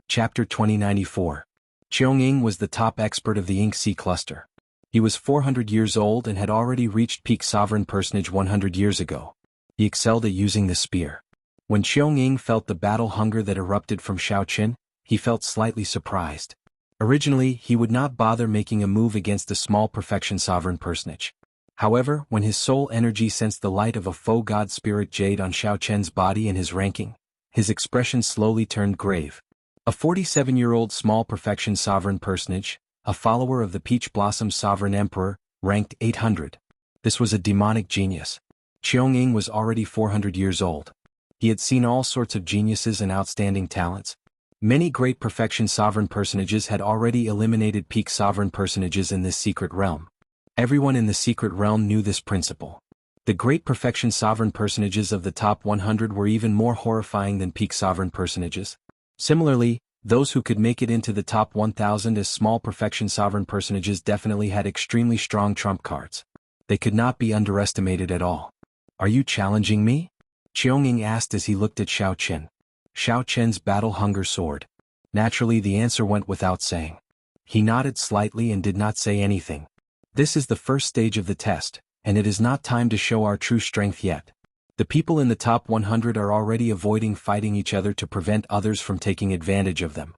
Chapter 2094. Qiong was the top expert of the Ink Sea cluster. He was 400 years old and had already reached peak sovereign personage 100 years ago. He excelled at using the spear. When Qiong felt the battle hunger that erupted from Xiaoqin, he felt slightly surprised. Originally, he would not bother making a move against a small perfection sovereign personage. However, when his soul energy sensed the light of a faux god spirit jade on Xiaoqian's body and his ranking, his expression slowly turned grave. A 47-year-old small perfection sovereign personage, a follower of the Peach Blossom Sovereign Emperor, ranked 800. This was a demonic genius. Qiong was already 400 years old. He had seen all sorts of geniuses and outstanding talents. Many great perfection sovereign personages had already eliminated peak sovereign personages in this secret realm. Everyone in the secret realm knew this principle. The great perfection sovereign personages of the top 100 were even more horrifying than peak sovereign personages. Similarly, those who could make it into the top 1,000 as small perfection sovereign personages definitely had extremely strong trump cards. They could not be underestimated at all. "Are you challenging me?" Qiong asked as he looked at Xiaoqin. Xiaoqin's battle hunger soared. Naturally, the answer went without saying. He nodded slightly and did not say anything. This is the first stage of the test, and it is not time to show our true strength yet. The people in the top 100 are already avoiding fighting each other to prevent others from taking advantage of them.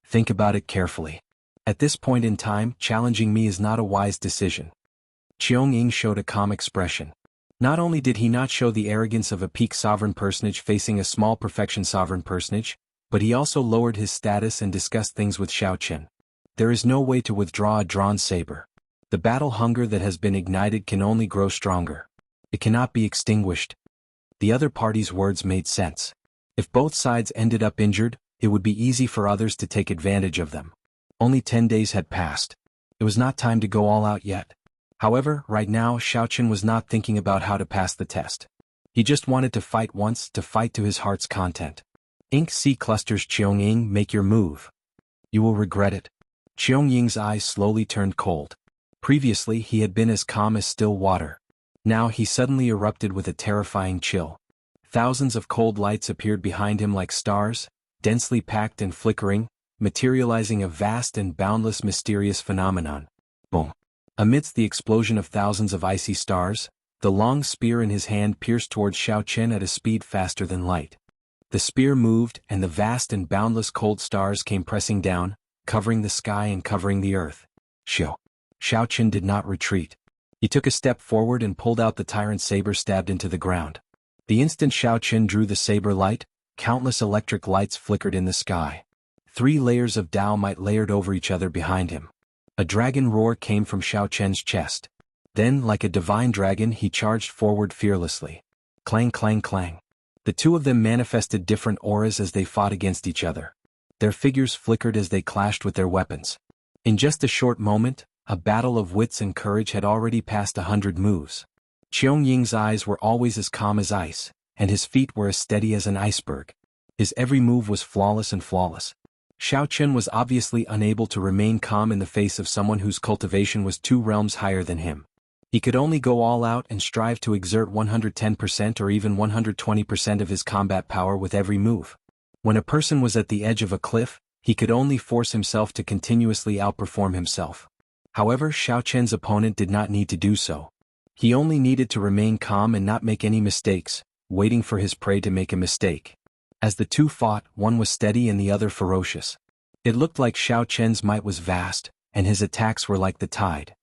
Think about it carefully. At this point in time, challenging me is not a wise decision. Qiong showed a calm expression. Not only did he not show the arrogance of a peak sovereign personage facing a small perfection sovereign personage, but he also lowered his status and discussed things with Xiaoqin. There is no way to withdraw a drawn saber. The battle hunger that has been ignited can only grow stronger. It cannot be extinguished. The other party's words made sense. If both sides ended up injured, it would be easy for others to take advantage of them. Only 10 days had passed. It was not time to go all out yet. However, right now Xiaoqin was not thinking about how to pass the test. He just wanted to fight once, to fight to his heart's content. Ink Sea clusters. Qiong, make your move. You will regret it. Qiong's eyes slowly turned cold. Previously he had been as calm as still water. Now he suddenly erupted with a terrifying chill. Thousands of cold lights appeared behind him like stars, densely packed and flickering, materializing a vast and boundless mysterious phenomenon. Boom! Amidst the explosion of thousands of icy stars, the long spear in his hand pierced towards Xiaoqin at a speed faster than light. The spear moved, and the vast and boundless cold stars came pressing down, covering the sky and covering the earth. Xiaoqin did not retreat. He took a step forward and pulled out the tyrant saber stabbed into the ground. The instant Xiaoqin drew the saber light, countless electric lights flickered in the sky. 3 layers of Dao layered over each other behind him. A dragon roar came from Xiaoqin's chest. Then, like a divine dragon, he charged forward fearlessly. Clang, clang, clang. The two of them manifested different auras as they fought against each other. Their figures flickered as they clashed with their weapons. In just a short moment, a battle of wits and courage had already passed 100 moves. Qiong's eyes were always as calm as ice, and his feet were as steady as an iceberg. His every move was flawless and flawless. Xiaoqin was obviously unable to remain calm in the face of someone whose cultivation was 2 realms higher than him. He could only go all out and strive to exert 110% or even 120% of his combat power with every move. When a person was at the edge of a cliff, he could only force himself to continuously outperform himself. However, Xiaoqin's opponent did not need to do so. He only needed to remain calm and not make any mistakes, waiting for his prey to make a mistake. As the two fought, one was steady and the other ferocious. It looked like Xiaoqin's might was vast, and his attacks were like the tide.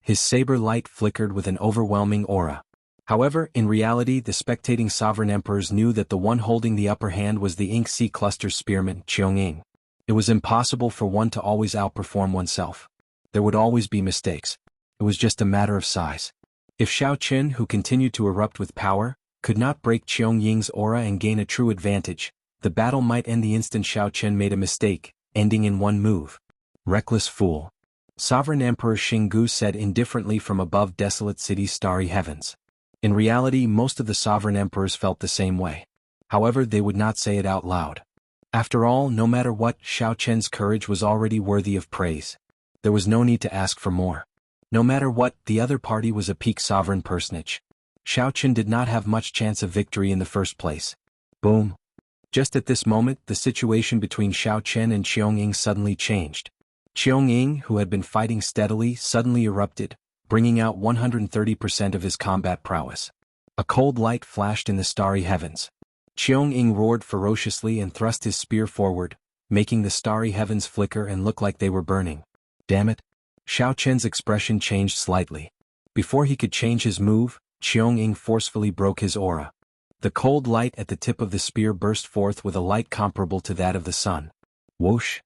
His saber light flickered with an overwhelming aura. However, in reality, the spectating sovereign emperors knew that the one holding the upper hand was the Ink Sea cluster spearman, Qiong. It was impossible for one to always outperform oneself. There would always be mistakes. It was just a matter of size. If Xiaoqin, who continued to erupt with power, could not break Qiong's aura and gain a true advantage, the battle might end the instant Xiaoqin made a mistake, ending in one move. Reckless fool. Sovereign Emperor Xinggu said indifferently from above desolate city's starry heavens. In reality, most of the sovereign emperors felt the same way. However, they would not say it out loud. After all, no matter what, Xiaoqin's courage was already worthy of praise. There was no need to ask for more. No matter what, the other party was a peak sovereign personage. Xiaoqin did not have much chance of victory in the first place. Boom. Just at this moment, the situation between Xiao Chen and Qiong Ying suddenly changed. Qiong Ying, who had been fighting steadily, suddenly erupted, bringing out 130% of his combat prowess. A cold light flashed in the starry heavens. Qiong Ying roared ferociously and thrust his spear forward, making the starry heavens flicker and look like they were burning. Damn it! Xiao Chen's expression changed slightly. Before he could change his move, Qiong Ying forcefully broke his aura. The cold light at the tip of the spear burst forth with a light comparable to that of the sun. Whoosh!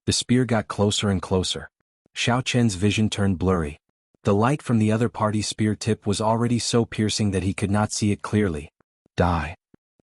The spear got closer and closer. Xiao Chen's vision turned blurry. The light from the other party's spear tip was already so piercing that he could not see it clearly. Die!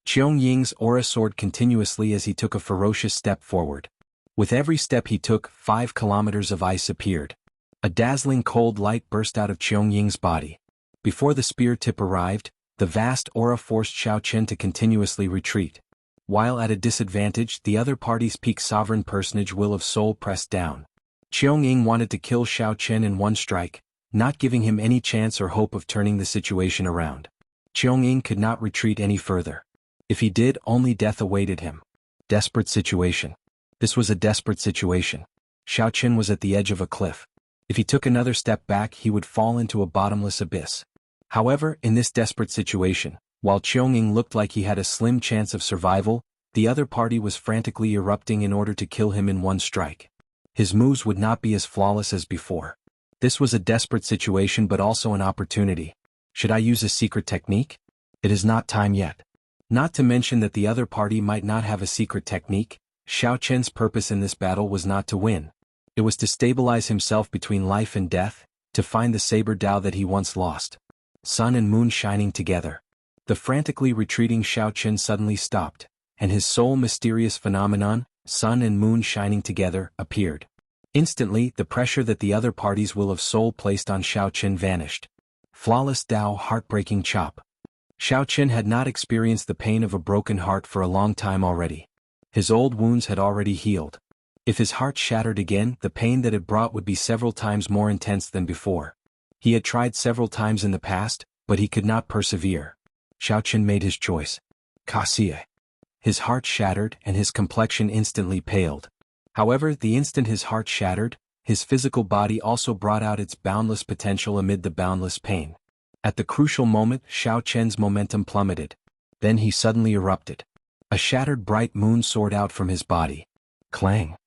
Qiong Ying's aura soared continuously as he took a ferocious step forward. With every step he took, 5 kilometers of ice appeared. A dazzling cold light burst out of Qiong Ying's body. Before the spear tip arrived, the vast aura forced Xiao Chen to continuously retreat. While at a disadvantage, the other party's peak sovereign personage Will of Soul pressed down. Qiong Ying wanted to kill Xiao Chen in one strike, not giving him any chance or hope of turning the situation around. Qiong Ying could not retreat any further. If he did, only death awaited him. Desperate situation. This was a desperate situation. Xiao Chen was at the edge of a cliff. If he took another step back, he would fall into a bottomless abyss. However, in this desperate situation, while Qiong Ying looked like he had a slim chance of survival, the other party was frantically erupting in order to kill him in one strike. His moves would not be as flawless as before. This was a desperate situation but also an opportunity. Should I use a secret technique? It is not time yet. Not to mention that the other party might not have a secret technique. Xiao Chen's purpose in this battle was not to win. It was to stabilize himself between life and death, to find the saber Dao that he once lost. Sun and moon shining together. The frantically retreating Xiao Chen suddenly stopped, and his sole mysterious phenomenon, sun and moon shining together, appeared. Instantly, the pressure that the other party's Will of Soul placed on Xiao Chen vanished. Flawless Dao heartbreaking chop. Xiao Chen had not experienced the pain of a broken heart for a long time already. His old wounds had already healed. If his heart shattered again, the pain that it brought would be several times more intense than before. He had tried several times in the past, but he could not persevere. Xiao Chen made his choice. Kaxie. His heart shattered and his complexion instantly paled. However, the instant his heart shattered, his physical body also brought out its boundless potential amid the boundless pain. At the crucial moment, Xiao Chen's momentum plummeted. Then he suddenly erupted. A shattered bright moon soared out from his body. Clang.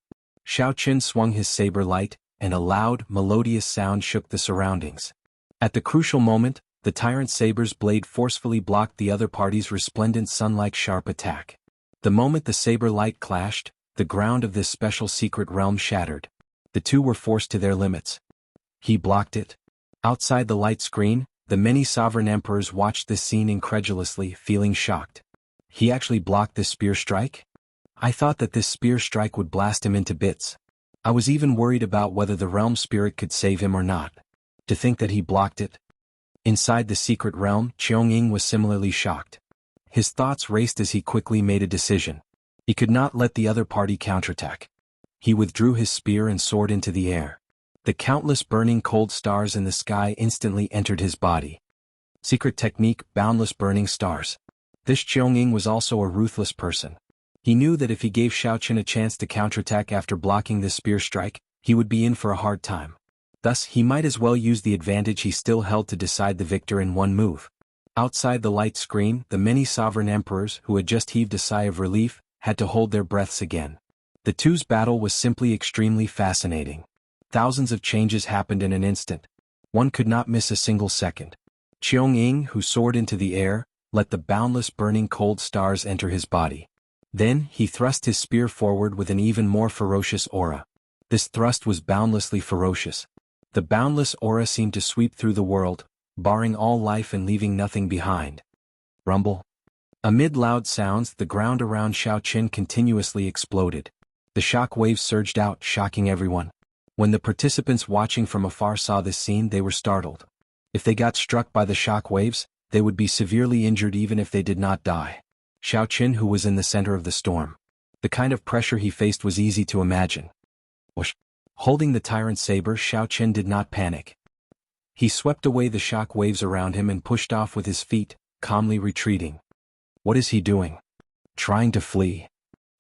Xiao Chen swung his saber light, and a loud, melodious sound shook the surroundings. At the crucial moment, the tyrant saber's blade forcefully blocked the other party's resplendent sun-like sharp attack. The moment the saber light clashed, the ground of this special secret realm shattered. The two were forced to their limits. He blocked it. Outside the light screen, the many sovereign emperors watched this scene incredulously, feeling shocked. He actually blocked this spear strike? I thought that this spear strike would blast him into bits. I was even worried about whether the realm spirit could save him or not. To think that he blocked it. Inside the secret realm, Qiong Ying was similarly shocked. His thoughts raced as he quickly made a decision. He could not let the other party counterattack. He withdrew his spear and soared into the air. The countless burning cold stars in the sky instantly entered his body. Secret technique, boundless burning stars. This Qiong Ying was also a ruthless person. He knew that if he gave Xiao Chen a chance to counterattack after blocking this spear strike, he would be in for a hard time. Thus, he might as well use the advantage he still held to decide the victor in one move. Outside the light screen, the many sovereign emperors, who had just heaved a sigh of relief, had to hold their breaths again. The two's battle was simply extremely fascinating. Thousands of changes happened in an instant. One could not miss a single second. Qiong Ying, who soared into the air, let the boundless burning cold stars enter his body. Then, he thrust his spear forward with an even more ferocious aura. This thrust was boundlessly ferocious. The boundless aura seemed to sweep through the world, barring all life and leaving nothing behind. Rumble. Amid loud sounds, the ground around Xiao Chen continuously exploded. The shock waves surged out, shocking everyone. When the participants watching from afar saw this scene, they were startled. If they got struck by the shock waves, they would be severely injured even if they did not die. Xiao Chen, who was in the center of the storm. The kind of pressure he faced was easy to imagine. Whoosh. Holding the tyrant saber, Xiao Chen did not panic. He swept away the shock waves around him and pushed off with his feet, calmly retreating. What is he doing? trying to flee.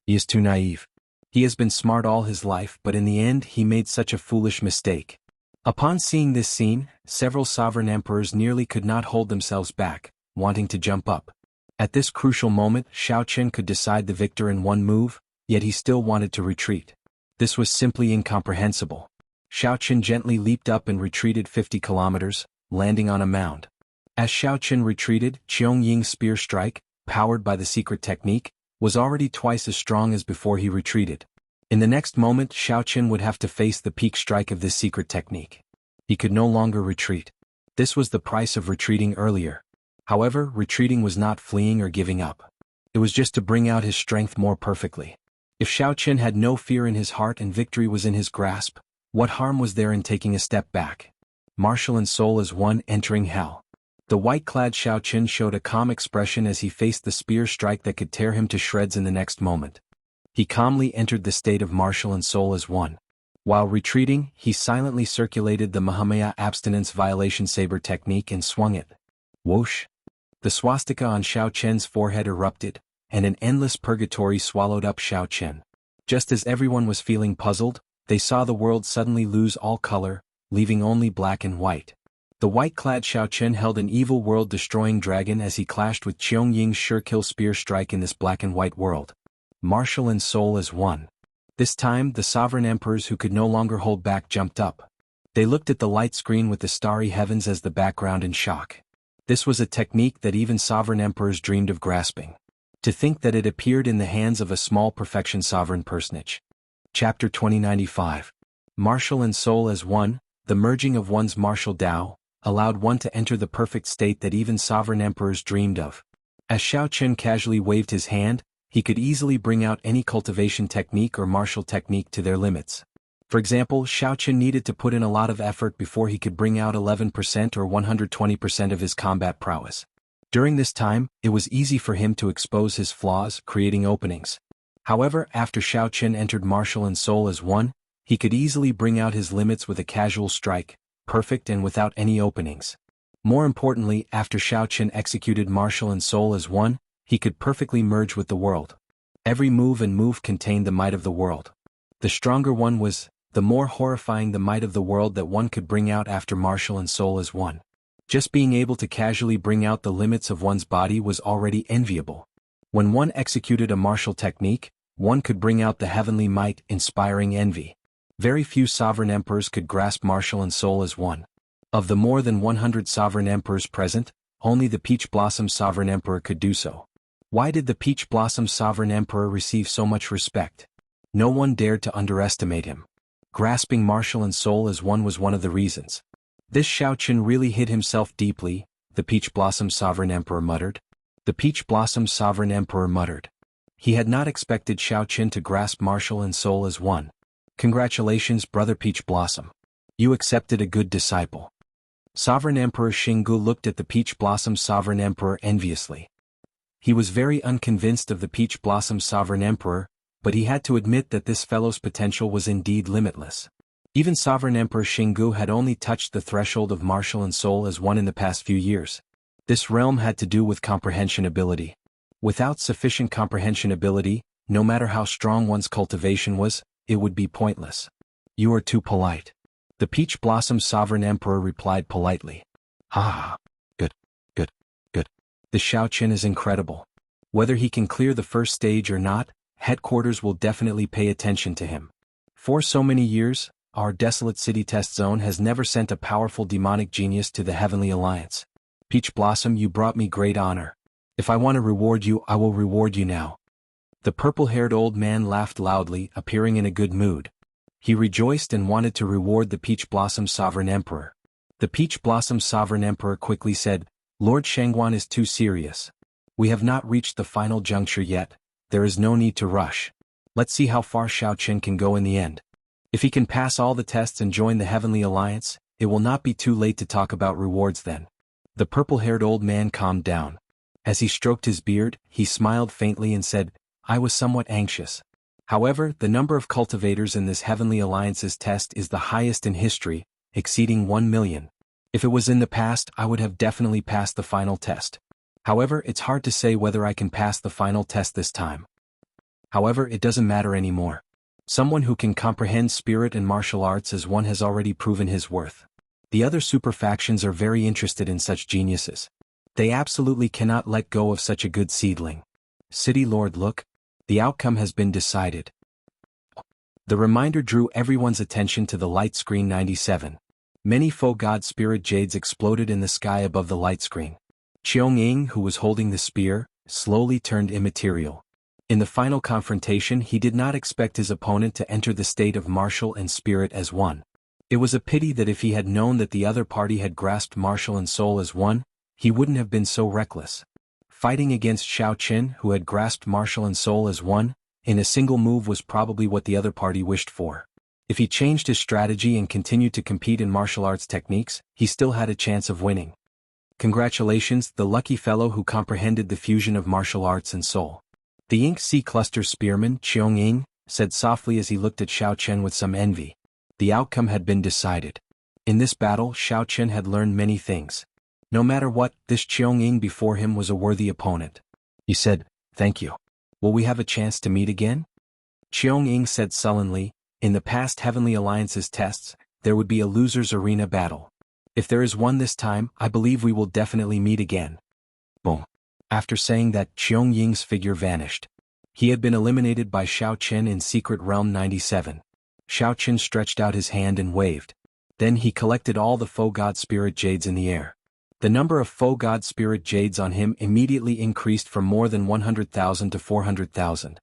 He is too naive. He has been smart all his life, but in the end he made such a foolish mistake. Upon seeing this scene, several sovereign emperors nearly could not hold themselves back, wanting to jump up. At this crucial moment, Xiao Qian could decide the victor in one move, yet he still wanted to retreat. This was simply incomprehensible. Xiao Qian gently leaped up and retreated 50 kilometers, landing on a mound. As Xiao Qian retreated, Qiong Ying's spear strike, powered by the secret technique, was already twice as strong as before he retreated. In the next moment, Xiao Qian would have to face the peak strike of this secret technique. He could no longer retreat. This was the price of retreating earlier. However, retreating was not fleeing or giving up. It was just to bring out his strength more perfectly. If Xiao Qian had no fear in his heart and victory was in his grasp, what harm was there in taking a step back? Martial and soul as one, entering hell. The white-clad Xiao Qian showed a calm expression as he faced the spear strike that could tear him to shreds in the next moment. He calmly entered the state of martial and soul as one. While retreating, he silently circulated the Mahamaya abstinence violation saber technique and swung it. Whoosh! The swastika on Xiao Qian's forehead erupted, and an endless purgatory swallowed up Xiao Qian. Just as everyone was feeling puzzled, they saw the world suddenly lose all color, leaving only black and white. The white-clad Xiao Qian held an evil world-destroying dragon as he clashed with Qiong Ying's sure-kill spear strike in this black and white world. Martial and soul as one. This time, the sovereign emperors who could no longer hold back jumped up. They looked at the light screen with the starry heavens as the background in shock. This was a technique that even sovereign emperors dreamed of grasping. To think that it appeared in the hands of a small perfection sovereign personage. Chapter 2095. Martial and soul as one, the merging of one's martial Tao, allowed one to enter the perfect state that even sovereign emperors dreamed of. As Xiao Qian casually waved his hand, he could easily bring out any cultivation technique or martial technique to their limits. For example, Xiao Qian needed to put in a lot of effort before he could bring out 11% or 120% of his combat prowess. During this time, it was easy for him to expose his flaws, creating openings. However, after Xiao Qian entered martial and soul as one, he could easily bring out his limits with a casual strike, perfect and without any openings. More importantly, after Xiao Qian executed martial and soul as one, he could perfectly merge with the world. Every move and move contained the might of the world. The stronger one was, the more horrifying the might of the world that one could bring out after martial and soul as one. Just being able to casually bring out the limits of one's body was already enviable. When one executed a martial technique, one could bring out the heavenly might, inspiring envy. Very few sovereign emperors could grasp martial and soul as one. Of the more than 100 sovereign emperors present, only the Peach Blossom Sovereign Emperor could do so. Why did the Peach Blossom Sovereign Emperor receive so much respect? No one dared to underestimate him. Grasping martial and soul as one was one of the reasons. This Xiao Qian really hid himself deeply, the Peach Blossom Sovereign Emperor muttered. The Peach Blossom Sovereign Emperor muttered. He had not expected Xiao Qian to grasp martial and soul as one. Congratulations, Brother Peach Blossom. You accepted a good disciple. Sovereign Emperor Xinggu looked at the Peach Blossom Sovereign Emperor enviously. He was very unconvinced of the Peach Blossom Sovereign Emperor, but he had to admit that this fellow's potential was indeed limitless. Even Sovereign Emperor Xinggu had only touched the threshold of martial and soul as one in the past few years. This realm had to do with comprehension ability. Without sufficient comprehension ability, no matter how strong one's cultivation was, it would be pointless. You are too polite. The Peach Blossom Sovereign Emperor replied politely. Ah, good. The Xiao Qian is incredible. Whether he can clear the first stage or not, headquarters will definitely pay attention to him. For so many years, our desolate city test zone has never sent a powerful demonic genius to the Heavenly Alliance. Peach Blossom, you brought me great honor. If I want to reward you, I will reward you now. The purple-haired old man laughed loudly, appearing in a good mood. He rejoiced and wanted to reward the Peach Blossom Sovereign Emperor. The Peach Blossom Sovereign Emperor quickly said, Lord Shangguan is too serious. We have not reached the final juncture yet. There is no need to rush. Let's see how far Xiao Qian can go in the end. If he can pass all the tests and join the Heavenly Alliance, it will not be too late to talk about rewards then. The purple-haired old man calmed down. As he stroked his beard, he smiled faintly and said, I was somewhat anxious. However, the number of cultivators in this Heavenly Alliance's test is the highest in history, exceeding 1 million. If it was in the past, I would have definitely passed the final test. However, it's hard to say whether I can pass the final test this time. However, it doesn't matter anymore. Someone who can comprehend spirit and martial arts as one has already proven his worth. The other super factions are very interested in such geniuses. They absolutely cannot let go of such a good seedling. City Lord, look. The outcome has been decided. The reminder drew everyone's attention to the light screen 97. Many faux god spirit jades exploded in the sky above the light screen. Qiong-ying, who was holding the spear, slowly turned immaterial. In the final confrontation, he did not expect his opponent to enter the state of martial and spirit as one. It was a pity that if he had known that the other party had grasped martial and soul as one, he wouldn't have been so reckless. Fighting against Xiao Qin, who had grasped martial and soul as one, in a single move was probably what the other party wished for. If he changed his strategy and continued to compete in martial arts techniques, he still had a chance of winning. Congratulations, the lucky fellow who comprehended the fusion of martial arts and soul. The Ink Sea Cluster spearman, Qiong-ying, said softly as he looked at Xiao Chen with some envy. The outcome had been decided. In this battle, Xiao Chen had learned many things. No matter what, this Qiong-ying before him was a worthy opponent. He said, "Thank you. Will we have a chance to meet again?" Qiong-ying said sullenly, "In the past Heavenly Alliance's tests, there would be a loser's arena battle. If there is one this time, I believe we will definitely meet again." Boom. After saying that, Qiong-ying's figure vanished. He had been eliminated by Xiao Chen in Secret Realm 97. Xiao Chen stretched out his hand and waved. Then he collected all the faux god spirit jades in the air. The number of faux god spirit jades on him immediately increased from more than 100,000 to 400,000.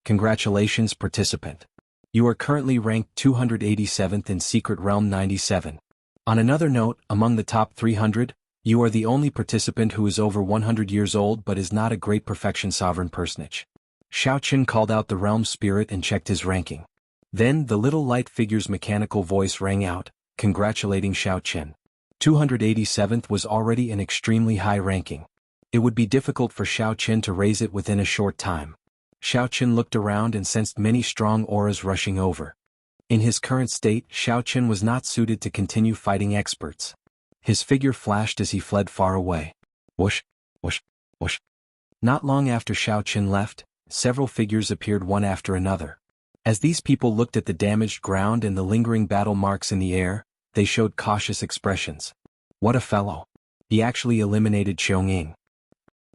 Congratulations, participant. You are currently ranked 287th in Secret Realm 97. On another note, among the top 300, you are the only participant who is over 100 years old but is not a great perfection sovereign personage. Xiao Chen called out the realm spirit and checked his ranking. Then the little light figure's mechanical voice rang out, congratulating Xiao Chen. 287th was already an extremely high ranking. It would be difficult for Xiao Chen to raise it within a short time. Xiao Chen looked around and sensed many strong auras rushing over. In his current state, Xiao Chen was not suited to continue fighting experts. His figure flashed as he fled far away. Whoosh, whoosh, whoosh. Not long after Xiao Chen left, several figures appeared one after another. As these people looked at the damaged ground and the lingering battle marks in the air, they showed cautious expressions. What a fellow. He actually eliminated Qiong-ying.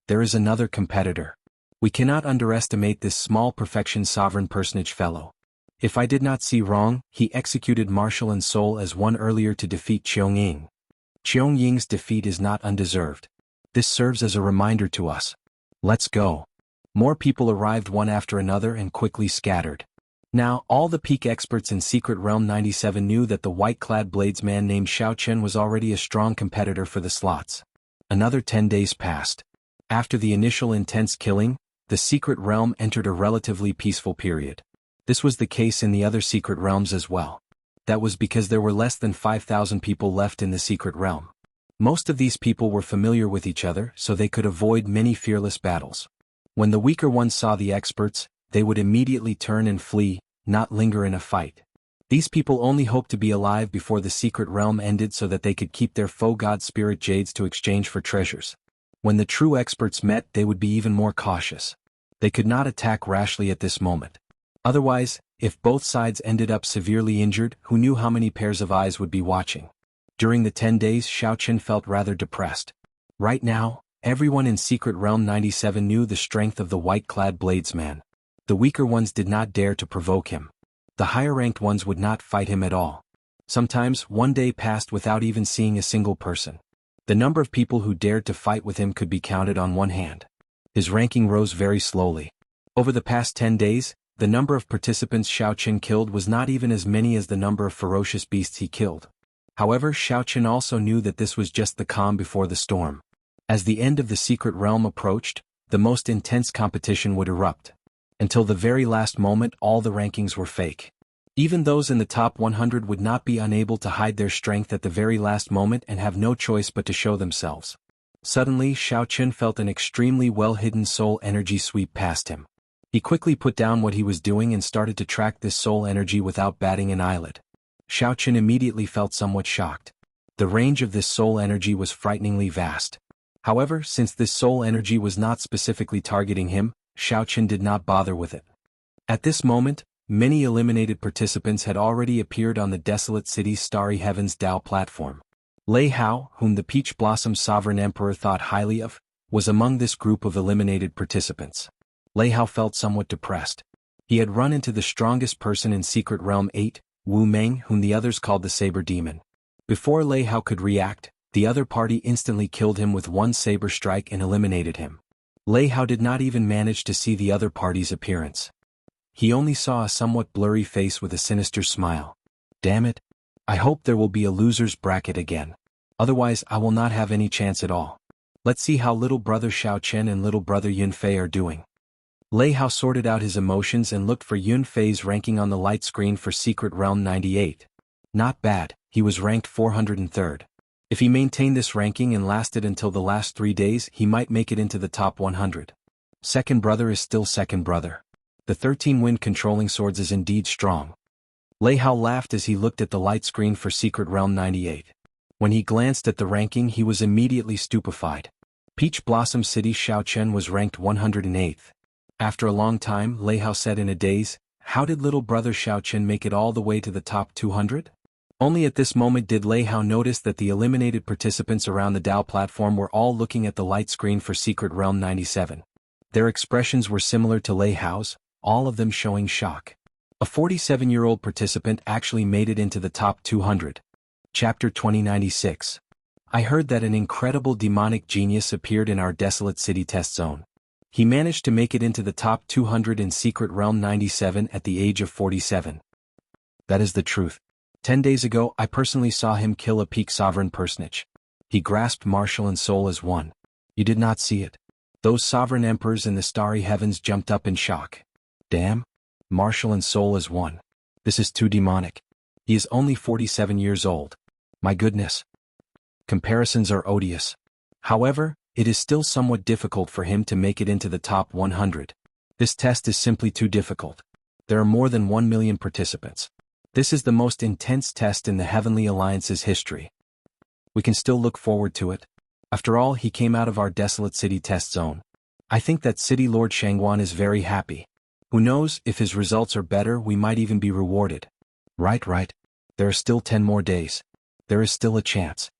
There is another competitor. We cannot underestimate this small perfection sovereign personage fellow. If I did not see wrong, he executed martial and soul as one earlier to defeat Qiong-ying. Qiong-ying's defeat is not undeserved. This serves as a reminder to us. Let's go. More people arrived one after another and quickly scattered. Now, all the peak experts in Secret Realm 97 knew that the white-clad bladesman named Xiao Chen was already a strong competitor for the slots. Another 10 days passed. After the initial intense killing, the Secret Realm entered a relatively peaceful period. This was the case in the other Secret Realms as well. That was because there were less than 5,000 people left in the Secret Realm. Most of these people were familiar with each other, so they could avoid many fearless battles. When the weaker ones saw the experts, they would immediately turn and flee, not linger in a fight. These people only hoped to be alive before the Secret Realm ended so that they could keep their faux god spirit jades to exchange for treasures. When the true experts met, they would be even more cautious. They could not attack rashly at this moment. Otherwise, if both sides ended up severely injured, who knew how many pairs of eyes would be watching? During the 10 days, Xiao Chen felt rather depressed. Right now, everyone in Secret Realm 97 knew the strength of the white-clad bladesman. The weaker ones did not dare to provoke him. The higher-ranked ones would not fight him at all. Sometimes, one day passed without even seeing a single person. The number of people who dared to fight with him could be counted on one hand. His ranking rose very slowly. Over the past 10 days, the number of participants Xiao Chen killed was not even as many as the number of ferocious beasts he killed. However, Xiao Chen also knew that this was just the calm before the storm. As the end of the Secret Realm approached, the most intense competition would erupt. Until the very last moment, all the rankings were fake. Even those in the top 100 would not be unable to hide their strength at the very last moment and have no choice but to show themselves. Suddenly, Xiao Chen felt an extremely well-hidden soul energy sweep past him. He quickly put down what he was doing and started to track this soul energy without batting an eyelid. Xiao Chen immediately felt somewhat shocked. The range of this soul energy was frighteningly vast. However, since this soul energy was not specifically targeting him, Xiaochen did not bother with it. At this moment, many eliminated participants had already appeared on the desolate city's starry heavens Dao platform. Lei Hao, whom the Peach Blossom Sovereign Emperor thought highly of, was among this group of eliminated participants. Lei Hao felt somewhat depressed. He had run into the strongest person in Secret Realm 8, Wu Meng, whom the others called the Saber Demon. Before Lei Hao could react, the other party instantly killed him with one saber strike and eliminated him. Lei Hao did not even manage to see the other party's appearance. He only saw a somewhat blurry face with a sinister smile. Damn it. I hope there will be a loser's bracket again. Otherwise I will not have any chance at all. Let's see how little brother Xiaochen and little brother Yunfei are doing. Lei Hao sorted out his emotions and looked for Yunfei's ranking on the light screen for Secret Realm 98. Not bad, he was ranked 403rd. If he maintained this ranking and lasted until the last 3 days, he might make it into the top 100. Second brother is still second brother. The 13-wind controlling swords is indeed strong. Lei Hao laughed as he looked at the light screen for Secret Realm 98. When he glanced at the ranking, he was immediately stupefied. Peach Blossom City Xiaochen was ranked 108th. After a long time, Lei Hao said in a daze, "How did little brother Xiaochen make it all the way to the top 200? Only at this moment did Lei Hao notice that the eliminated participants around the Dao platform were all looking at the light screen for Secret Realm 97. Their expressions were similar to Lei Hao's, all of them showing shock. A 47-year-old participant actually made it into the top 200. Chapter 2096. I heard that an incredible demonic genius appeared in our desolate city test zone. He managed to make it into the top 200 in Secret Realm 97 at the age of 47. That is the truth. 10 days ago I personally saw him kill a peak sovereign personage. He grasped martial and soul as one. You did not see it. Those sovereign emperors in the starry heavens jumped up in shock. Damn. Martial and soul as one. This is too demonic. He is only 47 years old. My goodness. Comparisons are odious. However, it is still somewhat difficult for him to make it into the top 100. This test is simply too difficult. There are more than 1 million participants. This is the most intense test in the Heavenly Alliance's history. We can still look forward to it. After all, he came out of our desolate city test zone. I think that City Lord Shangguan is very happy. Who knows, if his results are better, we might even be rewarded. Right. There are still 10 more days. There is still a chance.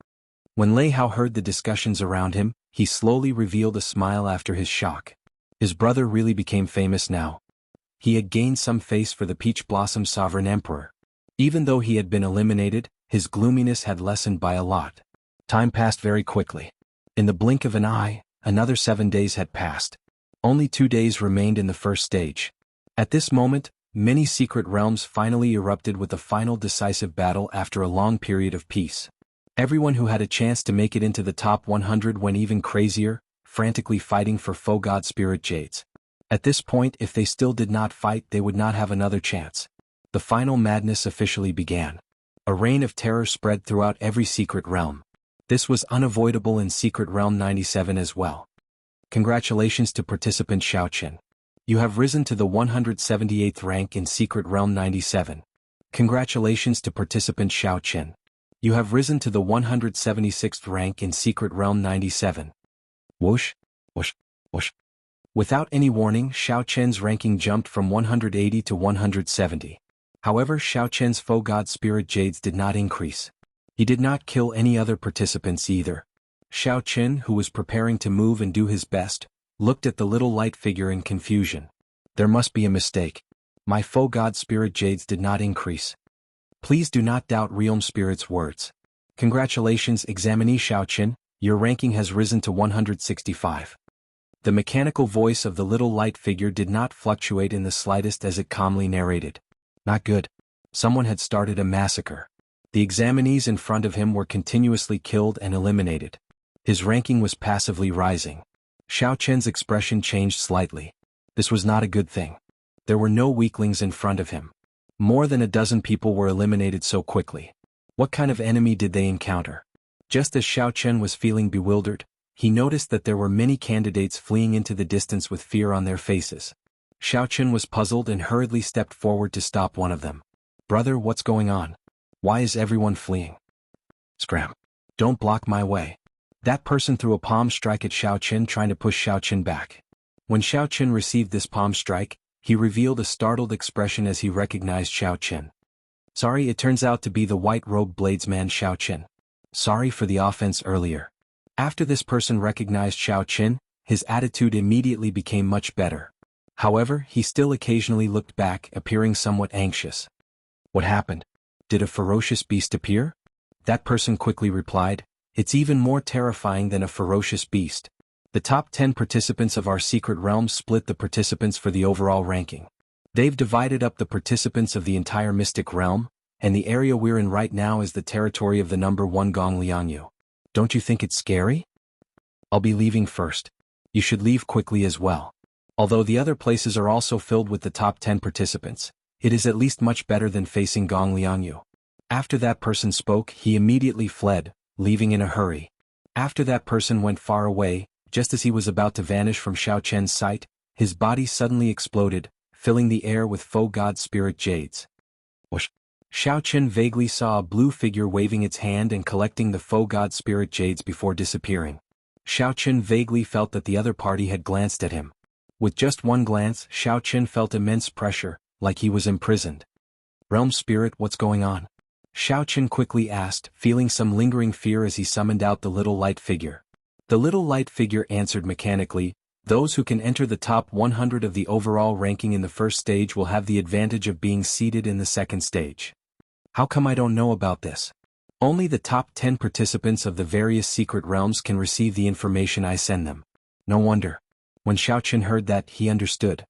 When Lei Hao heard the discussions around him, he slowly revealed a smile after his shock. His brother really became famous now. He had gained some face for the Peach Blossom Sovereign Emperor. Even though he had been eliminated, his gloominess had lessened by a lot. Time passed very quickly. In the blink of an eye, another 7 days had passed. Only 2 days remained in the first stage. At this moment, many secret realms finally erupted with the final decisive battle after a long period of peace. Everyone who had a chance to make it into the top 100 went even crazier, frantically fighting for foe god spirit jades. At this point, if they still did not fight, they would not have another chance. The final madness officially began. A reign of terror spread throughout every secret realm. This was unavoidable in Secret Realm 97 as well. Congratulations to participant Xiaochen. You have risen to the 178th rank in Secret Realm 97. Congratulations to participant Xiaochen. You have risen to the 176th rank in Secret Realm 97. Whoosh, whoosh, whoosh. Without any warning, Xiaochen's ranking jumped from 180 to 170. However, Xiaochen's foe god spirit jades did not increase. He did not kill any other participants either. Xiaochen, who was preparing to move and do his best, looked at the little light figure in confusion. There must be a mistake. My foe god spirit jades did not increase. Please do not doubt Realm Spirit's words. Congratulations, examinee Xiaochen, your ranking has risen to 165. The mechanical voice of the little light figure did not fluctuate in the slightest as it calmly narrated. Not good. Someone had started a massacre. The examinees in front of him were continuously killed and eliminated. His ranking was passively rising. Xiaochen's expression changed slightly. This was not a good thing. There were no weaklings in front of him. More than a dozen people were eliminated so quickly. What kind of enemy did they encounter? Just as Xiaochen was feeling bewildered, he noticed that there were many candidates fleeing into the distance with fear on their faces. Xiaochen was puzzled and hurriedly stepped forward to stop one of them. Brother, what's going on? Why is everyone fleeing? Scram. Don't block my way. That person threw a palm strike at Xiao Qin, trying to push Xiao Qin back. When Xiao Qin received this palm strike, he revealed a startled expression as he recognized Xiao Qin. Sorry, it turns out to be the white-robed bladesman Xiao Qin. Sorry for the offense earlier. After this person recognized Xiao Qin, his attitude immediately became much better. However, he still occasionally looked back, appearing somewhat anxious. What happened? Did a ferocious beast appear? That person quickly replied, it's even more terrifying than a ferocious beast. The top 10 participants of our secret realm split the participants for the overall ranking. They've divided up the participants of the entire mystic realm, and the area we're in right now is the territory of the number 1 Gong Liangyu. Don't you think it's scary? I'll be leaving first. You should leave quickly as well. Although the other places are also filled with the top 10 participants, it is at least much better than facing Gong Liangyu. After that person spoke, he immediately fled, leaving in a hurry. After that person went far away, just as he was about to vanish from Xiao Qian's sight, his body suddenly exploded, filling the air with faux god spirit jades. Whoosh! Xiao Qian vaguely saw a blue figure waving its hand and collecting the faux god spirit jades before disappearing. Xiao Qian vaguely felt that the other party had glanced at him. With just one glance, Xiao Qian felt immense pressure, like he was imprisoned. Realm Spirit, what's going on? Xiao Qian quickly asked, feeling some lingering fear as he summoned out the little light figure. The little light figure answered mechanically, those who can enter the top 100 of the overall ranking in the first stage will have the advantage of being seated in the second stage. How come I don't know about this? Only the top 10 participants of the various secret realms can receive the information I send them. No wonder. When Xiao Qian heard that, he understood.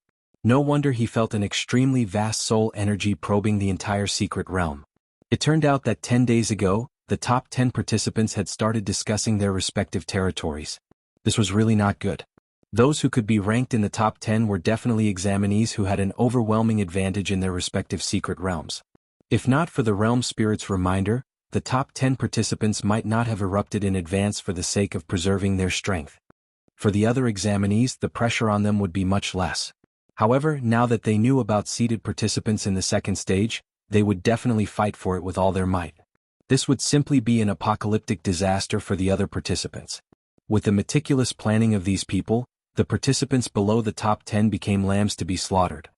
No wonder he felt an extremely vast soul energy probing the entire secret realm. It turned out that 10 days ago, the top 10 participants had started discussing their respective territories. This was really not good. Those who could be ranked in the top 10 were definitely examinees who had an overwhelming advantage in their respective secret realms. If not for the Realm Spirit's reminder, the top 10 participants might not have erupted in advance for the sake of preserving their strength. For the other examinees, the pressure on them would be much less. However, now that they knew about seated participants in the second stage, they would definitely fight for it with all their might. This would simply be an apocalyptic disaster for the other participants. With the meticulous planning of these people, the participants below the top 10 became lambs to be slaughtered.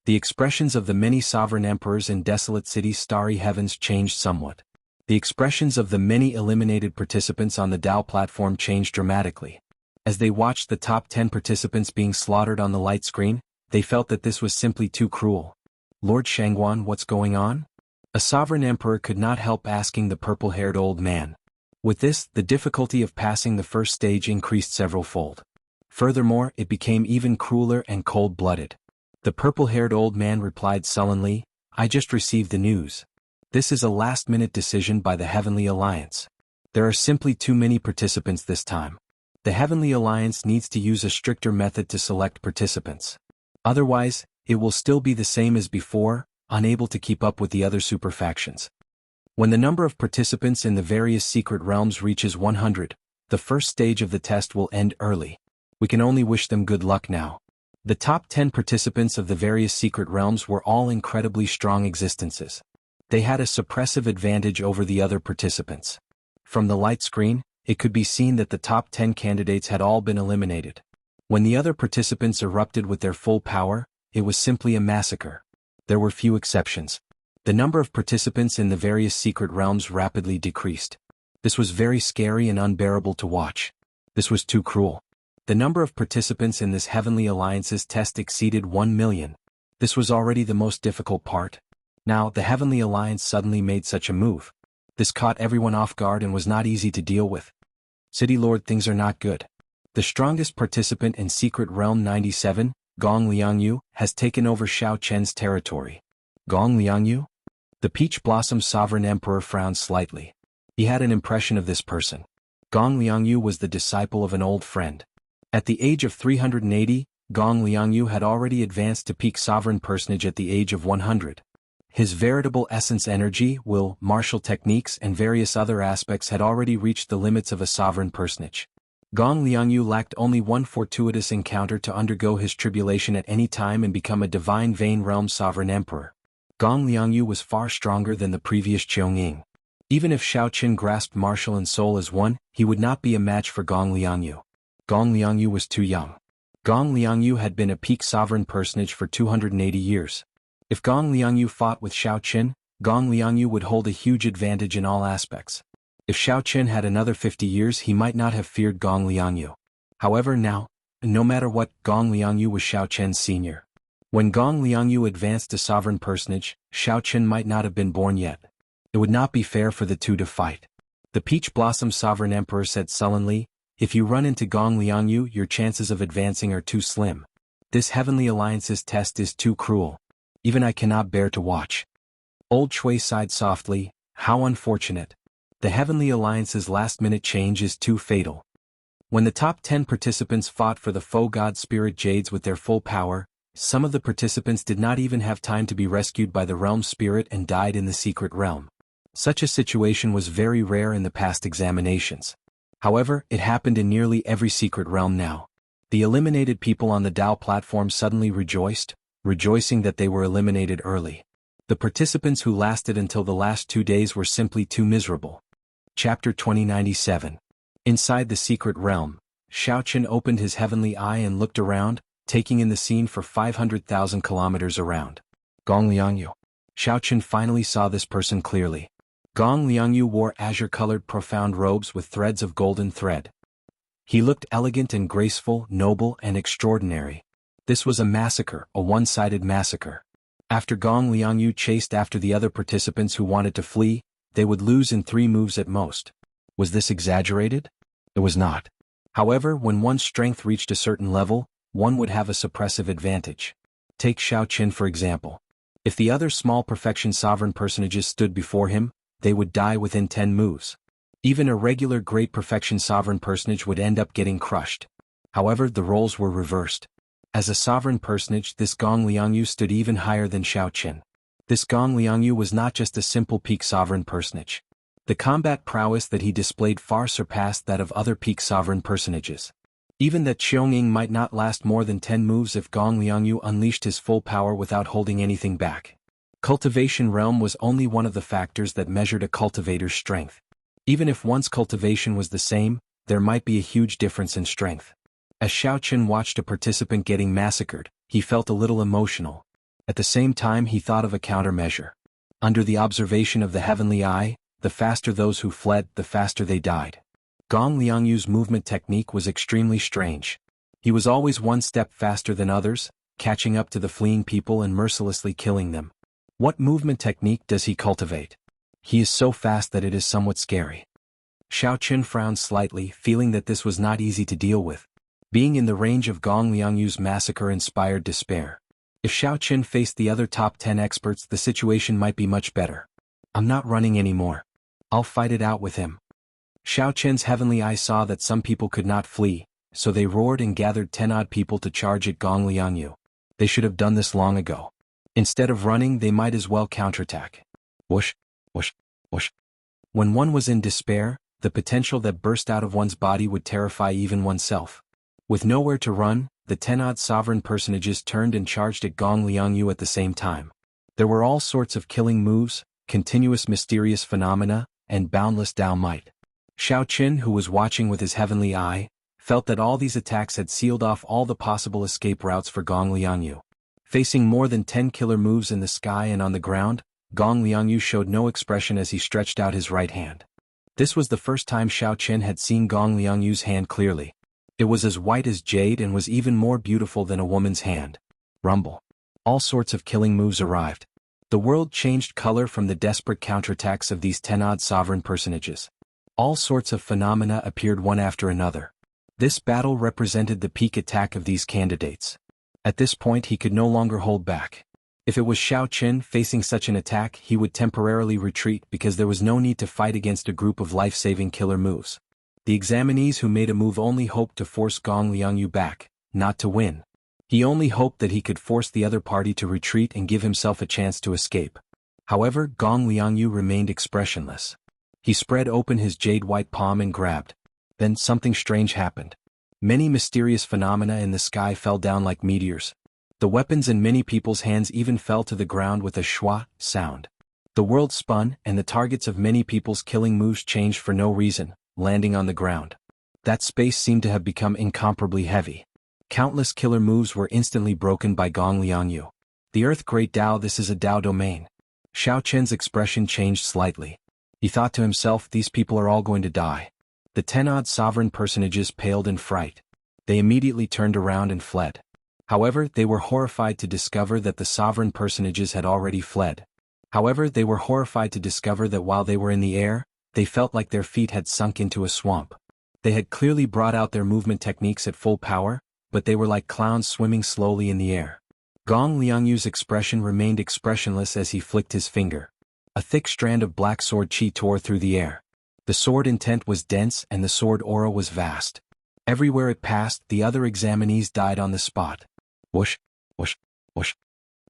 The expressions of the many sovereign emperors in desolate cities' starry heavens changed somewhat. The expressions of the many eliminated participants on the Dao platform changed dramatically. As they watched the top 10 participants being slaughtered on the light screen, they felt that this was simply too cruel. Lord Shangguan, what's going on? A sovereign emperor could not help asking the purple-haired old man. With this, the difficulty of passing the first stage increased several-fold. Furthermore, it became even crueler and cold-blooded. The purple-haired old man replied sullenly, I just received the news. This is a last-minute decision by the Heavenly Alliance. There are simply too many participants this time. The Heavenly Alliance needs to use a stricter method to select participants. Otherwise, it will still be the same as before, unable to keep up with the other superfactions. When the number of participants in the various secret realms reaches 100, the first stage of the test will end early. We can only wish them good luck now. The top 10 participants of the various secret realms were all incredibly strong existences. They had a suppressive advantage over the other participants. From the light screen, it could be seen that the top 10 candidates had all been eliminated. When the other participants erupted with their full power, it was simply a massacre. There were few exceptions. The number of participants in the various secret realms rapidly decreased. This was very scary and unbearable to watch. This was too cruel. The number of participants in this Heavenly Alliance's test exceeded 1 million. This was already the most difficult part. Now, the Heavenly Alliance suddenly made such a move. This caught everyone off guard and was not easy to deal with. City Lord, things are not good. The strongest participant in Secret Realm 97, Gong Liangyu, has taken over Xiao Qian's territory. Gong Liangyu? The Peach Blossom Sovereign Emperor frowned slightly. He had an impression of this person. Gong Liangyu was the disciple of an old friend. At the age of 380, Gong Liangyu had already advanced to peak sovereign personage at the age of 100. His veritable essence, energy, will, martial techniques and various other aspects had already reached the limits of a sovereign personage. Gong Liangyu lacked only one fortuitous encounter to undergo his tribulation at any time and become a divine Vein Realm sovereign emperor. Gong Liangyu was far stronger than the previous Qiong Ying. Even if Xiao Qin grasped martial and soul as one, he would not be a match for Gong Liangyu. Gong Liangyu was too young. Gong Liangyu had been a peak sovereign personage for 280 years. If Gong Liangyu fought with Xiao Qin, Gong Liangyu would hold a huge advantage in all aspects. If Xiao Qin had another 50 years, he might not have feared Gong Liangyu. However, now, no matter what, Gong Liangyu was Xiao Qin's senior. When Gong Liangyu advanced to sovereign personage, Xiao Qin might not have been born yet. It would not be fair for the two to fight. The Peach Blossom Sovereign Emperor said sullenly, "If you run into Gong Liangyu, your chances of advancing are too slim. This Heavenly Alliance's test is too cruel. Even I cannot bear to watch." Old Shui sighed softly, "How unfortunate. The Heavenly Alliance's last-minute change is too fatal." When the top 10 participants fought for the foe god spirit jades with their full power, some of the participants did not even have time to be rescued by the realm spirit and died in the secret realm. Such a situation was very rare in the past examinations. However, it happened in nearly every secret realm now. The eliminated people on the Dao platform suddenly rejoiced, rejoicing that they were eliminated early. The participants who lasted until the last 2 days were simply too miserable. Chapter 2097. Inside the secret realm, Xiao Qin opened his heavenly eye and looked around, taking in the scene for 500,000 kilometers around. Gong Liangyu. Xiao Qin finally saw this person clearly. Gong Liangyu wore azure-colored profound robes with threads of golden thread. He looked elegant and graceful, noble and extraordinary. This was a massacre, a one-sided massacre. After Gong Liangyu chased after the other participants who wanted to flee, they would lose in 3 moves at most. Was this exaggerated? It was not. However, when one's strength reached a certain level, one would have a suppressive advantage. Take Xiao Qin for example. If the other small perfection sovereign personages stood before him, they would die within 10 moves. Even a regular great perfection sovereign personage would end up getting crushed. However, the roles were reversed. As a sovereign personage, this Gong Liangyu stood even higher than Xiao Qin. This Gong Liangyu was not just a simple peak sovereign personage. The combat prowess that he displayed far surpassed that of other peak sovereign personages. Even that Qionging might not last more than 10 moves if Gong Liangyu unleashed his full power without holding anything back. Cultivation realm was only one of the factors that measured a cultivator's strength. Even if one's cultivation was the same, there might be a huge difference in strength. As Xiao Qin watched a participant getting massacred, he felt a little emotional. At the same time he thought of a countermeasure. Under the observation of the heavenly eye, the faster those who fled, the faster they died. Gong Liangyu's movement technique was extremely strange. He was always one step faster than others, catching up to the fleeing people and mercilessly killing them. What movement technique does he cultivate? He is so fast that it is somewhat scary. Xiao Qin frowned slightly, feeling that this was not easy to deal with. Being in the range of Gong Liangyu's massacre inspired despair. If Xiao Qin faced the other top 10 experts, the situation might be much better. I'm not running anymore. I'll fight it out with him. Xiao Qin's heavenly eye saw that some people could not flee, so they roared and gathered 10-odd people to charge at Gong Liangyu. They should have done this long ago. Instead of running, they might as well counterattack. Whoosh, whoosh, whoosh. When one was in despair, the potential that burst out of one's body would terrify even oneself. With nowhere to run, the 10-odd sovereign personages turned and charged at Gong Liangyu at the same time. There were all sorts of killing moves, continuous mysterious phenomena, and boundless Dao might. Xiao Qin, who was watching with his heavenly eye, felt that all these attacks had sealed off all the possible escape routes for Gong Liangyu. Facing more than 10 killer moves in the sky and on the ground, Gong Liangyu showed no expression as he stretched out his right hand. This was the first time Xiao Qin had seen Gong Liangyu's hand clearly. It was as white as jade and was even more beautiful than a woman's hand. Rumble. All sorts of killing moves arrived. The world changed color from the desperate counterattacks of these 10-odd sovereign personages. All sorts of phenomena appeared one after another. This battle represented the peak attack of these candidates. At this point he could no longer hold back. If it was Xiao Qin facing such an attack, he would temporarily retreat because there was no need to fight against a group of life-saving killer moves. The examinees who made a move only hoped to force Gong Liangyu back, not to win. He only hoped that he could force the other party to retreat and give himself a chance to escape. However, Gong Liangyu remained expressionless. He spread open his jade-white palm and grabbed. Then something strange happened. Many mysterious phenomena in the sky fell down like meteors. The weapons in many people's hands even fell to the ground with a schwa sound. The world spun, and the targets of many people's killing moves changed for no reason, landing on the ground. That space seemed to have become incomparably heavy. Countless killer moves were instantly broken by Gong Liangyu. The Earth Great Tao, this is a Tao domain. Xiao Qian's expression changed slightly. He thought to himself, these people are all going to die. The 10-odd sovereign personages paled in fright. They immediately turned around and fled. However, they were horrified to discover that the sovereign personages had already fled. However, they were horrified to discover that while they were in the air, they felt like their feet had sunk into a swamp. They had clearly brought out their movement techniques at full power, but they were like clowns swimming slowly in the air. Gong Liangyu's expression remained expressionless as he flicked his finger. A thick strand of black sword chi tore through the air. The sword intent was dense and the sword aura was vast. Everywhere it passed, the other examinees died on the spot. Whoosh, whoosh, whoosh.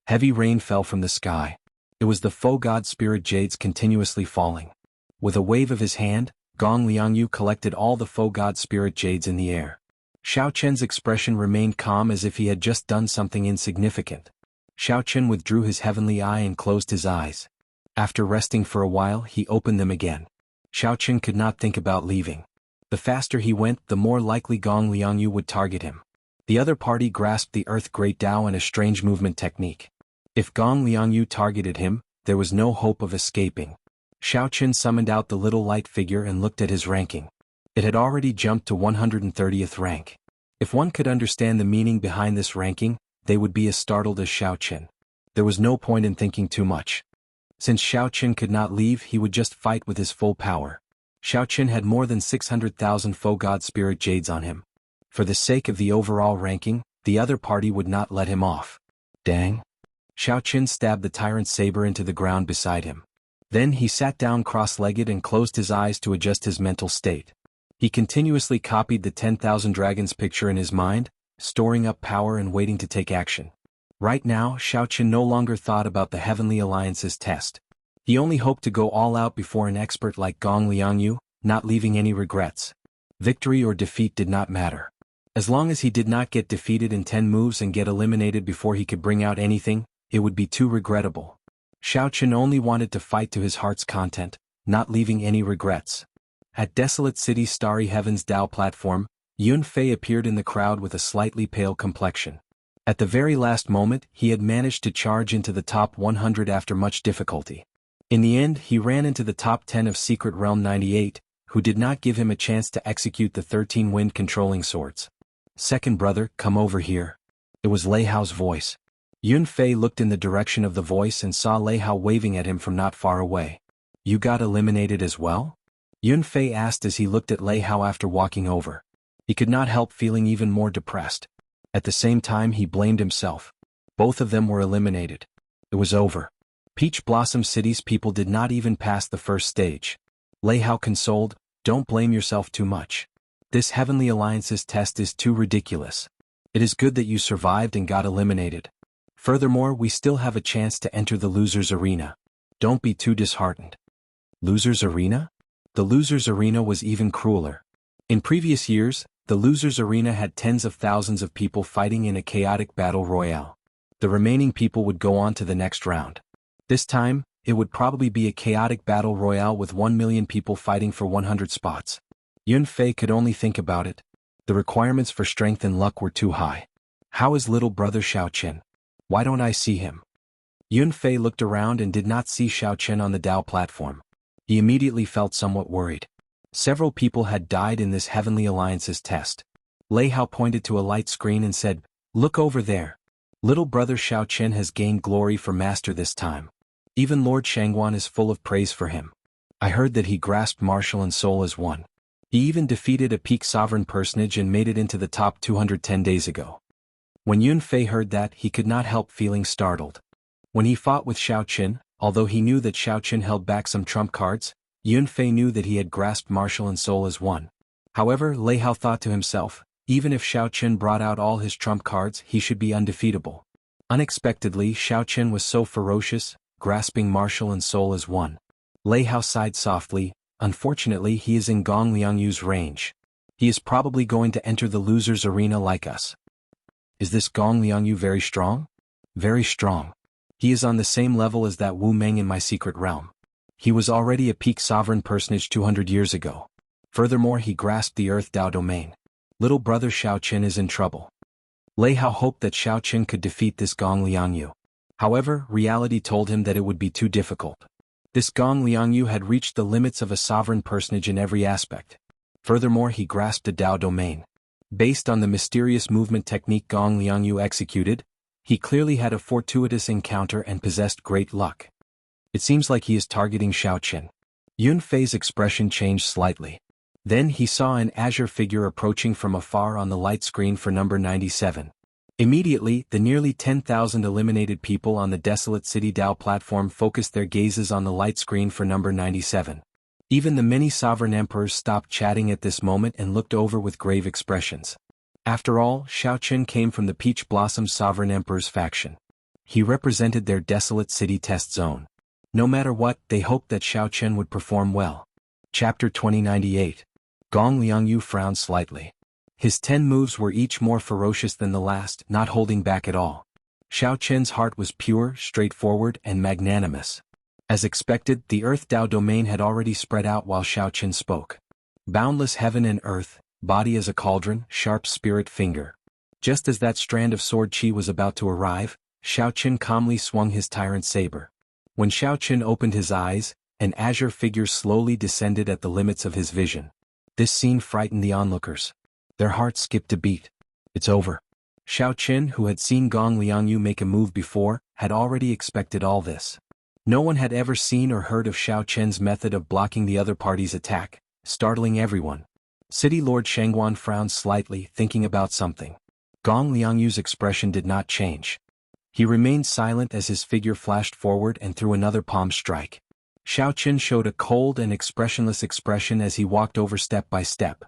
Heavy rain fell from the sky. It was the faux god spirit jades continuously falling. With a wave of his hand, Gong Liangyu collected all the faux god spirit jades in the air. Xiao Qian's expression remained calm as if he had just done something insignificant. Xiao Qian withdrew his heavenly eye and closed his eyes. After resting for a while, he opened them again. Xiao Qian could not think about leaving. The faster he went, the more likely Gong Liangyu would target him. The other party grasped the Earth Great Tao and a strange movement technique. If Gong Liangyu targeted him, there was no hope of escaping. Xiao Qian summoned out the little light figure and looked at his ranking. It had already jumped to 130th rank. If one could understand the meaning behind this ranking, they would be as startled as Xiao Qian. There was no point in thinking too much. Since Xiao Qian could not leave, he would just fight with his full power. Xiao Qian had more than 600,000 faux god spirit jades on him. For the sake of the overall ranking, the other party would not let him off. Dang! Xiao Qian stabbed the tyrant's saber into the ground beside him. Then he sat down cross-legged and closed his eyes to adjust his mental state. He continuously copied the 10,000 dragons picture in his mind, storing up power and waiting to take action. Right now, Xiao Qian no longer thought about the Heavenly Alliance's test. He only hoped to go all out before an expert like Gong Liangyu, not leaving any regrets. Victory or defeat did not matter. As long as he did not get defeated in 10 moves and get eliminated before he could bring out anything, it would be too regrettable. Xiao Qian only wanted to fight to his heart's content, not leaving any regrets. At Desolate City's Starry Heavens Tao platform, Yun Fei appeared in the crowd with a slightly pale complexion. At the very last moment, he had managed to charge into the top 100 after much difficulty. In the end, he ran into the top 10 of Secret Realm 98, who did not give him a chance to execute the 13 wind-controlling swords. Second brother, come over here. It was Lei Hao's voice. Yun Fei looked in the direction of the voice and saw Lei Hao waving at him from not far away. You got eliminated as well? Yun Fei asked as he looked at Lei Hao after walking over. He could not help feeling even more depressed. At the same time, he blamed himself. Both of them were eliminated. It was over. Peach Blossom City's people did not even pass the first stage. Lei Hao consoled, don't blame yourself too much. This Heavenly Alliance's test is too ridiculous. It is good that you survived and got eliminated. Furthermore, we still have a chance to enter the Losers Arena. Don't be too disheartened. Losers Arena? The Losers Arena was even crueler. In previous years, the Losers Arena had tens of thousands of people fighting in a chaotic battle royale. The remaining people would go on to the next round. This time, it would probably be a chaotic battle royale with 1 million people fighting for 100 spots. Yun Fei could only think about it. The requirements for strength and luck were too high. How is little brother Xiao Qian? Why don't I see him? Yun Fei looked around and did not see Xiao Qian on the Tao platform. He immediately felt somewhat worried. Several people had died in this Heavenly Alliance's test. Lei Hao pointed to a light screen and said, look over there. Little brother Xiao Qian has gained glory for master this time. Even Lord Shangguan is full of praise for him. I heard that he grasped martial and soul as one. He even defeated a peak sovereign personage and made it into the top 210 days ago. When Yun Fei heard that, he could not help feeling startled. When he fought with Xiao Qian, although he knew that Xiao Qian held back some trump cards, Yun Fei knew that he had grasped martial and soul as one. However, Lei Hao thought to himself, even if Xiao Qian brought out all his trump cards, he should be undefeatable. Unexpectedly, Xiao Qian was so ferocious, grasping martial and soul as one. Lei Hao sighed softly. Unfortunately, he is in Gong Liangyu's range. He is probably going to enter the Losers Arena like us. Is this Gong Liangyu very strong? Very strong. He is on the same level as that Wu Meng in my secret realm. He was already a peak sovereign personage 200 years ago. Furthermore, he grasped the Earth Dao domain. Little brother Xiao Qin is in trouble. Lei Hao hoped that Xiao Qin could defeat this Gong Liangyu. However, reality told him that it would be too difficult. This Gong Liangyu had reached the limits of a sovereign personage in every aspect. Furthermore, he grasped the Dao domain. Based on the mysterious movement technique Gong Liangyu executed, he clearly had a fortuitous encounter and possessed great luck. It seems like he is targeting Xiao Qin. Yun Fei's expression changed slightly. Then he saw an azure figure approaching from afar on the light screen for number 97. Immediately, the nearly 10,000 eliminated people on the desolate City Dao platform focused their gazes on the light screen for number 97. Even the many sovereign emperors stopped chatting at this moment and looked over with grave expressions. After all, Xiao Qin came from the Peach Blossom Sovereign Emperor's faction. He represented their desolate city test zone. No matter what, they hoped that Xiao Qin would perform well. Chapter 2098. Gong Liangyu frowned slightly. His 10 moves were each more ferocious than the last, not holding back at all. Xiao Qin's heart was pure, straightforward, and magnanimous. As expected, the Earth Dao domain had already spread out while Xiao Qin spoke. Boundless heaven and earth, body as a cauldron, sharp spirit finger. Just as that strand of sword chi was about to arrive, Xiao Qin calmly swung his tyrant saber. When Xiao Qin opened his eyes, an azure figure slowly descended at the limits of his vision. This scene frightened the onlookers. Their hearts skipped a beat. It's over. Xiao Qin, who had seen Gong Liangyu make a move before, had already expected all this. No one had ever seen or heard of Xiao Qin's method of blocking the other party's attack, startling everyone. City Lord Shangguan frowned slightly, thinking about something. Gong Liangyu's expression did not change. He remained silent as his figure flashed forward and threw another palm strike. Xiao Qin showed a cold and expressionless expression as he walked over step by step.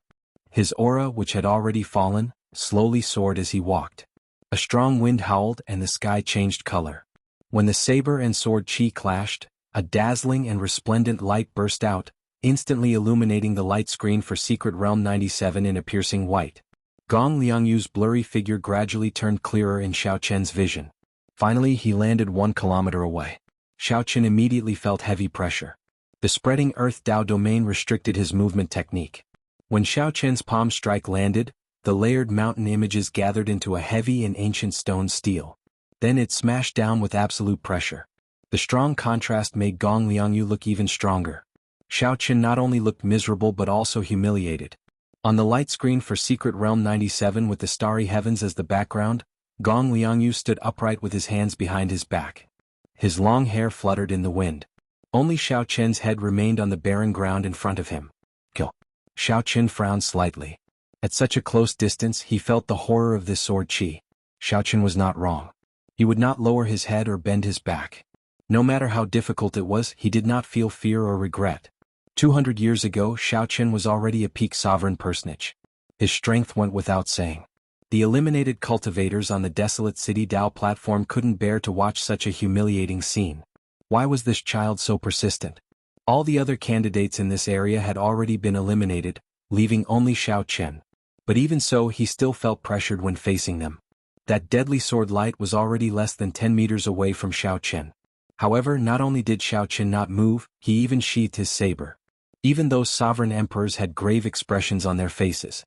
His aura, which had already fallen, slowly soared as he walked. A strong wind howled and the sky changed color. When the saber and sword chi clashed, a dazzling and resplendent light burst out, instantly illuminating the light screen for Secret Realm 97 in a piercing white. Gong Liangyu's blurry figure gradually turned clearer in Xiao Qin's vision. Finally, he landed 1 kilometer away. Xiao Qin immediately felt heavy pressure. The spreading Earth Dao domain restricted his movement technique. When Xiao Qin's palm strike landed, the layered mountain images gathered into a heavy and ancient stone steel. Then it smashed down with absolute pressure. The strong contrast made Gong Liangyu look even stronger. Xiao Qin not only looked miserable but also humiliated. On the light screen for Secret Realm 97 with the starry heavens as the background, Gong Liangyu stood upright with his hands behind his back. His long hair fluttered in the wind. Only Xiao Qin's head remained on the barren ground in front of him. Kill. Xiao Qin frowned slightly. At such a close distance, he felt the horror of this sword chi. Xiao Qin was not wrong. He would not lower his head or bend his back. No matter how difficult it was, he did not feel fear or regret. 200 years ago, Xiao Qin was already a peak sovereign personage. His strength went without saying. The eliminated cultivators on the desolate City Dao platform couldn't bear to watch such a humiliating scene. Why was this child so persistent? All the other candidates in this area had already been eliminated, leaving only Xiao Qin. But even so, he still felt pressured when facing them. That deadly sword light was already less than 10 meters away from Xiao Qin. However, not only did Xiao Qin not move, he even sheathed his saber. Even those sovereign emperors had grave expressions on their faces.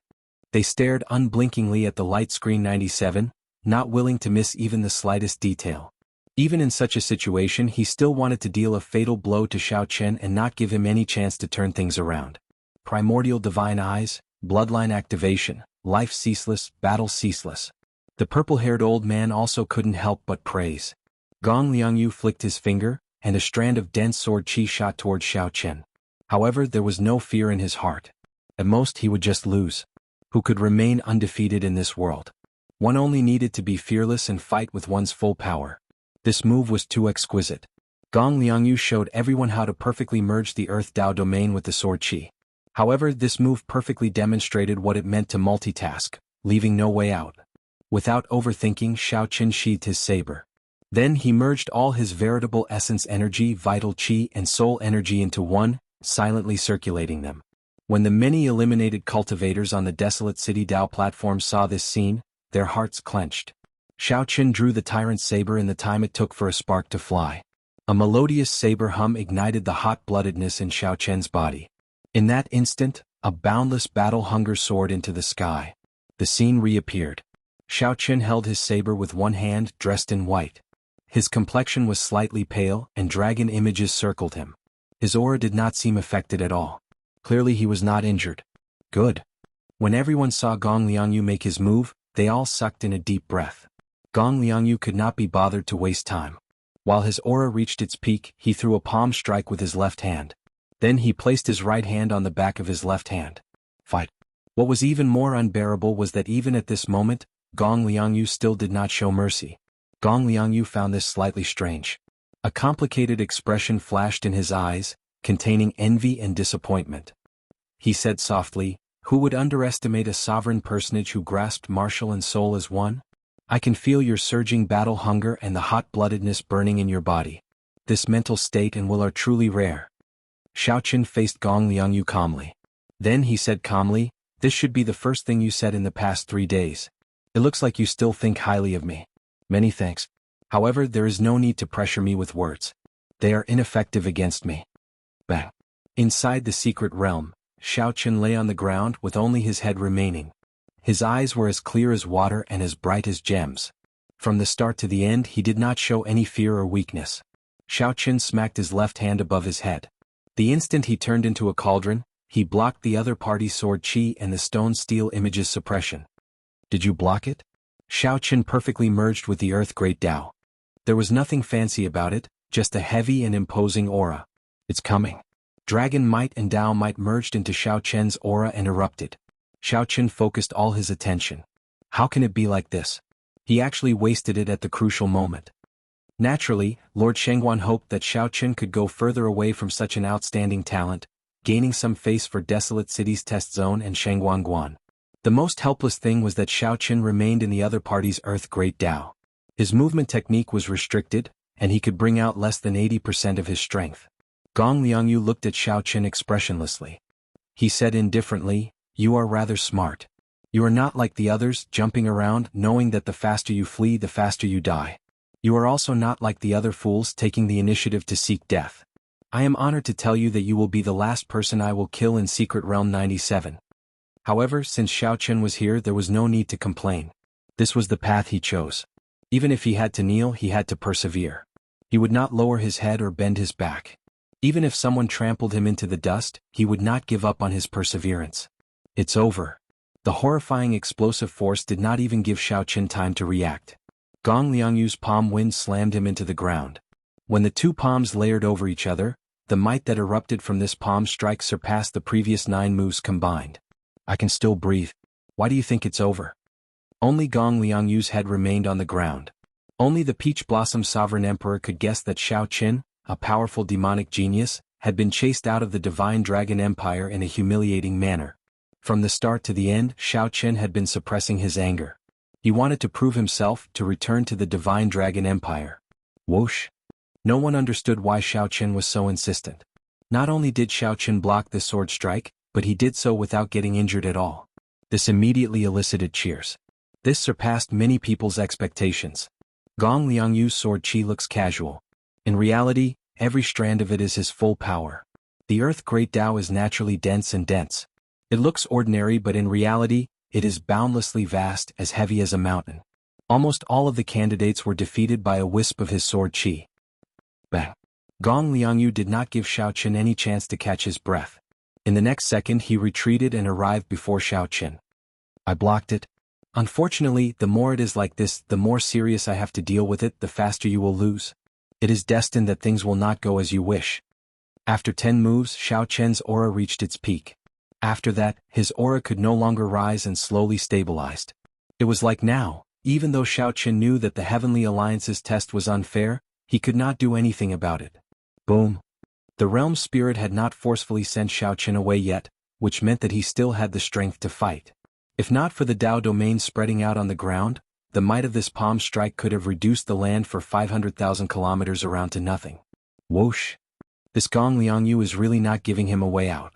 They stared unblinkingly at the light screen 97, not willing to miss even the slightest detail. Even in such a situation, he still wanted to deal a fatal blow to Xiao Qin and not give him any chance to turn things around. Primordial divine eyes, bloodline activation, life ceaseless, battle ceaseless. The purple-haired old man also couldn't help but praise. Gong Liangyu flicked his finger, and a strand of dense sword chi shot towards Xiao Qin. However, there was no fear in his heart. At most, he would just lose. Who could remain undefeated in this world? One only needed to be fearless and fight with one's full power. This move was too exquisite. Gong Liangyu showed everyone how to perfectly merge the Earth Dao domain with the sword chi. However, this move perfectly demonstrated what it meant to multitask, leaving no way out. Without overthinking, Xiao Qin sheathed his saber. Then he merged all his veritable essence energy, vital chi, and soul energy into one, silently circulating them. When the many eliminated cultivators on the desolate City Dao platform saw this scene, their hearts clenched. Xiao Qin drew the tyrant's saber in the time it took for a spark to fly. A melodious saber hum ignited the hot-bloodedness in Xiao Qian's body. In that instant, a boundless battle hunger soared into the sky. The scene reappeared. Xiao Qin held his saber with one hand, dressed in white. His complexion was slightly pale, and dragon images circled him. His aura did not seem affected at all. Clearly he was not injured. Good. When everyone saw Gong Liangyu make his move, they all sucked in a deep breath. Gong Liangyu could not be bothered to waste time. While his aura reached its peak, he threw a palm strike with his left hand. Then he placed his right hand on the back of his left hand. Fight. What was even more unbearable was that even at this moment, Gong Liangyu still did not show mercy. Gong Liangyu found this slightly strange. A complicated expression flashed in his eyes, containing envy and disappointment. He said softly, "Who would underestimate a sovereign personage who grasped martial and soul as one? I can feel your surging battle hunger and the hot-bloodedness burning in your body. This mental state and will are truly rare." Xiao Qin faced Gong Liangyu calmly. Then he said calmly, "This should be the first thing you said in the past 3 days. It looks like you still think highly of me. Many thanks. However, there is no need to pressure me with words. They are ineffective against me." Bang. Inside the secret realm, Xiao Qin lay on the ground with only his head remaining. His eyes were as clear as water and as bright as gems. From the start to the end he did not show any fear or weakness. Xiao Qin smacked his left hand above his head. The instant he turned into a cauldron, he blocked the other party's sword chi and the stone steel image's suppression. "Did you block it?" Xiao Qin perfectly merged with the Earth Great Tao. There was nothing fancy about it, just a heavy and imposing aura. "It's coming." Dragon might and Tao might merged into Xiao Qian's aura and erupted. Xiao Qin focused all his attention. How can it be like this? He actually wasted it at the crucial moment. Naturally, Lord Shengguan hoped that Xiao Qin could go further away from such an outstanding talent, gaining some face for Desolate City's test zone and Shengguan Guan. The most helpless thing was that Xiao Qin remained in the other party's Earth Great Tao. His movement technique was restricted, and he could bring out less than 80% of his strength. Gong Liangyu looked at Xiao Qin expressionlessly. He said indifferently, "You are rather smart. You are not like the others, jumping around, knowing that the faster you flee the faster you die. You are also not like the other fools taking the initiative to seek death. I am honored to tell you that you will be the last person I will kill in Secret Realm 97. However, since Xiao Qin was here there was no need to complain. This was the path he chose. Even if he had to kneel, he had to persevere. He would not lower his head or bend his back. Even if someone trampled him into the dust, he would not give up on his perseverance. It's over. The horrifying explosive force did not even give Xiao Qin time to react. Gong Liangyu's palm wind slammed him into the ground. When the two palms layered over each other, the might that erupted from this palm strike surpassed the previous 9 moves combined. I can still breathe. Why do you think it's over? Only Gong Liangyu's head remained on the ground. Only the Peach Blossom Sovereign Emperor could guess that Xiao Qin, a powerful demonic genius, had been chased out of the Divine Dragon Empire in a humiliating manner. From the start to the end, Xiao Qin had been suppressing his anger. He wanted to prove himself, to return to the Divine Dragon Empire. Whoosh! No one understood why Xiao Qin was so insistent. Not only did Xiao Qin block the sword strike, but he did so without getting injured at all. This immediately elicited cheers. This surpassed many people's expectations. Gong Liangyu's sword chi looks casual. In reality, every strand of it is his full power. The Earth Great Tao is naturally dense and dense. It looks ordinary, but in reality, it is boundlessly vast, as heavy as a mountain. Almost all of the candidates were defeated by a wisp of his sword chi. Bang! Gong Liangyu did not give Xiao Qin any chance to catch his breath. In the next second he retreated and arrived before Xiao Qin. I blocked it. Unfortunately, the more it is like this, the more serious I have to deal with it, the faster you will lose. It is destined that things will not go as you wish. After 10 moves, Xiao Qin's aura reached its peak. After that, his aura could no longer rise and slowly stabilized. It was like now, even though Xiao Qin knew that the Heavenly Alliance's test was unfair, he could not do anything about it. Boom. The realm spirit had not forcefully sent Xiao Qin away yet, which meant that he still had the strength to fight. If not for the Tao domain spreading out on the ground, the might of this palm strike could have reduced the land for 500,000 kilometers around to nothing. Whoosh! This Gong Liangyu is really not giving him a way out.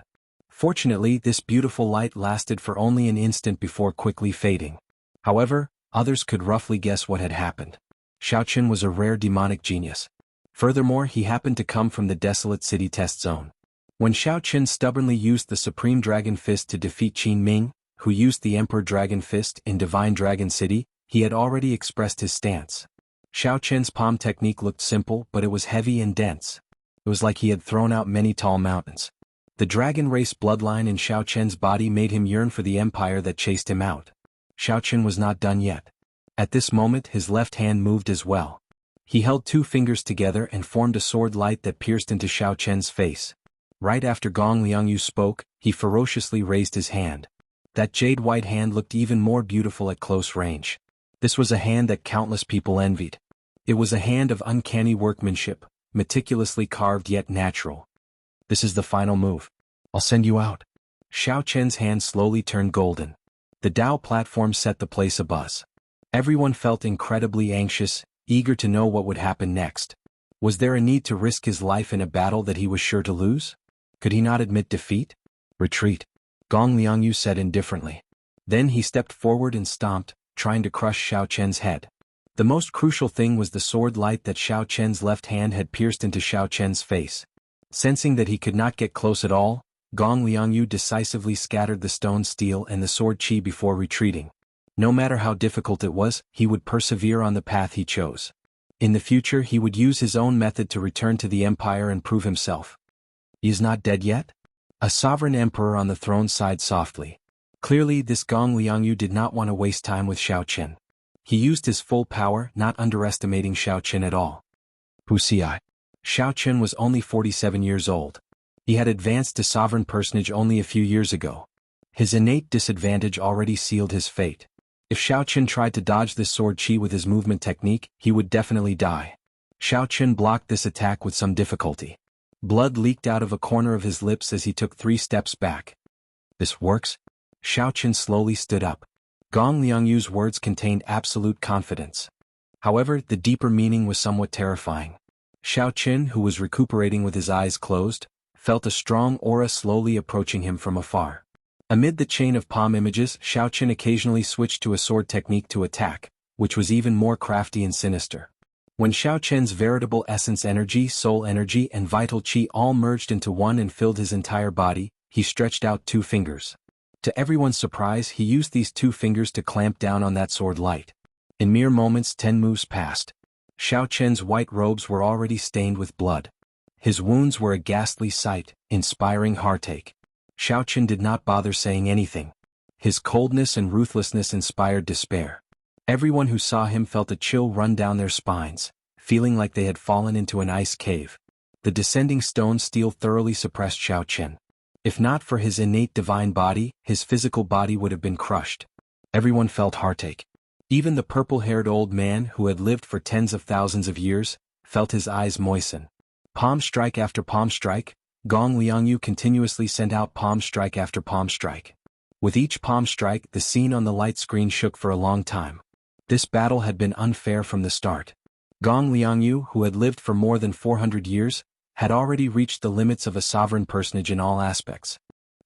Fortunately, this beautiful light lasted for only an instant before quickly fading. However, Others could roughly guess what had happened. Xiaoqin was a rare demonic genius. Furthermore, he happened to come from the desolate city test zone. When Xiaoqin stubbornly used the Supreme Dragon Fist to defeat Qin Ming, who used the Emperor Dragon Fist in Divine Dragon City, he had already expressed his stance. Xiaoqin's palm technique looked simple, but it was heavy and dense. It was like he had thrown out many tall mountains. The dragon race bloodline in Xiaoqin's body made him yearn for the empire that chased him out. Xiaoqin was not done yet. At this moment his left hand moved as well. He held two fingers together and formed a sword light that pierced into Xiaoqin's face. Right after Gong Liangyu spoke, he ferociously raised his hand. That jade-white hand looked even more beautiful at close range. This was a hand that countless people envied. It was a hand of uncanny workmanship, meticulously carved yet natural. This is the final move. I'll send you out. Xiaoqin's hand slowly turned golden. The Dao platform set the place abuzz. Everyone felt incredibly anxious, eager to know what would happen next. Was there a need to risk his life in a battle that he was sure to lose? Could he not admit defeat? Retreat, Gong Liangyu said indifferently. Then he stepped forward and stomped, trying to crush Xiaoqin's head. The most crucial thing was the sword light that Xiaoqin's left hand had pierced into Xiaoqin's face. Sensing that he could not get close at all, Gong Liangyu decisively scattered the stone steel and the sword qi before retreating. No matter how difficult it was, he would persevere on the path he chose. In the future he would use his own method to return to the empire and prove himself. He is not dead yet? A sovereign emperor on the throne sighed softly. Clearly this Gong Liangyu did not want to waste time with Xiaoqin. He used his full power, not underestimating Xiaoqin at all. Wuxia. Xiaoqin was only 47 years old. He had advanced to sovereign personage only a few years ago. His innate disadvantage already sealed his fate. If Xiaoqin tried to dodge this sword qi with his movement technique, he would definitely die. Xiaoqin blocked this attack with some difficulty. Blood leaked out of a corner of his lips as he took 3 steps back. This works? Xiaoqin slowly stood up. Gong Liangyu's words contained absolute confidence. However, the deeper meaning was somewhat terrifying. Xiaoqin, who was recuperating with his eyes closed, felt a strong aura slowly approaching him from afar. Amid the chain of palm images, Xiaoqin occasionally switched to a sword technique to attack, which was even more crafty and sinister. When Xiaoqin's veritable essence energy, soul energy and vital qi all merged into one and filled his entire body, he stretched out 2 fingers. To everyone's surprise, he used these 2 fingers to clamp down on that sword light. In mere moments 10 moves passed. Xiaoqin's white robes were already stained with blood. His wounds were a ghastly sight, inspiring heartache. Xiaoqin did not bother saying anything. His coldness and ruthlessness inspired despair. Everyone who saw him felt a chill run down their spines, feeling like they had fallen into an ice cave. The descending stone steel thoroughly suppressed Xiaoqin. If not for his innate divine body, his physical body would have been crushed. Everyone felt heartache. Even the purple-haired old man who had lived for tens of thousands of years, felt his eyes moisten. Palm strike after palm strike, Gong Liangyu continuously sent out palm strike after palm strike. With each palm strike, the scene on the light screen shook for a long time. This battle had been unfair from the start. Gong Liangyu, who had lived for more than 400 years, had already reached the limits of a sovereign personage in all aspects.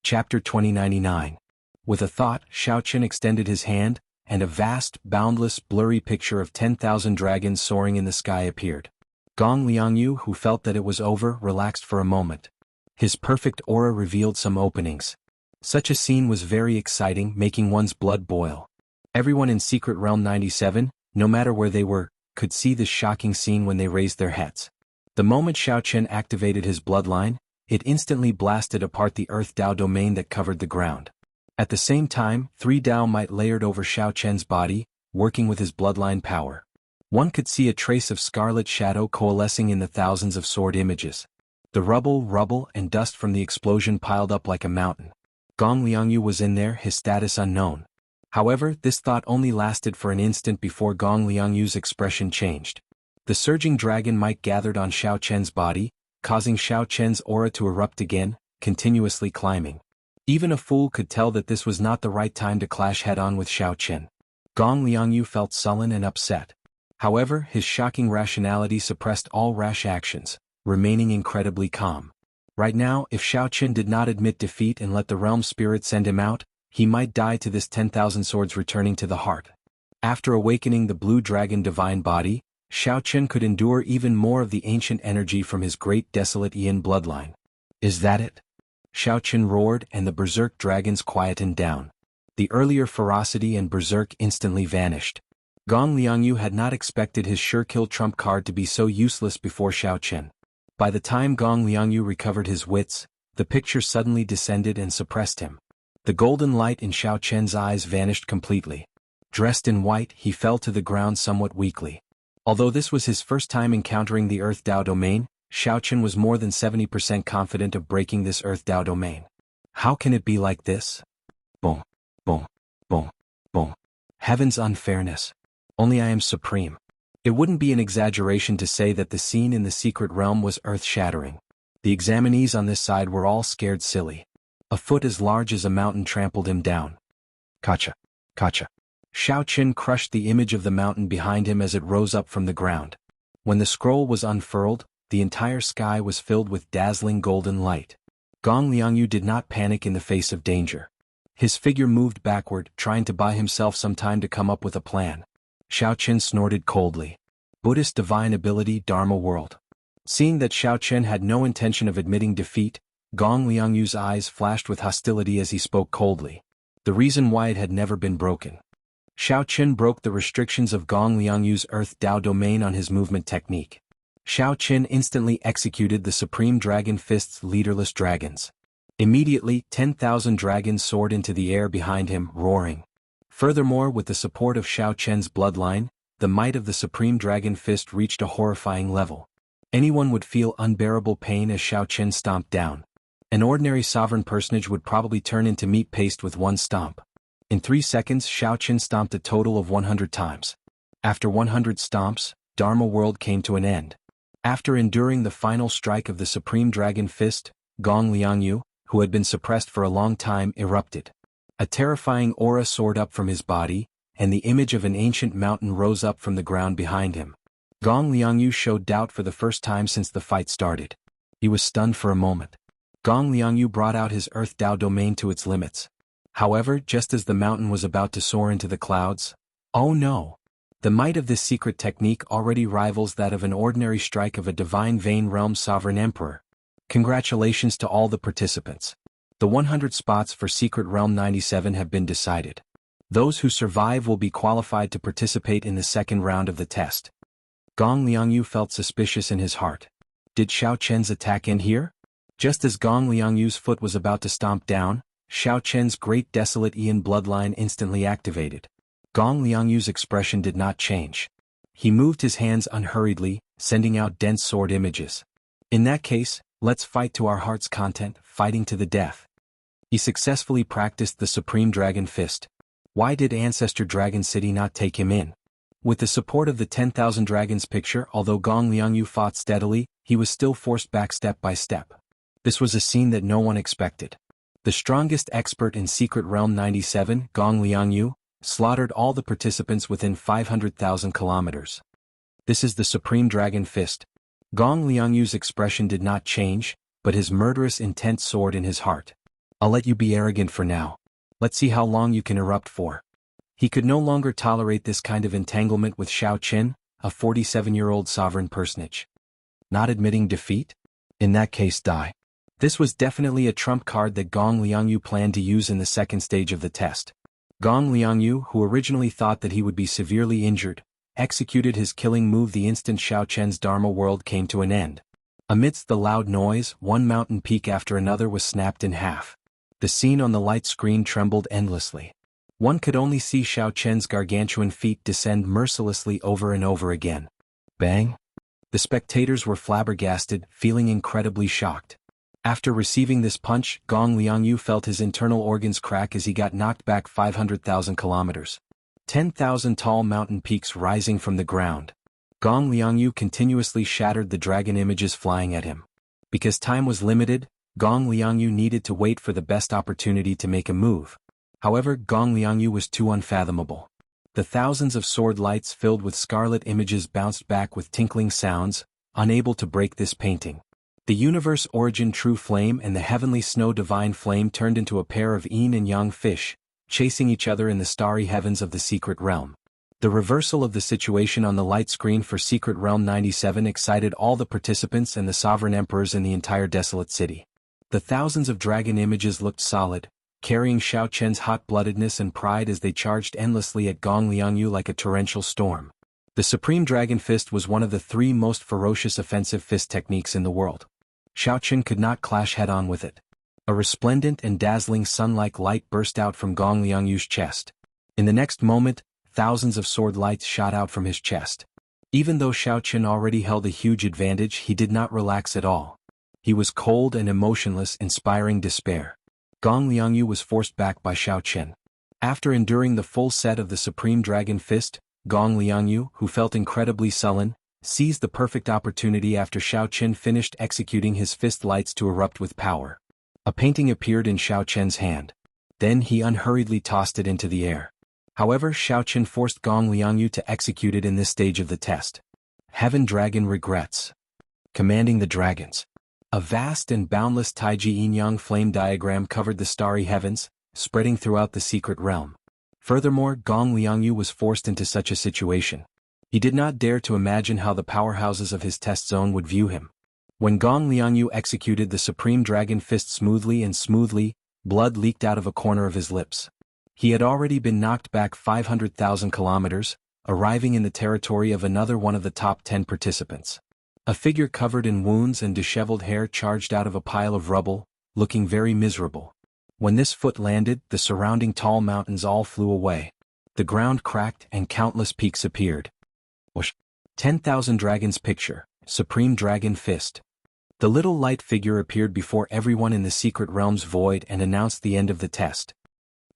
Chapter 2099. With a thought, Xiaoqin extended his hand, and a vast, boundless, blurry picture of 10,000 dragons soaring in the sky appeared. Gong Liangyu, who felt that it was over, relaxed for a moment. His perfect aura revealed some openings. Such a scene was very exciting, making one's blood boil. Everyone in Secret Realm 97, no matter where they were, could see this shocking scene when they raised their heads. The moment Xiaoqin activated his bloodline, it instantly blasted apart the Earth Dao domain that covered the ground. At the same time, 3 Dao might layered over Xiaoqin's body, working with his bloodline power. One could see a trace of scarlet shadow coalescing in the thousands of sword images. The rubble, and dust from the explosion piled up like a mountain. Gong Liangyu was in there, his status unknown. However, this thought only lasted for an instant before Gong Liangyu's expression changed. The surging dragon might gathered on Xiaoqin's body, causing Xiaoqin's aura to erupt again, continuously climbing. Even a fool could tell that this was not the right time to clash head-on with Xiaoqin. Gong Liangyu felt sullen and upset. However, his shocking rationality suppressed all rash actions, remaining incredibly calm. Right now, if Xiaoqin did not admit defeat and let the realm spirit send him out, he might die to this 10,000 swords returning to the heart. After awakening the blue dragon divine body, Xiaochen could endure even more of the ancient energy from his great desolate Yin bloodline. Is that it? Xiaochen roared and the berserk dragons quietened down. The earlier ferocity and berserk instantly vanished. Gong Liangyu had not expected his sure-kill trump card to be so useless before Xiaochen. By the time Gong Liangyu recovered his wits, the picture suddenly descended and suppressed him. The golden light in Xiaochen's eyes vanished completely. Dressed in white, he fell to the ground somewhat weakly. Although this was his first time encountering the Earth Dao domain, Xiaochen was more than 70% confident of breaking this Earth Dao domain. How can it be like this? Boom, boom, boom, boom. Heaven's unfairness. Only I am supreme. It wouldn't be an exaggeration to say that the scene in the secret realm was earth-shattering. The examinees on this side were all scared silly. A foot as large as a mountain trampled him down. Kacha, kacha. Xiaochen crushed the image of the mountain behind him as it rose up from the ground. When the scroll was unfurled, the entire sky was filled with dazzling golden light. Gong Liangyu did not panic in the face of danger. His figure moved backward, trying to buy himself some time to come up with a plan. Xiaochen snorted coldly. Buddhist divine ability Dharma world. Seeing that Xiaochen had no intention of admitting defeat, Gong Liangyu's eyes flashed with hostility as he spoke coldly. The reason why it had never been broken. Xiaochen broke the restrictions of Gong Liangyu's Earth Dao domain on his movement technique. Xiaochen instantly executed the Supreme Dragon Fist's leaderless dragons. Immediately, 10,000 dragons soared into the air behind him, roaring. Furthermore, with the support of Xiaochen's bloodline, the might of the Supreme Dragon Fist reached a horrifying level. Anyone would feel unbearable pain as Xiaochen stomped down. An ordinary sovereign personage would probably turn into meat paste with one stomp. In 3 seconds, Xiaochen stomped a total of 100 times. After 100 stomps, Dharma world came to an end. After enduring the final strike of the Supreme Dragon Fist, Gong Liangyu, who had been suppressed for a long time, erupted. A terrifying aura soared up from his body, and the image of an ancient mountain rose up from the ground behind him. Gong Liangyu showed doubt for the first time since the fight started. He was stunned for a moment. Gong Liangyu brought out his Earth Dao domain to its limits. However, just as the mountain was about to soar into the clouds, oh no! The might of this secret technique already rivals that of an ordinary strike of a divine Vein Realm sovereign emperor. Congratulations to all the participants. The 100 spots for Secret Realm 97 have been decided. Those who survive will be qualified to participate in the second round of the test. Gong Liangyu felt suspicious in his heart. Did Xiaochen's attack end here? Just as Gong Liangyu's foot was about to stomp down, Xiaochen's great desolate Yin bloodline instantly activated. Gong Liangyu's expression did not change. He moved his hands unhurriedly, sending out dense sword images. In that case, let's fight to our heart's content, fighting to the death. He successfully practiced the Supreme Dragon Fist. Why did Ancestor Dragon City not take him in? With the support of the 10,000 Dragons picture, although Gong Liangyu fought steadily, he was still forced back step by step. This was a scene that no one expected. The strongest expert in Secret Realm 97, Gong Liangyu, slaughtered all the participants within 500,000 kilometers. This is the Supreme Dragon Fist. Gong Liangyu's expression did not change, but his murderous intent soared in his heart. I'll let you be arrogant for now. Let's see how long you can erupt for. He could no longer tolerate this kind of entanglement with Xiaochen, a 47-year-old sovereign personage. Not admitting defeat? In that case, die. This was definitely a trump card that Gong Liangyu planned to use in the second stage of the test. Gong Liangyu, who originally thought that he would be severely injured, executed his killing move the instant Xiaochen's Dharma world came to an end. Amidst the loud noise, one mountain peak after another was snapped in half. The scene on the light screen trembled endlessly. One could only see Xiaochen's gargantuan feet descend mercilessly over and over again. Bang! The spectators were flabbergasted, feeling incredibly shocked. After receiving this punch, Gong Liangyu felt his internal organs crack as he got knocked back 500,000 kilometers. 10,000 tall mountain peaks rising from the ground. Gong Liangyu continuously shattered the dragon images flying at him. Because time was limited, Gong Liangyu needed to wait for the best opportunity to make a move. However, Gong Liangyu was too unfathomable. The thousands of sword lights filled with scarlet images bounced back with tinkling sounds, unable to break this painting. The universe origin true flame and the heavenly snow divine flame turned into a pair of yin and yang fish, chasing each other in the starry heavens of the secret realm. The reversal of the situation on the light screen for Secret Realm 97 excited all the participants and the sovereign emperors in the entire desolate city. The thousands of dragon images looked solid, carrying Xiao Chen's hot-bloodedness and pride as they charged endlessly at Gong Liangyu like a torrential storm. The Supreme Dragon Fist was one of the 3 most ferocious offensive fist techniques in the world. Xiao Chen could not clash head-on with it. A resplendent and dazzling sun-like light burst out from Gong Liangyu's chest. In the next moment, thousands of sword lights shot out from his chest. Even though Xiao Chen already held a huge advantage, he did not relax at all. He was cold and emotionless, inspiring despair. Gong Liangyu was forced back by Xiao Chen. After enduring the full set of the Supreme Dragon Fist, Gong Liangyu, who felt incredibly sullen, seized the perfect opportunity after Xiao Chen finished executing his fist lights to erupt with power. A painting appeared in Xiao Chen's hand. Then he unhurriedly tossed it into the air. However, Xiao Chen forced Gong Liangyu to execute it in this stage of the test. Heaven Dragon Regrets. Commanding the Dragons. A vast and boundless Taiji Yin-Yang flame diagram covered the starry heavens, spreading throughout the secret realm. Furthermore, Gong Liangyu was forced into such a situation. He did not dare to imagine how the powerhouses of his test zone would view him. When Gong Liangyu executed the Supreme Dragon Fist smoothly, blood leaked out of a corner of his lips. He had already been knocked back 500,000 kilometers, arriving in the territory of another one of the top 10 participants. A figure covered in wounds and disheveled hair charged out of a pile of rubble, looking very miserable. When this foot landed, the surrounding tall mountains all flew away. The ground cracked and countless peaks appeared. 10,000 Dragons Picture, Supreme Dragon Fist. The little light figure appeared before everyone in the secret realm's void and announced the end of the test.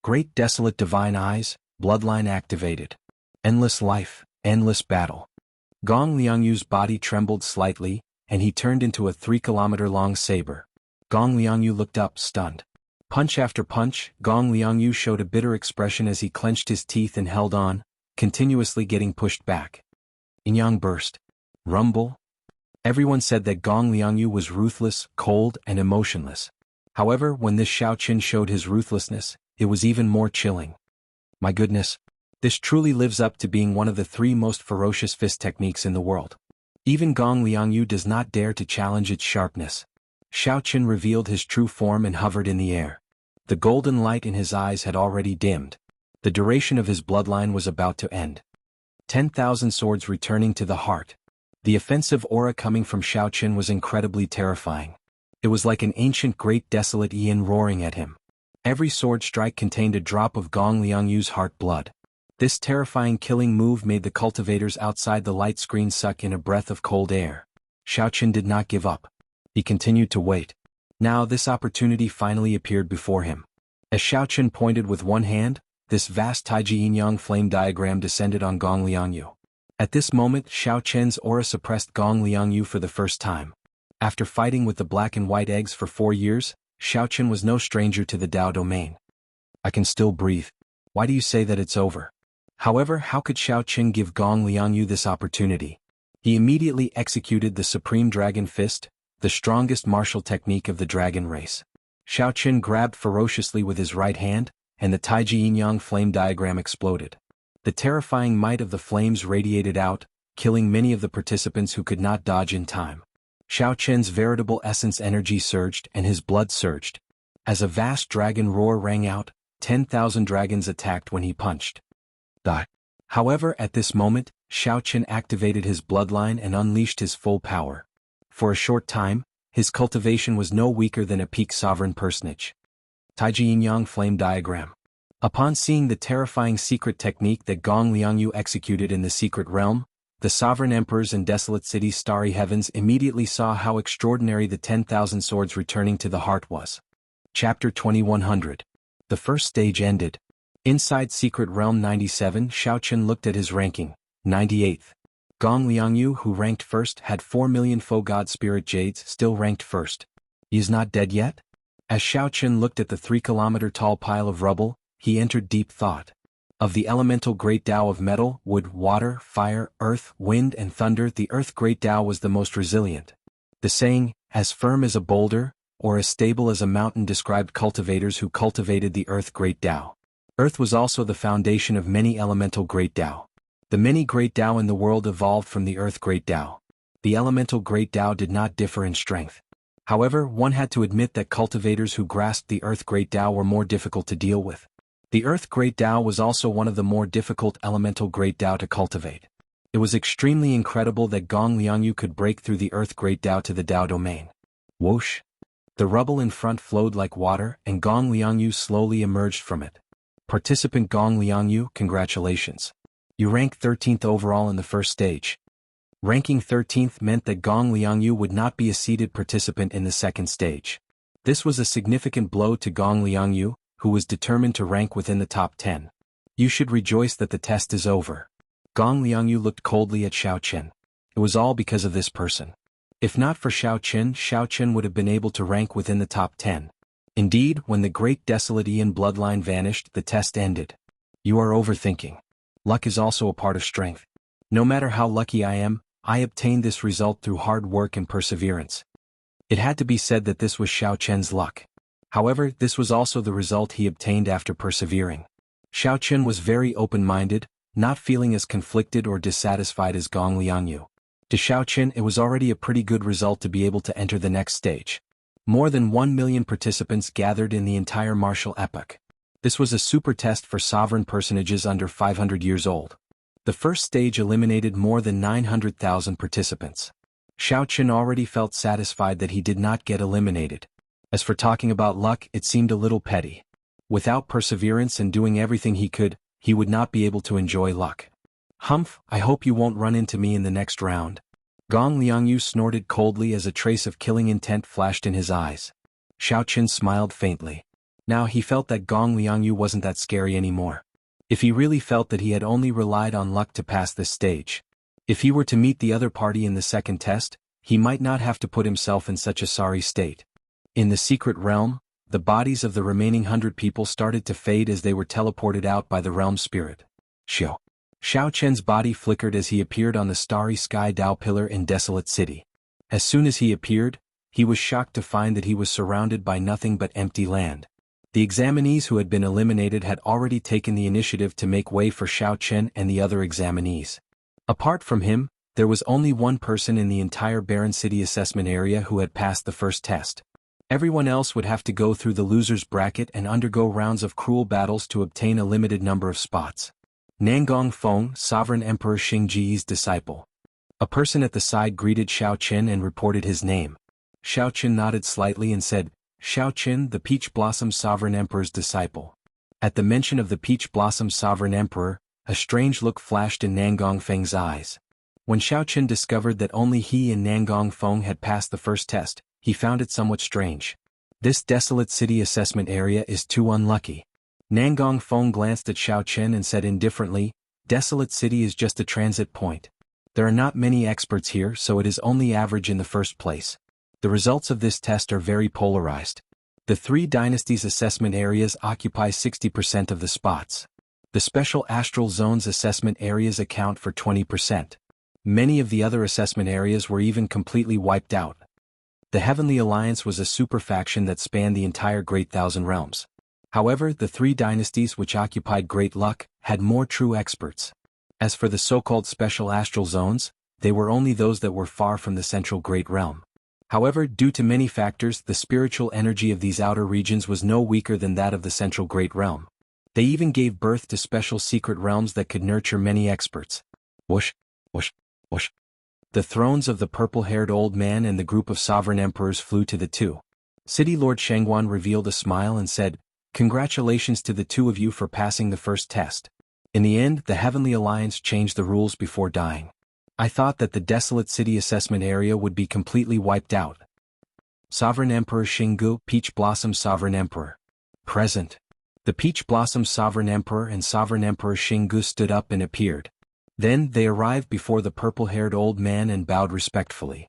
Great desolate divine eyes, bloodline activated. Endless life, endless battle. Gong Liangyu's body trembled slightly, and he turned into a 3-kilometer-long saber. Gong Liangyu looked up, stunned. Punch after punch, Gong Liangyu showed a bitter expression as he clenched his teeth and held on, continuously getting pushed back. Yin-Yang burst. Rumble. Everyone said that Gong Liangyu was ruthless, cold, and emotionless. However, when this Xiao Chen showed his ruthlessness, it was even more chilling. My goodness. This truly lives up to being one of the 3 most ferocious fist techniques in the world. Even Gong Liangyu does not dare to challenge its sharpness. Xiao Chen revealed his true form and hovered in the air. The golden light in his eyes had already dimmed. The duration of his bloodline was about to end. 10,000 swords returning to the heart. The offensive aura coming from Xiao Chen was incredibly terrifying. It was like an ancient great desolate yin roaring at him. Every sword strike contained a drop of Gong Liangyu's heart blood. This terrifying killing move made the cultivators outside the light screen suck in a breath of cold air. Xiao Chen did not give up. He continued to wait. Now this opportunity finally appeared before him. As Xiao Chen pointed with one hand, this vast Taiji Yin-Yang flame diagram descended on Gong Liangyu. At this moment, Xiao Chen's aura suppressed Gong Liangyu for the first time. After fighting with the black and white eggs for 4 years, Xiao Chen was no stranger to the Dao domain. I can still breathe. Why do you say that it's over? However, how could Xiao Chen give Gong Liangyu this opportunity? He immediately executed the Supreme Dragon Fist, the strongest martial technique of the dragon race. Xiao Chen grabbed ferociously with his right hand, and the Taiji Yin-Yang flame diagram exploded. The terrifying might of the flames radiated out, killing many of the participants who could not dodge in time. Xiao Chen's veritable essence energy surged and his blood surged. As a vast dragon roar rang out, 10,000 dragons attacked when he punched. However, at this moment, Xiao Chen activated his bloodline and unleashed his full power. For a short time, his cultivation was no weaker than a peak sovereign personage. Taiji Yin-Yang flame diagram. Upon seeing the terrifying secret technique that Gong Liangyu executed in the secret realm, the sovereign emperors and desolate city's starry heavens immediately saw how extraordinary the 10,000 swords returning to the heart was. Chapter 2100. The first stage ended. Inside Secret Realm 97, Xiao Chen looked at his ranking, 98th. Gong Liangyu, who ranked first, had 4 million Faux God Spirit Jades, still ranked first. He is not dead yet? As Xiao Chen looked at the 3-kilometer-tall pile of rubble, he entered deep thought. Of the elemental Great Tao of metal, wood, water, fire, earth, wind and thunder, the Earth Great Tao was the most resilient. The saying, as firm as a boulder, or as stable as a mountain, described cultivators who cultivated the Earth Great Tao. Earth was also the foundation of many elemental Great Tao. The many great Tao in the world evolved from the Earth Great Tao. The elemental Great Tao did not differ in strength. However, one had to admit that cultivators who grasped the Earth Great Tao were more difficult to deal with. The Earth Great Tao was also one of the more difficult elemental Great Tao to cultivate. It was extremely incredible that Gong Liangyu could break through the Earth Great Tao to the Tao domain. Whoosh! The rubble in front flowed like water, and Gong Liangyu slowly emerged from it. Participant Gong Liangyu, congratulations. You rank 13th overall in the first stage. Ranking 13th meant that Gong Liangyu would not be a seeded participant in the second stage. This was a significant blow to Gong Liangyu, who was determined to rank within the top 10. You should rejoice that the test is over. Gong Liangyu looked coldly at Xiao Chen. It was all because of this person. If not for Xiao Chen would have been able to rank within the top 10. Indeed, when the great desolate Ian bloodline vanished, the test ended. You are overthinking. Luck is also a part of strength. No matter how lucky I am, I obtained this result through hard work and perseverance. It had to be said that this was Xiao Chen's luck. However, this was also the result he obtained after persevering. Xiao Chen was very open-minded, not feeling as conflicted or dissatisfied as Gong Liangyu. To Xiao Chen, it was already a pretty good result to be able to enter the next stage. More than 1 million participants gathered in the entire martial epoch. This was a super test for sovereign personages under 500 years old. The first stage eliminated more than 900,000 participants. Xiao Chen already felt satisfied that he did not get eliminated. As for talking about luck, it seemed a little petty. Without perseverance and doing everything he could, he would not be able to enjoy luck. Humph, I hope you won't run into me in the next round. Gong Liangyu snorted coldly as a trace of killing intent flashed in his eyes. Xiao Chen smiled faintly. Now he felt that Gong Liangyu wasn't that scary anymore. If he really felt that he had only relied on luck to pass this stage. If he were to meet the other party in the second test, he might not have to put himself in such a sorry state. In the secret realm, the bodies of the remaining 100 people started to fade as they were teleported out by the realm spirit. Xiao Chen's body flickered as he appeared on the starry sky Dao pillar in Desolate City. As soon as he appeared, he was shocked to find that he was surrounded by nothing but empty land. The examinees who had been eliminated had already taken the initiative to make way for Xiao Chen and the other examinees. Apart from him, there was only one person in the entire Barren City assessment area who had passed the first test. Everyone else would have to go through the loser's bracket and undergo rounds of cruel battles to obtain a limited number of spots. Nangong Feng, Sovereign Emperor Xing Ji's disciple. A person at the side greeted Xiao Chen and reported his name. Xiao Chen nodded slightly and said, Xiao Chen, the Peach Blossom Sovereign Emperor's disciple. At the mention of the Peach Blossom Sovereign Emperor, a strange look flashed in Nangong Feng's eyes. When Xiao Chen discovered that only he and Nangong Feng had passed the first test, he found it somewhat strange. This desolate city assessment area is too unlucky. Nangong Feng glanced at Xiao Chen and said indifferently, Desolate City is just a transit point. There are not many experts here, so it is only average in the first place. The results of this test are very polarized. The 3 dynasties assessment areas occupy 60% of the spots. The special astral zones assessment areas account for 20%. Many of the other assessment areas were even completely wiped out. The Heavenly Alliance was a super faction that spanned the entire Great Thousand Realms. However, the 3 dynasties which occupied Great Luck had more true experts. As for the so-called special astral zones, they were only those that were far from the central Great Realm. However, due to many factors, the spiritual energy of these outer regions was no weaker than that of the central Great Realm. They even gave birth to special secret realms that could nurture many experts. Whoosh, whoosh, whoosh. The thrones of the purple-haired old man and the group of sovereign emperors flew to the 2. City Lord Shangguan revealed a smile and said, Congratulations to the 2 of you for passing the first test. In the end, the Heavenly Alliance changed the rules before dying. I thought that the desolate city assessment area would be completely wiped out. Sovereign Emperor Xinggu, Peach Blossom Sovereign Emperor. Present. The Peach Blossom Sovereign Emperor and Sovereign Emperor Xinggu stood up and appeared. Then they arrived before the purple-haired old man and bowed respectfully.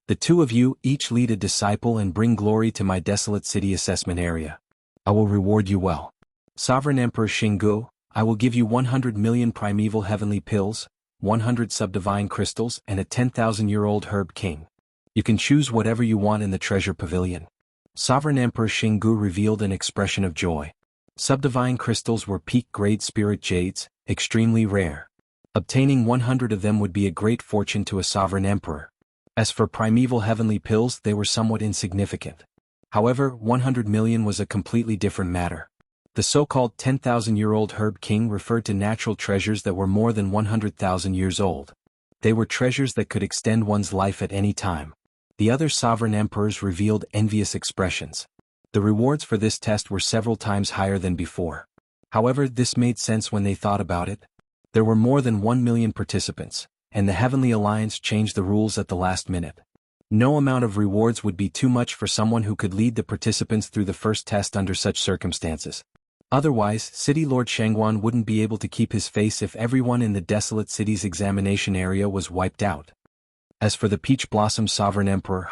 The 2 of you each lead a disciple and bring glory to my desolate city assessment area. I will reward you well. Sovereign Emperor Xinggu, I will give you 100 million primeval heavenly pills, 100 subdivine crystals and a 10,000-year-old herb king. You can choose whatever you want in the treasure pavilion. Sovereign Emperor Xinggu revealed an expression of joy. Subdivine crystals were peak-grade spirit jades, extremely rare. Obtaining 100 of them would be a great fortune to a sovereign emperor. As for primeval heavenly pills, they were somewhat insignificant. However, 100 million was a completely different matter. The so-called 10,000-year-old Herb King referred to natural treasures that were more than 100,000 years old. They were treasures that could extend one's life at any time. The other sovereign emperors revealed envious expressions. The rewards for this test were several times higher than before. However, this made sense when they thought about it. There were more than 1 million participants, and the Heavenly Alliance changed the rules at the last minute. No amount of rewards would be too much for someone who could lead the participants through the first test under such circumstances. Otherwise, City Lord Shangguan wouldn't be able to keep his face if everyone in the desolate city's examination area was wiped out. As for the Peach Blossom Sovereign Emperor,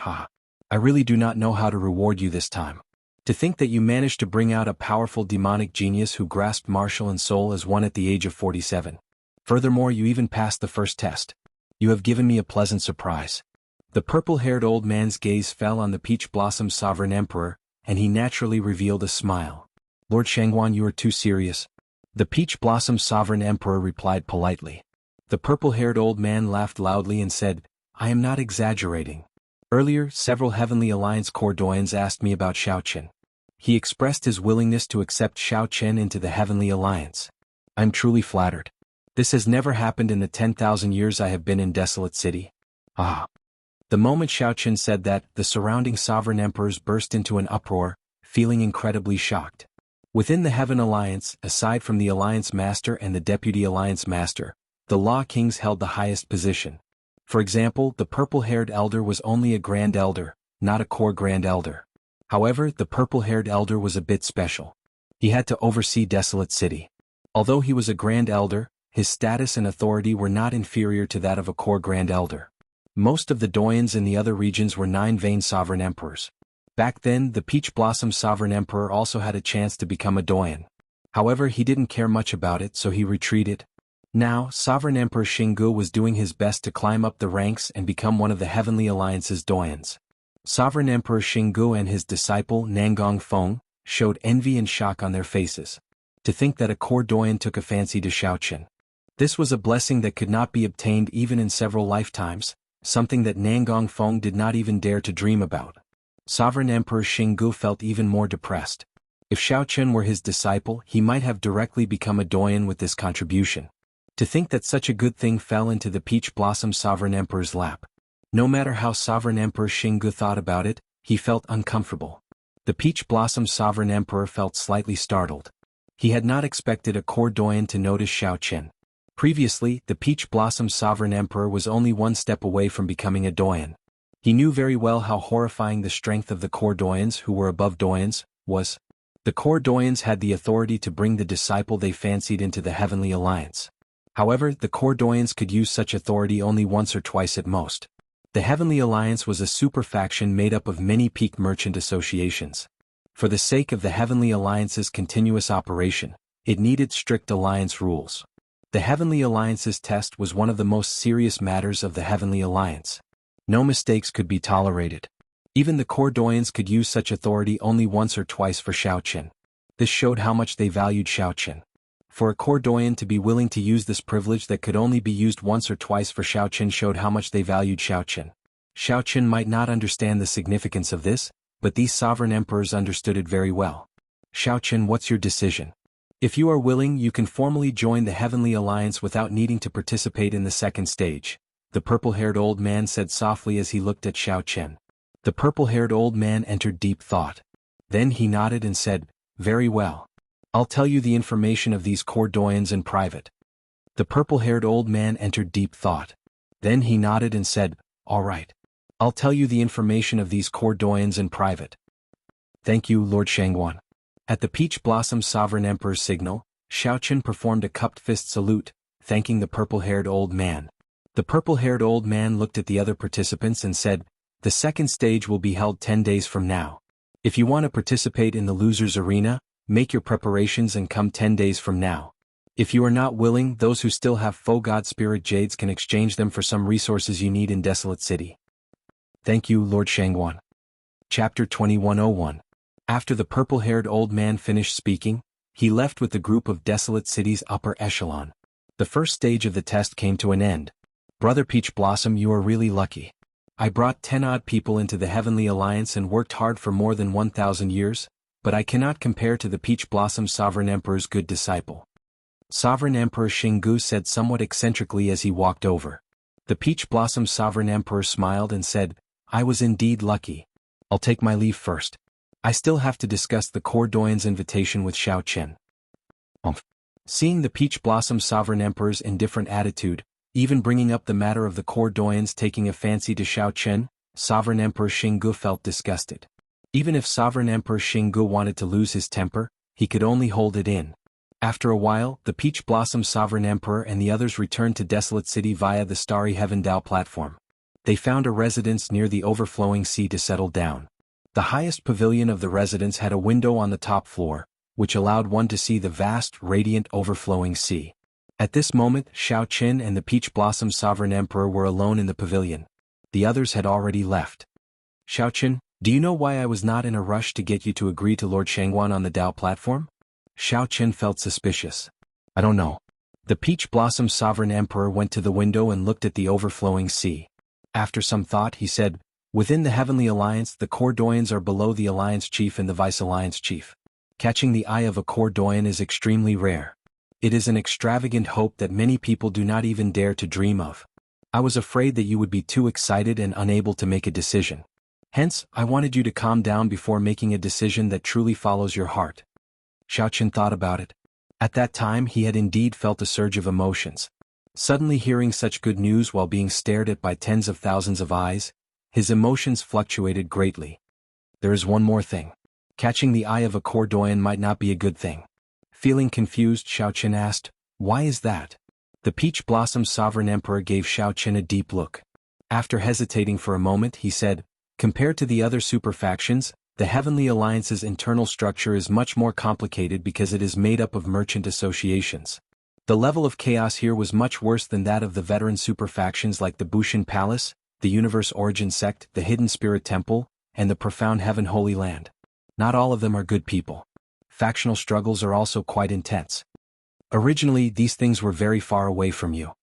I really do not know how to reward you this time. To think that you managed to bring out a powerful demonic genius who grasped martial and soul as one at the age of 47. Furthermore, you even passed the first test. You have given me a pleasant surprise. The purple-haired old man's gaze fell on the Peach Blossom Sovereign Emperor, and he naturally revealed a smile. Lord Shangguan, you are too serious. The Peach Blossom Sovereign Emperor replied politely. The purple-haired old man laughed loudly and said, I am not exaggerating. Earlier, several Heavenly Alliance Corps doyens asked me about Xiao Qin. He expressed his willingness to accept Xiao Qin into the Heavenly Alliance. I'm truly flattered. This has never happened in the 10,000 years I have been in Desolate City. The moment Xiao Qin said that, the surrounding sovereign emperors burst into an uproar, feeling incredibly shocked. Within the Heaven Alliance, aside from the Alliance Master and the Deputy Alliance Master, the Law Kings held the highest position. For example, the purple-haired elder was only a Grand Elder, not a Core Grand Elder. However, the purple-haired elder was a bit special. He had to oversee Desolate City. Although he was a Grand Elder, his status and authority were not inferior to that of a Core Grand Elder. Most of the doyens in the other regions were 9 vain sovereign emperors. Back then, the Peach Blossom Sovereign Emperor also had a chance to become a doyen. However, he didn't care much about it, so he retreated. Now, Sovereign Emperor Xinggu was doing his best to climb up the ranks and become one of the Heavenly Alliance's doyens. Sovereign Emperor Xinggu and his disciple Nangong Feng showed envy and shock on their faces. To think that a core doyen took a fancy to Xiao Qin. This was a blessing that could not be obtained even in several lifetimes, something that Nangong Feng did not even dare to dream about. Sovereign Emperor Xinggu felt even more depressed. If Xiao Qin were his disciple, he might have directly become a doyen with this contribution. To think that such a good thing fell into the Peach Blossom Sovereign Emperor's lap. No matter how Sovereign Emperor Xinggu thought about it, he felt uncomfortable. The Peach Blossom Sovereign Emperor felt slightly startled. He had not expected a core doyen to notice Xiao Qin. Previously, the Peach Blossom Sovereign Emperor was only one step away from becoming a doyen. He knew very well how horrifying the strength of the core doyens who were above doyens was. The core doyens had the authority to bring the disciple they fancied into the Heavenly Alliance. However, the core doyens could use such authority only once or twice at most. The Heavenly Alliance was a super faction made up of many peak merchant associations. For the sake of the Heavenly Alliance's continuous operation, it needed strict alliance rules. The Heavenly Alliance's test was one of the most serious matters of the Heavenly Alliance. No mistakes could be tolerated. Even the core doyens could use such authority only once or twice for Xiao Qin. This showed how much they valued Xiao Qin. For a core doyen to be willing to use this privilege that could only be used once or twice for Xiao Qin showed how much they valued Xiao Qin. Xiao Qin might not understand the significance of this, but these sovereign emperors understood it very well. Xiao Qin, what's your decision? If you are willing, you can formally join the Heavenly Alliance without needing to participate in the second stage, the purple-haired old man said softly as he looked at Xiao Qin. The purple-haired old man entered deep thought. Then he nodded and said, very well. I'll tell you the information of these core doyens in private. The purple-haired old man entered deep thought. Then he nodded and said, all right. I'll tell you the information of these core doyens in private. Thank you, Lord Shangguan. At the Peach Blossom Sovereign Emperor's signal, Xiao Qin performed a cupped fist salute, thanking the purple-haired old man. The purple-haired old man looked at the other participants and said, the second stage will be held 10 days from now. If you want to participate in the loser's arena, make your preparations and come 10 days from now. If you are not willing, those who still have faux God Spirit Jades can exchange them for some resources you need in Desolate City. Thank you, Lord Shangguan. Chapter 2101. After the purple-haired old man finished speaking, he left with the group of Desolate City's upper echelon. The first stage of the test came to an end. Brother Peach Blossom, you are really lucky. I brought 10 odd people into the Heavenly Alliance and worked hard for more than 1,000 years, but I cannot compare to the Peach Blossom Sovereign Emperor's good disciple. Sovereign Emperor Xinggu said somewhat eccentrically as he walked over. The Peach Blossom Sovereign Emperor smiled and said, I was indeed lucky. I'll take my leave first. I still have to discuss the Core Doyen's invitation with Xiao Chen. Seeing the Peach Blossom Sovereign Emperor's indifferent attitude, even bringing up the matter of the Core Doyens taking a fancy to Xiao Chen, Sovereign Emperor Xinggu felt disgusted. Even if Sovereign Emperor Xinggu wanted to lose his temper, he could only hold it in. After a while, the Peach Blossom Sovereign Emperor and the others returned to Desolate City via the Starry Heaven Dao platform. They found a residence near the overflowing sea to settle down. The highest pavilion of the residence had a window on the top floor, which allowed one to see the vast, radiant, overflowing sea. At this moment, Xiao Chen and the Peach Blossom Sovereign Emperor were alone in the pavilion. The others had already left. Xiao Chen, do you know why I was not in a rush to get you to agree to Lord Shangguan on the Dao platform? Xiao Chen felt suspicious. I don't know. The Peach Blossom Sovereign Emperor went to the window and looked at the overflowing sea. After some thought, he said, within the Heavenly Alliance, the Core Doyens are below the Alliance Chief and the Vice Alliance Chief. Catching the eye of a Core Doyen is extremely rare. It is an extravagant hope that many people do not even dare to dream of. I was afraid that you would be too excited and unable to make a decision. Hence, I wanted you to calm down before making a decision that truly follows your heart. Xiao Chen thought about it. At that time he had indeed felt a surge of emotions. Suddenly hearing such good news while being stared at by tens of thousands of eyes, his emotions fluctuated greatly. There is one more thing. Catching the eye of a Core Doyen might not be a good thing. Feeling confused, Xiao Chen asked, why is that? The Peach Blossom Sovereign Emperor gave Xiao Chen a deep look. After hesitating for a moment, he said, compared to the other super factions, the Heavenly Alliance's internal structure is much more complicated because it is made up of merchant associations. The level of chaos here was much worse than that of the veteran super factions like the Bushin Palace, the Universe Origin Sect, the Hidden Spirit Temple, and the Profound Heaven Holy Land. Not all of them are good people. Factional struggles are also quite intense. Originally, these things were very far away from you.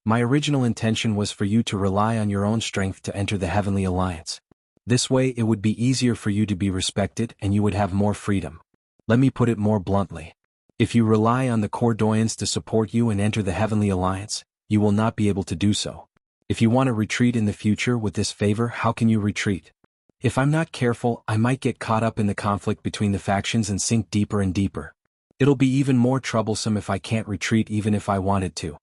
My original intention was for you to rely on your own strength to enter the Heavenly Alliance. This way it would be easier for you to be respected and you would have more freedom. Let me put it more bluntly. If you rely on the Core Doyens to support you and enter the Heavenly Alliance, you will not be able to do so. If you want to retreat in the future with this favor, how can you retreat? If I'm not careful, I might get caught up in the conflict between the factions and sink deeper and deeper. It'll be even more troublesome if I can't retreat even if I wanted to.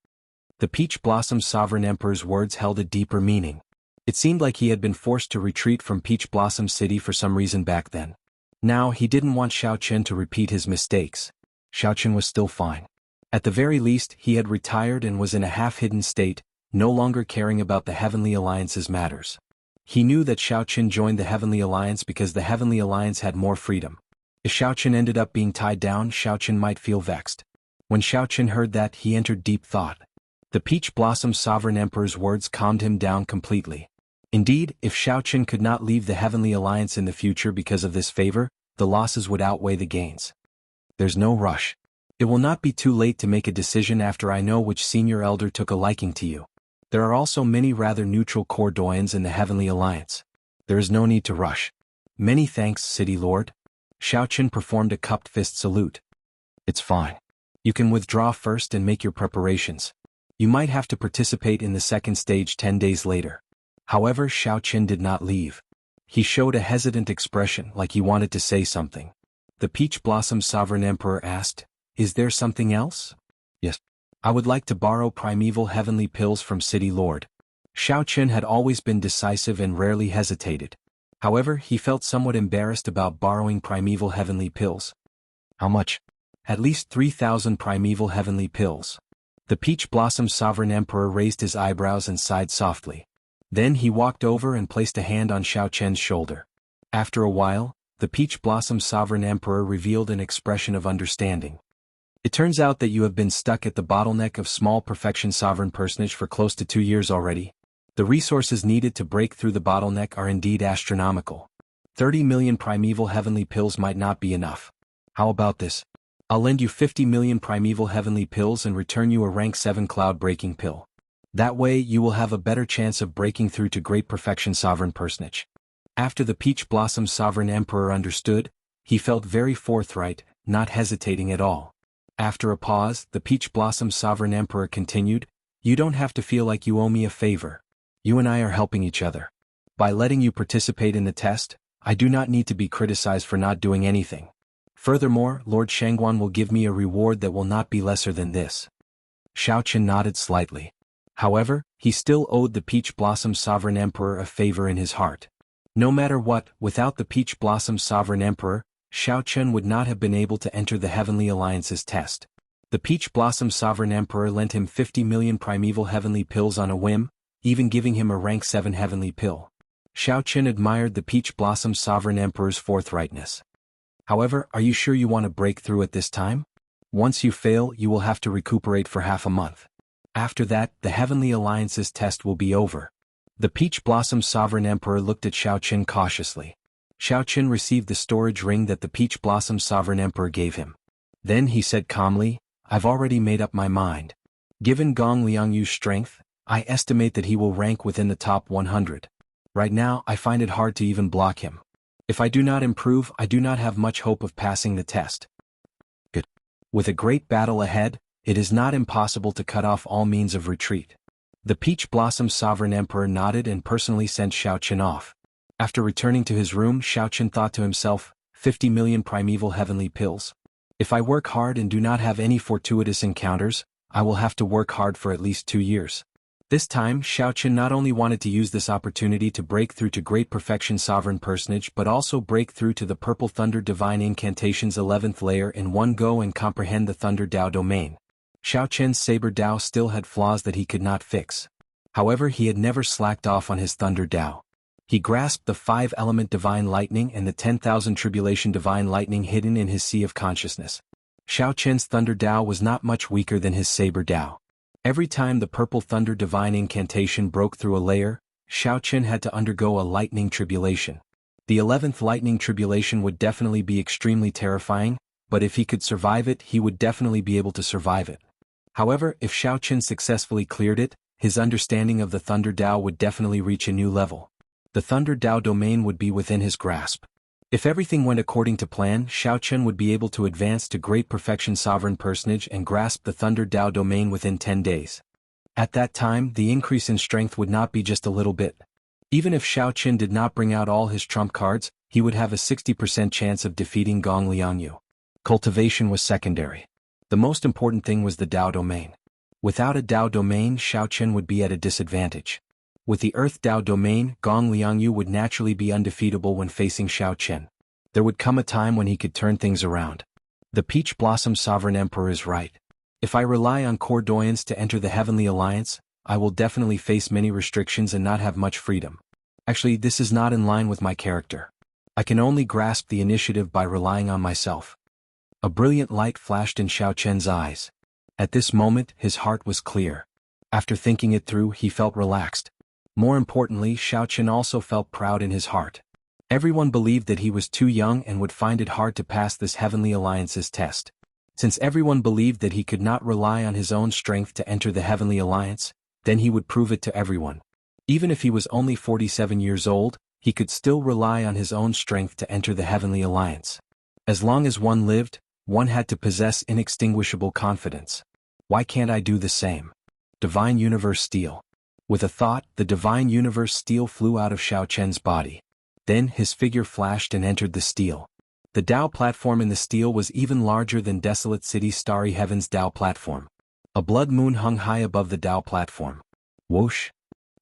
The Peach Blossom Sovereign Emperor's words held a deeper meaning. It seemed like he had been forced to retreat from Peach Blossom City for some reason back then. Now, he didn't want Xiao Chen to repeat his mistakes. Xiao Chen was still fine. At the very least, he had retired and was in a half-hidden state, no longer caring about the Heavenly Alliance's matters. He knew that Xiao Chen joined the Heavenly Alliance because the Heavenly Alliance had more freedom. If Xiao Chen ended up being tied down, Xiao Chen might feel vexed. When Xiao Chen heard that, he entered deep thought. The Peach Blossom Sovereign Emperor's words calmed him down completely. Indeed, if Xiao Chen could not leave the Heavenly Alliance in the future because of this favor, the losses would outweigh the gains. There's no rush. It will not be too late to make a decision after I know which senior elder took a liking to you. There are also many rather neutral Core Doyens in the Heavenly Alliance. There is no need to rush. Many thanks, City Lord. Xiao Chen performed a cupped fist salute. It's fine. You can withdraw first and make your preparations. You might have to participate in the second stage 10 days later. However, Xiao Chen did not leave. He showed a hesitant expression like he wanted to say something. The Peach Blossom Sovereign Emperor asked, is there something else? Yes. I would like to borrow primeval heavenly pills from City Lord. Xiao Chen had always been decisive and rarely hesitated. However, he felt somewhat embarrassed about borrowing primeval heavenly pills. How much? At least 3,000 primeval heavenly pills. The Peach Blossom Sovereign Emperor raised his eyebrows and sighed softly. Then he walked over and placed a hand on Xiao Chen's shoulder. After a while, the Peach Blossom Sovereign Emperor revealed an expression of understanding. It turns out that you have been stuck at the bottleneck of small perfection sovereign personage for close to 2 years already. The resources needed to break through the bottleneck are indeed astronomical. 30 million primeval heavenly pills might not be enough. How about this? I'll lend you 50 million primeval heavenly pills and return you a rank 7 cloud-breaking pill. That way you will have a better chance of breaking through to great perfection sovereign personage. After the Peach Blossom Sovereign Emperor understood, he felt very forthright, not hesitating at all. After a pause, the Peach Blossom Sovereign Emperor continued, "You don't have to feel like you owe me a favor. You and I are helping each other. By letting you participate in the test, I do not need to be criticized for not doing anything. Furthermore, Lord Shangguan will give me a reward that will not be lesser than this." Xiaoqin nodded slightly. However, he still owed the Peach Blossom Sovereign Emperor a favor in his heart. No matter what, without the Peach Blossom Sovereign Emperor, Xiaoqin would not have been able to enter the Heavenly Alliance's test. The Peach Blossom Sovereign Emperor lent him 50 million primeval heavenly pills on a whim, even giving him a rank 7 heavenly pill. Xiaoqin admired the Peach Blossom Sovereign Emperor's forthrightness. However, are you sure you want to break through at this time? Once you fail, you will have to recuperate for half a month. After that, the Heavenly Alliance's test will be over. The Peach Blossom Sovereign Emperor looked at Xiaoqin cautiously. Xiaoqin received the storage ring that the Peach Blossom Sovereign Emperor gave him. Then he said calmly, "I've already made up my mind. Given Gong Liangyu's strength, I estimate that he will rank within the top 100. Right now, I find it hard to even block him. If I do not improve, I do not have much hope of passing the test." Good. With a great battle ahead, it is not impossible to cut off all means of retreat. The Peach Blossom Sovereign Emperor nodded and personally sent Xiaoqin off. After returning to his room, Xiaoqin thought to himself, 50 million primeval heavenly pills. If I work hard and do not have any fortuitous encounters, I will have to work hard for at least 2 years. This time, Xiaoqin not only wanted to use this opportunity to break through to Great Perfection Sovereign Personage but also break through to the Purple Thunder Divine Incantation's 11th layer in one go and comprehend the Thunder Dao domain. Xiaoqin's Saber Dao still had flaws that he could not fix. However, he had never slacked off on his Thunder Dao. He grasped the 5-element Divine Lightning and the 10,000 Tribulation Divine Lightning hidden in his Sea of Consciousness. Xiaoqin's Thunder Dao was not much weaker than his Saber Dao. Every time the Purple Thunder Divine Incantation broke through a layer, Xiaoqin had to undergo a lightning tribulation. The 11th lightning tribulation would definitely be extremely terrifying, but if he could survive it, he would definitely be able to survive it. However, if Xiaoqin successfully cleared it, his understanding of the Thunder Dao would definitely reach a new level. The Thunder Dao domain would be within his grasp. If everything went according to plan, Xiaoqin would be able to advance to Great Perfection Sovereign Personage and grasp the Thunder Dao domain within 10 days. At that time, the increase in strength would not be just a little bit. Even if Xiaoqin did not bring out all his trump cards, he would have a 60% chance of defeating Gong Liangyu. Cultivation was secondary. The most important thing was the Dao domain. Without a Dao domain, Xiaoqin would be at a disadvantage. With the Earth Dao domain, Gong Liangyu would naturally be undefeatable when facing Xiaoqin. There would come a time when he could turn things around. The Peach Blossom Sovereign Emperor is right. If I rely on clairvoyance to enter the Heavenly Alliance, I will definitely face many restrictions and not have much freedom. Actually, this is not in line with my character. I can only grasp the initiative by relying on myself. A brilliant light flashed in Xiaoqin's eyes. At this moment, his heart was clear. After thinking it through, he felt relaxed. More importantly, Xiaoqin also felt proud in his heart. Everyone believed that he was too young and would find it hard to pass this Heavenly Alliance's test. Since everyone believed that he could not rely on his own strength to enter the Heavenly Alliance, then he would prove it to everyone. Even if he was only 47 years old, he could still rely on his own strength to enter the Heavenly Alliance. As long as one lived, one had to possess inextinguishable confidence. Why can't I do the same? Divine Universe Steel. With a thought, the Divine Universe Steel flew out of Xiaoqin's body. Then his figure flashed and entered the steel. The Dao platform in the steel was even larger than Desolate City's Starry Heaven's Dao platform. A blood moon hung high above the Dao platform. Whoosh!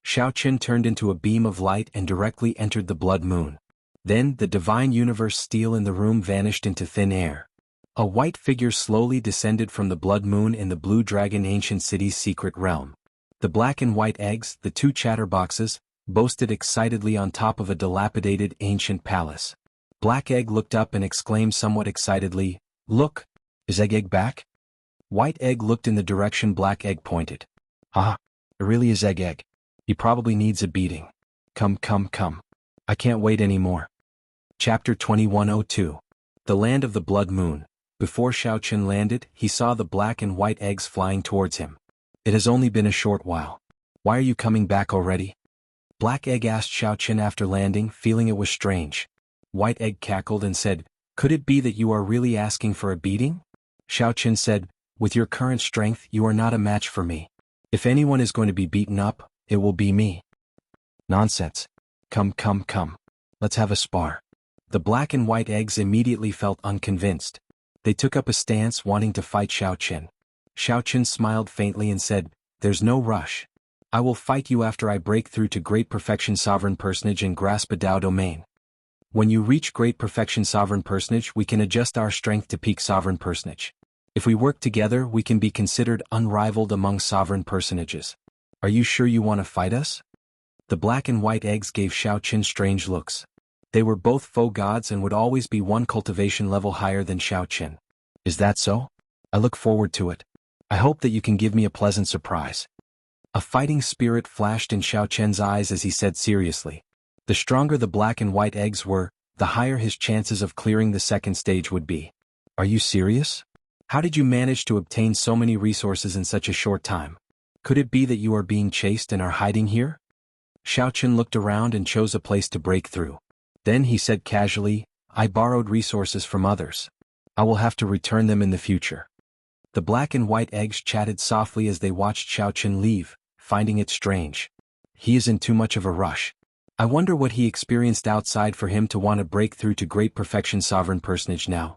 Xiaoqin turned into a beam of light and directly entered the blood moon. Then the Divine Universe Steel in the room vanished into thin air. A white figure slowly descended from the blood moon in the Blue Dragon Ancient City's secret realm. The black and white eggs, the two chatterboxes, boasted excitedly on top of a dilapidated ancient palace. Black Egg looked up and exclaimed somewhat excitedly, "Look! Is Egg back?" White Egg looked in the direction Black Egg pointed. "Ah, it really is Egg. He probably needs a beating. Come. I can't wait anymore." Chapter 2102. The Land of the Blood Moon. Before Xiao Qin landed, he saw the black and white eggs flying towards him. It has only been a short while. Why are you coming back already? Black Egg asked Xiao Qin after landing, feeling it was strange. White Egg cackled and said, "Could it be that you are really asking for a beating?" Xiao Qin said, "With your current strength, you are not a match for me. If anyone is going to be beaten up, it will be me." "Nonsense. Come. Let's have a spar." The black and white eggs immediately felt unconvinced. They took up a stance wanting to fight Xiao Qin. Xiao Qin smiled faintly and said, "There's no rush. I will fight you after I break through to Great Perfection Sovereign Personage and grasp a Tao domain. When you reach Great Perfection Sovereign Personage, we can adjust our strength to peak Sovereign Personage. If we work together, we can be considered unrivaled among Sovereign Personages. Are you sure you want to fight us?" The black and white eggs gave Xiao Qin strange looks. They were both faux gods and would always be one cultivation level higher than Xiao Qin. "Is that so? I look forward to it. I hope that you can give me a pleasant surprise." A fighting spirit flashed in Xiao Qian's eyes as he said seriously. The stronger the black and white eggs were, the higher his chances of clearing the second stage would be. "Are you serious? How did you manage to obtain so many resources in such a short time? Could it be that you are being chased and are hiding here?" Xiao Qin looked around and chose a place to break through. Then he said casually, "I borrowed resources from others. I will have to return them in the future." The black and white eggs chatted softly as they watched Xiao Qin leave, finding it strange. He is in too much of a rush. I wonder what he experienced outside for him to want to break through to Great Perfection Sovereign Personage now.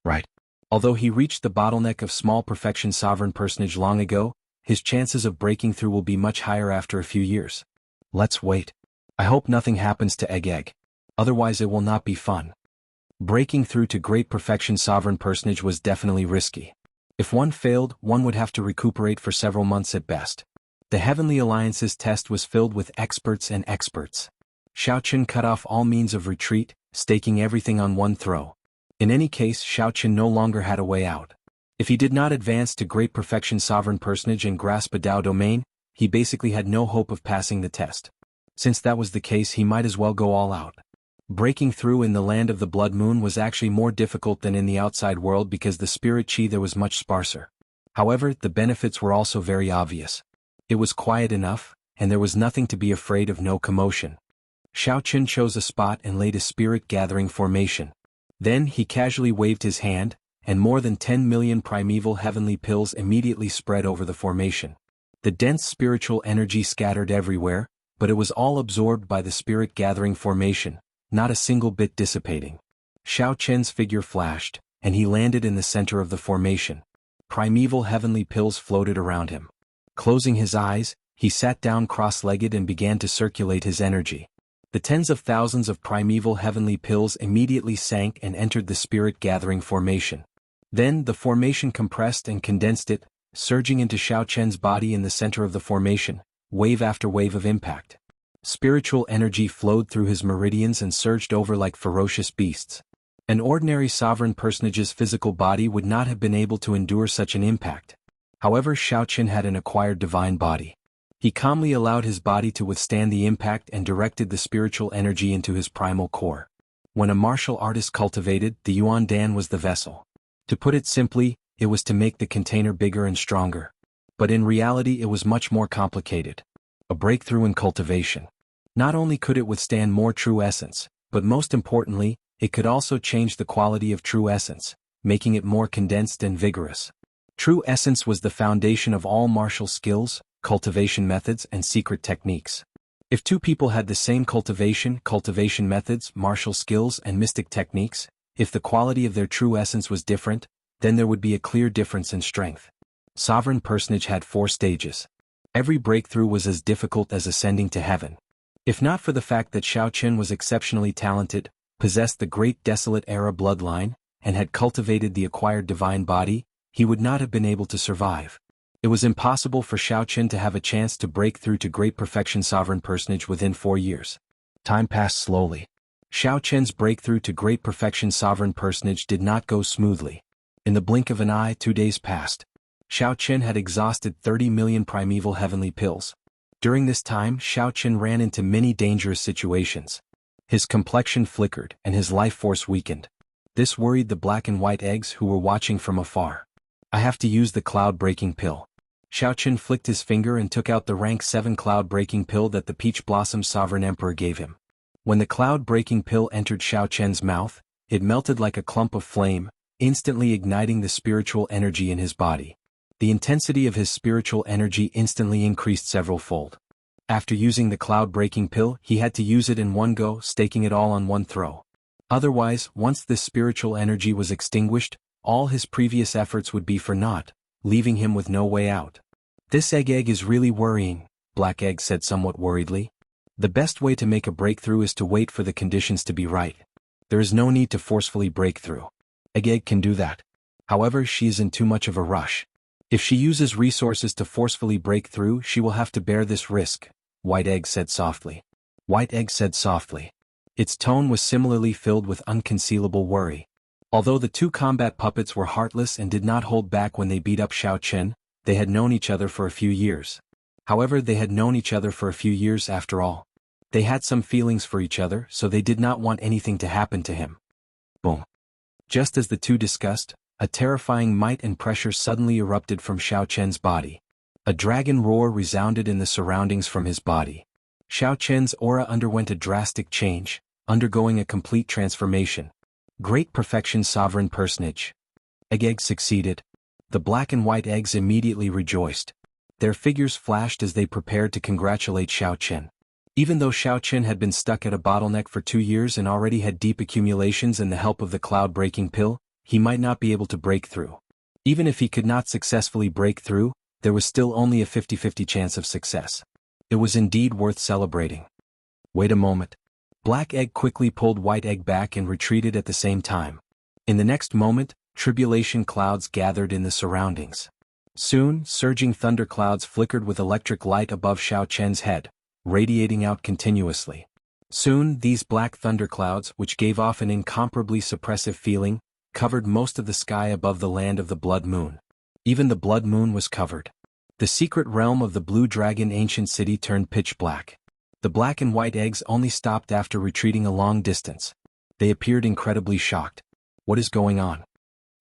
Right. Although he reached the bottleneck of Small Perfection Sovereign Personage long ago, his chances of breaking through will be much higher after a few years. Let's wait. I hope nothing happens to Egg. Otherwise it will not be fun. Breaking through to Great Perfection Sovereign Personage was definitely risky. If one failed, one would have to recuperate for several months at best. The Heavenly Alliance's test was filled with experts and experts. Xiao Qin cut off all means of retreat, staking everything on one throw. In any case, Xiao Qin no longer had a way out. If he did not advance to Great Perfection Sovereign Personage and grasp a Tao domain, he basically had no hope of passing the test. Since that was the case, he might as well go all out. Breaking through in the land of the Blood Moon was actually more difficult than in the outside world because the spirit chi there was much sparser. However, the benefits were also very obvious. It was quiet enough, and there was nothing to be afraid of, no commotion. Xiao Qin chose a spot and laid a spirit gathering formation. Then he casually waved his hand, and more than 10 million primeval heavenly pills immediately spread over the formation. The dense spiritual energy scattered everywhere, but it was all absorbed by the spirit gathering formation, not a single bit dissipating. Xiao Qin's figure flashed, and he landed in the center of the formation. Primeval heavenly pills floated around him. Closing his eyes, he sat down cross-legged and began to circulate his energy. The tens of thousands of primeval heavenly pills immediately sank and entered the spirit gathering formation. Then the formation compressed and condensed it, surging into Xiao Qin's body in the center of the formation, wave after wave of impact. Spiritual energy flowed through his meridians and surged over like ferocious beasts. An ordinary sovereign personage's physical body would not have been able to endure such an impact. However, Xiao Qin had an acquired divine body. He calmly allowed his body to withstand the impact and directed the spiritual energy into his primal core. When a martial artist cultivated, the Yuan Dan was the vessel. To put it simply, it was to make the container bigger and stronger. But in reality it was much more complicated. A breakthrough in cultivation. Not only could it withstand more true essence, but most importantly, it could also change the quality of true essence, making it more condensed and vigorous. True essence was the foundation of all martial skills, cultivation methods, and secret techniques. If two people had the same cultivation methods, martial skills, and mystic techniques, if the quality of their true essence was different, then there would be a clear difference in strength. Sovereign Personage had 4 stages. Every breakthrough was as difficult as ascending to heaven. If not for the fact that Xiao Qin was exceptionally talented, possessed the Great Desolate Era bloodline, and had cultivated the acquired divine body, he would not have been able to survive. It was impossible for Xiao Qin to have a chance to break through to Great Perfection Sovereign Personage within 4 years. Time passed slowly. Xiao Qin's breakthrough to Great Perfection Sovereign Personage did not go smoothly. In the blink of an eye, 2 days passed. Xiao Qin had exhausted 30 million primeval heavenly pills. During this time, Xiao Qin ran into many dangerous situations. His complexion flickered and his life force weakened. This worried the black and white eggs who were watching from afar. I have to use the cloud-breaking pill. Xiao Qian flicked his finger and took out the rank 7 cloud-breaking pill that the Peach Blossom Sovereign Emperor gave him. When the cloud-breaking pill entered Xiao Qian's mouth, it melted like a clump of flame, instantly igniting the spiritual energy in his body. The intensity of his spiritual energy instantly increased several-fold. After using the cloud-breaking pill, he had to use it in one go, staking it all on one throw. Otherwise, once this spiritual energy was extinguished, all his previous efforts would be for naught, leaving him with no way out. This egg is really worrying, Black Egg said somewhat worriedly. The best way to make a breakthrough is to wait for the conditions to be right. There is no need to forcefully break through. Egg can do that. However, she is in too much of a rush. If she uses resources to forcefully break through, she will have to bear this risk, White Egg said softly. White Egg said softly. Its tone was similarly filled with unconcealable worry. Although the two combat puppets were heartless and did not hold back when they beat up Xiao Qian, they had known each other for a few years. However, they had known each other for a few years after all. They had some feelings for each other, so they did not want anything to happen to him. Boom. Just as the two discussed, a terrifying might and pressure suddenly erupted from Xiao Qian's body. A dragon roar resounded in the surroundings from his body. Xiao Qian's aura underwent a drastic change, undergoing a complete transformation. Great Perfection Sovereign Personage. Egg succeeded. The black and white eggs immediately rejoiced. Their figures flashed as they prepared to congratulate Xiao Qian. Even though Xiao Qian had been stuck at a bottleneck for 2 years and already had deep accumulations and the help of the cloud-breaking pill, he might not be able to break through. Even if he could not successfully break through, there was still only a 50-50 chance of success. It was indeed worth celebrating. Wait a moment. Black Egg quickly pulled White Egg back and retreated at the same time. In the next moment, tribulation clouds gathered in the surroundings. Soon, surging thunder clouds flickered with electric light above Xiao Qian's head, radiating out continuously. Soon, these black thunder clouds, which gave off an incomparably suppressive feeling, covered most of the sky above the land of the Blood Moon. Even the Blood Moon was covered. The secret realm of the Blue Dragon ancient city turned pitch black. The black and white eggs only stopped after retreating a long distance. They appeared incredibly shocked. What is going on?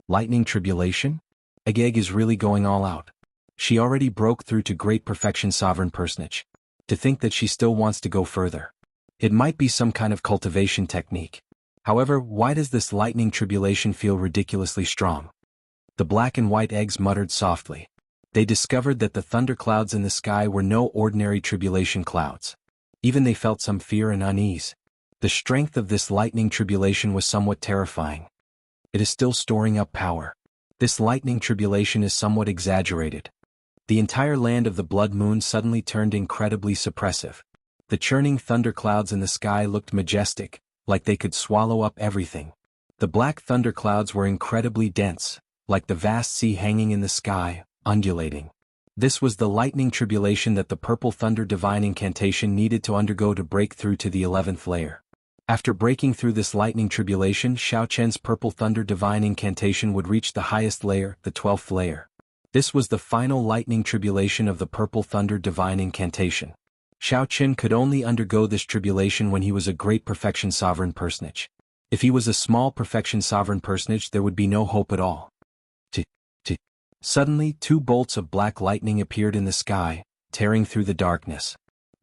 Lightning tribulation? Egg is really going all out. She already broke through to Great Perfection Sovereign Personage. To think that she still wants to go further. It might be some kind of cultivation technique. However, why does this lightning tribulation feel ridiculously strong? The black and white eggs muttered softly. They discovered that the thunderclouds in the sky were no ordinary tribulation clouds. Even they felt some fear and unease. The strength of this lightning tribulation was somewhat terrifying. It is still storing up power. This lightning tribulation is somewhat exaggerated. The entire land of the Blood Moon suddenly turned incredibly suppressive. The churning thunderclouds in the sky looked majestic, like they could swallow up everything. The black thunderclouds were incredibly dense, like the vast sea hanging in the sky, undulating. This was the lightning tribulation that the Purple Thunder Divine Incantation needed to undergo to break through to the 11th layer. After breaking through this lightning tribulation, Xiao Qian's Purple Thunder Divine Incantation would reach the highest layer, the 12th layer. This was the final lightning tribulation of the Purple Thunder Divine Incantation. Xiao Qian could only undergo this tribulation when he was a Great Perfection Sovereign Personage. If he was a small Perfection Sovereign Personage, there would be no hope at all. Suddenly, 2 bolts of black lightning appeared in the sky, tearing through the darkness.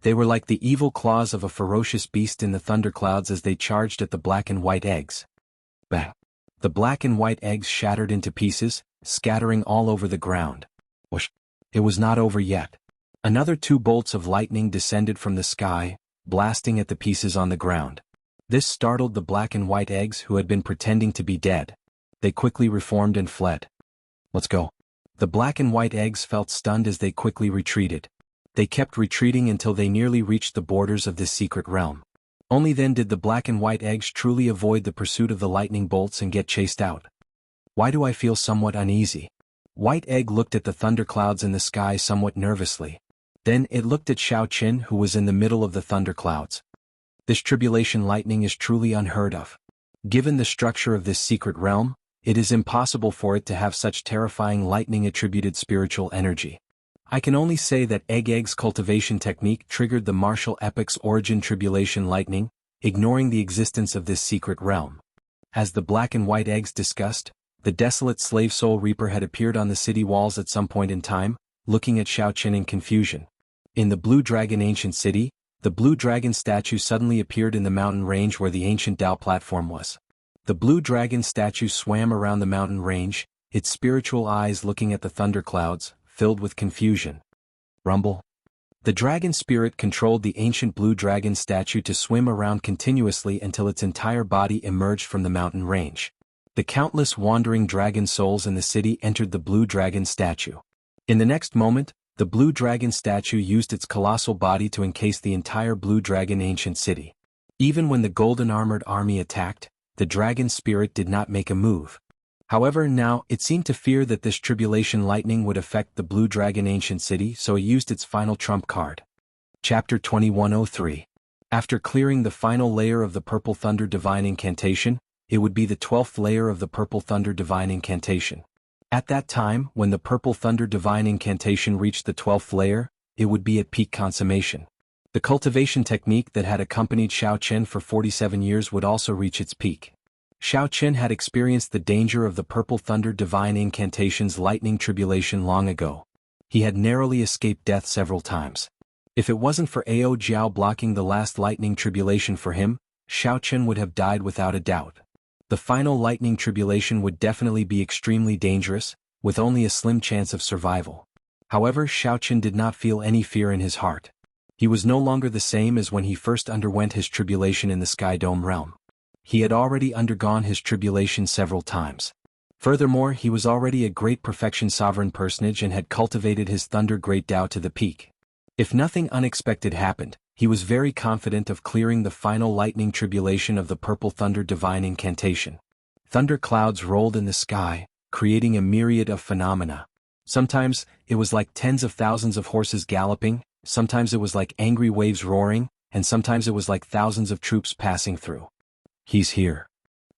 They were like the evil claws of a ferocious beast in the thunderclouds as they charged at the black and white eggs. Bang! The black and white eggs shattered into pieces, scattering all over the ground. Whoosh! It was not over yet. Another 2 bolts of lightning descended from the sky, blasting at the pieces on the ground. This startled the black and white eggs who had been pretending to be dead. They quickly reformed and fled. Let's go. The black and white eggs felt stunned as they quickly retreated. They kept retreating until they nearly reached the borders of this secret realm. Only then did the black and white eggs truly avoid the pursuit of the lightning bolts and get chased out. Why do I feel somewhat uneasy? White Egg looked at the thunderclouds in the sky somewhat nervously. Then it looked at Xiao Qian, who was in the middle of the thunderclouds. This tribulation lightning is truly unheard of. Given the structure of this secret realm, it is impossible for it to have such terrifying lightning-attributed spiritual energy. I can only say that Egg's cultivation technique triggered the martial epic's origin tribulation lightning, ignoring the existence of this secret realm. As the black and white eggs discussed, the desolate slave soul reaper had appeared on the city walls at some point in time, looking at Xiao Qin in confusion. In the Blue Dragon ancient city, the Blue Dragon statue suddenly appeared in the mountain range where the ancient Tao platform was. The Blue Dragon statue swam around the mountain range, its spiritual eyes looking at the thunderclouds, filled with confusion. Rumble. The dragon spirit controlled the ancient Blue Dragon statue to swim around continuously until its entire body emerged from the mountain range. The countless wandering dragon souls in the city entered the Blue Dragon statue. In the next moment, the Blue Dragon statue used its colossal body to encase the entire Blue Dragon ancient city. Even when the golden armored army attacked, the dragon spirit did not make a move. However, now it seemed to fear that this tribulation lightning would affect the Blue Dragon ancient city, so it used its final trump card. Chapter 2103. After clearing the final layer of the Purple Thunder Divine Incantation, it would be the 12th layer of the Purple Thunder Divine Incantation. At that time, when the Purple Thunder Divine Incantation reached the 12th layer, it would be at peak consummation. The cultivation technique that had accompanied Xiao Qin for 47 years would also reach its peak. Xiao Qin had experienced the danger of the Purple Thunder Divine Incantation's lightning tribulation long ago. He had narrowly escaped death several times. If it wasn't for Ao Jiao blocking the last lightning tribulation for him, Xiao Qin would have died without a doubt. The final lightning tribulation would definitely be extremely dangerous, with only a slim chance of survival. However, Xiao Qin did not feel any fear in his heart. He was no longer the same as when he first underwent his tribulation in the Sky Dome realm. He had already undergone his tribulation several times. Furthermore, he was already a great perfection sovereign personage and had cultivated his Thunder Great Tao to the peak. If nothing unexpected happened, he was very confident of clearing the final lightning tribulation of the Purple Thunder Divine Incantation. Thunder clouds rolled in the sky, creating a myriad of phenomena. Sometimes, it was like tens of thousands of horses galloping, sometimes it was like angry waves roaring, and sometimes it was like thousands of troops passing through. He's here.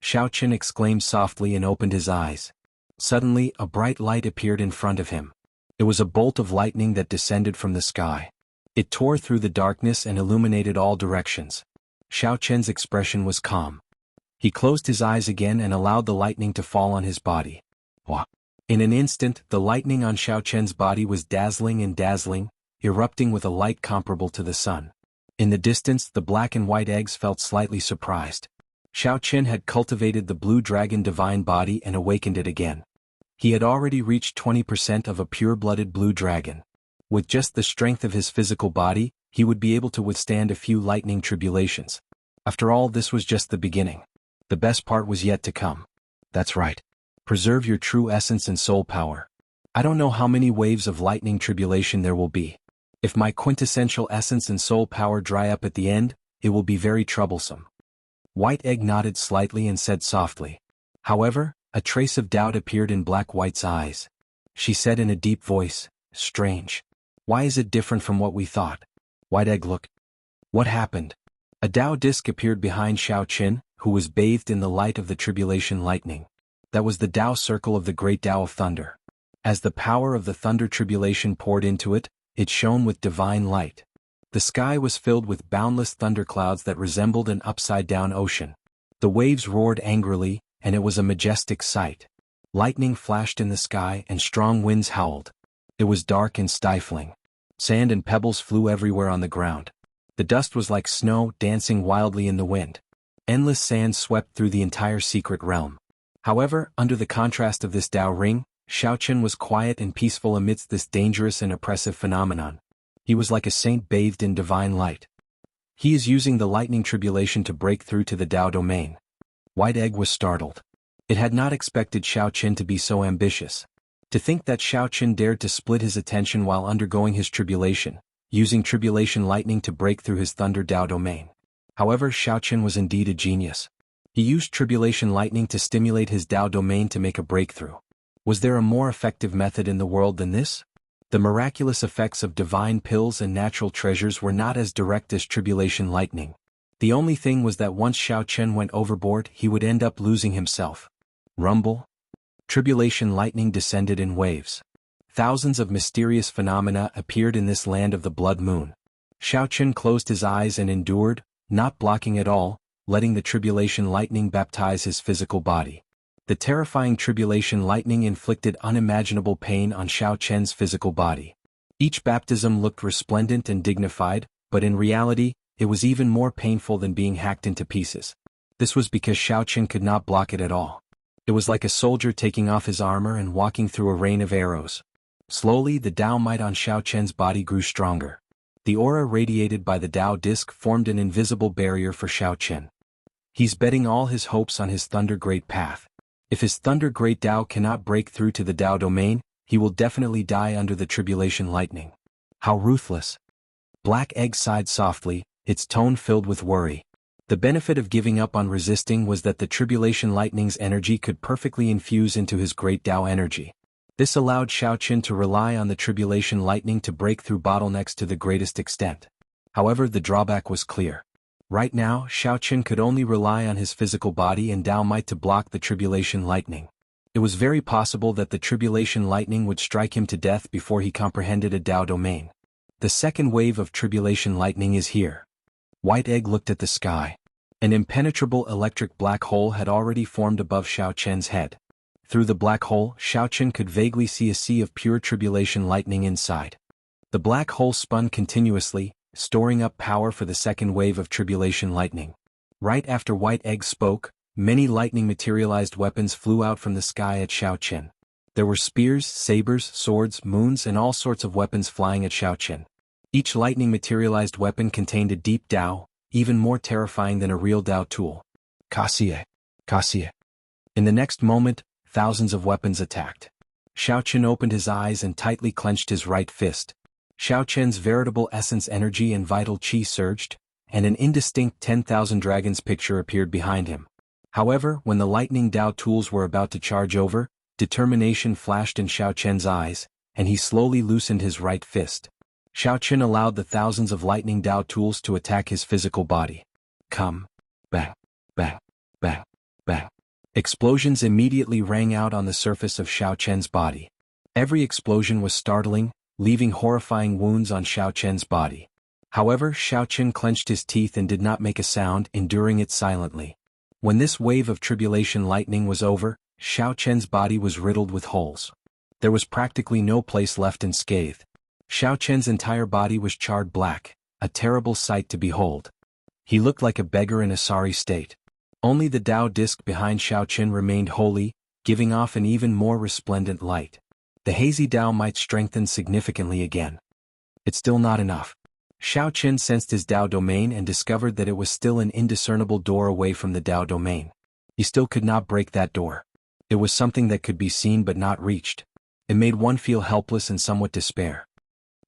Xiao Qin exclaimed softly and opened his eyes. Suddenly, a bright light appeared in front of him. It was a bolt of lightning that descended from the sky. It tore through the darkness and illuminated all directions. Xiao Qin's expression was calm. He closed his eyes again and allowed the lightning to fall on his body. Wah! In an instant, the lightning on Xiao Qin's body was dazzling and dazzling, erupting with a light comparable to the sun. In the distance, the black and white eggs felt slightly surprised. Xiao Qin had cultivated the Blue Dragon Divine Body and awakened it again. He had already reached 20% of a pure-blooded Blue Dragon. With just the strength of his physical body, he would be able to withstand a few lightning tribulations. After all, this was just the beginning. The best part was yet to come. That's right. Preserve your true essence and soul power. I don't know how many waves of lightning tribulation there will be. If my quintessential essence and soul power dry up at the end, it will be very troublesome. White Egg nodded slightly and said softly. However, a trace of doubt appeared in Black White's eyes. She said in a deep voice, "Strange. Why is it different from what we thought?" White Egg looked. What happened? A Tao disc appeared behind Xiao Qin, who was bathed in the light of the tribulation lightning. That was the Tao circle of the great Tao of thunder. As the power of the thunder tribulation poured into it, it shone with divine light. The sky was filled with boundless thunderclouds that resembled an upside-down ocean. The waves roared angrily, and it was a majestic sight. Lightning flashed in the sky and strong winds howled. It was dark and stifling. Sand and pebbles flew everywhere on the ground. The dust was like snow dancing wildly in the wind. Endless sand swept through the entire secret realm. However, under the contrast of this Tao ring, Xiao Qin was quiet and peaceful amidst this dangerous and oppressive phenomenon. He was like a saint bathed in divine light. He is using the lightning tribulation to break through to the Tao domain. White Egg was startled. It had not expected Xiao Qin to be so ambitious. To think that Xiao Qin dared to split his attention while undergoing his tribulation, using tribulation lightning to break through his thunder Tao domain. However, Xiao Qin was indeed a genius. He used tribulation lightning to stimulate his Tao domain to make a breakthrough. Was there a more effective method in the world than this? The miraculous effects of divine pills and natural treasures were not as direct as tribulation lightning. The only thing was that once Xiao Qin went overboard, he would end up losing himself. Rumble. Tribulation lightning descended in waves. Thousands of mysterious phenomena appeared in this land of the blood moon. Xiao Qin closed his eyes and endured, not blocking at all, letting the tribulation lightning baptize his physical body. The terrifying tribulation lightning inflicted unimaginable pain on Xiao Chen's physical body. Each baptism looked resplendent and dignified, but in reality, it was even more painful than being hacked into pieces. This was because Xiao Chen could not block it at all. It was like a soldier taking off his armor and walking through a rain of arrows. Slowly, the Dao might on Xiao Chen's body grew stronger. The aura radiated by the Dao disc formed an invisible barrier for Xiao Chen. He's betting all his hopes on his Thunder Great path. If his Thunder Great Dao cannot break through to the Dao domain, he will definitely die under the tribulation lightning. How ruthless! Black Egg sighed softly, its tone filled with worry. The benefit of giving up on resisting was that the tribulation lightning's energy could perfectly infuse into his great Dao energy. This allowed Xiao Chen to rely on the tribulation lightning to break through bottlenecks to the greatest extent. However, the drawback was clear. Right now, Xiao Chen could only rely on his physical body and Dao might to block the tribulation lightning. It was very possible that the tribulation lightning would strike him to death before he comprehended a Dao domain. The second wave of tribulation lightning is here. White Egg looked at the sky. An impenetrable electric black hole had already formed above Xiao Chen's head. Through the black hole, Xiao Chen could vaguely see a sea of pure tribulation lightning inside. The black hole spun continuously, storing up power for the second wave of tribulation lightning. Right after White Egg spoke, many lightning-materialized weapons flew out from the sky at Xiao Chen. There were spears, sabers, swords, moons, and all sorts of weapons flying at Xiao Chen. Each lightning-materialized weapon contained a deep Dao, even more terrifying than a real Dao tool. Kaxie. Kaxie. In the next moment, thousands of weapons attacked. Xiao Chen opened his eyes and tightly clenched his right fist. Xiao Chen's veritable essence energy and vital qi surged, and an indistinct 10,000 dragons picture appeared behind him. However, when the lightning Dao tools were about to charge over, determination flashed in Xiao Chen's eyes, and he slowly loosened his right fist. Xiao Chen allowed the thousands of lightning Dao tools to attack his physical body. Come. Bang. Bang. Bang. Bang. Explosions immediately rang out on the surface of Xiao Chen's body. Every explosion was startling, leaving horrifying wounds on Xiao Chen's body. However, Xiao Chen clenched his teeth and did not make a sound, enduring it silently. When this wave of tribulation lightning was over, Xiao Chen's body was riddled with holes. There was practically no place left unscathed. Xiao Chen's entire body was charred black, a terrible sight to behold. He looked like a beggar in a sorry state. Only the Dao disc behind Xiao Chen remained holy, giving off an even more resplendent light. The hazy Dao might strengthen significantly again. It's still not enough. Xiao Chen sensed his Dao domain and discovered that it was still an indiscernible door away from the Dao domain. He still could not break that door. It was something that could be seen but not reached. It made one feel helpless and somewhat despair.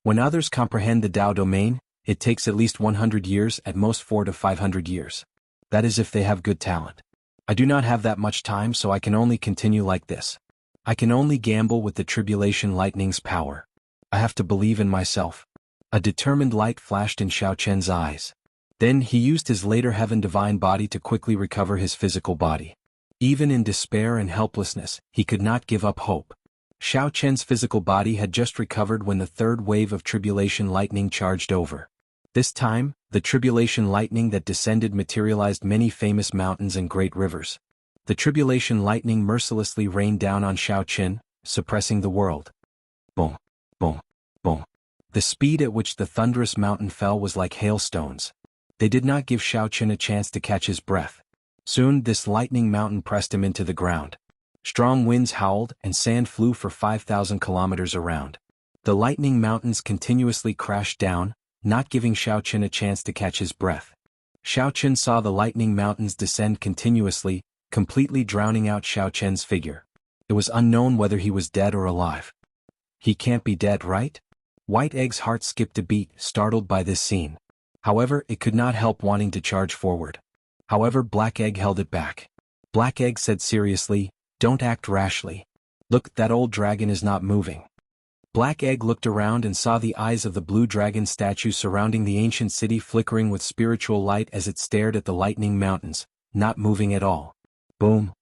When others comprehend the Dao domain, it takes at least 100 years, at most 400 to 500 years. That is if they have good talent. I do not have that much time, so I can only continue like this. I can only gamble with the tribulation lightning's power. I have to believe in myself. A determined light flashed in Xiao Chen's eyes. Then he used his later heaven divine body to quickly recover his physical body. Even in despair and helplessness, he could not give up hope. Xiao Chen's physical body had just recovered when the third wave of tribulation lightning charged over. This time, the tribulation lightning that descended materialized many famous mountains and great rivers. The tribulation lightning mercilessly rained down on Xiao Chen, suppressing the world. Boom, boom, boom. The speed at which the thunderous mountain fell was like hailstones. They did not give Xiao Chen a chance to catch his breath. Soon this lightning mountain pressed him into the ground. Strong winds howled and sand flew for 5,000 kilometers around. The lightning mountains continuously crashed down, not giving Xiao Chen a chance to catch his breath. Xiao Chen saw the lightning mountains descend continuously, completely drowning out Xiao Chen's figure. It was unknown whether he was dead or alive. He can't be dead, right? White Egg's heart skipped a beat, startled by this scene. However, it could not help wanting to charge forward. However, Black Egg held it back. Black Egg said seriously, "Don't act rashly. Look, that old dragon is not moving." Black Egg looked around and saw the eyes of the blue dragon statue surrounding the ancient city flickering with spiritual light as it stared at the lightning mountains, not moving at all. Boom.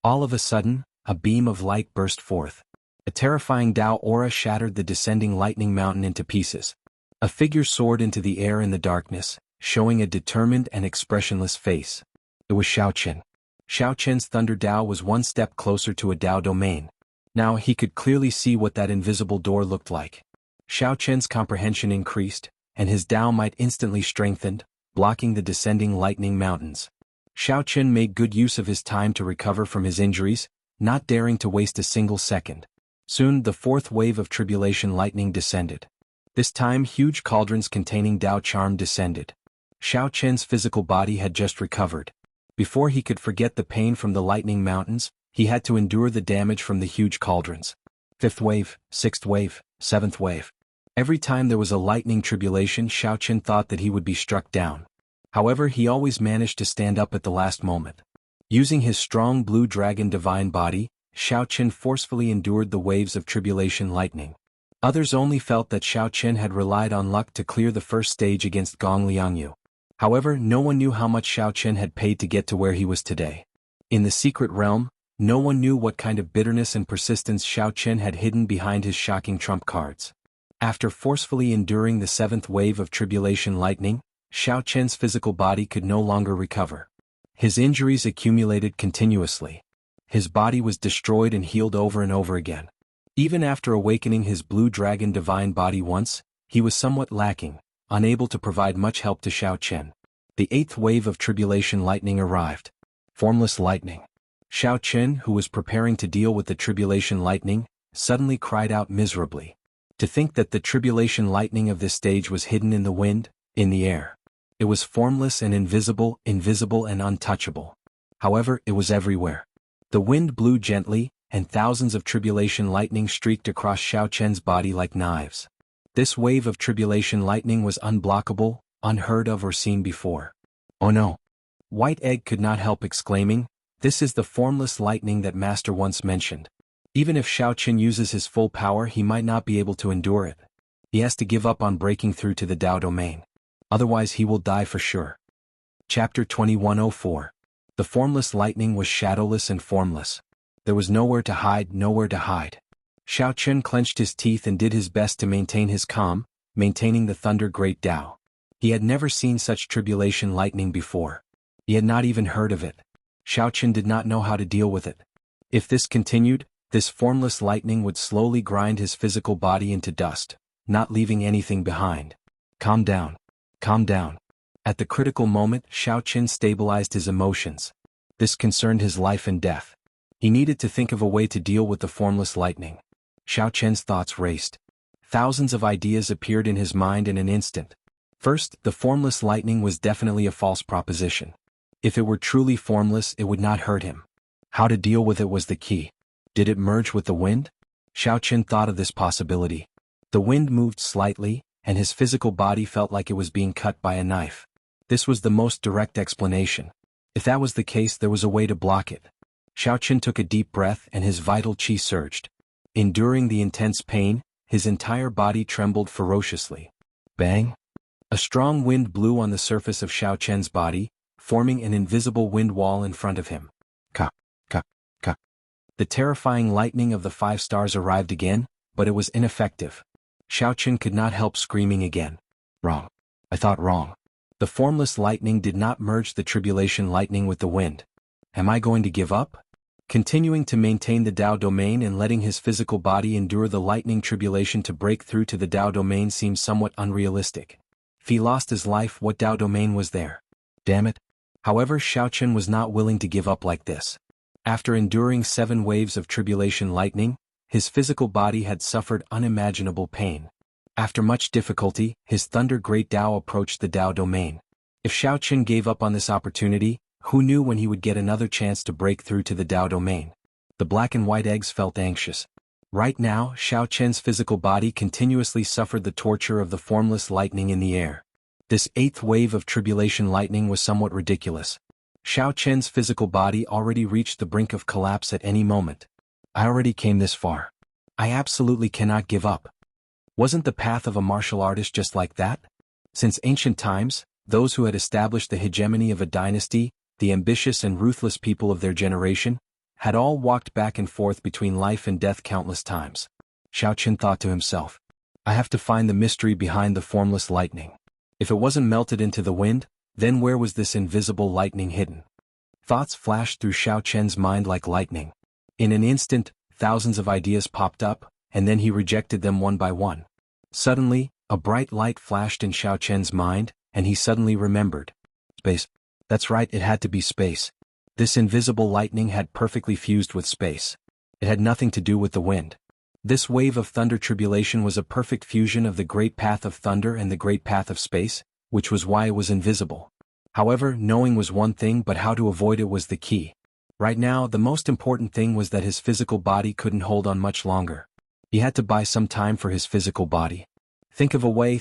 All of a sudden, a beam of light burst forth. A terrifying Dao aura shattered the descending lightning mountain into pieces. A figure soared into the air in the darkness, showing a determined and expressionless face. It was Xiaoqian. Xiaoqian's Thunder Dao was one step closer to a Dao domain. Now he could clearly see what that invisible door looked like. Xiaoqian's comprehension increased, and his Dao might instantly strengthened, blocking the descending lightning mountains. Xiaoqian made good use of his time to recover from his injuries, not daring to waste a single second. Soon the fourth wave of tribulation lightning descended. This time huge cauldrons containing Dao charm descended. Xiaoqian's physical body had just recovered. Before he could forget the pain from the lightning mountains, he had to endure the damage from the huge cauldrons. Fifth wave, sixth wave, seventh wave. Every time there was a lightning tribulation, Xiaoqian thought that he would be struck down. However, he always managed to stand up at the last moment. Using his strong blue dragon divine body, Xiaoqian forcefully endured the waves of tribulation lightning. Others only felt that Xiaoqian had relied on luck to clear the first stage against Gong Liangyu. However, no one knew how much Xiaoqian had paid to get to where he was today. In the secret realm, no one knew what kind of bitterness and persistence Xiaoqian had hidden behind his shocking trump cards. After forcefully enduring the seventh wave of tribulation lightning, Xiaoqian's physical body could no longer recover. His injuries accumulated continuously. His body was destroyed and healed over and over again. Even after awakening his blue dragon divine body once, he was somewhat lacking, unable to provide much help to Xiaoqian. The eighth wave of tribulation lightning arrived. Formless lightning. Xiaoqian, who was preparing to deal with the tribulation lightning, suddenly cried out miserably. To think that the tribulation lightning of this stage was hidden in the wind, in the air. It was formless and invisible and untouchable. However, it was everywhere. The wind blew gently, and thousands of tribulation lightning streaked across Xiaoqian's body like knives. This wave of tribulation lightning was unblockable, unheard of or seen before. Oh no! White Egg could not help exclaiming, "This is the formless lightning that Master once mentioned. Even if Xiaoqian uses his full power, he might not be able to endure it. He has to give up on breaking through to the Dao domain. Otherwise he will die for sure." Chapter 2104. The formless lightning was shadowless and formless. There was nowhere to hide, nowhere to hide. Xiaoqian clenched his teeth and did his best to maintain his calm, maintaining the Thunder Great Dao. He had never seen such tribulation lightning before. He had not even heard of it. Xiaoqian did not know how to deal with it. If this continued, this formless lightning would slowly grind his physical body into dust, not leaving anything behind. Calm down. Calm down. At the critical moment, Xiaoqian stabilized his emotions. This concerned his life and death. He needed to think of a way to deal with the formless lightning. Xiaoqian's thoughts raced. Thousands of ideas appeared in his mind in an instant. First, the formless lightning was definitely a false proposition. If it were truly formless, it would not hurt him. How to deal with it was the key. Did it merge with the wind? Xiaoqian thought of this possibility. The wind moved slightly, and his physical body felt like it was being cut by a knife. This was the most direct explanation. If that was the case, there was a way to block it. Xiaoqian took a deep breath and his vital qi surged. Enduring the intense pain, his entire body trembled ferociously. Bang! A strong wind blew on the surface of Xiaoqian's body, forming an invisible wind wall in front of him. Ka, ka, ka. The terrifying lightning of the 5 stars arrived again, but it was ineffective. Xiaoqian could not help screaming again. Wrong. I thought wrong. The formless lightning did not merge the tribulation lightning with the wind. Am I going to give up? Continuing to maintain the Dao domain and letting his physical body endure the lightning tribulation to break through to the Dao domain seemed somewhat unrealistic. If he lost his life, what Dao domain was there? Damn it. However, Xiaoqian was not willing to give up like this. After enduring 7 waves of tribulation lightning, his physical body had suffered unimaginable pain. After much difficulty, his Thunder Great Dao approached the Dao domain. If Xiaoqian gave up on this opportunity, who knew when he would get another chance to break through to the Dao domain? The black and white eggs felt anxious. Right now, Xiaoqian's physical body continuously suffered the torture of the formless lightning in the air. This 8th wave of tribulation lightning was somewhat ridiculous. Xiaoqian's physical body already reached the brink of collapse at any moment. I already came this far. I absolutely cannot give up. Wasn't the path of a martial artist just like that? Since ancient times, those who had established the hegemony of a dynasty, the ambitious and ruthless people of their generation, had all walked back and forth between life and death countless times. Xiaoqian thought to himself, I have to find the mystery behind the formless lightning. If it wasn't melted into the wind, then where was this invisible lightning hidden? Thoughts flashed through Xiao Chen's mind like lightning. In an instant, thousands of ideas popped up, and then he rejected them one by one. Suddenly, a bright light flashed in Xiao Chen's mind, and he suddenly remembered. Space. That's right, it had to be space. This invisible lightning had perfectly fused with space. It had nothing to do with the wind. This wave of thunder tribulation was a perfect fusion of the great path of thunder and the great path of space, which was why it was invisible. However, knowing was one thing, but how to avoid it was the key. Right now, the most important thing was that his physical body couldn't hold on much longer. He had to buy some time for his physical body. Think of a way,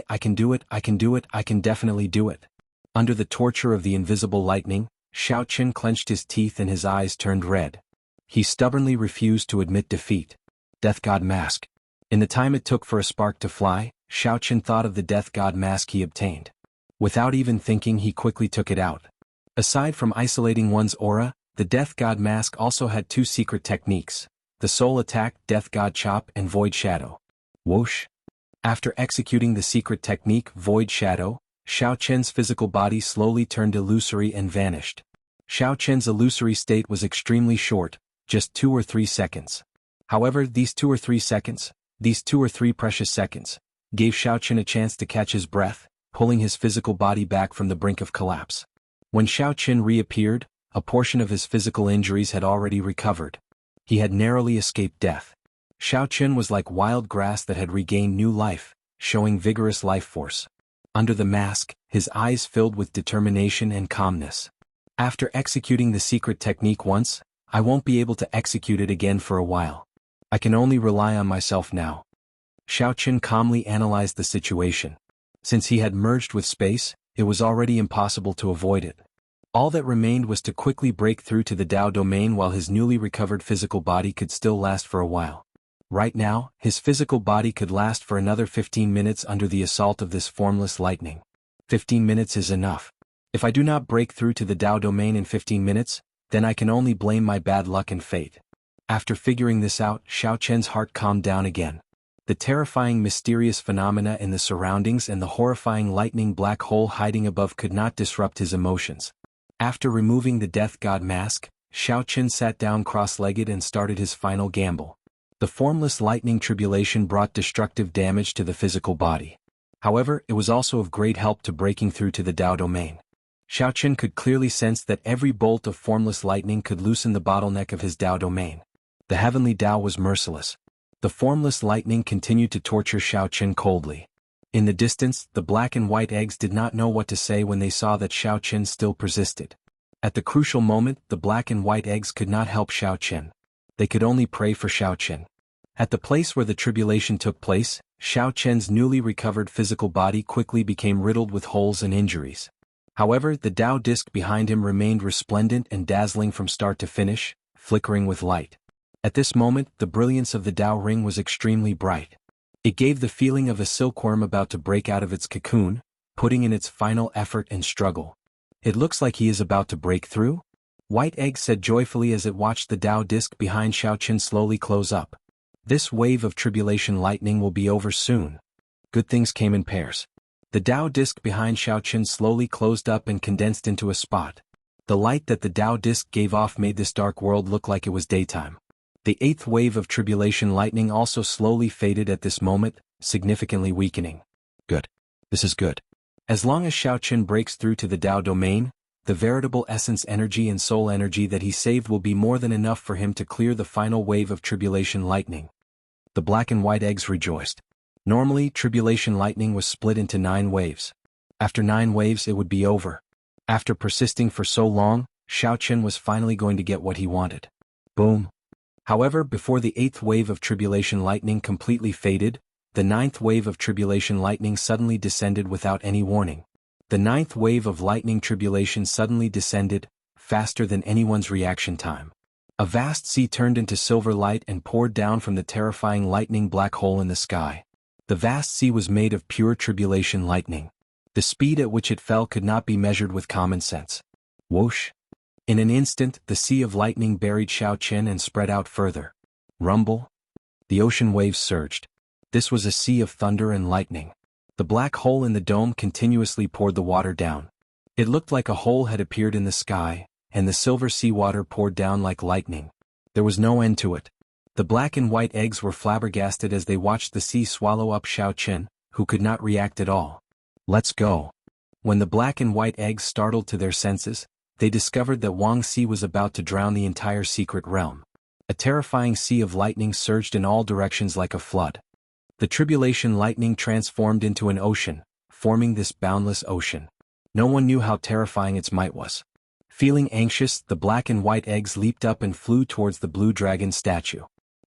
I can do it, I can definitely do it. Under the torture of the invisible lightning, Xiao Chen clenched his teeth and his eyes turned red. He stubbornly refused to admit defeat. Death God Mask. In the time it took for a spark to fly, Xiao Chen thought of the Death God Mask he obtained. Without even thinking, he quickly took it out. Aside from isolating one's aura, the Death God Mask also had two secret techniques: the Soul Attack, Death God Chop, and Void Shadow. Whoosh! After executing the secret technique, Void Shadow, Xiao Chen's physical body slowly turned illusory and vanished. Xiao Chen's illusory state was extremely short, just 2 or 3 seconds. However, these 2 or 3 seconds, these 2 or 3 precious seconds, gave Xiao Chen a chance to catch his breath, pulling his physical body back from the brink of collapse. When Xiao Chen reappeared, a portion of his physical injuries had already recovered. He had narrowly escaped death. Xiao Chen was like wild grass that had regained new life, showing vigorous life force. Under the mask, his eyes filled with determination and calmness. After executing the secret technique once, I won't be able to execute it again for a while. I can only rely on myself now. Xiao Chen calmly analyzed the situation. Since he had merged with space, it was already impossible to avoid it. All that remained was to quickly break through to the Dao domain while his newly recovered physical body could still last for a while. Right now, his physical body could last for another 15 minutes under the assault of this formless lightning. 15 minutes is enough. If I do not break through to the Dao domain in 15 minutes, then I can only blame my bad luck and fate. After figuring this out, Xiao Chen's heart calmed down again. The terrifying mysterious phenomena in the surroundings and the horrifying lightning black hole hiding above could not disrupt his emotions. After removing the Death God Mask, Xiao Chen sat down cross-legged and started his final gamble. The formless lightning tribulation brought destructive damage to the physical body. However, it was also of great help to breaking through to the Dao domain. Xiao Chen could clearly sense that every bolt of formless lightning could loosen the bottleneck of his Dao domain. The heavenly Dao was merciless. The formless lightning continued to torture Xiao Chen coldly. In the distance, the black and white eggs did not know what to say when they saw that Xiao Chen still persisted. At the crucial moment, the black and white eggs could not help Xiao Chen. They could only pray for Xiao Chen. At the place where the tribulation took place, Xiao Chen's newly recovered physical body quickly became riddled with holes and injuries. However, the Dao disc behind him remained resplendent and dazzling from start to finish, flickering with light. At this moment, the brilliance of the Dao ring was extremely bright. It gave the feeling of a silkworm about to break out of its cocoon, putting in its final effort and struggle. It looks like he is about to break through? White Egg said joyfully as it watched the Dao disc behind Xiao Chen slowly close up. This wave of tribulation lightning will be over soon. Good things came in pairs. The Dao disc behind Xiao Chen slowly closed up and condensed into a spot. The light that the Dao disc gave off made this dark world look like it was daytime. The 8th wave of tribulation lightning also slowly faded at this moment, significantly weakening. Good. This is good. As long as Xiao Chen breaks through to the Dao domain, the veritable essence energy and soul energy that he saved will be more than enough for him to clear the final wave of tribulation lightning. The black and white eggs rejoiced. Normally, tribulation lightning was split into 9 waves. After 9 waves it would be over. After persisting for so long, Xiao Chen was finally going to get what he wanted. Boom. However, before the 8th wave of tribulation lightning completely faded, the 9th wave of tribulation lightning suddenly descended without any warning. The 9th wave of lightning tribulation suddenly descended, faster than anyone's reaction time. A vast sea turned into silver light and poured down from the terrifying lightning black hole in the sky. The vast sea was made of pure tribulation lightning. The speed at which it fell could not be measured with common sense. Whoosh! In an instant, the sea of lightning buried Xiao Chen and spread out further. Rumble! The ocean waves surged. This was a sea of thunder and lightning. The black hole in the dome continuously poured the water down. It looked like a hole had appeared in the sky, and the silver seawater poured down like lightning. There was no end to it. The black and white eggs were flabbergasted as they watched the sea swallow up Xiao Qin, who could not react at all. "Let's go." When the black and white eggs startled to their senses, they discovered that Wang Xi was about to drown the entire secret realm. A terrifying sea of lightning surged in all directions like a flood. The tribulation lightning transformed into an ocean, forming this boundless ocean. No one knew how terrifying its might was. Feeling anxious, the black and white eggs leaped up and flew towards the blue dragon statue.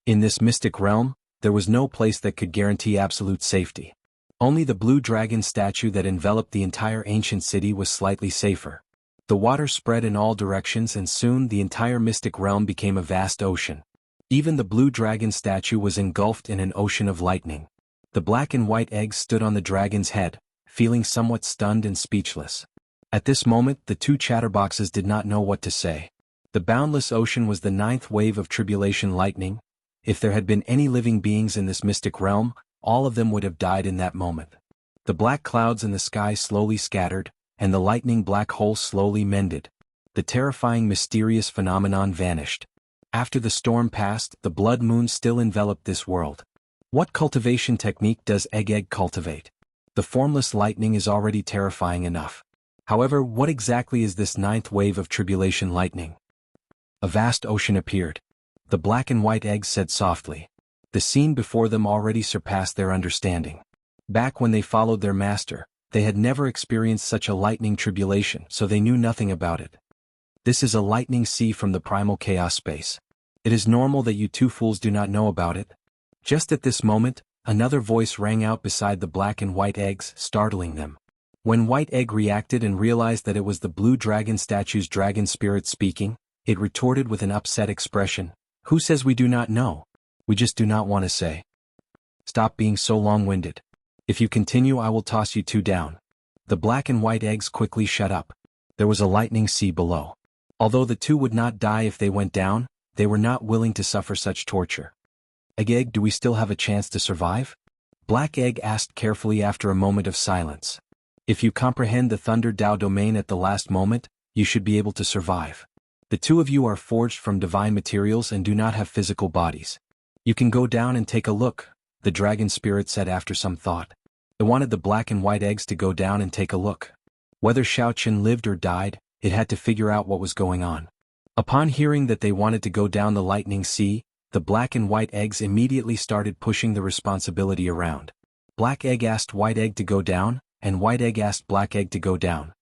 In this mystic realm, there was no place that could guarantee absolute safety. Only the blue dragon statue that enveloped the entire ancient city was slightly safer. The water spread in all directions and soon the entire mystic realm became a vast ocean. Even the blue dragon statue was engulfed in an ocean of lightning. The black and white eggs stood on the dragon's head, feeling somewhat stunned and speechless. At this moment, the two chatterboxes did not know what to say. The boundless ocean was the ninth wave of tribulation lightning. If there had been any living beings in this mystic realm, all of them would have died in that moment. The black clouds in the sky slowly scattered, and the lightning black hole slowly mended. The terrifying mysterious phenomenon vanished. After the storm passed, the blood moon still enveloped this world. What cultivation technique does Egg cultivate? The formless lightning is already terrifying enough. However, what exactly is this ninth wave of tribulation lightning? A vast ocean appeared. The black and white eggs said softly. The scene before them already surpassed their understanding. Back when they followed their master, they had never experienced such a lightning tribulation, so they knew nothing about it. This is a lightning sea from the primal chaos space. It is normal that you two fools do not know about it. Just at this moment, another voice rang out beside the black and white eggs, startling them. When White Egg reacted and realized that it was the blue dragon statue's dragon spirit speaking, it retorted with an upset expression. "Who says we do not know? We just do not want to say. Stop being so long-winded. If you continue, I will toss you two down." The black and white eggs quickly shut up. There was a lightning sea below. Although the two would not die if they went down, they were not willing to suffer such torture. "Egg, do we still have a chance to survive?" Black Egg asked carefully after a moment of silence. "If you comprehend the Thunder Dao domain at the last moment, you should be able to survive. The two of you are forged from divine materials and do not have physical bodies. You can go down and take a look," the dragon spirit said after some thought. It wanted the black and white eggs to go down and take a look. Whether Xiao Qin lived or died, it had to figure out what was going on. Upon hearing that they wanted to go down the lightning sea, the black and white eggs immediately started pushing the responsibility around. Black Egg asked White Egg to go down, and White Egg asked Black Egg to go down.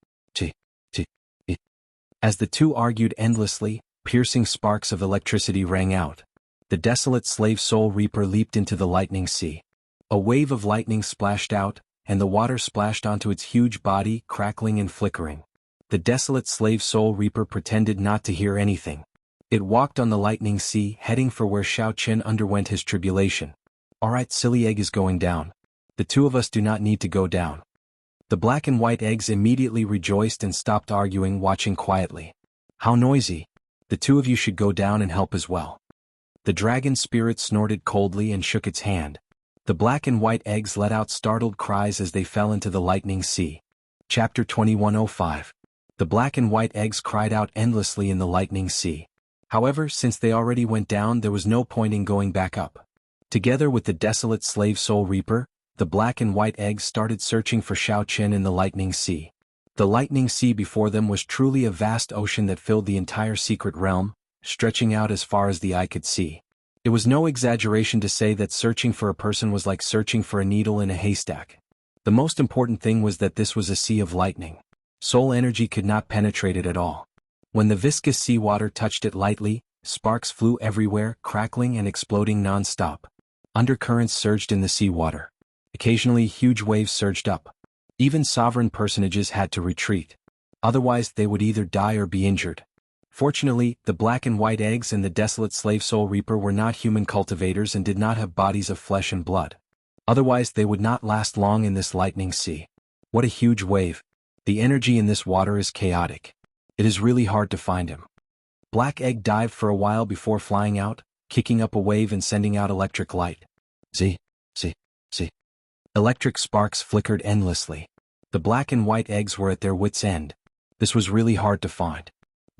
As the two argued endlessly, piercing sparks of electricity rang out. The desolate slave soul reaper leaped into the lightning sea. A wave of lightning splashed out, and the water splashed onto its huge body, crackling and flickering. The desolate slave soul reaper pretended not to hear anything. It walked on the lightning sea, heading for where Xiao Qin underwent his tribulation. "Alright, silly egg is going down. The two of us do not need to go down." The black and white eggs immediately rejoiced and stopped arguing, watching quietly. "How noisy. The two of you should go down and help as well." The dragon spirit snorted coldly and shook its hand. The black and white eggs let out startled cries as they fell into the lightning sea. Chapter 2105. The black and white eggs cried out endlessly in the lightning sea. However, since they already went down, there was no point in going back up. Together with the desolate slave soul reaper, the black and white eggs started searching for Xiao Qin in the lightning sea. The lightning sea before them was truly a vast ocean that filled the entire secret realm, stretching out as far as the eye could see. It was no exaggeration to say that searching for a person was like searching for a needle in a haystack. The most important thing was that this was a sea of lightning. Soul energy could not penetrate it at all. When the viscous seawater touched it lightly, sparks flew everywhere, crackling and exploding non-stop. Undercurrents surged in the seawater. Occasionally, huge waves surged up. Even sovereign personages had to retreat. Otherwise, they would either die or be injured. Fortunately, the black and white eggs and the desolate slave soul reaper were not human cultivators and did not have bodies of flesh and blood. Otherwise, they would not last long in this lightning sea. What a huge wave. The energy in this water is chaotic. It is really hard to find him. Black Egg dived for a while before flying out, kicking up a wave and sending out electric light. Z. Electric sparks flickered endlessly. The black and white eggs were at their wits' end. This was really hard to find.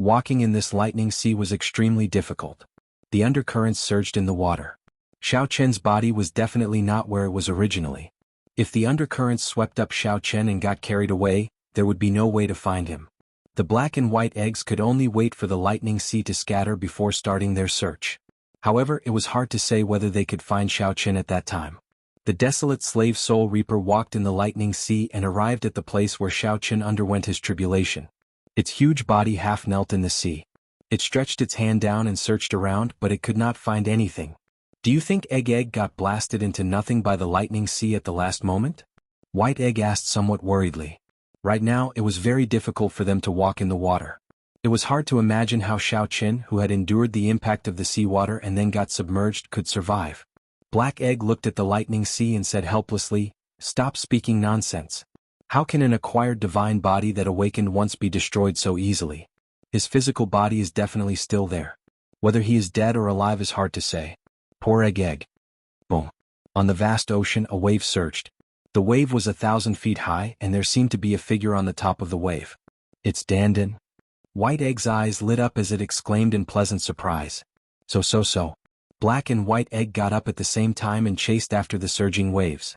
Walking in this lightning sea was extremely difficult. The undercurrents surged in the water. Xiao Chen's body was definitely not where it was originally. If the undercurrents swept up Xiao Chen and got carried away, there would be no way to find him. The black and white eggs could only wait for the lightning sea to scatter before starting their search. However, it was hard to say whether they could find Xiao Chen at that time. The desolate slave soul reaper walked in the lightning sea and arrived at the place where Xiao Chen underwent his tribulation. Its huge body half knelt in the sea. It stretched its hand down and searched around, but it could not find anything. Do you think Egg got blasted into nothing by the lightning sea at the last moment? White Egg asked somewhat worriedly. Right now, it was very difficult for them to walk in the water. It was hard to imagine how Xiao Chen, who had endured the impact of the seawater and then got submerged, could survive. Black Egg looked at the lightning sea and said helplessly, "Stop speaking nonsense. How can an acquired divine body that awakened once be destroyed so easily? His physical body is definitely still there. Whether he is dead or alive is hard to say." Poor Egg. Boom. On the vast ocean, a wave surged. The wave was 1,000 feet high, and there seemed to be a figure on the top of the wave. "It's Dandan." White Egg's eyes lit up as it exclaimed in pleasant surprise. So. Black and White Egg got up at the same time and chased after the surging waves.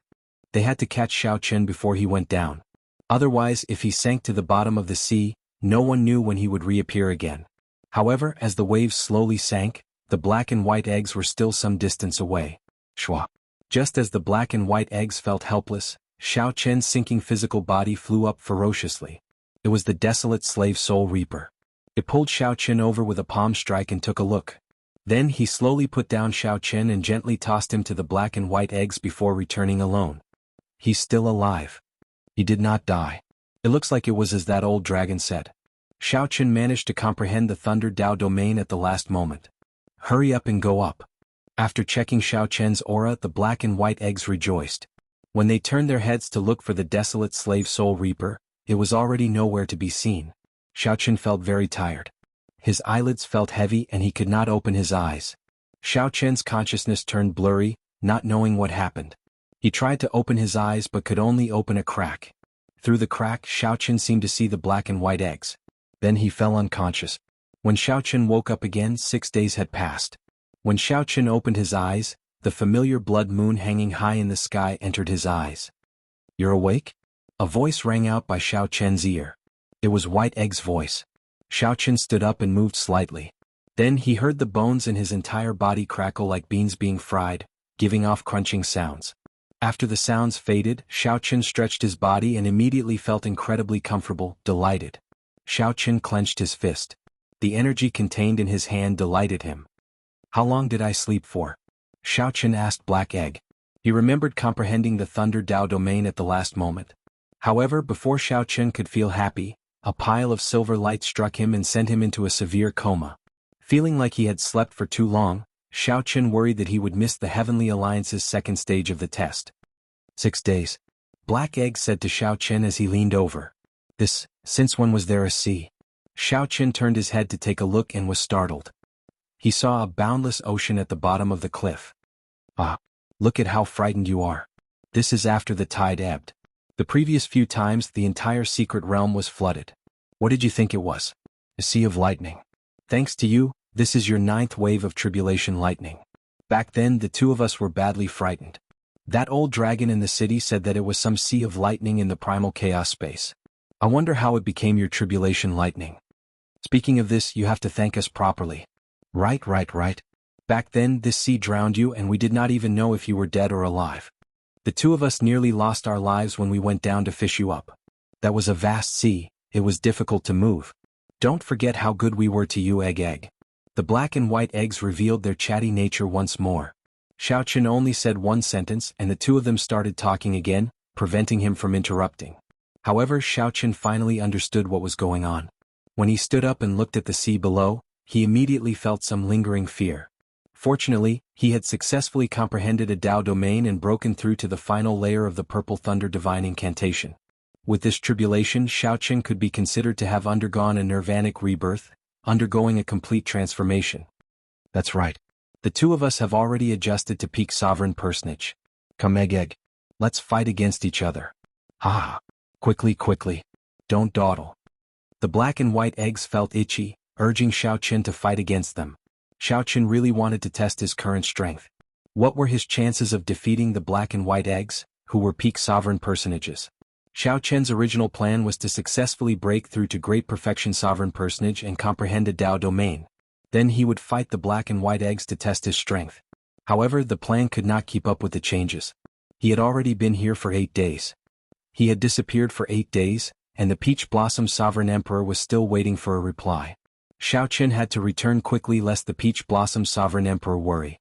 They had to catch Xiao Chen before he went down. Otherwise, if he sank to the bottom of the sea, no one knew when he would reappear again. However, as the waves slowly sank, the black and white eggs were still some distance away. Shwa. Just as the black and white eggs felt helpless, Xiao Chen's sinking physical body flew up ferociously. It was the desolate slave soul reaper. It pulled Xiao Chen over with a palm strike and took a look. Then he slowly put down Xiao Chen and gently tossed him to the black and white eggs before returning alone. "He's still alive. He did not die. It looks like it was as that old dragon said." Xiao Chen managed to comprehend the Thunder Dao domain at the last moment. "Hurry up and go up." After checking Xiao Chen's aura, the black and white eggs rejoiced. When they turned their heads to look for the desolate slave soul reaper, it was already nowhere to be seen. Xiao Chen felt very tired. His eyelids felt heavy and he could not open his eyes. Xiao Chen's consciousness turned blurry, not knowing what happened. He tried to open his eyes but could only open a crack. Through the crack, Xiao Chen seemed to see the black and white eggs. Then he fell unconscious. When Xiao Chen woke up again, 6 days had passed. When Xiao Chen opened his eyes, the familiar blood moon hanging high in the sky entered his eyes. "You're awake?" A voice rang out by Xiao Chen's ear. It was White Egg's voice. Xiao Chen stood up and moved slightly. Then he heard the bones in his entire body crackle like beans being fried, giving off crunching sounds. After the sounds faded, Xiao Chen stretched his body and immediately felt incredibly comfortable, delighted. Xiao Chen clenched his fist. The energy contained in his hand delighted him. "How long did I sleep for?" Xiao Chen asked Black Egg. He remembered comprehending the Thunder Dao domain at the last moment. However, before Xiao Chen could feel happy, a pile of silver light struck him and sent him into a severe coma. Feeling like he had slept for too long, Xiao Chen worried that he would miss the Heavenly Alliance's second stage of the test. 6 days. Black Egg said to Xiao Chen as he leaned over. Since when was there a sea?" Xiao Chen turned his head to take a look and was startled. He saw a boundless ocean at the bottom of the cliff. "Ah, look at how frightened you are. This is after the tide ebbed. The previous few times the entire secret realm was flooded. What did you think it was? A sea of lightning. Thanks to you, this is your 9th wave of tribulation lightning. Back then the two of us were badly frightened. That old dragon in the city said that it was some sea of lightning in the primal chaos space. I wonder how it became your tribulation lightning. Speaking of this, you have to thank us properly." Right. Back then this sea drowned you and we did not even know if you were dead or alive. The two of us nearly lost our lives when we went down to fish you up. That was a vast sea, it was difficult to move. Don't forget how good we were to you, Egg. The black and white eggs revealed their chatty nature once more. Xiao Chen only said one sentence and the two of them started talking again, preventing him from interrupting. However, Xiao Chen finally understood what was going on. When he stood up and looked at the sea below, he immediately felt some lingering fear. Fortunately, he had successfully comprehended a Dao domain and broken through to the final layer of the Purple Thunder Divine Incantation. With this tribulation, Xiao Chen could be considered to have undergone a nirvanic rebirth, undergoing a complete transformation. That's right. The two of us have already adjusted to peak sovereign personage. Come Egg. Let's fight against each other. Ah. Quickly. Don't dawdle. The black and white eggs felt itchy, urging Xiao Chen to fight against them. Xiao Chen really wanted to test his current strength. What were his chances of defeating the black and white eggs, who were peak sovereign personages? Xiao Chen's original plan was to successfully break through to great perfection sovereign personage and comprehend a Dao domain. Then he would fight the black and white eggs to test his strength. However, the plan could not keep up with the changes. He had already been here for 8 days. He had disappeared for 8 days, and the Peach Blossom Sovereign Emperor was still waiting for a reply. Xiao Chen had to return quickly lest the Peach Blossom Sovereign Emperor worry.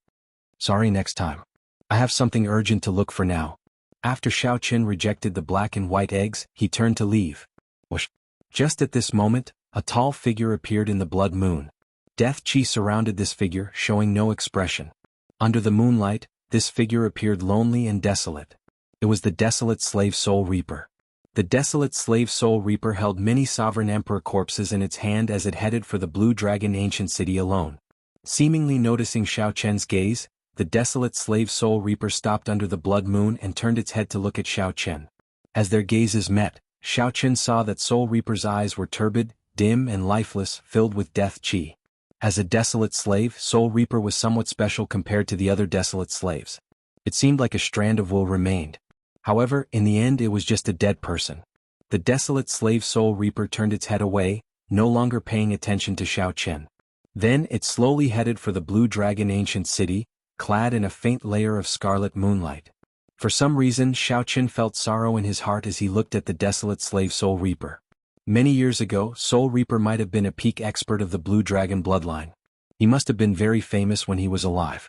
Sorry, next time. I have something urgent to look for now. After Xiao Chen rejected the black and white eggs, he turned to leave. Whoosh. Just at this moment, a tall figure appeared in the blood moon. Death Qi surrounded this figure, showing no expression. Under the moonlight, this figure appeared lonely and desolate. It was the desolate slave Soul Reaper. The desolate slave Soul Reaper held many sovereign emperor corpses in its hand as it headed for the Blue Dragon ancient city alone. Seemingly noticing Xiao Chen's gaze, the desolate slave Soul Reaper stopped under the blood moon and turned its head to look at Xiao Chen. As their gazes met, Xiao Chen saw that Soul Reaper's eyes were turbid, dim and lifeless, filled with death qi. As a desolate slave, Soul Reaper was somewhat special compared to the other desolate slaves. It seemed like a strand of wool remained. However, in the end it was just a dead person. The desolate slave Soul Reaper turned its head away, no longer paying attention to Xiao Chen. Then it slowly headed for the Blue Dragon ancient city, clad in a faint layer of scarlet moonlight. For some reason Xiao Chen felt sorrow in his heart as he looked at the desolate slave Soul Reaper. Many years ago, Soul Reaper might have been a peak expert of the Blue Dragon bloodline. He must have been very famous when he was alive.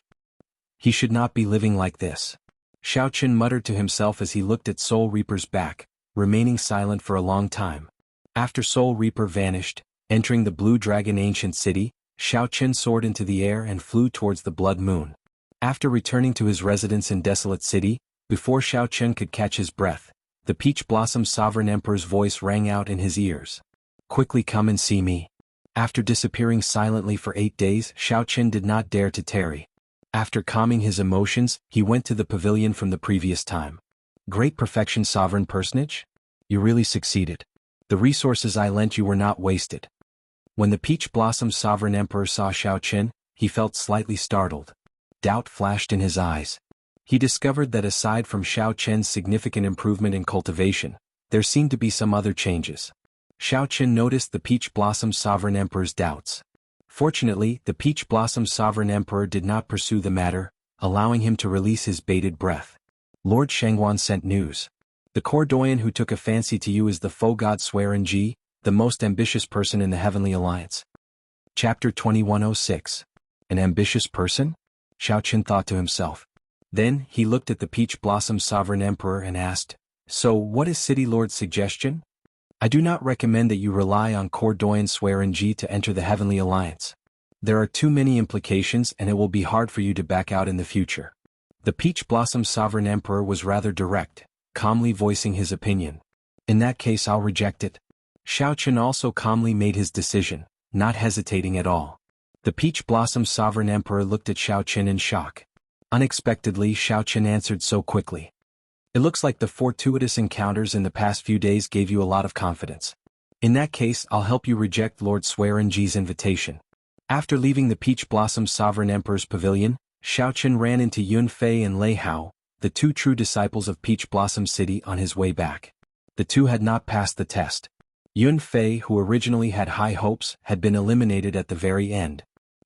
He should not be living like this. Xiao Chen muttered to himself as he looked at Soul Reaper's back, remaining silent for a long time. After Soul Reaper vanished, entering the Blue Dragon ancient city, Xiao Chen soared into the air and flew towards the blood moon. After returning to his residence in Desolate City, before Xiao Chen could catch his breath, the Peach Blossom Sovereign Emperor's voice rang out in his ears. Quickly come and see me. After disappearing silently for 8 days, Xiao Chen did not dare to tarry. After calming his emotions, he went to the pavilion from the previous time. Great Perfection Sovereign Personage? You really succeeded. The resources I lent you were not wasted. When the Peach Blossom Sovereign Emperor saw Xiao Chen, he felt slightly startled. Doubt flashed in his eyes. He discovered that aside from Xiao Chen's significant improvement in cultivation, there seemed to be some other changes. Xiao Chen noticed the Peach Blossom Sovereign Emperor's doubts. Fortunately, the Peach Blossom Sovereign Emperor did not pursue the matter, allowing him to release his bated breath. Lord Shangguan sent news. The Cordoyan who took a fancy to you is the foe god Swearenji, the most ambitious person in the Heavenly Alliance. Chapter 2106. An ambitious person? Xiao Chen thought to himself. Then, he looked at the Peach Blossom Sovereign Emperor and asked, So, what is City Lord's suggestion? I do not recommend that you rely on Cordoyan Swearenji to enter the Heavenly Alliance. There are too many implications and it will be hard for you to back out in the future. The Peach Blossom Sovereign Emperor was rather direct, calmly voicing his opinion. In that case I'll reject it. Xiao Chen also calmly made his decision, not hesitating at all. The Peach Blossom Sovereign Emperor looked at Xiao Chen in shock. Unexpectedly, Xiao Chen answered so quickly. It looks like the fortuitous encounters in the past few days gave you a lot of confidence. In that case, I'll help you reject Lord Swearenji's invitation. After leaving the Peach Blossom Sovereign Emperor's pavilion, Xiao Chen ran into Yun Fei and Lei Hao, the two true disciples of Peach Blossom City, on his way back. The two had not passed the test. Yun Fei, who originally had high hopes, had been eliminated at the very end.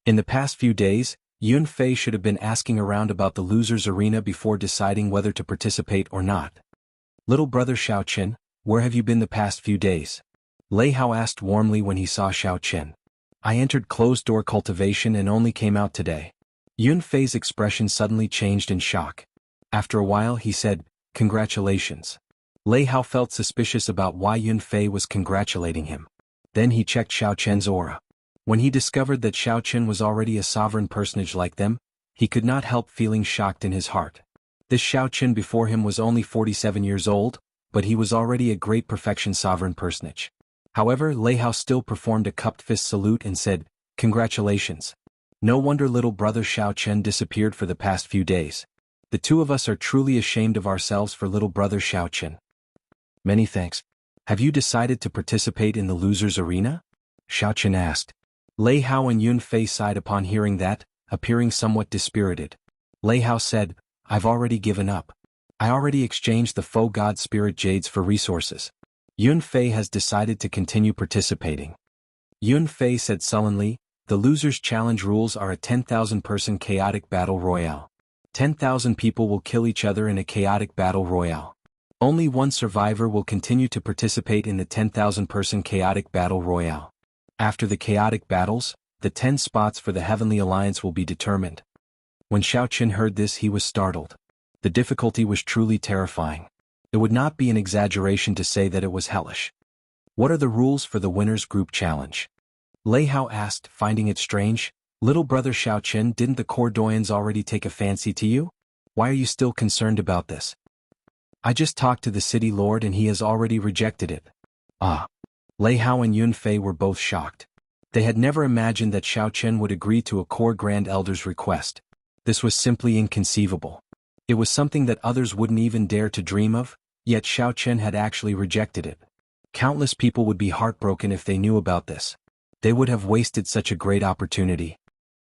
In the past few days, Yun Fei should have been asking around about the loser's arena before deciding whether to participate or not. Little brother Xiao Chen, where have you been the past few days? Lei Hao asked warmly when he saw Xiao Chen. I entered closed-door cultivation and only came out today. Yun Fei's expression suddenly changed in shock. After a while he said, Congratulations. Lei Hao felt suspicious about why Yun Fei was congratulating him. Then he checked Xiao Chen's aura. When he discovered that Xiao Chen was already a sovereign personage like them, he could not help feeling shocked in his heart. This Xiao Chen before him was only 47 years old, but he was already a great perfection sovereign personage. However, Lei Hao still performed a cupped fist salute and said, Congratulations. No wonder little brother Xiao Chen disappeared for the past few days. The two of us are truly ashamed of ourselves for little brother Xiao Chen. Many thanks. Have you decided to participate in the loser's arena? Xiao Chen asked. Lei Hao and Yun Fei sighed upon hearing that, appearing somewhat dispirited. Lei Hao said, I've already given up. I already exchanged the faux god spirit jades for resources. Yun Fei has decided to continue participating. Yun Fei said sullenly, the losers challenge rules are a 10,000-person chaotic battle royale. 10,000 people will kill each other in a chaotic battle royale. Only one survivor will continue to participate in the 10,000-person chaotic battle royale. After the chaotic battles, the 10 spots for the Heavenly Alliance will be determined. When Xiao Qin heard this, he was startled. The difficulty was truly terrifying. It would not be an exaggeration to say that it was hellish. What are the rules for the winners group challenge? Lei Hao asked, finding it strange. Little brother Xiao Qin, didn't the Cordoyans already take a fancy to you? Why are you still concerned about this? I just talked to the city lord and he has already rejected it. Ah. Lei Hao and Yun Fei were both shocked. They had never imagined that Xiao Qin would agree to a core Grand Elder's request. This was simply inconceivable. It was something that others wouldn't even dare to dream of, yet Xiao Qin had actually rejected it. Countless people would be heartbroken if they knew about this. They would have wasted such a great opportunity.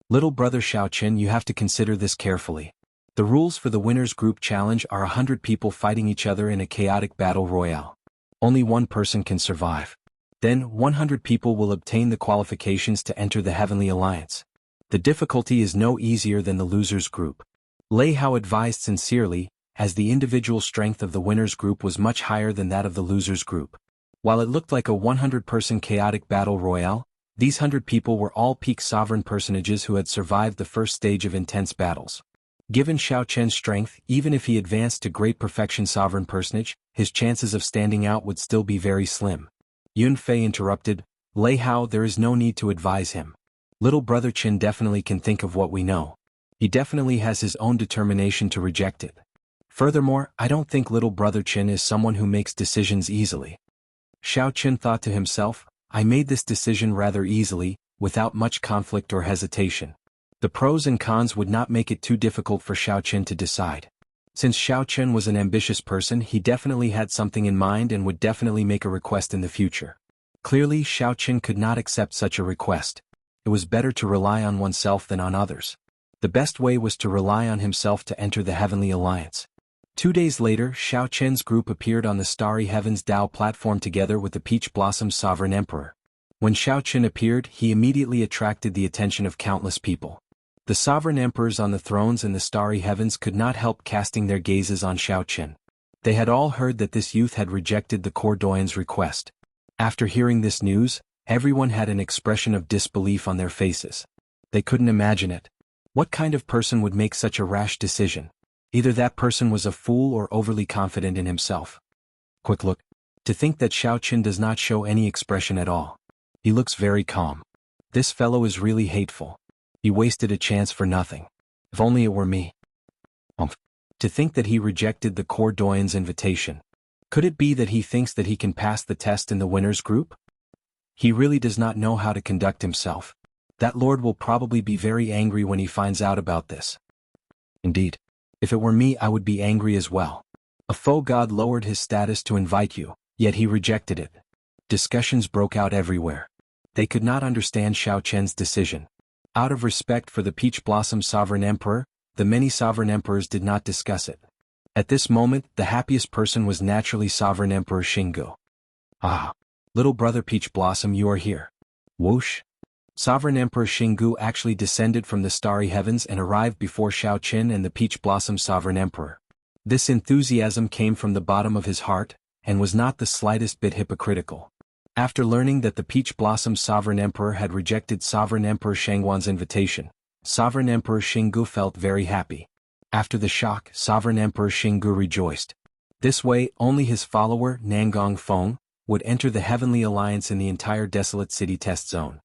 Little brother Xiao Qin, you have to consider this carefully. The rules for the winners group challenge are 100 people fighting each other in a chaotic battle royale. Only one person can survive. Then, 100 people will obtain the qualifications to enter the Heavenly Alliance. The difficulty is no easier than the losers group. Lei Hao advised sincerely, as the individual strength of the winners group was much higher than that of the losers group. While it looked like a 100-person chaotic battle royale, these 100 people were all peak sovereign personages who had survived the first stage of intense battles. Given Xiao Qin's strength, even if he advanced to great perfection sovereign personage, his chances of standing out would still be very slim. Yun Fei interrupted, Lei Hao, there is no need to advise him. Little brother Qin definitely can think of what we know. He definitely has his own determination to reject it. Furthermore, I don't think little brother Qin is someone who makes decisions easily. Xiao Qin thought to himself, I made this decision rather easily, without much conflict or hesitation. The pros and cons would not make it too difficult for Xiao Qin to decide. Since Xiao Qin was an ambitious person, he definitely had something in mind and would definitely make a request in the future. Clearly, Xiao Qin could not accept such a request. It was better to rely on oneself than on others. The best way was to rely on himself to enter the Heavenly Alliance. 2 days later, Xiao Qin's group appeared on the Starry Heavens Dao platform together with the Peach Blossom's Sovereign Emperor. When Xiao Qin appeared, he immediately attracted the attention of countless people. The sovereign emperors on the thrones in the starry heavens could not help casting their gazes on Xiao Qin. They had all heard that this youth had rejected the Cordoyan's request. After hearing this news, everyone had an expression of disbelief on their faces. They couldn't imagine it. What kind of person would make such a rash decision? Either that person was a fool or overly confident in himself. Quick look. To think that Xiao Qin does not show any expression at all. He looks very calm. This fellow is really hateful. He wasted a chance for nothing. If only it were me. To think that he rejected the Cordoyan's invitation. Could it be that he thinks that he can pass the test in the winners group? He really does not know how to conduct himself. That lord will probably be very angry when he finds out about this. Indeed. If it were me, I would be angry as well. A faux god lowered his status to invite you, yet he rejected it. Discussions broke out everywhere. They could not understand Xiao Qin's decision. Out of respect for the Peach Blossom Sovereign Emperor, the many sovereign emperors did not discuss it. At this moment, the happiest person was naturally Sovereign Emperor Xinggu. Ah! Little brother Peach Blossom, you are here. Whoosh! Sovereign Emperor Xinggu actually descended from the starry heavens and arrived before Xiao Qin and the Peach Blossom Sovereign Emperor. This enthusiasm came from the bottom of his heart, and was not the slightest bit hypocritical. After learning that the Peach Blossom Sovereign Emperor had rejected Sovereign Emperor Shangguan's invitation, Sovereign Emperor Xinggu felt very happy. After the shock, Sovereign Emperor Xinggu rejoiced. This way, only his follower, Nangong Feng, would enter the Heavenly Alliance in the entire desolate city test zone.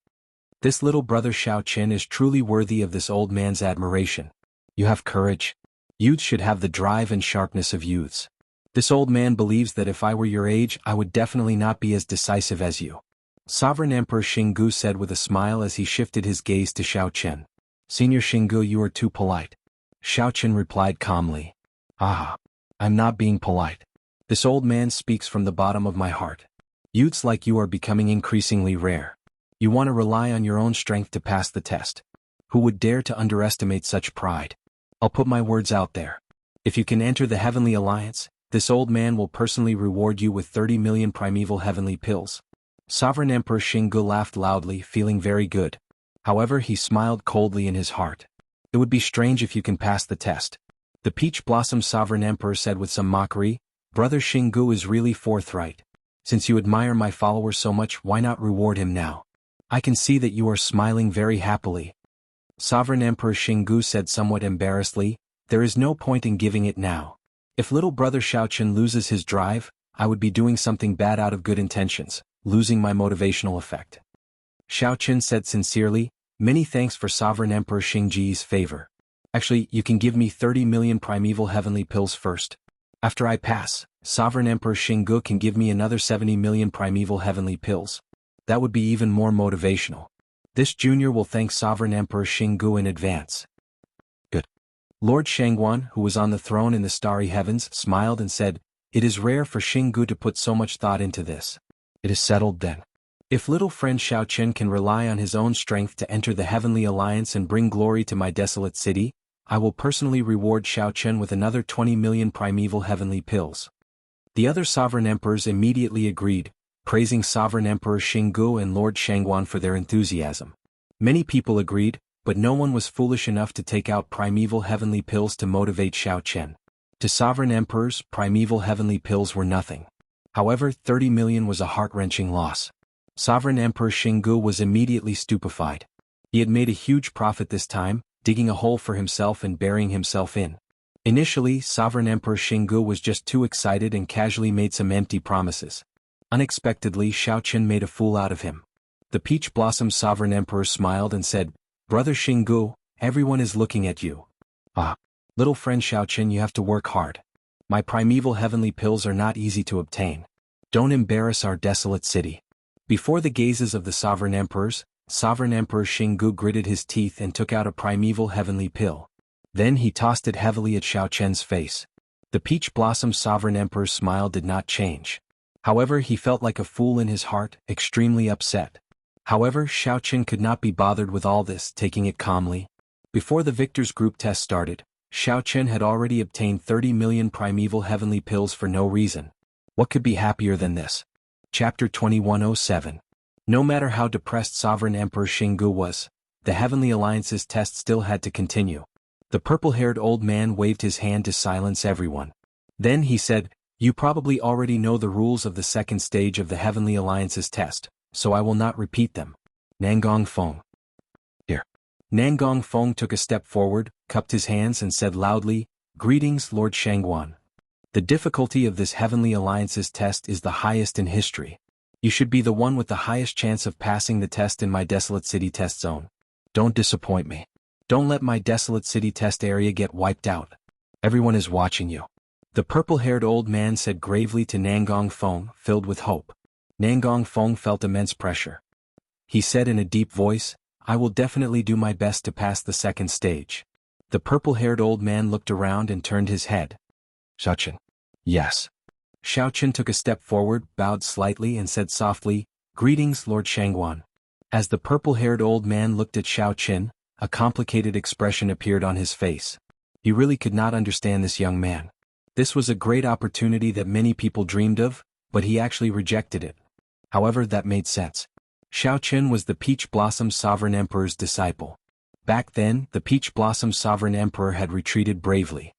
This little brother Xiao Qin is truly worthy of this old man's admiration. You have courage. Youths should have the drive and sharpness of youths. This old man believes that if I were your age, I would definitely not be as decisive as you. Sovereign Emperor Xinggu said with a smile as he shifted his gaze to Xiao Qin. Senior Xinggu, you are too polite. Xiao Qin replied calmly. Ah, I'm not being polite. This old man speaks from the bottom of my heart. Youths like you are becoming increasingly rare. You want to rely on your own strength to pass the test. Who would dare to underestimate such pride? I'll put my words out there. If you can enter the Heavenly Alliance, this old man will personally reward you with 30 million primeval heavenly pills. Sovereign Emperor Xinggu laughed loudly, feeling very good. However, he smiled coldly in his heart. It would be strange if you can pass the test. The Peach Blossom Sovereign Emperor said with some mockery, Brother Xinggu is really forthright. Since you admire my follower so much, why not reward him now? I can see that you are smiling very happily. Sovereign Emperor Xinggu said somewhat embarrassedly, there is no point in giving it now. If little brother Xiaoqun loses his drive, I would be doing something bad out of good intentions, losing my motivational effect. Xiaoqun said sincerely, many thanks for Sovereign Emperor Xingji's favor. Actually, you can give me 30 million primeval heavenly pills first. After I pass, Sovereign Emperor Xinggu can give me another 70 million primeval heavenly pills. That would be even more motivational. This junior will thank Sovereign Emperor Xinggu in advance. Good. Lord Shangguan, who was on the throne in the starry heavens, smiled and said, it is rare for Xinggu to put so much thought into this. It is settled then. If little friend Xiaoqun can rely on his own strength to enter the Heavenly Alliance and bring glory to my desolate city, I will personally reward Xiaoqun with another 20 million primeval heavenly pills. The other sovereign emperors immediately agreed, praising Sovereign Emperor Xinggu and Lord Shangguan for their enthusiasm. Many people agreed, but no one was foolish enough to take out primeval heavenly pills to motivate Xiaoqun. To sovereign emperors, primeval heavenly pills were nothing. However, 30 million was a heart-wrenching loss. Sovereign Emperor Xinggu was immediately stupefied. He had made a huge profit this time, digging a hole for himself and burying himself in. Initially, Sovereign Emperor Xinggu was just too excited and casually made some empty promises. Unexpectedly, Xiaoqun made a fool out of him. The Peach Blossom Sovereign Emperor smiled and said, Brother Xinggu, everyone is looking at you. Ah, little friend Xiaoqun, you have to work hard. My primeval heavenly pills are not easy to obtain. Don't embarrass our desolate city. Before the gazes of the sovereign emperors, Sovereign Emperor Xinggu gritted his teeth and took out a primeval heavenly pill. Then he tossed it heavily at Xiaoqun's face. The Peach Blossom Sovereign Emperor's smile did not change. However, he felt like a fool in his heart, extremely upset. However, Xiaoqun could not be bothered with all this, taking it calmly. Before the victors group test started, Xiaoqun had already obtained 30 million primeval heavenly pills for no reason. What could be happier than this? Chapter 2107. No matter how depressed Sovereign Emperor Xinggu was, the Heavenly Alliance's test still had to continue. The purple-haired old man waved his hand to silence everyone. Then he said, you probably already know the rules of the second stage of the Heavenly Alliance's test, so I will not repeat them. Nangong Feng. Here. Nangong Feng took a step forward, cupped his hands and said loudly, Greetings, Lord Shangguan. The difficulty of this Heavenly Alliance's test is the highest in history. You should be the one with the highest chance of passing the test in my desolate city test zone. Don't disappoint me. Don't let my desolate city test area get wiped out. Everyone is watching you. The purple-haired old man said gravely to Nangong Feng, filled with hope. Nangong Feng felt immense pressure. He said in a deep voice, I will definitely do my best to pass the second stage. The purple-haired old man looked around and turned his head. Xiaoqun. Yes. Xiaoqun took a step forward, bowed slightly and said softly, Greetings, Lord Shangguan. As the purple-haired old man looked at Xiaoqun, a complicated expression appeared on his face. He really could not understand this young man. This was a great opportunity that many people dreamed of, but he actually rejected it. However, that made sense. Xiaoqun was the Peach Blossom Sovereign Emperor's disciple. Back then, the Peach Blossom Sovereign Emperor had retreated bravely.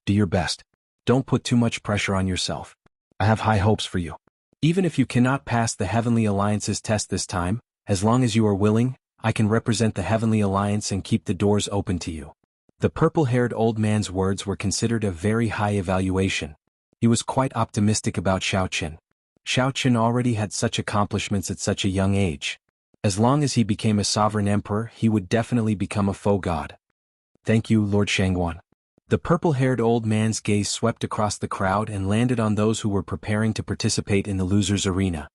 Do your best. Don't put too much pressure on yourself. I have high hopes for you. Even if you cannot pass the Heavenly Alliance's test this time, as long as you are willing, I can represent the Heavenly Alliance and keep the doors open to you. The purple-haired old man's words were considered a very high evaluation. He was quite optimistic about Xiaoqun. Xiaoqun already had such accomplishments at such a young age. As long as he became a sovereign emperor, he would definitely become a faux god. Thank you, Lord Shangguan. The purple-haired old man's gaze swept across the crowd and landed on those who were preparing to participate in the losers' arena.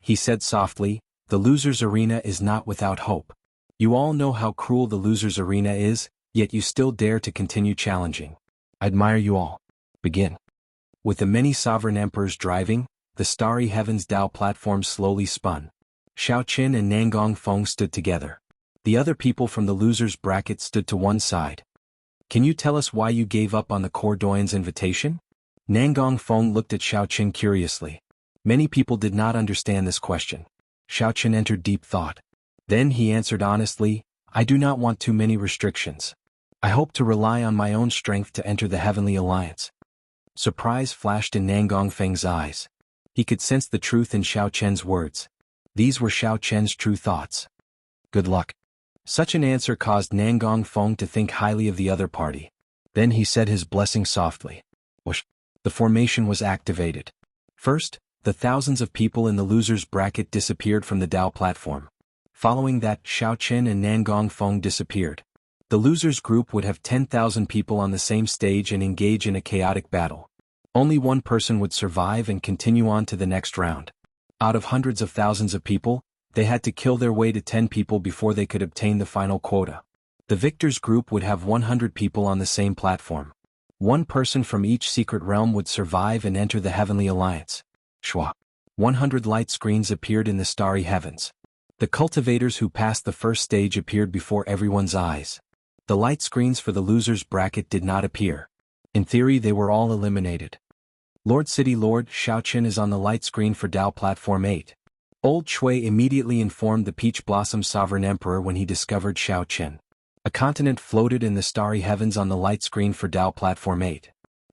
He said softly, the losers' arena is not without hope. You all know how cruel the losers' arena is, yet you still dare to continue challenging. I admire you all. Begin. With the many sovereign emperors driving, the starry heavens Dao platform slowly spun. Xiao Qin and Nangong Feng stood together. The other people from the losers bracket stood to one side. Can you tell us why you gave up on the Cordoyan's invitation? Nangong Feng looked at Xiao Qin curiously. Many people did not understand this question. Xiao Qin entered deep thought. Then he answered honestly, I do not want too many restrictions. I hope to rely on my own strength to enter the Heavenly Alliance. Surprise flashed in Nangong Feng's eyes. He could sense the truth in Xiao Qian's words. These were Xiao Qian's true thoughts. Good luck. Such an answer caused Nangong Feng to think highly of the other party. Then he said his blessing softly. Whoosh. The formation was activated. First, the thousands of people in the losers bracket disappeared from the Dao platform. Following that, Xiao Qin and Nangong Feng disappeared. The losers group would have 10,000 people on the same stage and engage in a chaotic battle. Only one person would survive and continue on to the next round. Out of hundreds of thousands of people, they had to kill their way to 10 people before they could obtain the final quota. The victors group would have 100 people on the same platform. One person from each secret realm would survive and enter the Heavenly Alliance. Shwa. 100 light screens appeared in the starry heavens. The cultivators who passed the first stage appeared before everyone's eyes. The light screens for the losers bracket did not appear. In theory, they were all eliminated. Lord City Lord Xiao Qin is on the light screen for Dao Platform 8. Old Shui immediately informed the Peach Blossom Sovereign Emperor when he discovered Xiao Qin. A continent floated in the starry heavens on the light screen for Dao Platform 8.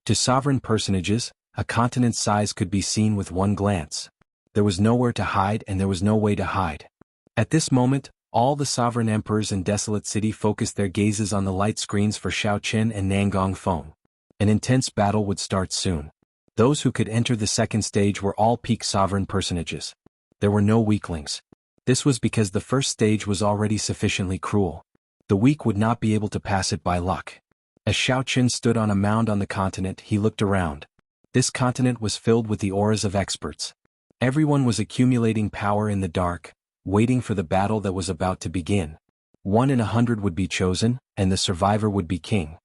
To sovereign personages, a continent's size could be seen with one glance. There was nowhere to hide and there was no way to hide. At this moment, all the sovereign emperors in Desolate City focused their gazes on the light screens for Xiao Qin and Nangong Feng. An intense battle would start soon. Those who could enter the second stage were all peak sovereign personages. There were no weaklings. This was because the first stage was already sufficiently cruel. The weak would not be able to pass it by luck. As Xiao Qin stood on a mound on the continent, he looked around. This continent was filled with the auras of experts. Everyone was accumulating power in the dark, waiting for the battle that was about to begin. 1 in 100 would be chosen, and the survivor would be king.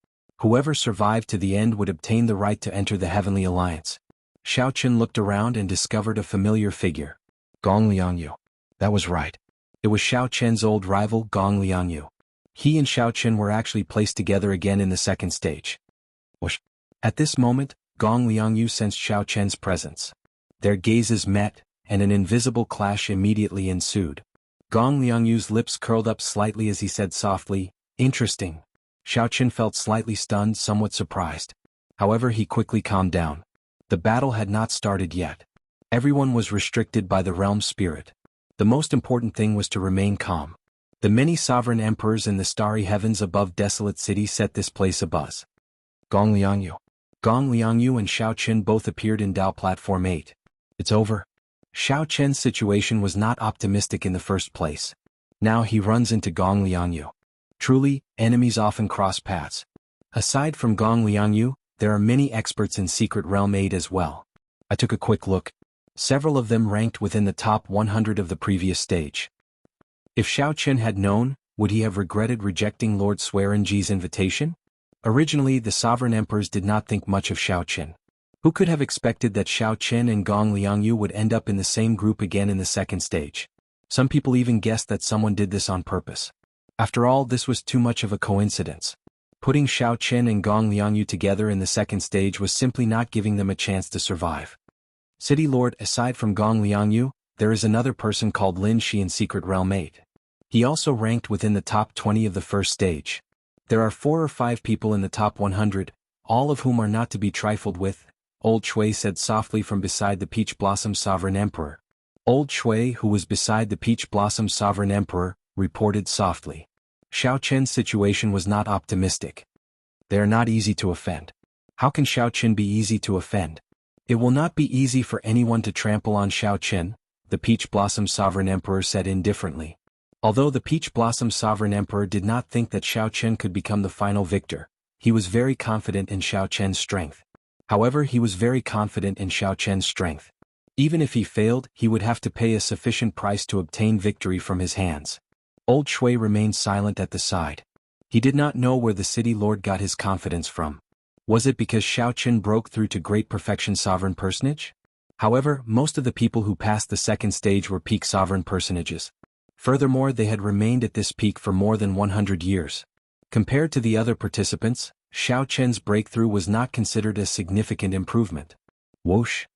Whoever survived to the end would obtain the right to enter the Heavenly Alliance. Xiao Qin looked around and discovered a familiar figure. Gong Liangyu. That was right. It was Xiao Qian's old rival Gong Liangyu. He and Xiao Qin were actually placed together again in the second stage. Whoosh. At this moment, Gong Liangyu sensed Xiao Qian's presence. Their gazes met, and an invisible clash immediately ensued. Gong Liangyu's lips curled up slightly as he said softly, interesting. Xiao Qin felt slightly stunned, somewhat surprised. However, he quickly calmed down. The battle had not started yet. Everyone was restricted by the realm spirit. The most important thing was to remain calm. The many sovereign emperors in the starry heavens above Desolate City set this place abuzz. Gong Liangyu. Gong Liangyu and Xiao Qin both appeared in Dao Platform 8. It's over. Xiao Qian's situation was not optimistic in the first place. Now he runs into Gong Liangyu. Truly, enemies often cross paths. Aside from Gong Liangyu, there are many experts in Secret Realm 8 as well. I took a quick look. Several of them ranked within the top 100 of the previous stage. If Xiao Qin had known, would he have regretted rejecting Lord Swearenji's invitation? Originally, the sovereign emperors did not think much of Xiao Qin. Who could have expected that Xiao Qin and Gong Liangyu would end up in the same group again in the second stage? Some people even guessed that someone did this on purpose. After all, this was too much of a coincidence. Putting Xiao Qin and Gong Liangyu together in the second stage was simply not giving them a chance to survive. City Lord, aside from Gong Liangyu, there is another person called Lin Shi in Secret Realm 8. He also ranked within the top 20 of the first stage. There are 4 or 5 people in the top 100, all of whom are not to be trifled with, Old Shui said softly from beside the Peach Blossom Sovereign Emperor. Old Shui, who was beside the Peach Blossom Sovereign Emperor, reported softly. Xiao Qian's situation was not optimistic. They are not easy to offend. How can Xiao Qin be easy to offend? It will not be easy for anyone to trample on Xiao Qin, the Peach Blossom Sovereign Emperor said indifferently. Although the Peach Blossom Sovereign Emperor did not think that Xiao Qin could become the final victor, he was very confident in Xiao Qian's strength. However, he was very confident in Xiao Qian's strength. Even if he failed, he would have to pay a sufficient price to obtain victory from his hands. Old Shui remained silent at the side. He did not know where the city lord got his confidence from. Was it because Xiao Qin broke through to great perfection sovereign personage? However, most of the people who passed the second stage were peak sovereign personages. Furthermore, they had remained at this peak for more than 100 years. Compared to the other participants, Xiao Chen's breakthrough was not considered a significant improvement. Whoosh!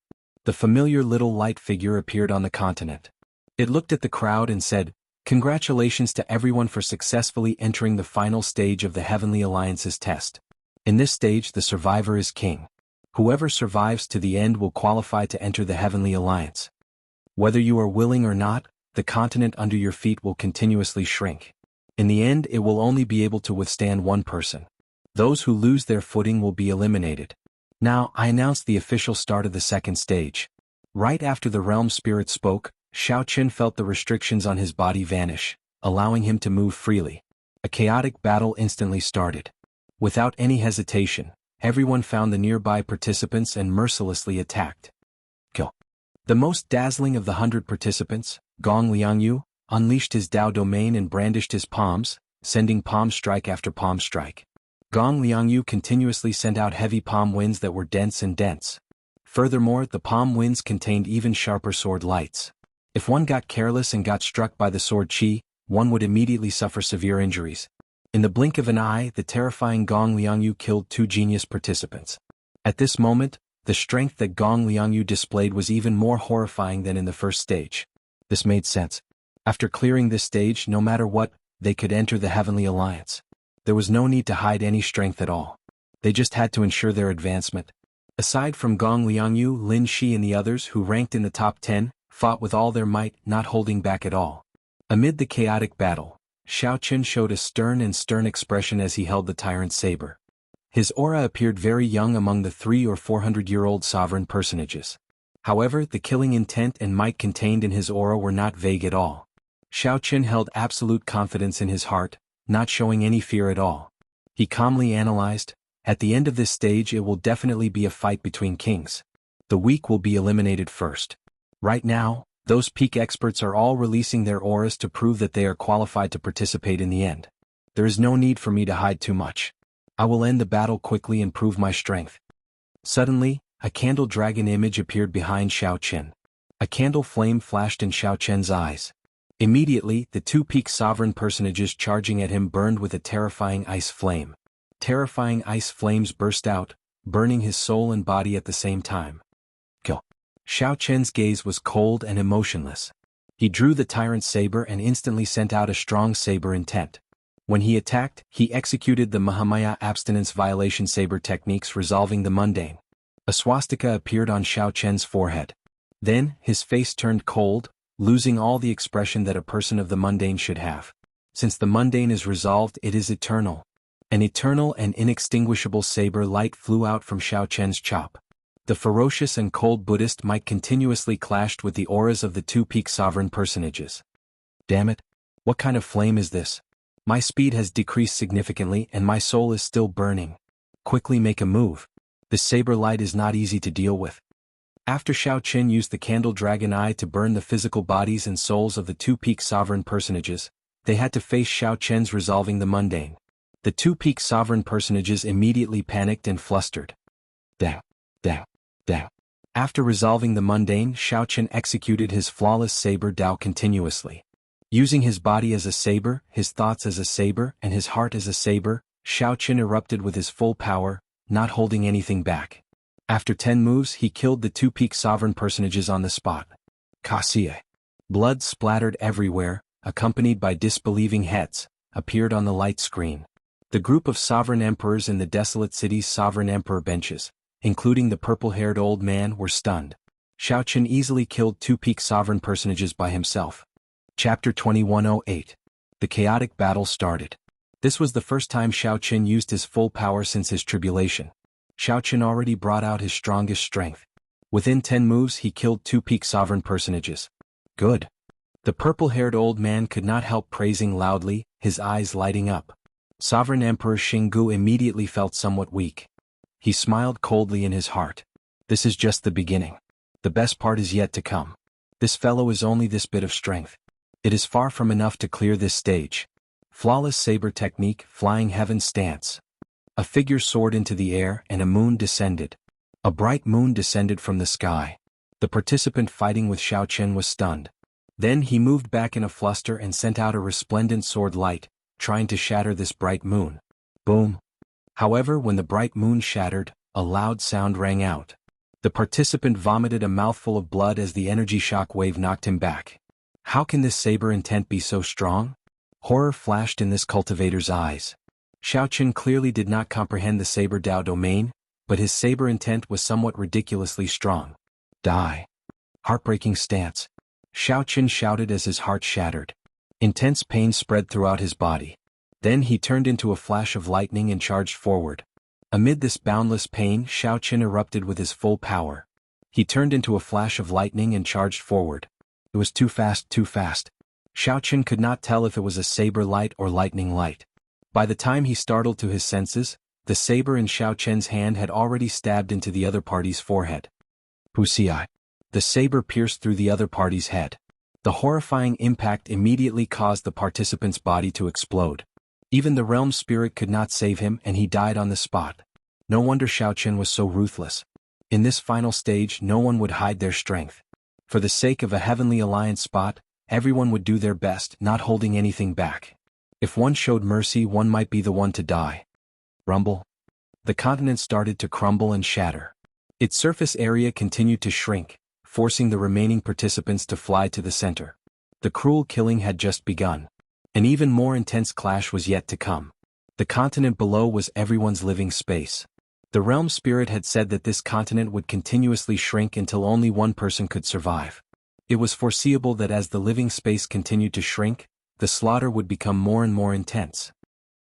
The familiar little light figure appeared on the continent. It looked at the crowd and said, "Congratulations to everyone for successfully entering the final stage of the Heavenly Alliance's test. In this stage, the survivor is king. Whoever survives to the end will qualify to enter the Heavenly Alliance. Whether you are willing or not, the continent under your feet will continuously shrink. In the end, it will only be able to withstand one person. Those who lose their footing will be eliminated." Now, I announced the official start of the second stage. Right after the realm spirit spoke, Xiao Chen felt the restrictions on his body vanish, allowing him to move freely. A chaotic battle instantly started. Without any hesitation, everyone found the nearby participants and mercilessly attacked. Kill. The most dazzling of the 100 participants, Gong Liangyu, unleashed his Dao domain and brandished his palms, sending palm strike after palm strike. Gong Liangyu continuously sent out heavy palm winds that were dense and dense. Furthermore, the palm winds contained even sharper sword lights. If one got careless and got struck by the sword chi, one would immediately suffer severe injuries. In the blink of an eye, the terrifying Gong Liangyu killed 2 genius participants. At this moment, the strength that Gong Liangyu displayed was even more horrifying than in the first stage. This made sense. After clearing this stage, no matter what, they could enter the Heavenly Alliance. There was no need to hide any strength at all. They just had to ensure their advancement. Aside from Gong Liangyu, Lin Shi and the others who ranked in the top 10, fought with all their might, not holding back at all. Amid the chaotic battle, Xiao Chen showed a stern expression as he held the tyrant saber. His aura appeared very young among the 300 or 400-year-old sovereign personages. However, the killing intent and might contained in his aura were not vague at all. Xiao Chen held absolute confidence in his heart, not showing any fear at all. He calmly analyzed, "At the end of this stage it will definitely be a fight between kings. The weak will be eliminated first. Right now, those peak experts are all releasing their auras to prove that they are qualified to participate in the end. There is no need for me to hide too much. I will end the battle quickly and prove my strength." Suddenly, a candle dragon image appeared behind Xiao Chen. A candle flame flashed in Xiao Chen's eyes. Immediately, the 2 peak sovereign personages charging at him burned with a terrifying ice flame. Terrifying ice flames burst out, burning his soul and body at the same time. Kill. Xiao Chen's gaze was cold and emotionless. He drew the tyrant saber and instantly sent out a strong saber intent. When he attacked, he executed the Mahamaya abstinence violation saber techniques, resolving the mundane. A swastika appeared on Xiao Chen's forehead. Then, his face turned cold, losing all the expression that a person of the mundane should have. Since the mundane is resolved, it is eternal. An eternal and inextinguishable saber light flew out from Xiao Chen's chop. The ferocious and cold Buddhist might continuously clashed with the auras of the 2 peak sovereign personages. Damn it! What kind of flame is this? My speed has decreased significantly and my soul is still burning. Quickly make a move. This saber light is not easy to deal with. After Xiao Chen used the candle dragon eye to burn the physical bodies and souls of the 2 peak sovereign personages, they had to face Xiao Chen's resolving the mundane. The 2 peak sovereign personages immediately panicked and flustered. Dao. After resolving the mundane, Xiao Chen executed his flawless saber Dao continuously. Using his body as a saber, his thoughts as a saber, and his heart as a saber, Xiao Chen erupted with his full power, not holding anything back. After 10 moves, he killed the 2 peak sovereign personages on the spot. Kasie. Blood splattered everywhere, accompanied by disbelieving heads, appeared on the light screen. The group of sovereign emperors in the desolate city's sovereign emperor benches, including the purple-haired old man, were stunned. Xiao Chen easily killed 2 peak sovereign personages by himself. Chapter 2108. The chaotic battle started. This was the first time Xiao Chen used his full power since his tribulation. Xiao Chen already brought out his strongest strength. Within 10 moves he killed 2 peak sovereign personages. Good. The purple-haired old man could not help praising loudly, his eyes lighting up. Sovereign Emperor Xinggu immediately felt somewhat weak. He smiled coldly in his heart. This is just the beginning. The best part is yet to come. This fellow is only this bit of strength. It is far from enough to clear this stage. Flawless saber technique, flying heaven stance. A figure soared into the air and a moon descended. A bright moon descended from the sky. The participant fighting with Xiao Chen was stunned. Then he moved back in a fluster and sent out a resplendent sword light, trying to shatter this bright moon. Boom. However, when the bright moon shattered, a loud sound rang out. The participant vomited a mouthful of blood as the energy shock wave knocked him back. How can this saber intent be so strong? Horror flashed in this cultivator's eyes. Xiao Chen clearly did not comprehend the saber Dao domain, but his saber intent was somewhat ridiculously strong. Die. Heartbreaking stance. Xiao Chen shouted as his heart shattered. Intense pain spread throughout his body. Then he turned into a flash of lightning and charged forward. Amid this boundless pain, Xiao Chen erupted with his full power. He turned into a flash of lightning and charged forward. It was too fast, too fast. Xiao Chen could not tell if it was a saber light or lightning light. By the time he startled to his senses, the saber in Xiao Chen's hand had already stabbed into the other party's forehead. Wuxia. The saber pierced through the other party's head. The horrifying impact immediately caused the participant's body to explode. Even the realm spirit could not save him and he died on the spot. No wonder Xiao Chen was so ruthless. In this final stage, no one would hide their strength. For the sake of a Heavenly Alliance spot, everyone would do their best, not holding anything back. If one showed mercy, one might be the one to die. Rumble. The continent started to crumble and shatter. Its surface area continued to shrink, forcing the remaining participants to fly to the center. The cruel killing had just begun. An even more intense clash was yet to come. The continent below was everyone's living space. The realm spirit had said that this continent would continuously shrink until only one person could survive. It was foreseeable that as the living space continued to shrink, the slaughter would become more and more intense.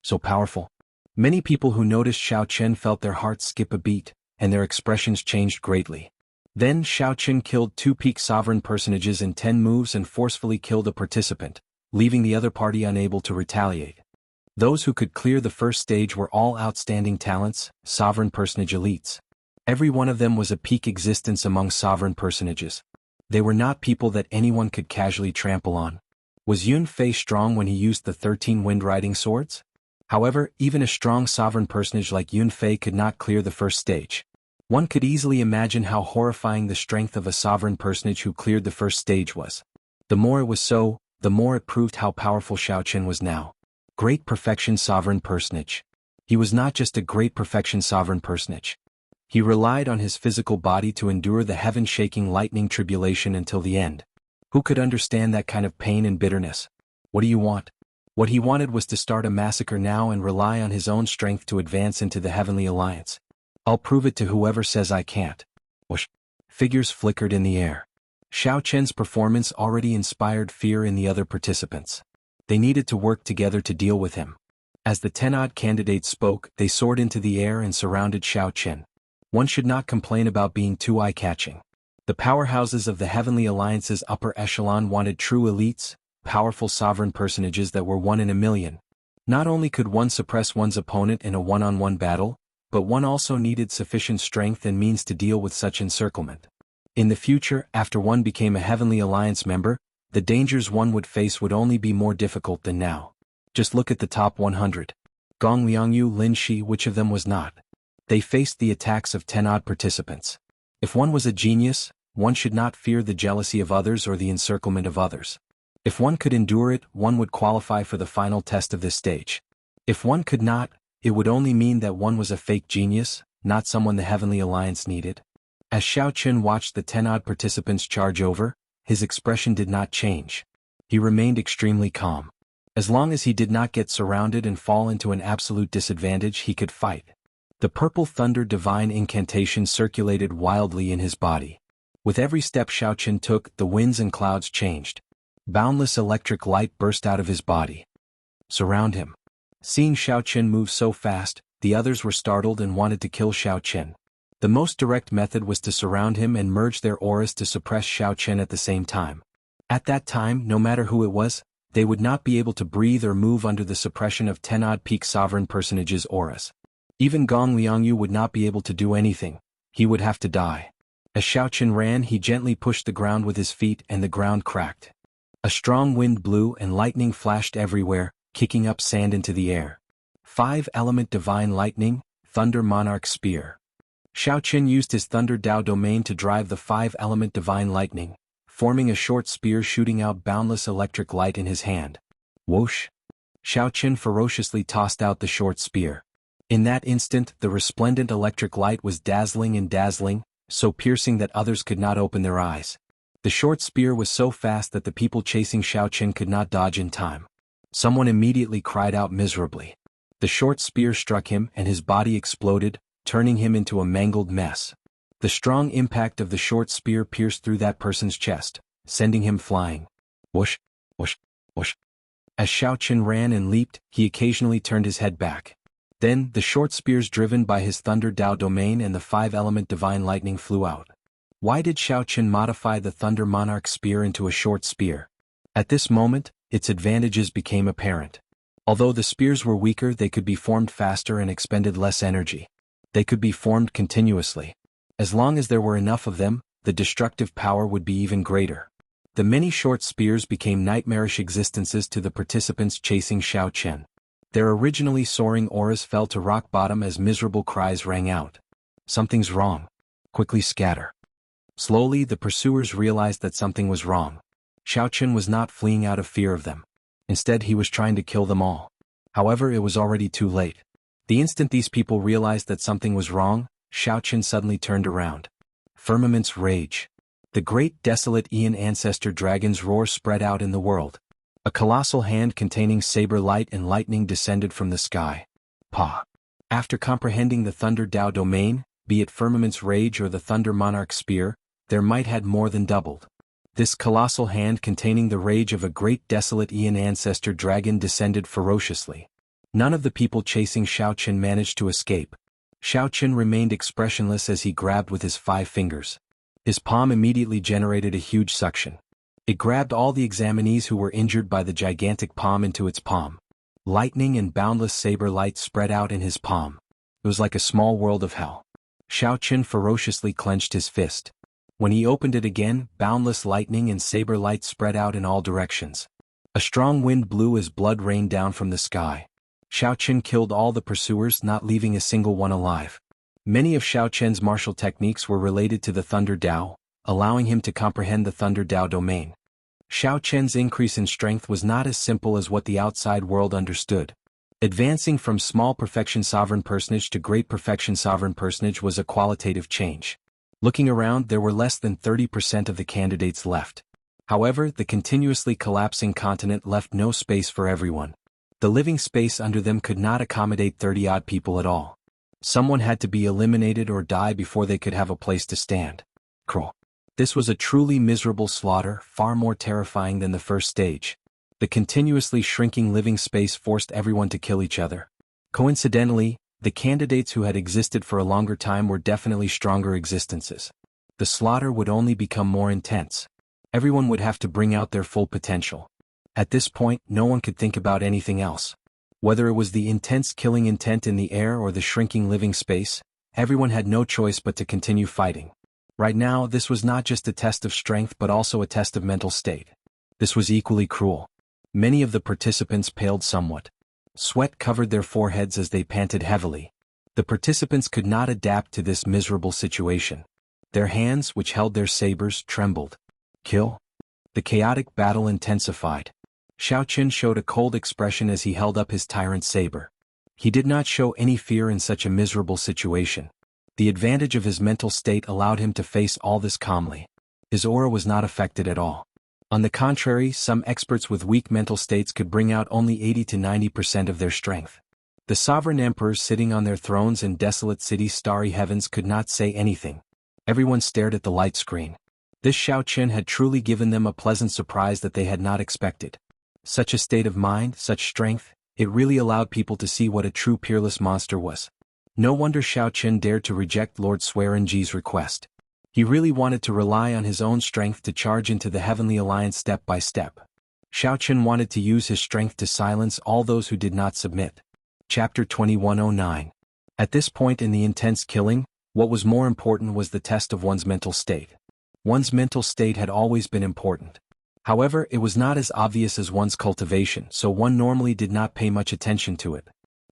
So powerful. Many people who noticed Xiao Chen felt their hearts skip a beat, and their expressions changed greatly. Then Xiao Chen killed 2 peak sovereign personages in 10 moves and forcefully killed a participant, leaving the other party unable to retaliate. Those who could clear the first stage were all outstanding talents, sovereign personage elites. Every one of them was a peak existence among sovereign personages. They were not people that anyone could casually trample on. Was Yun Fei strong when he used the 13 wind riding swords? However, even a strong sovereign personage like Yun Fei could not clear the first stage. One could easily imagine how horrifying the strength of a sovereign personage who cleared the first stage was. The more it was so, the more it proved how powerful Xiao Chen was now. Great perfection sovereign personage. He was not just a great perfection sovereign personage. He relied on his physical body to endure the heaven-shaking lightning tribulation until the end. Who could understand that kind of pain and bitterness? What do you want? What he wanted was to start a massacre now and rely on his own strength to advance into the Heavenly Alliance. I'll prove it to whoever says I can't. Whoosh. Figures flickered in the air. Xiao Chen's performance already inspired fear in the other participants. They needed to work together to deal with him. As the 10-odd candidates spoke, they soared into the air and surrounded Xiao Chen. One should not complain about being too eye-catching. The powerhouses of the Heavenly Alliance's upper echelon wanted true elites, powerful sovereign personages that were 1 in a million. Not only could one suppress one's opponent in a one-on-one battle, but one also needed sufficient strength and means to deal with such encirclement. In the future, after one became a Heavenly Alliance member, the dangers one would face would only be more difficult than now. Just look at the top 100. Gong Liangyu, Lin Shi, which of them was not? They faced the attacks of 10-odd participants. If one was a genius, one should not fear the jealousy of others or the encirclement of others. If one could endure it, one would qualify for the final test of this stage. If one could not, it would only mean that one was a fake genius, not someone the Heavenly Alliance needed. As Xiao Chen watched the 10-odd participants charge over, his expression did not change. He remained extremely calm. As long as he did not get surrounded and fall into an absolute disadvantage, he could fight. The purple thunder divine incantation circulated wildly in his body. With every step Xiao Chen took, the winds and clouds changed. Boundless electric light burst out of his body. Surround him. Seeing Xiao Chen move so fast, the others were startled and wanted to kill Xiao Chen. The most direct method was to surround him and merge their auras to suppress Xiao Chen at the same time. At that time, no matter who it was, they would not be able to breathe or move under the suppression of 10-odd peak sovereign personages' auras. Even Gong Liangyu would not be able to do anything. He would have to die. As Xiao Chen ran, he gently pushed the ground with his feet and the ground cracked. A strong wind blew and lightning flashed everywhere, kicking up sand into the air. 5-element divine lightning, thunder monarch spear. Xiao Qin used his Thunder Dao domain to drive the five-element divine lightning, forming a short spear shooting out boundless electric light in his hand. Whoosh! Xiao Qin ferociously tossed out the short spear. In that instant, the resplendent electric light was dazzling, so piercing that others could not open their eyes. The short spear was so fast that the people chasing Xiao Qin could not dodge in time. Someone immediately cried out miserably. The short spear struck him and his body exploded, turning him into a mangled mess. The strong impact of the short spear pierced through that person's chest, sending him flying. Whoosh, whoosh, whoosh. As Xiao Qin ran and leaped, he occasionally turned his head back. Then, the short spears driven by his Thunder Dao domain and the five-element divine lightning flew out. Why did Xiao Qin modify the Thunder Monarch spear into a short spear? At this moment, its advantages became apparent. Although the spears were weaker, they could be formed faster and expended less energy. They could be formed continuously. As long as there were enough of them, the destructive power would be even greater. The many short spears became nightmarish existences to the participants chasing Xiao Qin. Their originally soaring auras fell to rock bottom as miserable cries rang out. Something's wrong. Quickly scatter. Slowly, the pursuers realized that something was wrong. Xiao Qin was not fleeing out of fear of them. Instead, he was trying to kill them all. However, it was already too late. The instant these people realized that something was wrong, Xiao Qin suddenly turned around. Firmament's rage. The great desolate Aeon ancestor dragon's roar spread out in the world. A colossal hand containing saber light and lightning descended from the sky. Pa! After comprehending the Thunder Dao domain, be it Firmament's rage or the Thunder Monarch spear, their might had more than doubled. This colossal hand containing the rage of a great desolate Aeon ancestor dragon descended ferociously. None of the people chasing Xiao Qin managed to escape. Xiao Qin remained expressionless as he grabbed with his 5 fingers. His palm immediately generated a huge suction. It grabbed all the examinees who were injured by the gigantic palm into its palm. Lightning and boundless saber light spread out in his palm. It was like a small world of hell. Xiao Qin ferociously clenched his fist. When he opened it again, boundless lightning and saber light spread out in all directions. A strong wind blew as blood rained down from the sky. Xiao Qin killed all the pursuers, not leaving a single one alive. Many of Xiao Qin's martial techniques were related to the Thunder Dao, allowing him to comprehend the Thunder Dao domain. Xiao Qin's increase in strength was not as simple as what the outside world understood. Advancing from small perfection sovereign personage to great perfection sovereign personage was a qualitative change. Looking around, there were less than 30% of the candidates left. However, the continuously collapsing continent left no space for everyone. The living space under them could not accommodate 30-odd people at all. Someone had to be eliminated or die before they could have a place to stand. Crow. This was a truly miserable slaughter, far more terrifying than the first stage. The continuously shrinking living space forced everyone to kill each other. Coincidentally, the candidates who had existed for a longer time were definitely stronger existences. The slaughter would only become more intense. Everyone would have to bring out their full potential. At this point, no one could think about anything else. Whether it was the intense killing intent in the air or the shrinking living space, everyone had no choice but to continue fighting. Right now, this was not just a test of strength but also a test of mental state. This was equally cruel. Many of the participants paled somewhat. Sweat covered their foreheads as they panted heavily. The participants could not adapt to this miserable situation. Their hands, which held their sabers, trembled. Kill? The chaotic battle intensified. Xiao Qin showed a cold expression as he held up his tyrant saber. He did not show any fear in such a miserable situation. The advantage of his mental state allowed him to face all this calmly. His aura was not affected at all. On the contrary, some experts with weak mental states could bring out only 80 to 90% of their strength. The sovereign emperors sitting on their thrones in desolate cities' starry heavens could not say anything. Everyone stared at the light screen. This Xiao Qin had truly given them a pleasant surprise that they had not expected. Such a state of mind, such strength, it really allowed people to see what a true peerless monster was. No wonder Xiao Qin dared to reject Lord Swearenji's request. He really wanted to rely on his own strength to charge into the Heavenly Alliance step by step. Xiao Qin wanted to use his strength to silence all those who did not submit. Chapter 2109. At this point in the intense killing, what was more important was the test of one's mental state. One's mental state had always been important. However, it was not as obvious as one's cultivation, so one normally did not pay much attention to it.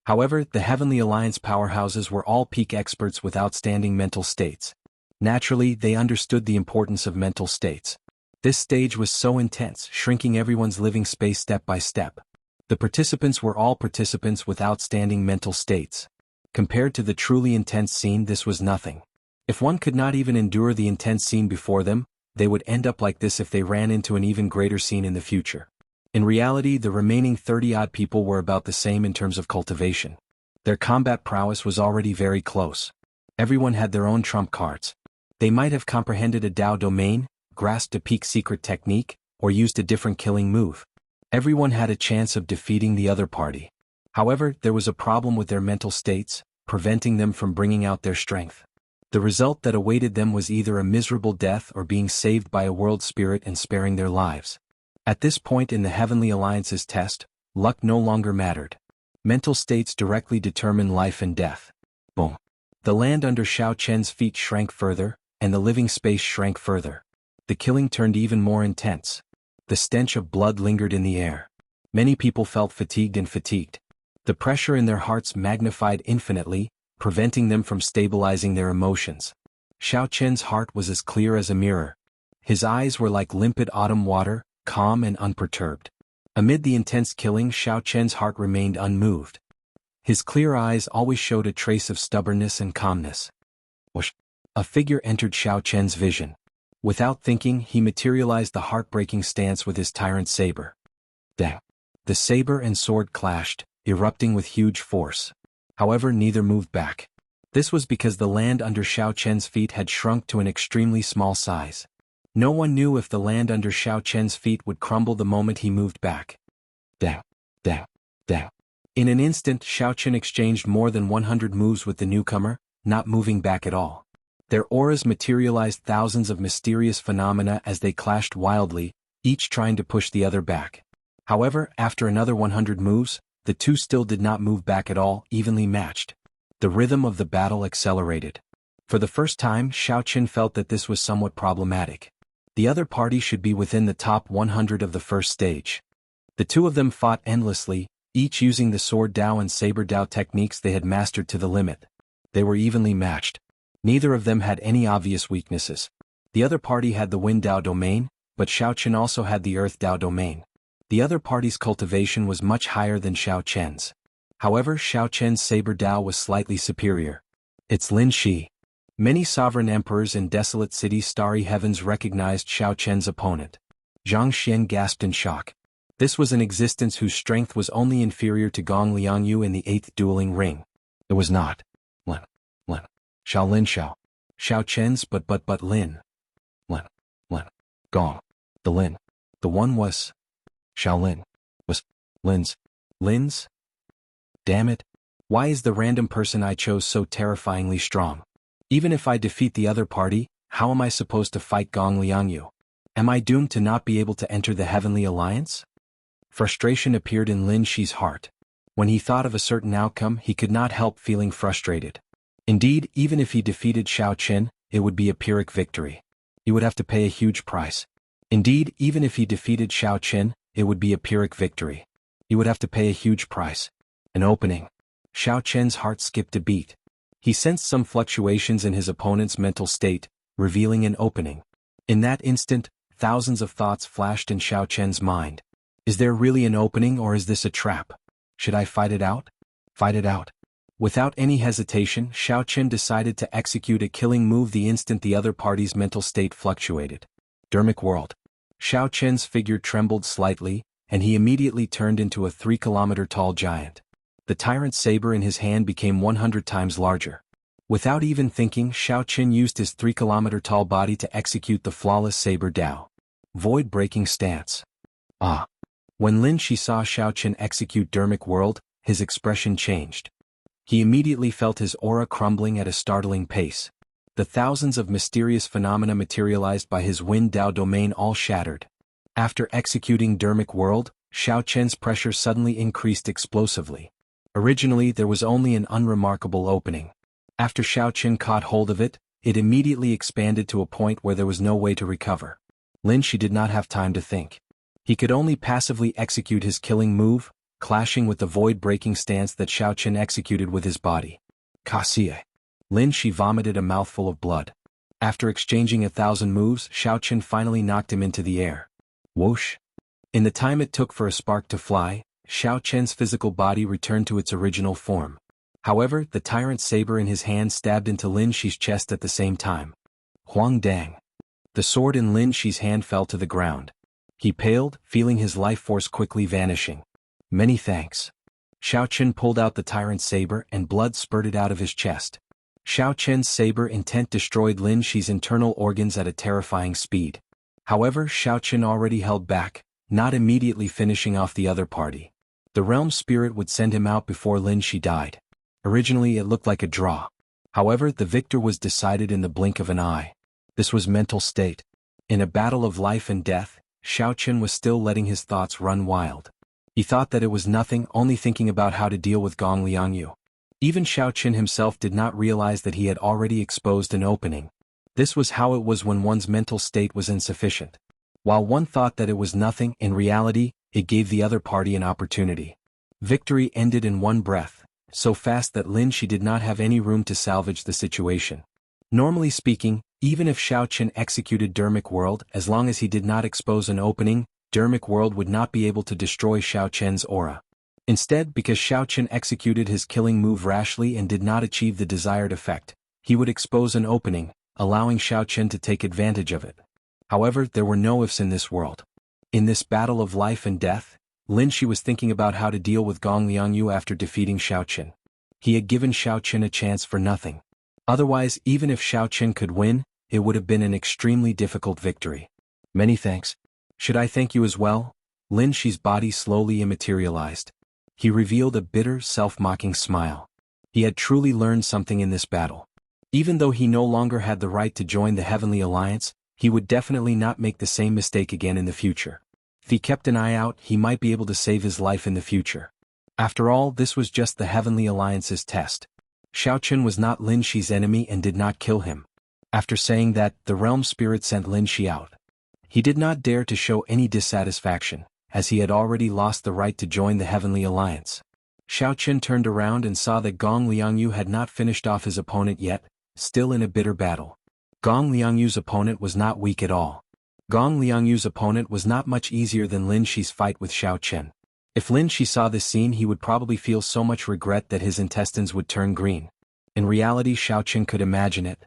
However, the Heavenly Alliance powerhouses were all peak experts with outstanding mental states. Naturally, they understood the importance of mental states. This stage was so intense, shrinking everyone's living space step by step. The participants were all participants with outstanding mental states. Compared to the truly intense scene, this was nothing. If one could not even endure the intense scene before them, they would end up like this if they ran into an even greater scene in the future. In reality, the remaining 30-odd people were about the same in terms of cultivation. Their combat prowess was already very close. Everyone had their own trump cards. They might have comprehended a Dao domain, grasped a peak secret technique, or used a different killing move. Everyone had a chance of defeating the other party. However, there was a problem with their mental states, preventing them from bringing out their strength. The result that awaited them was either a miserable death or being saved by a world spirit and sparing their lives. At this point in the Heavenly Alliance's test, luck no longer mattered. Mental states directly determine life and death. Boom. The land under Xiao Chen's feet shrank further, and the living space shrank further. The killing turned even more intense. The stench of blood lingered in the air. Many people felt fatigued. The pressure in their hearts magnified infinitely, preventing them from stabilizing their emotions. Xiao Chen's heart was as clear as a mirror. His eyes were like limpid autumn water, calm and unperturbed. Amid the intense killing, Xiao Chen's heart remained unmoved. His clear eyes always showed a trace of stubbornness and calmness. Whoosh! A figure entered Xiao Chen's vision. Without thinking, he materialized the heartbreaking stance with his tyrant saber. Dang! The saber and sword clashed, erupting with huge force. However, neither moved back. This was because the land under Xiao Chen's feet had shrunk to an extremely small size. No one knew if the land under Xiao Chen's feet would crumble the moment he moved back. Dang! Dang! Dang! In an instant, Xiao Chen exchanged more than 100 moves with the newcomer, not moving back at all. Their auras materialized thousands of mysterious phenomena as they clashed wildly, each trying to push the other back. However, after another 100 moves, the two still did not move back at all, evenly matched. The rhythm of the battle accelerated. For the first time, Xiao Chen felt that this was somewhat problematic. The other party should be within the top 100 of the first stage. The two of them fought endlessly, each using the sword Dao and saber Dao techniques they had mastered to the limit. They were evenly matched. Neither of them had any obvious weaknesses. The other party had the Wind Dao domain, but Xiao Chen also had the Earth Dao domain. The other party's cultivation was much higher than Xiao Chen's. However, Xiao Chen's saber Dao was slightly superior. It's Lin Shi. Many sovereign emperors in desolate cities' starry heavens recognized Xiao Chen's opponent. Zhang Xian gasped in shock. This was an existence whose strength was only inferior to Gong Liangyu in the 8th dueling ring. It was not Lin. Xiao Chen's but Lin. Gong. The Lin. The one was Shaolin. Was Lin's? Damn it. Why is the random person I chose so terrifyingly strong? Even if I defeat the other party, how am I supposed to fight Gong Liangyu? Am I doomed to not be able to enter the Heavenly Alliance? Frustration appeared in Lin Shi's heart. When he thought of a certain outcome, he could not help feeling frustrated. Indeed, even if he defeated Xiao Chen, it would be a Pyrrhic victory. He would have to pay a huge price. Indeed, even if he defeated Xiao Chen, it would be a Pyrrhic victory. He would have to pay a huge price. An opening. Xiao Chen's heart skipped a beat. He sensed some fluctuations in his opponent's mental state, revealing an opening. In that instant, thousands of thoughts flashed in Xiao Chen's mind. Is there really an opening, or is this a trap? Should I fight it out? Fight it out. Without any hesitation, Xiao Chen decided to execute a killing move the instant the other party's mental state fluctuated. Dermic World. Xiao Chen's figure trembled slightly, and he immediately turned into a 3-kilometer-tall giant. The tyrant saber in his hand became 100 times larger. Without even thinking, Xiao Chen used his 3-kilometer-tall body to execute the flawless saber Dao. Void-breaking stance. Ah! When Lin Shi saw Xiao Chen execute Dermic World, his expression changed. He immediately felt his aura crumbling at a startling pace. The thousands of mysterious phenomena materialized by his Wind Dao domain all shattered. After executing Dermic World, Xiao Chen's pressure suddenly increased explosively. Originally, there was only an unremarkable opening. After Xiao Chen caught hold of it, it immediately expanded to a point where there was no way to recover. Lin Shi did not have time to think. He could only passively execute his killing move, clashing with the void-breaking stance that Xiao Chen executed with his body. Kasie. Lin Shi vomited a mouthful of blood. After exchanging 1,000 moves, Xiao Chen finally knocked him into the air. Whoosh. In the time it took for a spark to fly, Xiao Chen's physical body returned to its original form. However, the tyrant saber in his hand stabbed into Lin Shi's chest at the same time. Huang Dang. The sword in Lin Shi's hand fell to the ground. He paled, feeling his life force quickly vanishing. Many thanks. Xiao Chen pulled out the tyrant's saber and blood spurted out of his chest. Xiao Chen's saber intent destroyed Lin Shi's internal organs at a terrifying speed. However, Xiao Chen already held back, not immediately finishing off the other party. The realm spirit would send him out before Lin Shi died. Originally it looked like a draw. However, the victor was decided in the blink of an eye. This was mental state. In a battle of life and death, Xiao Chen was still letting his thoughts run wild. He thought that it was nothing, only thinking about how to deal with Gong Liangyu. Even Xiao Chen himself did not realize that he had already exposed an opening. This was how it was when one's mental state was insufficient. While one thought that it was nothing, in reality, it gave the other party an opportunity. Victory ended in one breath, so fast that Lin Shi did not have any room to salvage the situation. Normally speaking, even if Xiao Chen executed Dermic World, as long as he did not expose an opening, Dermic World would not be able to destroy Xiao Chen's aura. Instead, because Xiao Chen executed his killing move rashly and did not achieve the desired effect, he would expose an opening, allowing Xiao Chen to take advantage of it. However, there were no ifs in this world. In this battle of life and death, Lin Shi was thinking about how to deal with Gong Liangyu after defeating Xiao Chen. He had given Xiao Chen a chance for nothing. Otherwise, even if Xiao Chen could win, it would have been an extremely difficult victory. Many thanks. Should I thank you as well? Lin Shi's body slowly immaterialized. He revealed a bitter, self-mocking smile. He had truly learned something in this battle. Even though he no longer had the right to join the Heavenly Alliance, he would definitely not make the same mistake again in the future. If he kept an eye out, he might be able to save his life in the future. After all, this was just the Heavenly Alliance's test. Xiao Chen was not Lin Shi's enemy and did not kill him. After saying that, the realm spirit sent Lin Shi out. He did not dare to show any dissatisfaction, as he had already lost the right to join the Heavenly Alliance. Xiao Chen turned around and saw that Gong Liangyu had not finished off his opponent yet, still in a bitter battle. Gong Liangyu's opponent was not weak at all. Gong Liangyu's opponent was not much easier than Lin Shi's fight with Xiao Chen. If Lin Shi saw this scene, he would probably feel so much regret that his intestines would turn green. In reality, Xiao Chen could imagine it.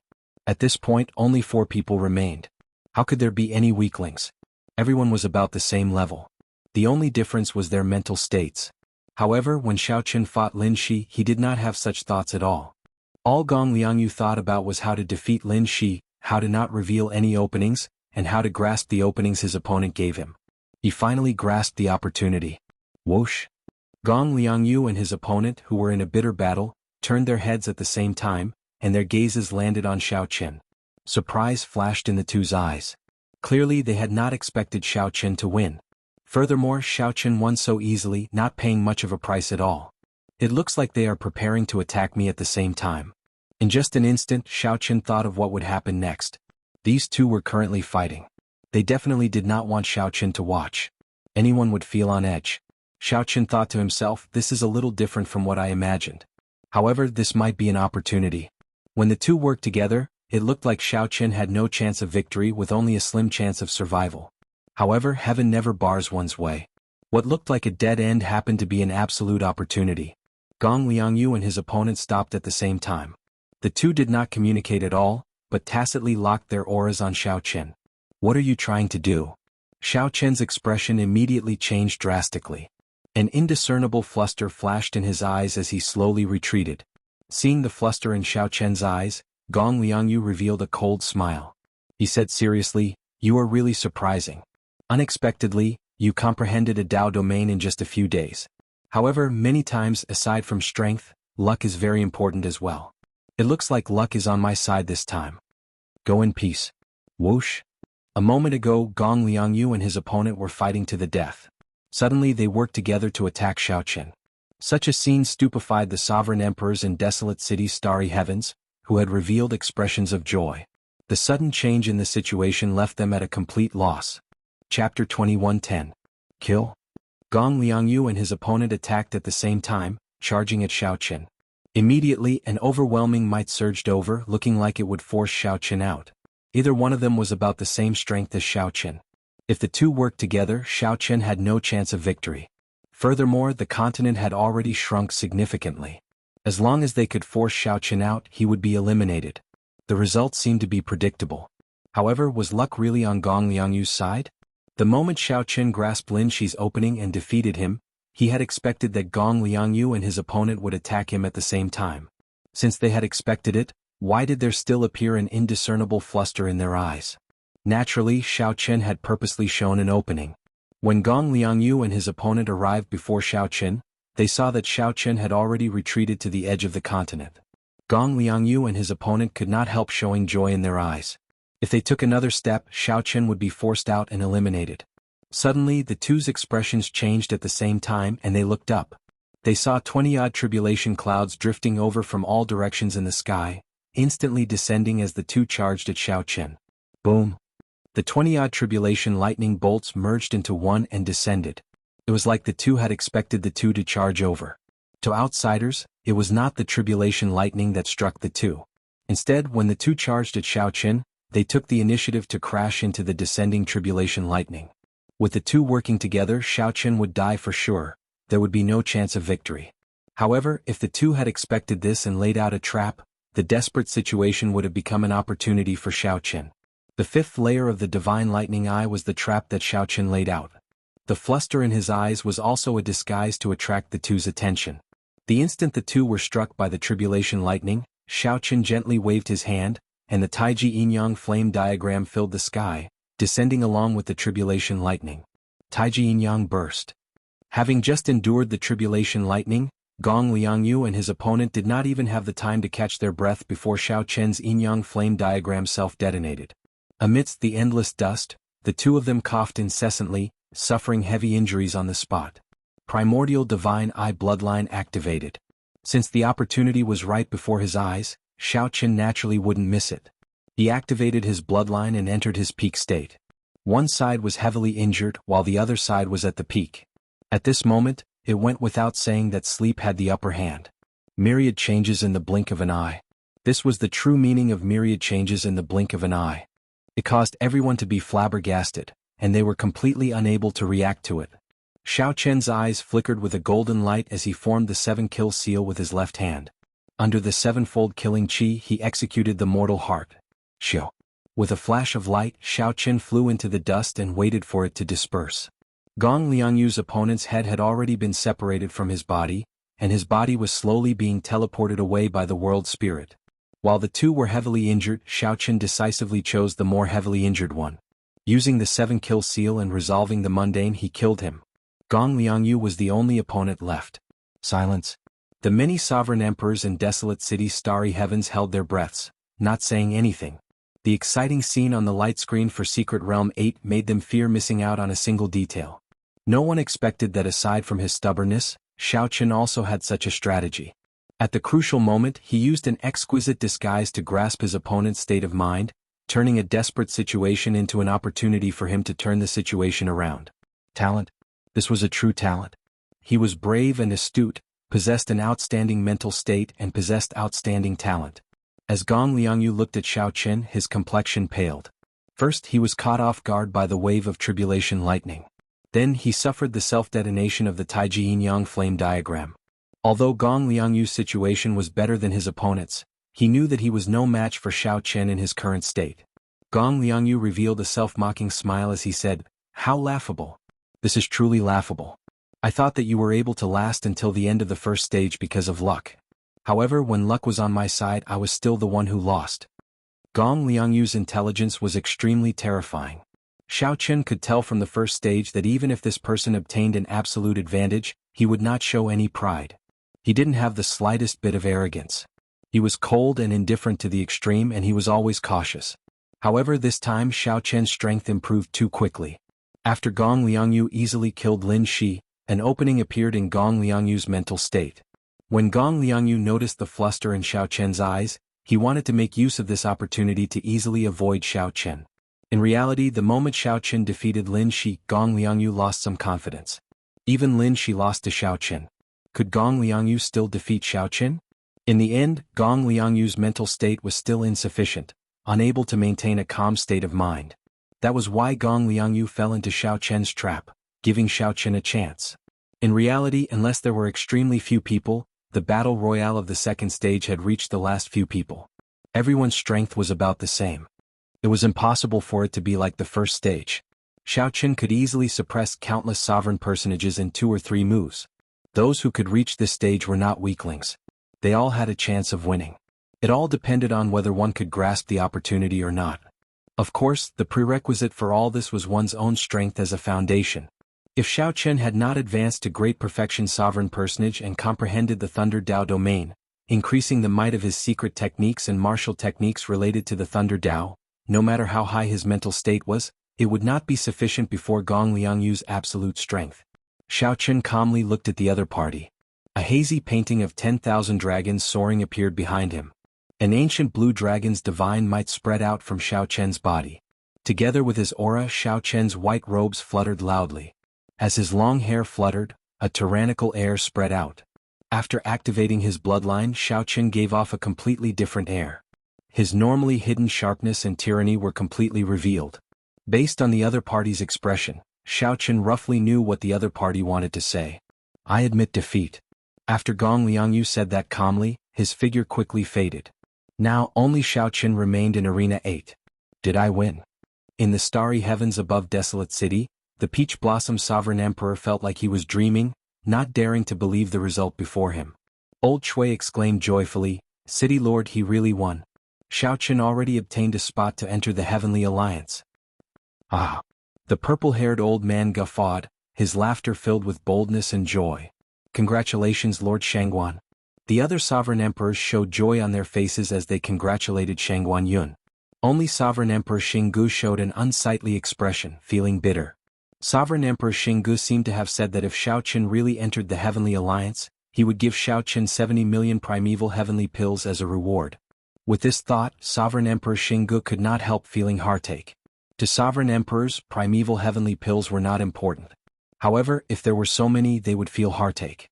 At this point, only 4 people remained. How could there be any weaklings? Everyone was about the same level. The only difference was their mental states. However, when Xiao Chen fought Lin Shi, he did not have such thoughts at all. All Gong Liangyu thought about was how to defeat Lin Shi, how to not reveal any openings, and how to grasp the openings his opponent gave him. He finally grasped the opportunity. Whoosh! Gong Liangyu and his opponent, who were in a bitter battle, turned their heads at the same time, and their gazes landed on Xiao Chen. Surprise flashed in the two's eyes. Clearly they had not expected Xiao Chen to win. Furthermore, Xiao Chen won so easily, not paying much of a price at all. It looks like they are preparing to attack me at the same time. In just an instant, Xiao Chen thought of what would happen next. These two were currently fighting. They definitely did not want Xiao Chen to watch. Anyone would feel on edge. Xiao Chen thought to himself, this is a little different from what I imagined. However, this might be an opportunity. When the two worked together, it looked like Xiao Chen had no chance of victory with only a slim chance of survival. However, heaven never bars one's way. What looked like a dead end happened to be an absolute opportunity. Gong Liangyu and his opponent stopped at the same time. The two did not communicate at all, but tacitly locked their auras on Xiao Chen. What are you trying to do? Xiao Chen's expression immediately changed drastically. An indiscernible fluster flashed in his eyes as he slowly retreated. Seeing the fluster in Xiao Chen's eyes, Gong Liangyu revealed a cold smile. He said seriously, you are really surprising. Unexpectedly, you comprehended a Dao domain in just a few days. However, many times, aside from strength, luck is very important as well. It looks like luck is on my side this time. Go in peace. Whoosh! A moment ago, Gong Liangyu and his opponent were fighting to the death. Suddenly they worked together to attack Xiao Chen. Such a scene stupefied the sovereign emperors in desolate cities' starry heavens, who had revealed expressions of joy. The sudden change in the situation left them at a complete loss. Chapter 21:10. Kill? Gong Liangyu and his opponent attacked at the same time, charging at Xiao Qin. Immediately, an overwhelming might surged over, looking like it would force Xiao Qin out. Either one of them was about the same strength as Xiao Qin. If the two worked together, Xiao Qin had no chance of victory. Furthermore, the continent had already shrunk significantly. As long as they could force Xiao Qin out, he would be eliminated. The result seemed to be predictable. However, was luck really on Gong Liangyu's side? The moment Xiao Qin grasped Lin Shi's opening and defeated him, he had expected that Gong Liangyu and his opponent would attack him at the same time. Since they had expected it, why did there still appear an indiscernible fluster in their eyes? Naturally, Xiao Qin had purposely shown an opening. When Gong Liangyu and his opponent arrived before Xiao Qin, they saw that Xiao Qin had already retreated to the edge of the continent. Gong Liangyu and his opponent could not help showing joy in their eyes. If they took another step, Xiao Qin would be forced out and eliminated. Suddenly, the two's expressions changed at the same time and they looked up. They saw 20-odd tribulation clouds drifting over from all directions in the sky, instantly descending as the two charged at Xiao Qin. Boom! The 20-odd tribulation lightning bolts merged into one and descended. It was like the two had expected the two to charge over. To outsiders, it was not the tribulation lightning that struck the two. Instead, when the two charged at Xiao Qin, they took the initiative to crash into the descending tribulation lightning. With the two working together, Xiao Qin would die for sure. There would be no chance of victory. However, if the two had expected this and laid out a trap, the desperate situation would have become an opportunity for Xiao Qin. The fifth layer of the divine lightning eye was the trap that Xiao Qin laid out. The fluster in his eyes was also a disguise to attract the two's attention. The instant the two were struck by the tribulation lightning, Xiao Qin gently waved his hand, and the Taiji Yin-Yang flame diagram filled the sky, descending along with the tribulation lightning. Taiji Yin-Yang burst. Having just endured the tribulation lightning, Gong Liangyu and his opponent did not even have the time to catch their breath before Xiao Qin's Yin-Yang flame diagram self-detonated. Amidst the endless dust, the two of them coughed incessantly, suffering heavy injuries on the spot. Primordial Divine Eye bloodline activated. Since the opportunity was right before his eyes, Xiao Qin naturally wouldn't miss it. He activated his bloodline and entered his peak state. One side was heavily injured while the other side was at the peak. At this moment, it went without saying that sleep had the upper hand. Myriad changes in the blink of an eye. This was the true meaning of myriad changes in the blink of an eye. It caused everyone to be flabbergasted, and they were completely unable to react to it. Xiao Qin's eyes flickered with a golden light as he formed the 7-kill seal with his left hand. Under the sevenfold killing chi, he executed the mortal heart. Xiao. With a flash of light, Xiao Qin flew into the dust and waited for it to disperse. Gong Liangyu's opponent's head had already been separated from his body, and his body was slowly being teleported away by the world spirit. While the two were heavily injured, Xiao Qin decisively chose the more heavily injured one. Using the 7-kill seal and resolving the mundane, he killed him. Gong Liangyu was the only opponent left. Silence. The many sovereign emperors and desolate cities' starry heavens held their breaths, not saying anything. The exciting scene on the light screen for Secret Realm 8 made them fear missing out on a single detail. No one expected that aside from his stubbornness, Xiao Qin also had such a strategy. At the crucial moment, he used an exquisite disguise to grasp his opponent's state of mind, turning a desperate situation into an opportunity for him to turn the situation around. Talent. This was a true talent. He was brave and astute, possessed an outstanding mental state and possessed outstanding talent. As Gong Liangyu looked at Xiao Qin, his complexion paled. First, he was caught off guard by the wave of tribulation lightning. Then he suffered the self-detonation of the Taiji Yin-Yang flame diagram. Although Gong Liangyu's situation was better than his opponent's, he knew that he was no match for Xiao Qin in his current state. Gong Liangyu revealed a self-mocking smile as he said, "How laughable. This is truly laughable. I thought that you were able to last until the end of the first stage because of luck. However, when luck was on my side, I was still the one who lost." Gong Liangyu's intelligence was extremely terrifying. Xiao Qin could tell from the first stage that even if this person obtained an absolute advantage, he would not show any pride. He didn't have the slightest bit of arrogance. He was cold and indifferent to the extreme, and he was always cautious. However, this time Xiao Qin's strength improved too quickly. After Gong Liangyu easily killed Lin Shi, an opening appeared in Gong Liangyu's mental state. When Gong Liangyu noticed the fluster in Xiao Qin's eyes, he wanted to make use of this opportunity to easily avoid Xiao Qin. In reality, the moment Xiao Qin defeated Lin Shi, Gong Liangyu lost some confidence. Even Lin Shi lost to Xiao Qin. Could Gong Liangyu still defeat Xiao Qin? In the end, Gong Liangyu's mental state was still insufficient, unable to maintain a calm state of mind. That was why Gong Liangyu fell into Xiao Qin's trap, giving Xiao Qin a chance. In reality, unless there were extremely few people, the battle royale of the second stage had reached the last few people. Everyone's strength was about the same. It was impossible for it to be like the first stage. Xiao Qin could easily suppress countless sovereign personages in 2 or 3 moves. Those who could reach this stage were not weaklings. They all had a chance of winning. It all depended on whether one could grasp the opportunity or not. Of course, the prerequisite for all this was one's own strength as a foundation. If Xiao Qin had not advanced to great perfection sovereign personage and comprehended the Thunder Dao domain, increasing the might of his secret techniques and martial techniques related to the Thunder Dao, no matter how high his mental state was, it would not be sufficient before Gong Liangyu's absolute strength. Xiao Qin calmly looked at the other party. A hazy painting of 10,000 dragons soaring appeared behind him. An ancient blue dragon's divine might spread out from Xiao Qin's body. Together with his aura, Xiao Qin's white robes fluttered loudly. As his long hair fluttered, a tyrannical air spread out. After activating his bloodline, Xiao Qin gave off a completely different air. His normally hidden sharpness and tyranny were completely revealed. Based on the other party's expression, Xiao Qin roughly knew what the other party wanted to say. I admit defeat. After Gong Liangyu said that calmly, his figure quickly faded. Now only Xiao Qin remained in Arena 8. Did I win? In the starry heavens above Desolate City, the Peach Blossom Sovereign Emperor felt like he was dreaming, not daring to believe the result before him. Old Shui exclaimed joyfully, City Lord, he really won. Xiao Qin already obtained a spot to enter the Heavenly Alliance. Ah! The purple-haired old man guffawed, his laughter filled with boldness and joy. Congratulations, Lord Shangguan. The other sovereign emperors showed joy on their faces as they congratulated Shangguan Yun. Only Sovereign Emperor Xinggu showed an unsightly expression, feeling bitter. Sovereign Emperor Xinggu seemed to have said that if Xiao Qin really entered the Heavenly Alliance, he would give Xiao Qin 70 million primeval heavenly pills as a reward. With this thought, Sovereign Emperor Xinggu could not help feeling heartache. To sovereign emperors, primeval heavenly pills were not important. However, if there were so many, they would feel heartache.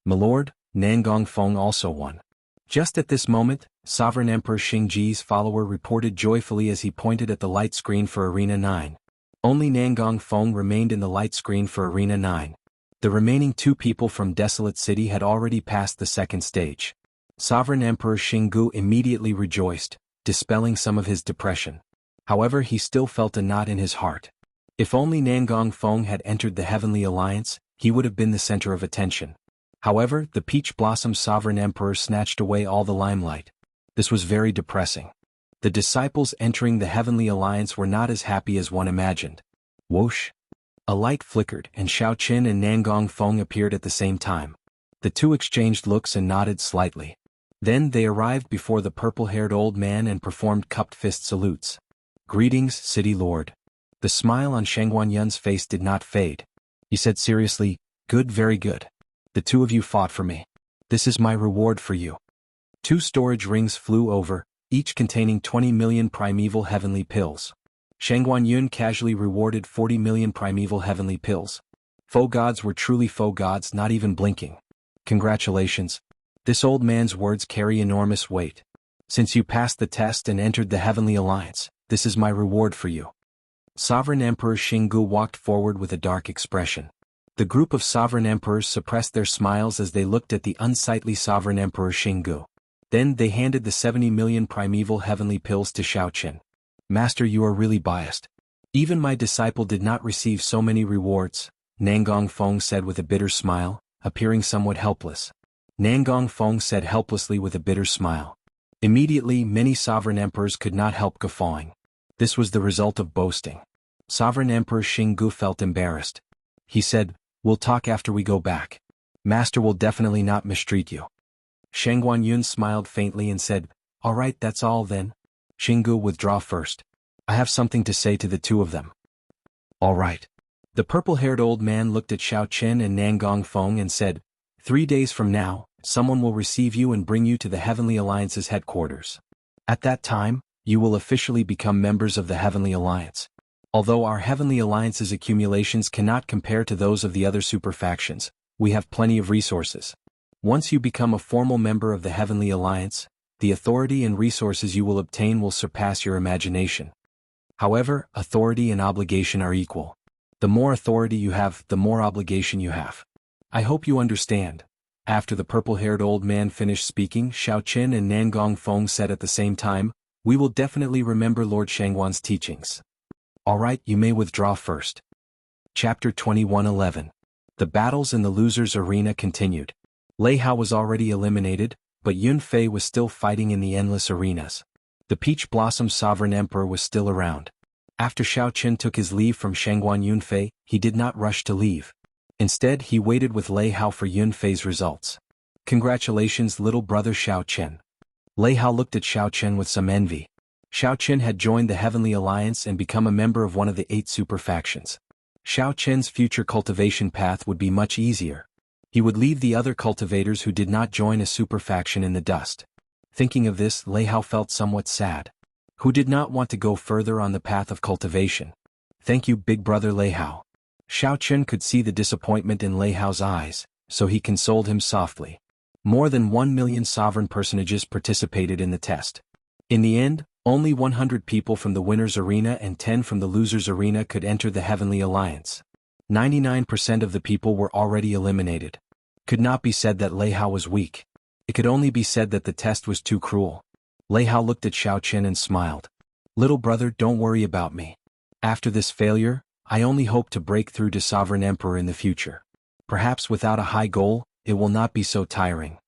Milord, Nangong Feng also won. Just at this moment, Sovereign Emperor Xingji's follower reported joyfully as he pointed at the light screen for Arena 9. Only Nangong Feng remained in the light screen for Arena 9. The remaining 2 people from Desolate City had already passed the second stage. Sovereign Emperor Xinggu immediately rejoiced, dispelling some of his depression. However, he still felt a knot in his heart. If only Nangong Feng had entered the Heavenly Alliance, he would have been the center of attention. However, the Peach Blossom Sovereign Emperor snatched away all the limelight. This was very depressing. The disciples entering the Heavenly Alliance were not as happy as one imagined. Whoosh! A light flickered and Xiao Qin and Nangong Feng appeared at the same time. The 2 exchanged looks and nodded slightly. Then they arrived before the purple-haired old man and performed cupped fist salutes. Greetings, City Lord. The smile on Shangguan Yun's face did not fade. He said seriously, Good, very good. The 2 of you fought for me. This is my reward for you. 2 storage rings flew over, each containing 20 million primeval heavenly pills. Shangguan Yun casually rewarded 40 million primeval heavenly pills. Faux gods were truly faux gods, not even blinking. Congratulations. This old man's words carry enormous weight. Since you passed the test and entered the Heavenly Alliance, this is my reward for you. Sovereign Emperor Xinggu walked forward with a dark expression. The group of sovereign emperors suppressed their smiles as they looked at the unsightly Sovereign Emperor Xinggu. Then they handed the 70 million primeval heavenly pills to Xiao Qin. Master, you are really biased. Even my disciple did not receive so many rewards, Nangong Feng said with a bitter smile, appearing somewhat helpless. Nangong Feng said helplessly with a bitter smile. Immediately, many sovereign emperors could not help guffawing. This was the result of boasting. Sovereign Emperor Xinggu felt embarrassed. He said, We'll talk after we go back. Master will definitely not mistreat you. Shangguan Yun smiled faintly and said, All right, that's all then. Xinggu, withdraw first. I have something to say to the 2 of them. All right. The purple-haired old man looked at Xiao Qin and Nangong Feng and said, 3 days from now, someone will receive you and bring you to the Heavenly Alliance's headquarters. At that time, you will officially become members of the Heavenly Alliance. Although our Heavenly Alliance's accumulations cannot compare to those of the other super factions, we have plenty of resources. Once you become a formal member of the Heavenly Alliance, the authority and resources you will obtain will surpass your imagination. However, authority and obligation are equal. The more authority you have, the more obligation you have. I hope you understand. After the purple-haired old man finished speaking, Xiao Qin and Nangong Feng said at the same time, "We will definitely remember Lord Shangguan's teachings." Alright, you may withdraw first. Chapter 21:11. The battles in the losers' arena continued. Lei Hao was already eliminated, but Yun Fei was still fighting in the endless arenas. The Peach Blossom Sovereign Emperor was still around. After Xiao Qin took his leave from Shangguan Yunfei, he did not rush to leave. Instead, he waited with Lei Hao for Yunfei's results. Congratulations, little brother Xiao Qin. Lei Hao looked at Xiao Qin with some envy. Xiao Qin had joined the Heavenly Alliance and become a member of one of the 8 super factions. Xiao Qin's future cultivation path would be much easier. He would leave the other cultivators who did not join a super faction in the dust. Thinking of this, Lei Hao felt somewhat sad. Who did not want to go further on the path of cultivation? Thank you, big brother Lei Hao. Xiao Qin could see the disappointment in Lei Hao's eyes, so he consoled him softly. More than 1 million sovereign personages participated in the test. In the end, only 100 people from the winner's arena and 10 from the loser's arena could enter the Heavenly Alliance. 99% of the people were already eliminated. Could not be said that Lei Hao was weak. It could only be said that the test was too cruel. Lei Hao looked at Xiao Qin and smiled. Little brother, don't worry about me. After this failure, I only hope to break through to Sovereign Emperor in the future. Perhaps without a high goal, it will not be so tiring.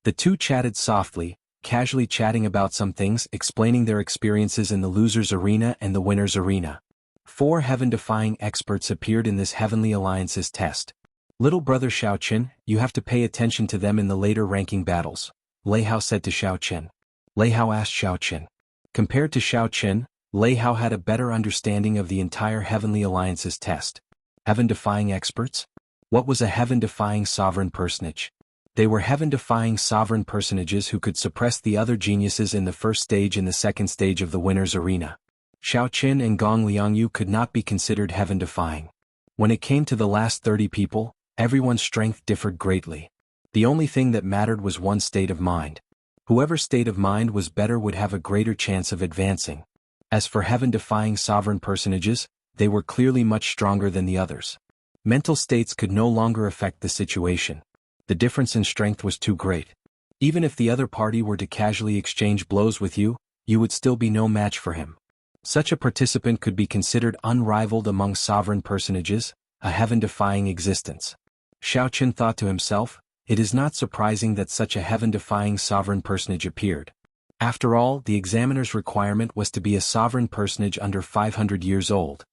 The two chatted softly, casually chatting about some things, explaining their experiences in the loser's arena and the winner's arena. 4 heaven-defying experts appeared in this Heavenly Alliance's test. Little brother Xiao Qin, you have to pay attention to them in the later ranking battles, Lei Hao said to Xiao Qin. Lei Hao asked Xiao Qin. Compared to Xiao Qin, Lei Hao had a better understanding of the entire Heavenly Alliance's test. Heaven-defying experts? What was a heaven-defying sovereign personage? They were heaven-defying sovereign personages who could suppress the other geniuses in the first stage and the second stage of the winner's arena. Xiao Qin and Gong Liangyu could not be considered heaven-defying. When it came to the last 30 people, everyone's strength differed greatly. The only thing that mattered was one's state of mind. Whoever's state of mind was better would have a greater chance of advancing. As for heaven-defying sovereign personages, they were clearly much stronger than the others. Mental states could no longer affect the situation. The difference in strength was too great. Even if the other party were to casually exchange blows with you, you would still be no match for him. Such a participant could be considered unrivaled among sovereign personages, a heaven-defying existence. Xiao Qin thought to himself, it is not surprising that such a heaven-defying sovereign personage appeared. After all, the examiner's requirement was to be a sovereign personage under 500 years old.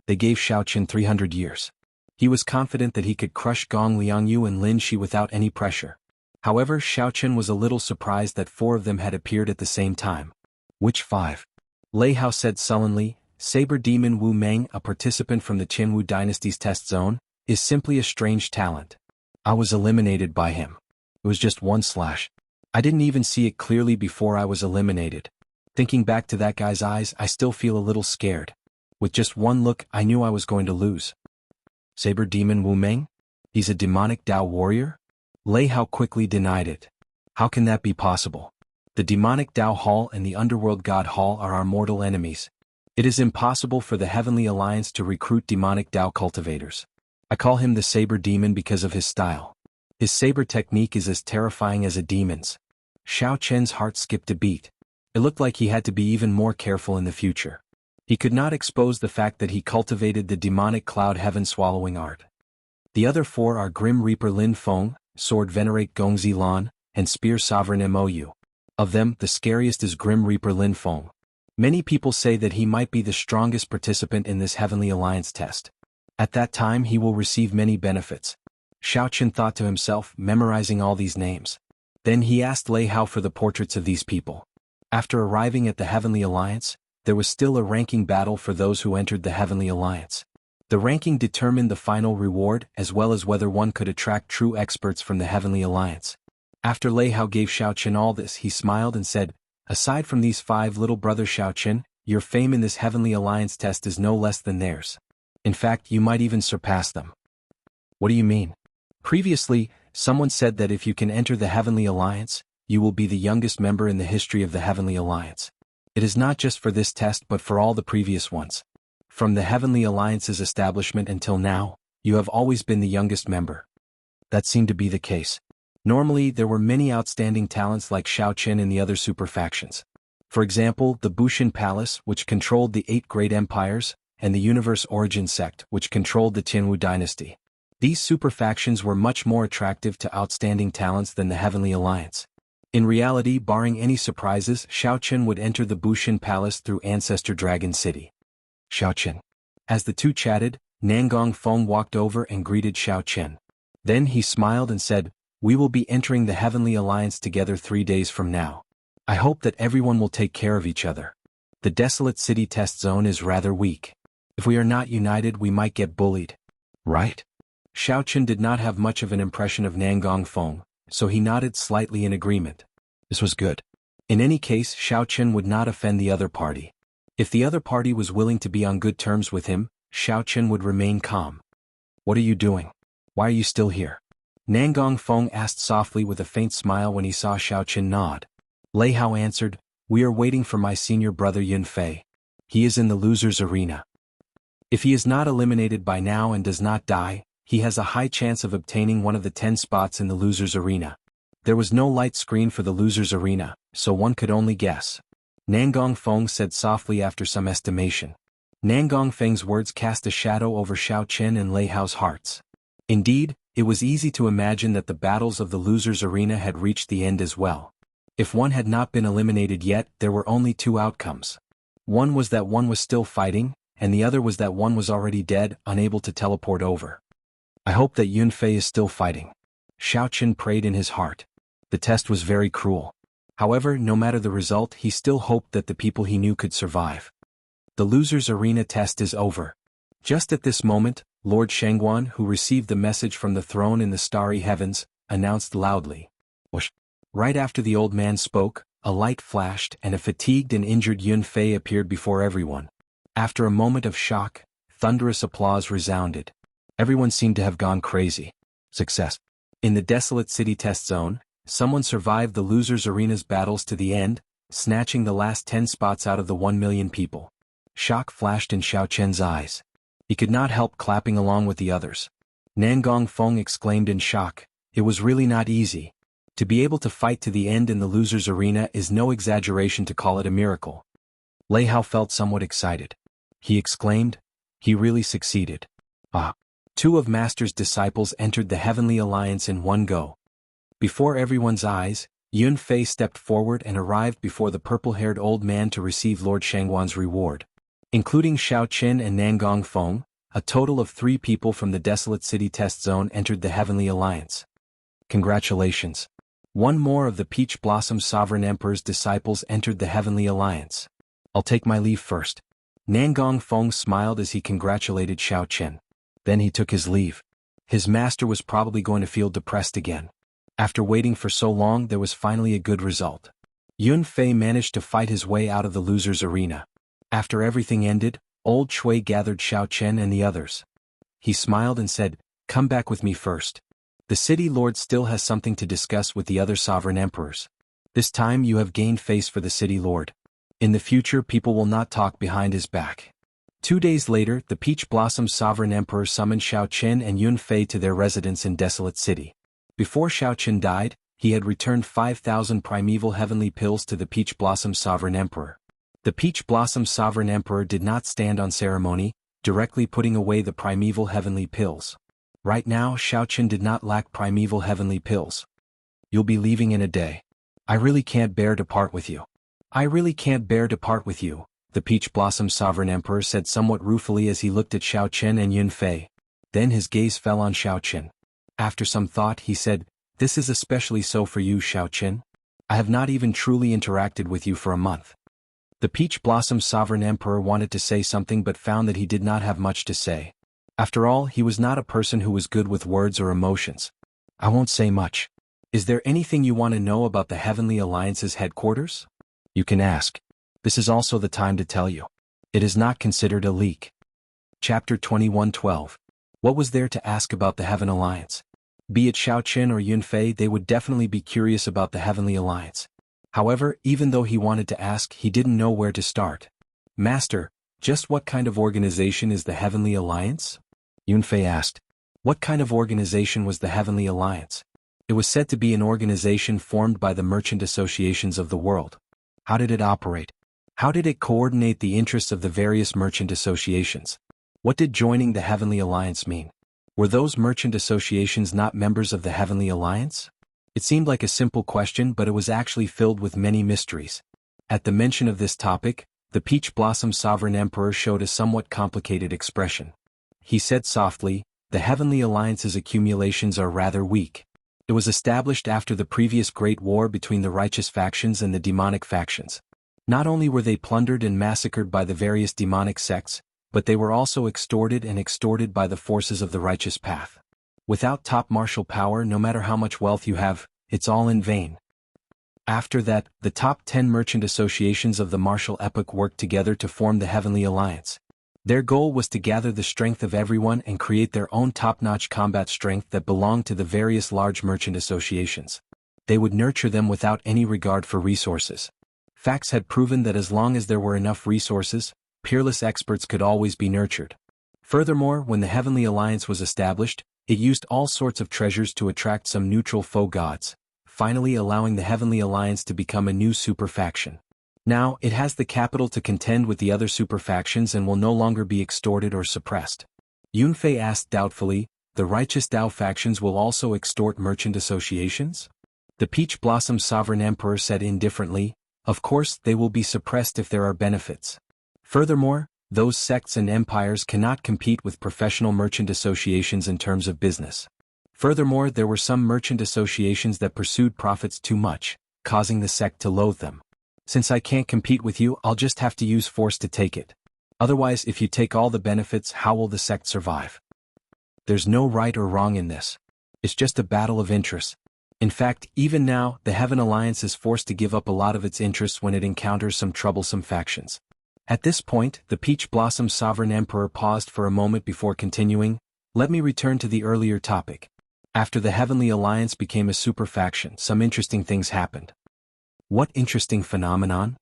They gave Xiao Qin 300 years. He was confident that he could crush Gong Liangyu and Lin Shi without any pressure. However, Xiao Qin was a little surprised that 4 of them had appeared at the same time. Which 5? Lei Hao said sullenly. Saber Demon Wu Meng, a participant from the Qinwu dynasty's test zone, is simply a strange talent. I was eliminated by him. It was just 1 slash. I didn't even see it clearly before I was eliminated. Thinking back to that guy's eyes, I still feel a little scared. With just 1 look, I knew I was going to lose. Saber Demon Wu Meng? He's a demonic Dao warrior? Lei Hao quickly denied it. How can that be possible? The demonic Dao Hall and the underworld God Hall are our mortal enemies. It is impossible for the Heavenly Alliance to recruit demonic Dao cultivators. I call him the Saber Demon because of his style. His saber technique is as terrifying as a demon's. Xiao Qin's heart skipped a beat. It looked like he had to be even more careful in the future. He could not expose the fact that he cultivated the demonic cloud heaven swallowing art. The other 4 are Grim Reaper Lin Feng, Sword Venerate Gongzi Lan, and Spear Sovereign Mou. Of them, the scariest is Grim Reaper Lin Feng. Many people say that he might be the strongest participant in this Heavenly Alliance test. At that time he will receive many benefits. Xiao Qin thought to himself, memorizing all these names. Then he asked Lei Hao for the portraits of these people. After arriving at the Heavenly Alliance, there was still a ranking battle for those who entered the Heavenly Alliance. The ranking determined the final reward as well as whether one could attract true experts from the Heavenly Alliance. After Lei Hao gave Xiao Qin all this, he smiled and said, aside from these 5, little brother Xiao Qin, your fame in this Heavenly Alliance test is no less than theirs. In fact, you might even surpass them. What do you mean? Previously, someone said that if you can enter the Heavenly Alliance, you will be the youngest member in the history of the Heavenly Alliance. It is not just for this test but for all the previous ones. From the Heavenly Alliance's establishment until now, you have always been the youngest member. That seemed to be the case. Normally, there were many outstanding talents like Shao Qin in the other super factions. For example, the Bushin Palace, which controlled the 8 great empires, and the Universe Origin sect, which controlled the Tianwu dynasty. These super factions were much more attractive to outstanding talents than the Heavenly Alliance. In reality, barring any surprises, Shao Qin would enter the Bushin Palace through Ancestor Dragon City. Shao Qin. As the two chatted, Nangong Feng walked over and greeted Shao Qin. Then he smiled and said, "We will be entering the Heavenly Alliance together 3 days from now. I hope that everyone will take care of each other. The Desolate City test zone is rather weak. If we are not united, we might get bullied. Right?" Shao Qin did not have much of an impression of Nangong Feng, so he nodded slightly in agreement. This was good. In any case, Shao Qin would not offend the other party. If the other party was willing to be on good terms with him, Shao Qin would remain calm. "What are you doing? Why are you still here?" Nangong Feng asked softly with a faint smile when he saw Shao Qin nod. Lei Hao answered, "We are waiting for my senior brother Yun Fei. He is in the loser's arena. If he is not eliminated by now and does not die, he has a high chance of obtaining one of the 10 spots in the loser's arena." There was no light screen for the loser's arena, so one could only guess. Nangong Feng said softly after some estimation. Nangong Feng's words cast a shadow over Shao Qin and Lei Hao's hearts. Indeed, it was easy to imagine that the battles of the loser's arena had reached the end as well. If one had not been eliminated yet, there were only 2 outcomes. One was that one was still fighting, and the other was that one was already dead, unable to teleport over. "I hope that Yun Fei is still fighting." Shao Qin prayed in his heart. The test was very cruel. However, no matter the result, he still hoped that the people he knew could survive. The loser's arena test is over. Just at this moment, Lord Shangguan, who received the message from the throne in the starry heavens, announced loudly. Whoosh! Right after the old man spoke, a light flashed and a fatigued and injured Yun Fei appeared before everyone. After a moment of shock, thunderous applause resounded. Everyone seemed to have gone crazy. Success. In the Desolate City test zone, someone survived the loser's arena's battles to the end, snatching the last 10 spots out of the 1 million people. Shock flashed in Shao Qian's eyes. He could not help clapping along with the others. Nangong Feng exclaimed in shock, "It was really not easy. To be able to fight to the end in the loser's arena is no exaggeration to call it a miracle." Lei Hao felt somewhat excited. He exclaimed, "He really succeeded." Ah! 2 of Master's disciples entered the Heavenly Alliance in one go. Before everyone's eyes, Yun Fei stepped forward and arrived before the purple-haired old man to receive Lord Shangguan's reward. Including Shao Qin and Nangong Feng, a total of 3 people from the Desolate City test zone entered the Heavenly Alliance. Congratulations. 1 more of the Peach Blossom Sovereign Emperor's disciples entered the Heavenly Alliance. I'll take my leave first. Nangong Feng smiled as he congratulated Shao Qin. Then he took his leave. His master was probably going to feel depressed again. After waiting for so long, there was finally a good result. Yun Fei managed to fight his way out of the loser's arena. After everything ended, old Shui gathered Shao Qian and the others. He smiled and said, "Come back with me first. The city lord still has something to discuss with the other sovereign emperors. This time you have gained face for the city lord. In the future, people will not talk behind his back." 2 days later, the Peach Blossom Sovereign Emperor summoned Shao Qin and Yun Fei to their residence in Desolate City. Before Shao Qin died, he had returned 5,000 primeval heavenly pills to the Peach Blossom Sovereign Emperor. The Peach Blossom Sovereign Emperor did not stand on ceremony, directly putting away the primeval heavenly pills. Right now, Shao Qin did not lack primeval heavenly pills. "You'll be leaving in a day. I really can't bear to part with you." "I really can't bear to part with you," the Peach Blossom Sovereign Emperor said somewhat ruefully as he looked at Shao Qin and Yun Fei. Then his gaze fell on Shao Qin. After some thought, he said, "This is especially so for you, Shao Qin. I have not even truly interacted with you for a month." The Peach Blossom Sovereign Emperor wanted to say something but found that he did not have much to say. After all, he was not a person who was good with words or emotions. "I won't say much. Is there anything you want to know about the Heavenly Alliance's headquarters?" "You can ask." This is also the time to tell you. It is not considered a leak. Chapter 21:12. What was there to ask about the Heaven Alliance? Be it Xiao Qin or Yun Fei, they would definitely be curious about the Heavenly Alliance. However, even though he wanted to ask, he didn't know where to start. Master, just what kind of organization is the Heavenly Alliance? Yun Fei asked. What kind of organization was the Heavenly Alliance? It was said to be an organization formed by the merchant associations of the world. How did it operate? How did it coordinate the interests of the various merchant associations? What did joining the Heavenly Alliance mean? Were those merchant associations not members of the Heavenly Alliance? It seemed like a simple question, but it was actually filled with many mysteries. At the mention of this topic, the Peach Blossom Sovereign Emperor showed a somewhat complicated expression. He said softly, "The Heavenly Alliance's accumulations are rather weak. It was established after the previous Great War between the righteous factions and the demonic factions. Not only were they plundered and massacred by the various demonic sects, but they were also extorted by the forces of the righteous path. Without top martial power, no matter how much wealth you have, it's all in vain." After that, the top 10 merchant associations of the martial epoch worked together to form the Heavenly Alliance. Their goal was to gather the strength of everyone and create their own top-notch combat strength that belonged to the various large merchant associations. They would nurture them without any regard for resources. Facts had proven that as long as there were enough resources, peerless experts could always be nurtured. Furthermore, when the Heavenly Alliance was established, it used all sorts of treasures to attract some neutral foe gods, finally allowing the Heavenly Alliance to become a new super faction. Now, it has the capital to contend with the other super factions and will no longer be extorted or suppressed. Yun Fei asked doubtfully, "The righteous Dao factions will also extort merchant associations?" The Peach Blossom Sovereign Emperor said indifferently, "Of course, they will be suppressed if there are benefits. Furthermore, those sects and empires cannot compete with professional merchant associations in terms of business. Furthermore, there were some merchant associations that pursued profits too much, causing the sect to loathe them. Since I can't compete with you, I'll just have to use force to take it. Otherwise, if you take all the benefits, how will the sect survive? There's no right or wrong in this. It's just a battle of interests. In fact, even now, the Heaven Alliance is forced to give up a lot of its interests when it encounters some troublesome factions." At this point, the Peach Blossom Sovereign Emperor paused for a moment before continuing, "Let me return to the earlier topic. After the Heavenly Alliance became a super faction, some interesting things happened." What interesting phenomenon?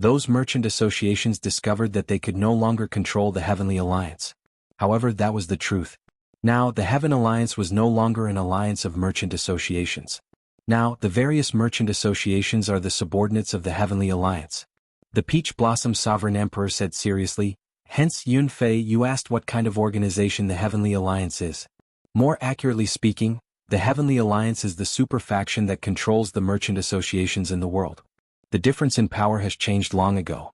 Those merchant associations discovered that they could no longer control the Heavenly Alliance. However, that was the truth. Now, the Heaven Alliance was no longer an alliance of merchant associations. Now, the various merchant associations are the subordinates of the Heavenly Alliance. The Peach Blossom Sovereign Emperor said seriously, "Hence, Yun Fei, you asked what kind of organization the Heavenly Alliance is. More accurately speaking, the Heavenly Alliance is the super faction that controls the merchant associations in the world. The difference in power has changed long ago."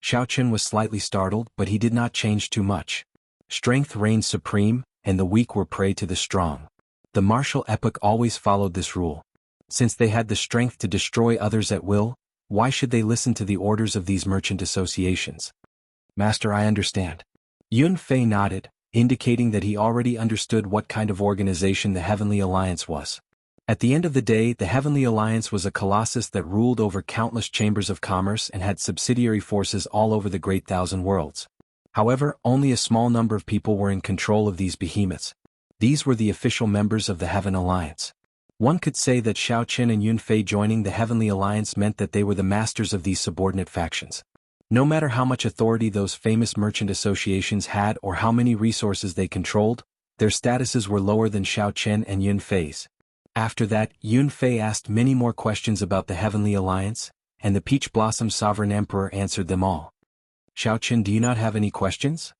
Xiao Qin was slightly startled, but he did not change too much. Strength reigned supreme, and the weak were prey to the strong. The martial epoch always followed this rule. Since they had the strength to destroy others at will, why should they listen to the orders of these merchant associations? "Master, I understand." Yun Fei nodded, indicating that he already understood what kind of organization the Heavenly Alliance was. At the end of the day, the Heavenly Alliance was a colossus that ruled over countless chambers of commerce and had subsidiary forces all over the Great Thousand Worlds. However, only a small number of people were in control of these behemoths. These were the official members of the Heaven Alliance. One could say that Xiao Qin and Yun Fei joining the Heavenly Alliance meant that they were the masters of these subordinate factions. No matter how much authority those famous merchant associations had or how many resources they controlled, their statuses were lower than Xiao Qin and Yun Fei's. After that, Yun Fei asked many more questions about the Heavenly Alliance, and the Peach Blossom Sovereign Emperor answered them all. "Xiao Qin, do you not have any questions?"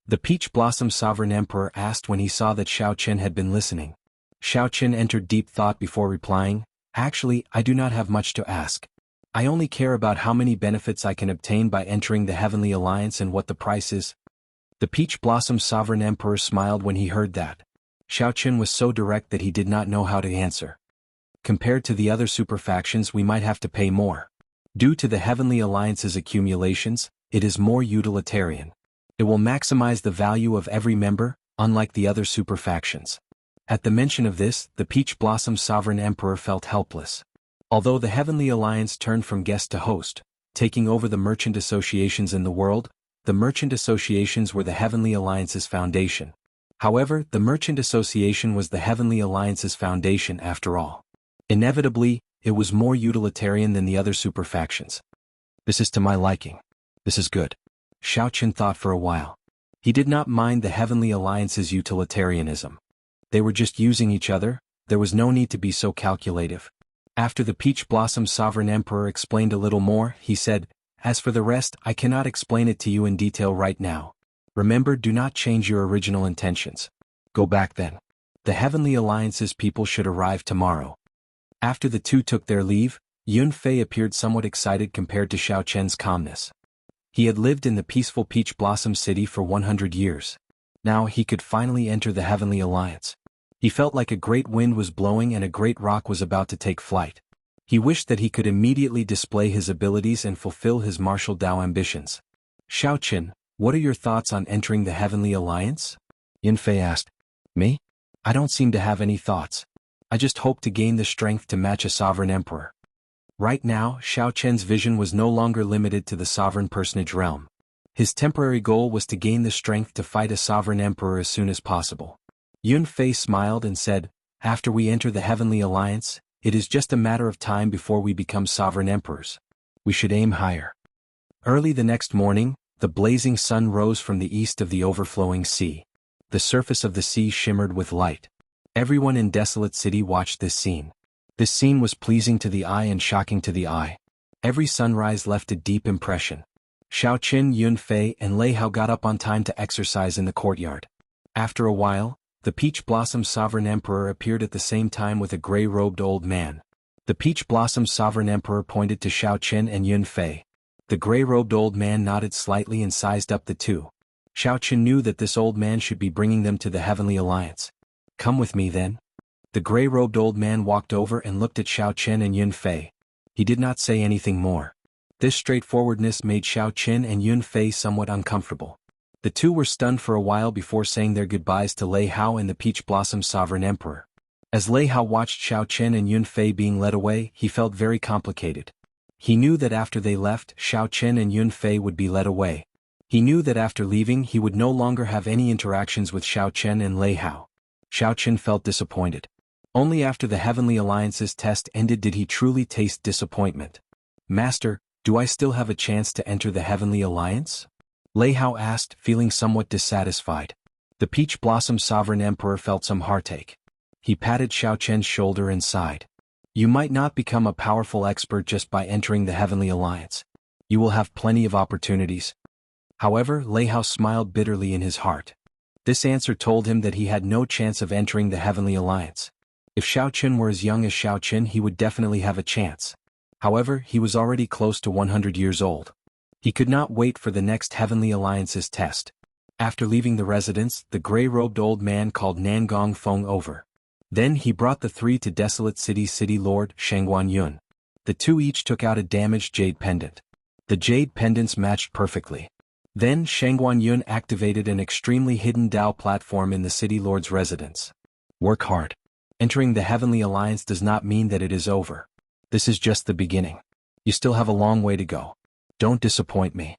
The Peach Blossom Sovereign Emperor asked when he saw that Xiao Qin had been listening. Xiao Qin entered deep thought before replying, "Actually, I do not have much to ask. I only care about how many benefits I can obtain by entering the Heavenly Alliance and what the price is." The Peach Blossom Sovereign Emperor smiled when he heard that. Xiao Qin was so direct that he did not know how to answer. "Compared to the other super factions, we might have to pay more. Due to the Heavenly Alliance's accumulations, it is more utilitarian. It will maximize the value of every member, unlike the other super factions." At the mention of this, the Peach Blossom Sovereign Emperor felt helpless. Although the Heavenly Alliance turned from guest to host, taking over the merchant associations in the world. The merchant associations were the Heavenly Alliance's foundation. However, the merchant association was the Heavenly Alliance's foundation after all. Inevitably, it was more utilitarian than the other superfactions. This is to my liking. This is good. Xiao Qin thought for a while. He did not mind the Heavenly Alliance's utilitarianism. They were just using each other, there was no need to be so calculative. After the Peach Blossom Sovereign Emperor explained a little more, he said, "As for the rest, I cannot explain it to you in detail right now. Remember, do not change your original intentions. Go back then. The Heavenly Alliance's people should arrive tomorrow." After the two took their leave, Yun Fei appeared somewhat excited compared to Xiao Chen's calmness. He had lived in the peaceful Peach Blossom City for 100 years. Now he could finally enter the Heavenly Alliance. He felt like a great wind was blowing and a great rock was about to take flight. He wished that he could immediately display his abilities and fulfill his martial Dao ambitions. "Xiao Qin, what are your thoughts on entering the Heavenly Alliance?" Yun Fei asked. "Me? I don't seem to have any thoughts. I just hope to gain the strength to match a sovereign emperor." Right now, Xiao Chen's vision was no longer limited to the sovereign personage realm. His temporary goal was to gain the strength to fight a sovereign emperor as soon as possible. Yun Fei smiled and said, "After we enter the Heavenly Alliance, it is just a matter of time before we become sovereign emperors. We should aim higher." Early the next morning, the blazing sun rose from the east of the overflowing sea. The surface of the sea shimmered with light. Everyone in Desolate City watched this scene. This scene was pleasing to the eye and shocking to the eye. Every sunrise left a deep impression. Xiao Qin, Yun Fei, and Lei Hao got up on time to exercise in the courtyard. After a while, the Peach Blossom Sovereign Emperor appeared at the same time with a gray-robed old man. The Peach Blossom Sovereign Emperor pointed to Xiao Qin and Yun Fei. The gray-robed old man nodded slightly and sized up the two. Xiao Qin knew that this old man should be bringing them to the Heavenly Alliance. "Come with me then." The gray-robed old man walked over and looked at Xiao Qin and Yun Fei. He did not say anything more. This straightforwardness made Xiao Qin and Yun Fei somewhat uncomfortable. The two were stunned for a while before saying their goodbyes to Lei Hao and the Peach Blossom Sovereign Emperor. As Lei Hao watched Xiao Qin and Yun Fei being led away, he felt very complicated. He knew that after they left, Xiao Qin and Yun Fei would be led away. He knew that after leaving he would no longer have any interactions with Xiao Qin and Lei Hao. Xiao Qin felt disappointed. Only after the Heavenly Alliance's test ended did he truly taste disappointment. "Master, do I still have a chance to enter the Heavenly Alliance?" Lei Hao asked, feeling somewhat dissatisfied. The Peach Blossom Sovereign Emperor felt some heartache. He patted Xiao Chen's shoulder and sighed. "You might not become a powerful expert just by entering the Heavenly Alliance. You will have plenty of opportunities." However, Lei Hao smiled bitterly in his heart. This answer told him that he had no chance of entering the Heavenly Alliance. If Xiao Qin were as young as Xiao Qin, he would definitely have a chance. However, he was already close to 100 years old. He could not wait for the next Heavenly Alliance's test. After leaving the residence, the gray-robed old man called Nangong Feng over. Then he brought the three to Desolate City's city lord, Shangguan Yun. The two each took out a damaged jade pendant. The jade pendants matched perfectly. Then Shangguan Yun activated an extremely hidden Dao platform in the city lord's residence. "Work hard. Entering the Heavenly Alliance does not mean that it is over. This is just the beginning. You still have a long way to go. Don't disappoint me."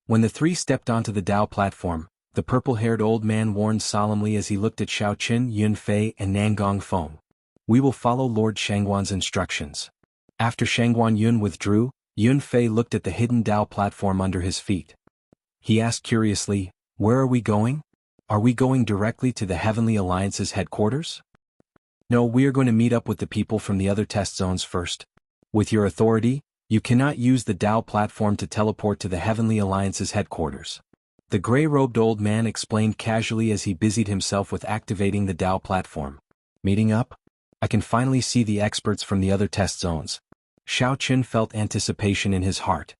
When the three stepped onto the Dao platform, the purple-haired old man warned solemnly as he looked at Xiao Qin, Yun Fei, and Nangong Feng. "We will follow Lord Shangguan's instructions." After Shangguan Yun withdrew, Yun Fei looked at the hidden Dao platform under his feet. He asked curiously, "Where are we going? Are we going directly to the Heavenly Alliance's headquarters?" "No, we are going to meet up with the people from the other test zones first. With your authority, you cannot use the Dao platform to teleport to the Heavenly Alliance's headquarters." The gray-robed old man explained casually as he busied himself with activating the Dao platform. "Meeting up? I can finally see the experts from the other test zones." Xiao Qin felt anticipation in his heart.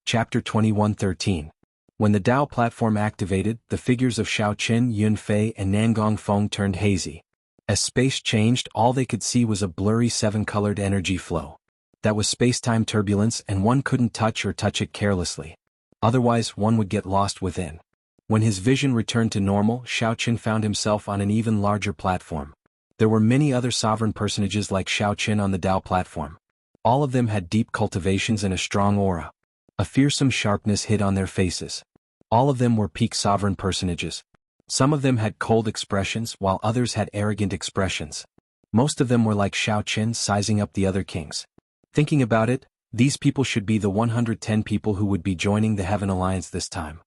Chapter 21:13. When the Dao platform activated, the figures of Xiao Qin, Yun Fei, and Nangong Feng turned hazy. As space changed, all they could see was a blurry seven-colored energy flow. That was space-time turbulence, and one couldn't touch it carelessly. Otherwise, one would get lost within. When his vision returned to normal, Xiao Qin found himself on an even larger platform. There were many other sovereign personages like Xiao Qin on the Dao platform. All of them had deep cultivations and a strong aura. A fearsome sharpness hid on their faces. All of them were peak sovereign personages. Some of them had cold expressions while others had arrogant expressions. Most of them were like Xiao Qin sizing up the other kings. Thinking about it, these people should be the 110 people who would be joining the Heaven Alliance this time.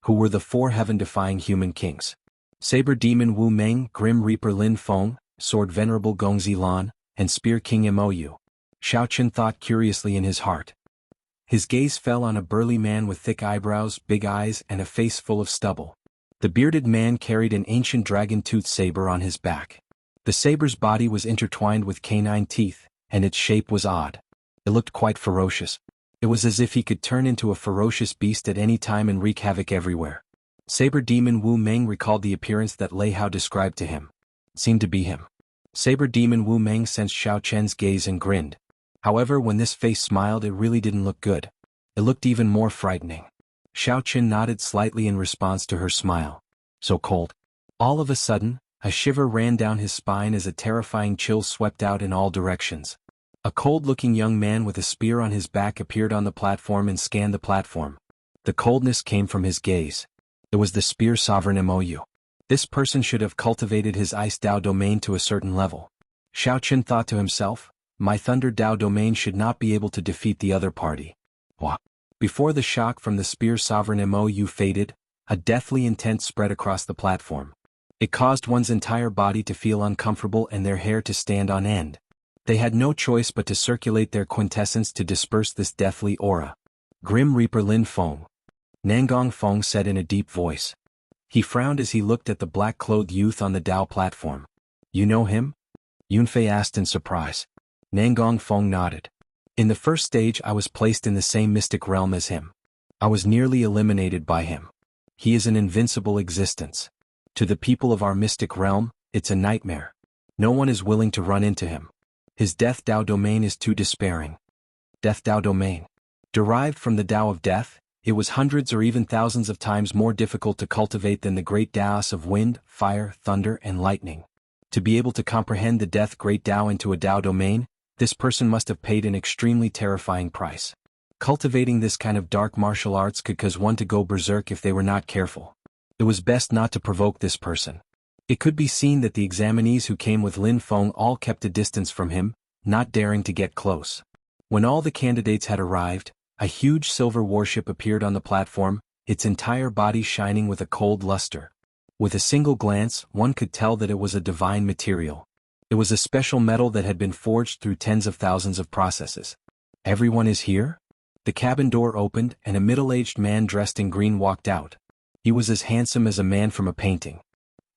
Who were the 4 heaven-defying human kings. Saber Demon Wu Meng, Grim Reaper Lin Feng, Sword Venerable Gongzi Lan, and Spear King Mou. Xiao Qin thought curiously in his heart. His gaze fell on a burly man with thick eyebrows, big eyes, and a face full of stubble. The bearded man carried an ancient dragon-toothed saber on his back. The saber's body was intertwined with canine teeth, and its shape was odd. It looked quite ferocious. It was as if he could turn into a ferocious beast at any time and wreak havoc everywhere. Saber Demon Wu Meng recalled the appearance that Lei Hao described to him. It seemed to be him. Saber Demon Wu Meng sensed Xiao Chen's gaze and grinned. However, when this face smiled, it really didn't look good. It looked even more frightening. Xiao Chen nodded slightly in response to her smile. So cold. All of a sudden, a shiver ran down his spine as a terrifying chill swept out in all directions. A cold-looking young man with a spear on his back appeared on the platform and scanned the platform. The coldness came from his gaze. It was the Spear Sovereign Mou. This person should have cultivated his Ice Dao domain to a certain level. Xiao Qin thought to himself, my Thunder Dao domain should not be able to defeat the other party. What? Before the shock from the Spear Sovereign Mou faded, a deathly intent spread across the platform. It caused one's entire body to feel uncomfortable and their hair to stand on end. They had no choice but to circulate their quintessence to disperse this deathly aura. Grim Reaper Lin Feng. Nangong Feng said in a deep voice. He frowned as he looked at the black-clothed youth on the Dao platform. You know him? Yunfei asked in surprise. Nangong Feng nodded. In the first stage I was placed in the same mystic realm as him. I was nearly eliminated by him. He is an invincible existence. To the people of our mystic realm, it's a nightmare. No one is willing to run into him. His Death Dao domain is too despairing. Death Dao domain. Derived from the Dao of Death, it was hundreds or even thousands of times more difficult to cultivate than the great Daos of wind, fire, thunder, and lightning. To be able to comprehend the Death Great Dao into a Dao domain, this person must have paid an extremely terrifying price. Cultivating this kind of dark martial arts could cause one to go berserk if they were not careful. It was best not to provoke this person. It could be seen that the examinees who came with Lin Feng all kept a distance from him, not daring to get close. When all the candidates had arrived, a huge silver warship appeared on the platform, its entire body shining with a cold luster. With a single glance, one could tell that it was a divine material. It was a special metal that had been forged through tens of thousands of processes. Everyone is here? The cabin door opened and a middle-aged man dressed in green walked out. He was as handsome as a man from a painting.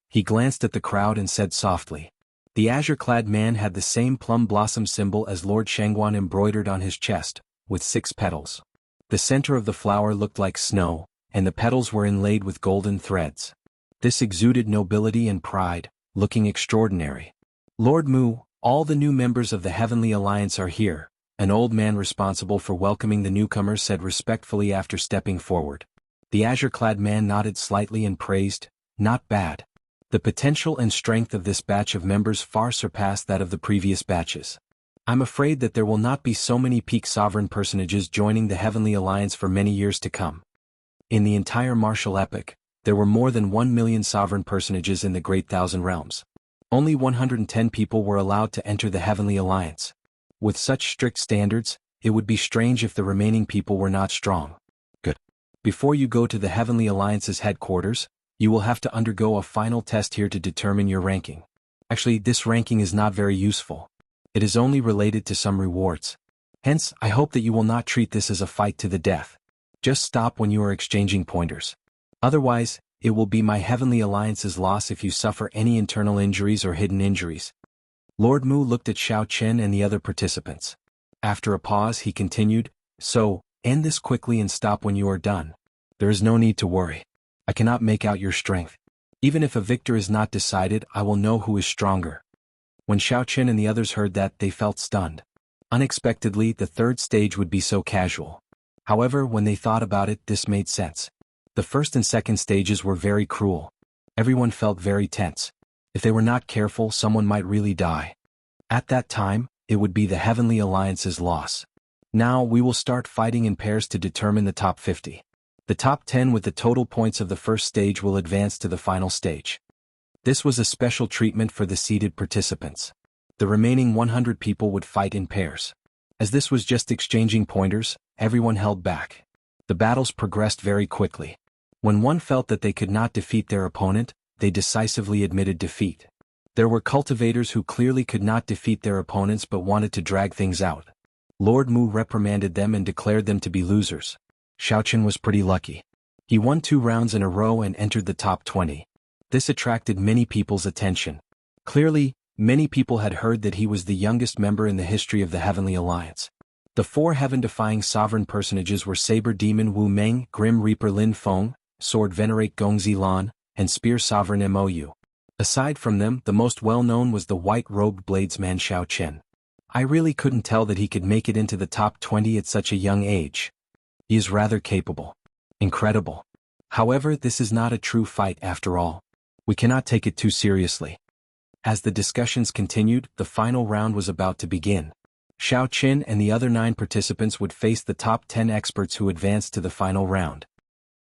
He glanced at the crowd and said softly. The azure-clad man had the same plum blossom symbol as Lord Shangguan embroidered on his chest, with 6 petals. The center of the flower looked like snow, and the petals were inlaid with golden threads. This exuded nobility and pride, looking extraordinary. Lord Mu, all the new members of the Heavenly Alliance are here, an old man responsible for welcoming the newcomers said respectfully after stepping forward. The azure-clad man nodded slightly and praised, not bad. The potential and strength of this batch of members far surpassed that of the previous batches. I'm afraid that there will not be so many peak sovereign personages joining the Heavenly Alliance for many years to come. In the entire martial epoch, there were more than 1 million sovereign personages in the Great Thousand Realms. Only 110 people were allowed to enter the Heavenly Alliance. With such strict standards, it would be strange if the remaining people were not strong. Good. Before you go to the Heavenly Alliance's headquarters, you will have to undergo a final test here to determine your ranking. Actually, this ranking is not very useful. It is only related to some rewards. Hence, I hope that you will not treat this as a fight to the death. Just stop when you are exchanging pointers. Otherwise, it will be my Heavenly Alliance's loss if you suffer any internal injuries or hidden injuries. Lord Mu looked at Xiao Chen and the other participants. After a pause, he continued, So, end this quickly and stop when you are done. There is no need to worry. I cannot make out your strength. Even if a victor is not decided, I will know who is stronger. When Xiao Chen and the others heard that, they felt stunned. Unexpectedly, the third stage would be so casual. However, when they thought about it, this made sense. The first and second stages were very cruel. Everyone felt very tense. If they were not careful, someone might really die. At that time, it would be the Heavenly Alliance's loss. Now we will start fighting in pairs to determine the top 50. The top 10 with the total points of the first stage will advance to the final stage. This was a special treatment for the seeded participants. The remaining 100 people would fight in pairs. As this was just exchanging pointers, everyone held back. The battles progressed very quickly. When one felt that they could not defeat their opponent, they decisively admitted defeat. There were cultivators who clearly could not defeat their opponents but wanted to drag things out. Lord Mu reprimanded them and declared them to be losers. Xiaoqin was pretty lucky. He won 2 rounds in a row and entered the top 20. This attracted many people's attention. Clearly, many people had heard that he was the youngest member in the history of the Heavenly Alliance. The 4 heaven-defying sovereign personages were Saber Demon Wu Meng, Grim Reaper Lin Feng, Sword Venerate Gongzi Lan, and Spear Sovereign Mou. Aside from them, the most well-known was the white-robed bladesman Xiaoqin. I really couldn't tell that he could make it into the top 20 at such a young age. He is rather capable. Incredible. However, this is not a true fight after all. We cannot take it too seriously. As the discussions continued, the final round was about to begin. Xiaoqin and the other 9 participants would face the top 10 experts who advanced to the final round.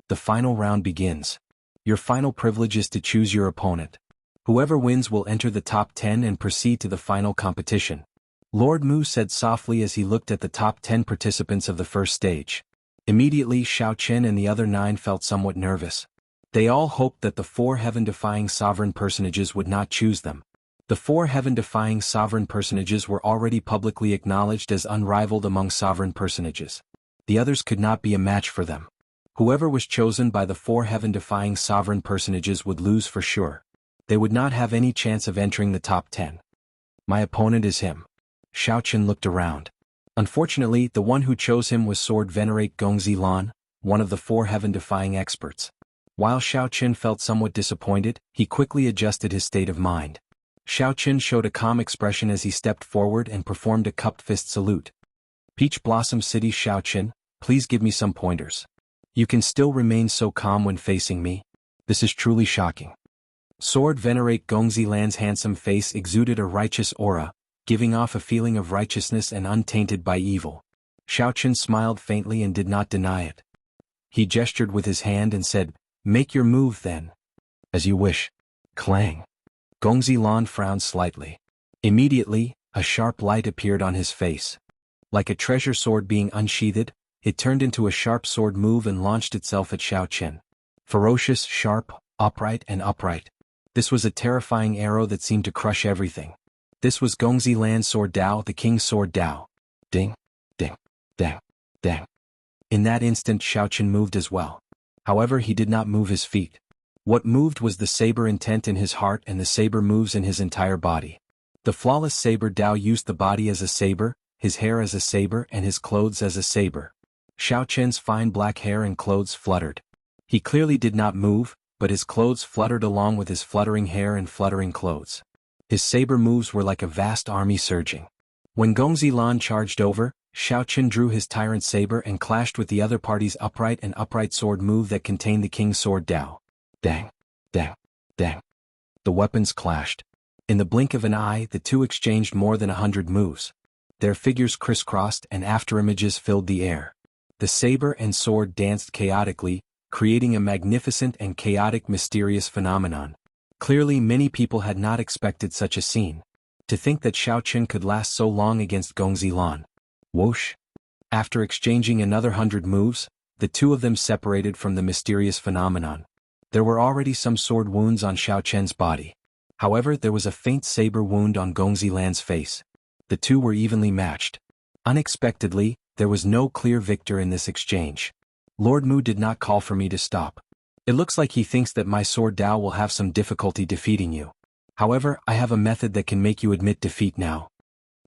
The final round begins. Your final privilege is to choose your opponent. Whoever wins will enter the top 10 and proceed to the final competition. Lord Mu said softly as he looked at the top 10 participants of the first stage. Immediately Xiaoqin and the other 9 felt somewhat nervous. They all hoped that the 4 heaven-defying sovereign personages would not choose them. The 4 heaven-defying sovereign personages were already publicly acknowledged as unrivaled among sovereign personages. The others could not be a match for them. Whoever was chosen by the 4 heaven-defying sovereign personages would lose for sure. They would not have any chance of entering the top 10. My opponent is him. Xiaoqin looked around. Unfortunately, the one who chose him was Sword Venerate Gongzi Lan, one of the 4 heaven-defying experts. While Xiaoqin felt somewhat disappointed, he quickly adjusted his state of mind. Xiaoqin showed a calm expression as he stepped forward and performed a cupped fist salute. Peach Blossom City Xiaoqin, please give me some pointers. You can still remain so calm when facing me? This is truly shocking. Sword Venerate Gongzi Lan's handsome face exuded a righteous aura, giving off a feeling of righteousness and untainted by evil. Xiaoqin smiled faintly and did not deny it. He gestured with his hand and said, "Make your move then." "As you wish." Clang. Gongzi Lan frowned slightly. Immediately, a sharp light appeared on his face. Like a treasure sword being unsheathed, it turned into a sharp sword move and launched itself at Xiaoqin. Ferocious, sharp, upright and upright. This was a terrifying arrow that seemed to crush everything. This was Gongzi Lan's sword Dao, the king's sword Dao. Ding, ding, dang, dang. In that instant Xiaoqin moved as well. However, he did not move his feet. What moved was the saber intent in his heart and the saber moves in his entire body. The flawless saber Dao used the body as a saber, his hair as a saber and his clothes as a saber. Xiaoqin's fine black hair and clothes fluttered. He clearly did not move, but his clothes fluttered along with his fluttering hair and fluttering clothes. His saber moves were like a vast army surging. When Gongzi Lan charged over, Xiaoqin drew his tyrant saber and clashed with the other party's upright and upright sword move that contained the king's sword Dao. Dang, dang, dang. The weapons clashed. In the blink of an eye, the two exchanged more than 100 moves. Their figures crisscrossed and afterimages filled the air. The saber and sword danced chaotically, creating a magnificent and chaotic mysterious phenomenon. Clearly many people had not expected such a scene. To think that Xiaoqin could last so long against Gongzi Lan. Whoosh! After exchanging another 100 moves, the two of them separated from the mysterious phenomenon. There were already some sword wounds on Xiaoqin's body. However, there was a faint saber wound on Gongzi Lan's face. The two were evenly matched. Unexpectedly, there was no clear victor in this exchange. Lord Mu did not call for me to stop. It looks like he thinks that my sword Dao will have some difficulty defeating you. However, I have a method that can make you admit defeat now.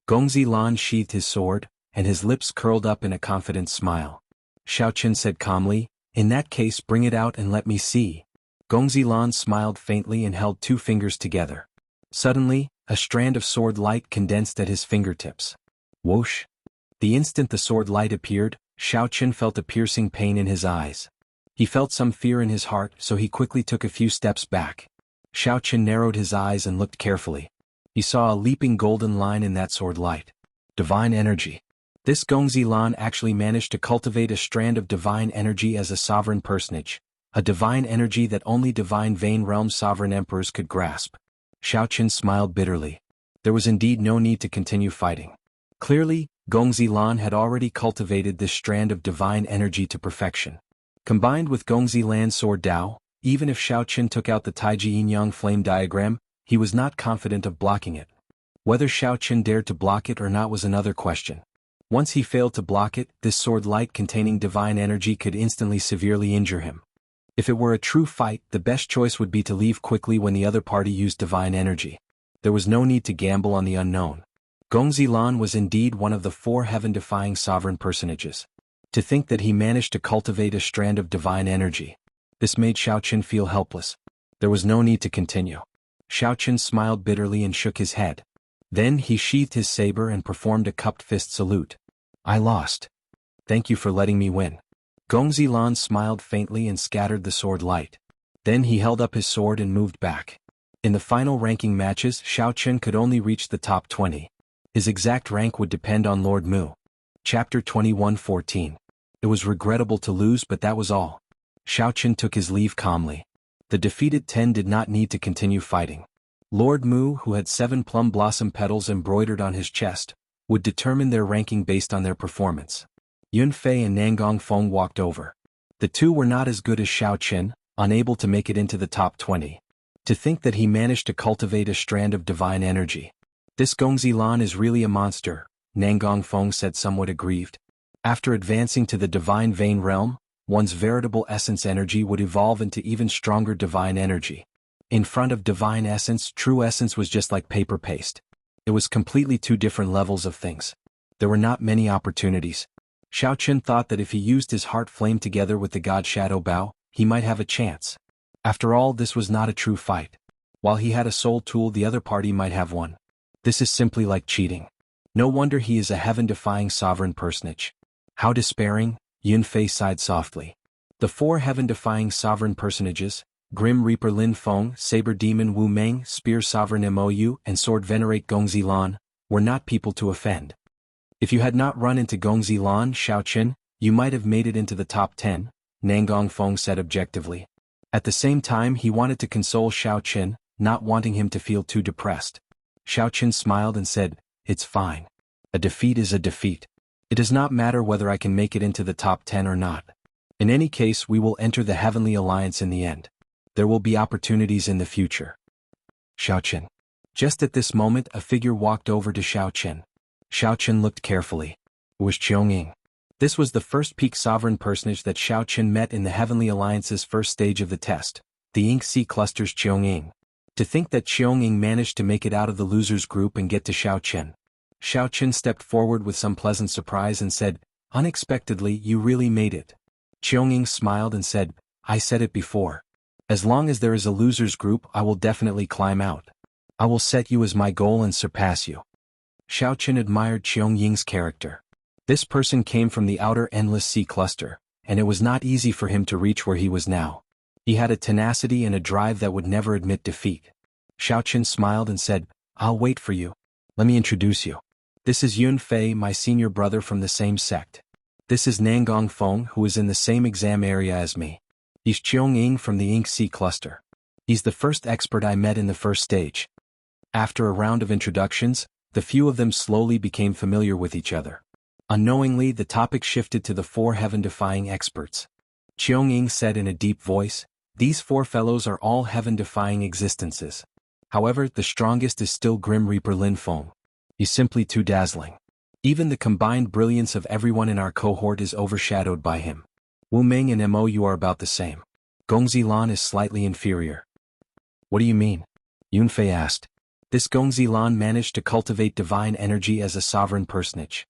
Gongzi Lan sheathed his sword, and his lips curled up in a confident smile. Xiaoqin said calmly, "In that case, bring it out and let me see." Gongzi Lan smiled faintly and held two fingers together. Suddenly, a strand of sword light condensed at his fingertips. Whoosh! The instant the sword light appeared, Xiaoqin felt a piercing pain in his eyes. He felt some fear in his heart, so he quickly took a few steps back. Xiaoqin narrowed his eyes and looked carefully. He saw a leaping golden line in that sword light. Divine energy. This Gongzi Lan actually managed to cultivate a strand of divine energy as a sovereign personage, a divine energy that only divine Vane Realm sovereign emperors could grasp. Xiao Qin smiled bitterly. There was indeed no need to continue fighting. Clearly, Gongzi Lan had already cultivated this strand of divine energy to perfection. Combined with Gongzi Lan's sword Dao, even if Xiao Qin took out the Taiji Yin-Yang flame diagram, he was not confident of blocking it. Whether Xiao Qin dared to block it or not was another question. Once he failed to block it, this sword light containing divine energy could instantly severely injure him. If it were a true fight, the best choice would be to leave quickly when the other party used divine energy. There was no need to gamble on the unknown. Gongzi Lan was indeed one of the 4 heaven-defying sovereign personages. To think that he managed to cultivate a strand of divine energy. This made Xiao Qin feel helpless. There was no need to continue. Xiao Qin smiled bitterly and shook his head. Then he sheathed his saber and performed a cupped fist salute. I lost. Thank you for letting me win. Gongzi Lan smiled faintly and scattered the sword light. Then he held up his sword and moved back. In the final ranking matches, Xiao Qin could only reach the top 20. His exact rank would depend on Lord Mu. Chapter 21:14. It was regrettable to lose, but that was all. Xiao Qin took his leave calmly. The defeated 10 did not need to continue fighting. Lord Mu, who had 7 plum blossom petals embroidered on his chest, would determine their ranking based on their performance. Yun Fei and Nangong Feng walked over. The two were not as good as Xiao Qin, unable to make it into the top 20. To think that he managed to cultivate a strand of divine energy. This Gongzi Lan is really a monster, Nangong Feng said somewhat aggrieved. After advancing to the divine Vane realm, one's veritable essence energy would evolve into even stronger divine energy. In front of divine essence, true essence was just like paper paste. It was completely 2 different levels of things. There were not many opportunities. Xiao Qin thought that if he used his heart flame together with the god Shadow Bao, he might have a chance. After all, this was not a true fight. While he had a soul tool, the other party might have one. This is simply like cheating. No wonder he is a heaven-defying sovereign personage. How despairing, Yun Fei sighed softly. The 4 heaven-defying sovereign personages, Grim Reaper Lin Feng, Saber Demon Wu Meng, Spear Sovereign Mou, and Sword Venerate Gongzi Lan, were not people to offend. If you had not run into Gongzi Lan, Xiao Qin, you might have made it into the top 10, Nangong Feng said objectively. At the same time, he wanted to console Xiao Qin, not wanting him to feel too depressed. Xiao Qin smiled and said, It's fine. A defeat is a defeat. It does not matter whether I can make it into the top 10 or not. In any case, we will enter the Heavenly Alliance in the end. There will be opportunities in the future. Xiao Qin. Just at this moment, a figure walked over to Xiao Qin. Xiao Qin looked carefully. It was Qiong. This was the first peak sovereign personage that Xiao Qin met in the Heavenly Alliance's first stage of the test, the Ink Sea Cluster's Qiong. To think that Qiong managed to make it out of the losers group and get to Xiao Qin. Xiao Qin stepped forward with some pleasant surprise and said, Unexpectedly, you really made it. Qiong smiled and said, I said it before. As long as there is a losers group, I will definitely climb out. I will set you as my goal and surpass you. Xiao Qin admired Qiong character. This person came from the outer endless sea cluster, and it was not easy for him to reach where he was now. He had a tenacity and a drive that would never admit defeat. Xiao Qin smiled and said, I'll wait for you. Let me introduce you. This is Yun Fei, my senior brother from the same sect. This is Nangong Feng, who is in the same exam area as me. He's Qiong from the Ink Sea Cluster. He's the first expert I met in the first stage. After a round of introductions, the few of them slowly became familiar with each other. Unknowingly, the topic shifted to the 4 heaven-defying experts. Qiong said in a deep voice, These 4 fellows are all heaven-defying existences. However, the strongest is still Grim Reaper Lin Feng. He's simply too dazzling. Even the combined brilliance of everyone in our cohort is overshadowed by him. Wu Meng and Mou are about the same. Gongzi Lan is slightly inferior. What do you mean? Yun Fei asked. This Gongzi Lan managed to cultivate divine energy as a sovereign personage.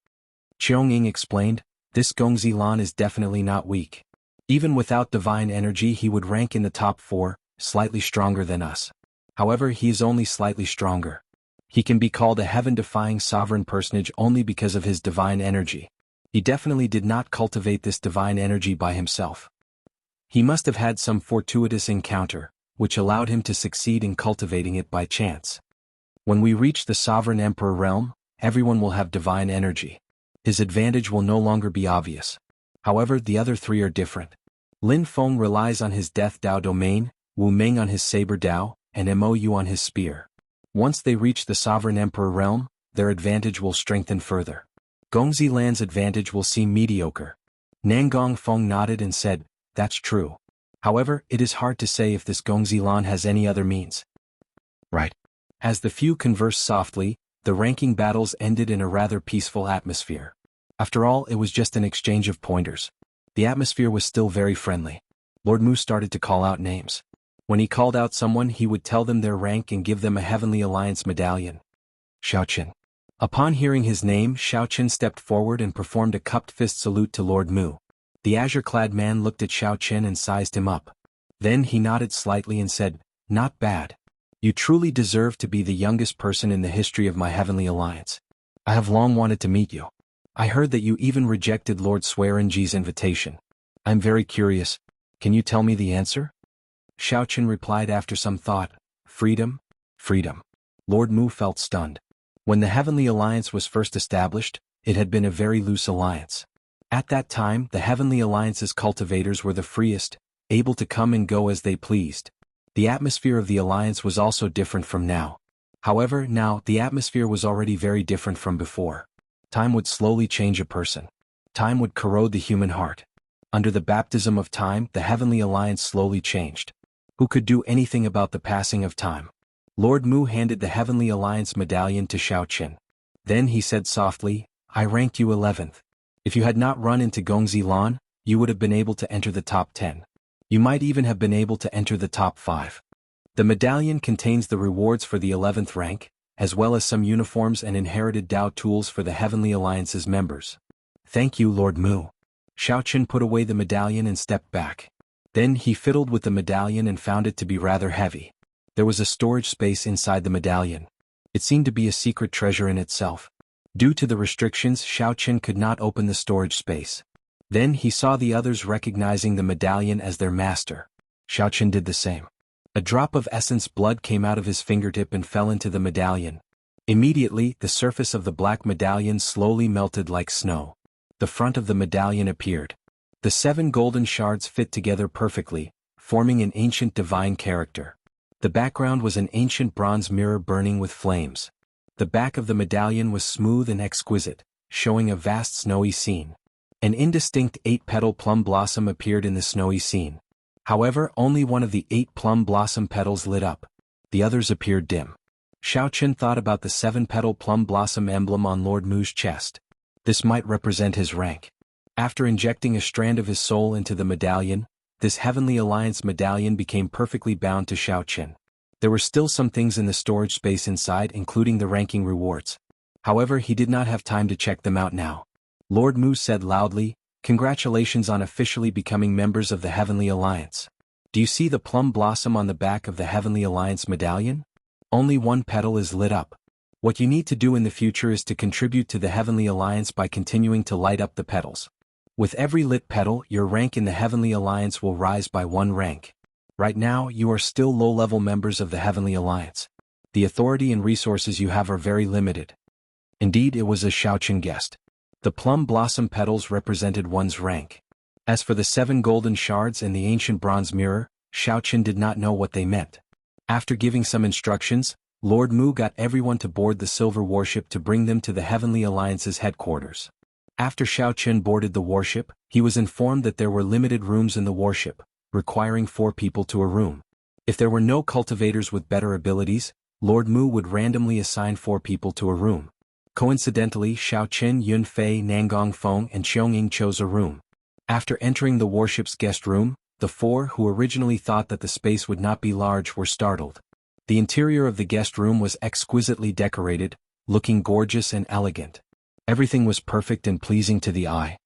Qiong explained, this Gongzi Lan is definitely not weak. Even without divine energy he would rank in the top 4, slightly stronger than us. However, he is only slightly stronger. He can be called a heaven-defying sovereign personage only because of his divine energy. He definitely did not cultivate this divine energy by himself. He must have had some fortuitous encounter, which allowed him to succeed in cultivating it by chance. When we reach the Sovereign Emperor realm, everyone will have divine energy. His advantage will no longer be obvious. However, the other three are different. Lin Feng relies on his Death Dao domain, Wu Ming on his Saber Dao, and Mou on his spear. Once they reach the Sovereign Emperor realm, their advantage will strengthen further. Gongzi Lan's advantage will seem mediocre. Nangong Feng nodded and said, "That's true. However, it is hard to say if this Gongzi Lan has any other means." Right. As the few conversed softly, the ranking battles ended in a rather peaceful atmosphere. After all, it was just an exchange of pointers. The atmosphere was still very friendly. Lord Mu started to call out names. When he called out someone, he would tell them their rank and give them a Heavenly Alliance medallion. Xiaoqin. Upon hearing his name, Xiaoqin stepped forward and performed a cupped fist salute to Lord Mu. The azure-clad man looked at Xiaoqin and sized him up. Then he nodded slightly and said, "Not bad. You truly deserve to be the youngest person in the history of my Heavenly Alliance. I have long wanted to meet you. I heard that you even rejected Lord Swearenji's invitation. I'm very curious. Can you tell me the answer?" Xiaoqin replied after some thought, "Freedom? Freedom." Lord Mu felt stunned. When the Heavenly Alliance was first established, it had been a very loose alliance. At that time, the Heavenly Alliance's cultivators were the freest, able to come and go as they pleased. The atmosphere of the alliance was also different from now. However, now, the atmosphere was already very different from before. Time would slowly change a person. Time would corrode the human heart. Under the baptism of time, the Heavenly Alliance slowly changed. Who could do anything about the passing of time? Lord Mu handed the Heavenly Alliance medallion to Xiaoqin. Then he said softly, "I ranked you 11th. If you had not run into Gongzi Lan, you would have been able to enter the top 10. You might even have been able to enter the top 5. The medallion contains the rewards for the 11th rank, as well as some uniforms and inherited Dao tools for the Heavenly Alliance's members." "Thank you, Lord Mu." Xiaoqin put away the medallion and stepped back. Then he fiddled with the medallion and found it to be rather heavy. There was a storage space inside the medallion. It seemed to be a secret treasure in itself. Due to the restrictions, Xiaoqin could not open the storage space. Then he saw the others recognizing the medallion as their master. Xiaoqin did the same. A drop of essence blood came out of his fingertip and fell into the medallion. Immediately, the surface of the black medallion slowly melted like snow. The front of the medallion appeared. The 7 golden shards fit together perfectly, forming an ancient divine character. The background was an ancient bronze mirror burning with flames. The back of the medallion was smooth and exquisite, showing a vast snowy scene. An indistinct 8-petal plum blossom appeared in the snowy scene. However, only one of the 8 plum blossom petals lit up. The others appeared dim. Xiaoqin thought about the 7-petal plum blossom emblem on Lord Mu's chest. This might represent his rank. After injecting a strand of his soul into the medallion, this Heavenly Alliance medallion became perfectly bound to Xiaoqin. There were still some things in the storage space inside, including the ranking rewards. However, he did not have time to check them out now. Lord Mu said loudly, "Congratulations on officially becoming members of the Heavenly Alliance. Do you see the plum blossom on the back of the Heavenly Alliance medallion? Only one petal is lit up. What you need to do in the future is to contribute to the Heavenly Alliance by continuing to light up the petals. With every lit petal, your rank in the Heavenly Alliance will rise by 1 rank. Right now, you are still low-level members of the Heavenly Alliance. The authority and resources you have are very limited." Indeed, it was as Xiaoqin guessed. The plum blossom petals represented one's rank. As for the 7 golden shards and the ancient bronze mirror, Xiaoqin did not know what they meant. After giving some instructions, Lord Mu got everyone to board the silver warship to bring them to the Heavenly Alliance's headquarters. After Xiaoqin boarded the warship, he was informed that there were limited rooms in the warship, requiring 4 people to a room. If there were no cultivators with better abilities, Lord Mu would randomly assign 4 people to a room. Coincidentally, Xiaoqin, Yunfei, Nangong Feng, and Qiangying chose a room. After entering the warship's guest room, the 4 who originally thought that the space would not be large were startled. The interior of the guest room was exquisitely decorated, looking gorgeous and elegant. Everything was perfect and pleasing to the eye.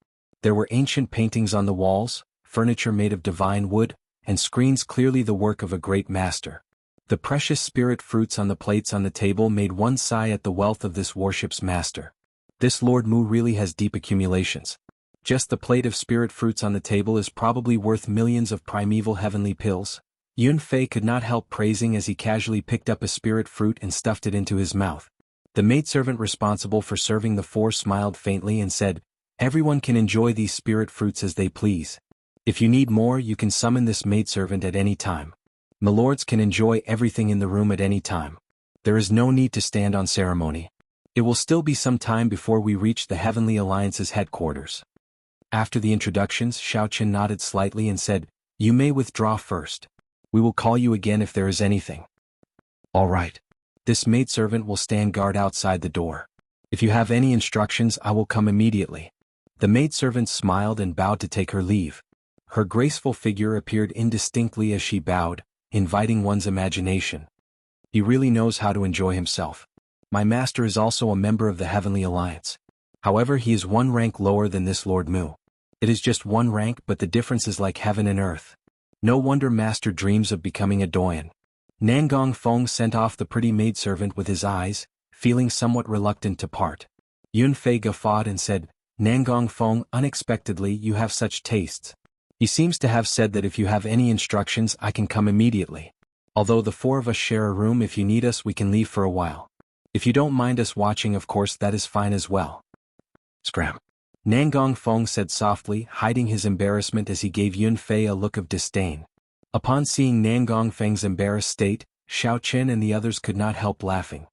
There were ancient paintings on the walls, furniture made of divine wood, and screens clearly the work of a great master. The precious spirit fruits on the plates on the table made one sigh at the wealth of this warship's master. This Lord Mu really has deep accumulations. Just the plate of spirit fruits on the table is probably worth millions of primeval heavenly pills. Yun Fei could not help praising as he casually picked up a spirit fruit and stuffed it into his mouth. The maidservant responsible for serving the four smiled faintly and said, "Everyone can enjoy these spirit fruits as they please. If you need more, you can summon this maidservant at any time. Milords can enjoy everything in the room at any time. There is no need to stand on ceremony. It will still be some time before we reach the Heavenly Alliance's headquarters." After the introductions, Xiaoqin nodded slightly and said, "You may withdraw first. We will call you again if there is anything." "All right. This maidservant will stand guard outside the door. If you have any instructions, I will come immediately." The maidservant smiled and bowed to take her leave. Her graceful figure appeared indistinctly as she bowed, inviting one's imagination. He really knows how to enjoy himself. My master is also a member of the Heavenly Alliance. However, he is one rank lower than this Lord Mu. It is just one rank, but the difference is like heaven and earth. No wonder master dreams of becoming a doyen. Nangong Feng sent off the pretty maidservant with his eyes, feeling somewhat reluctant to part. Yun Fei guffawed and said, "Nangong Feng, unexpectedly you have such tastes. He seems to have said that if you have any instructions I can come immediately. Although the four of us share a room, if you need us we can leave for a while. If you don't mind us watching, of course that is fine as well." Scram. Nangong Feng said softly, hiding his embarrassment as he gave Yun Fei a look of disdain. Upon seeing Nangong Feng's embarrassed state, Xiaoqin and the others could not help laughing.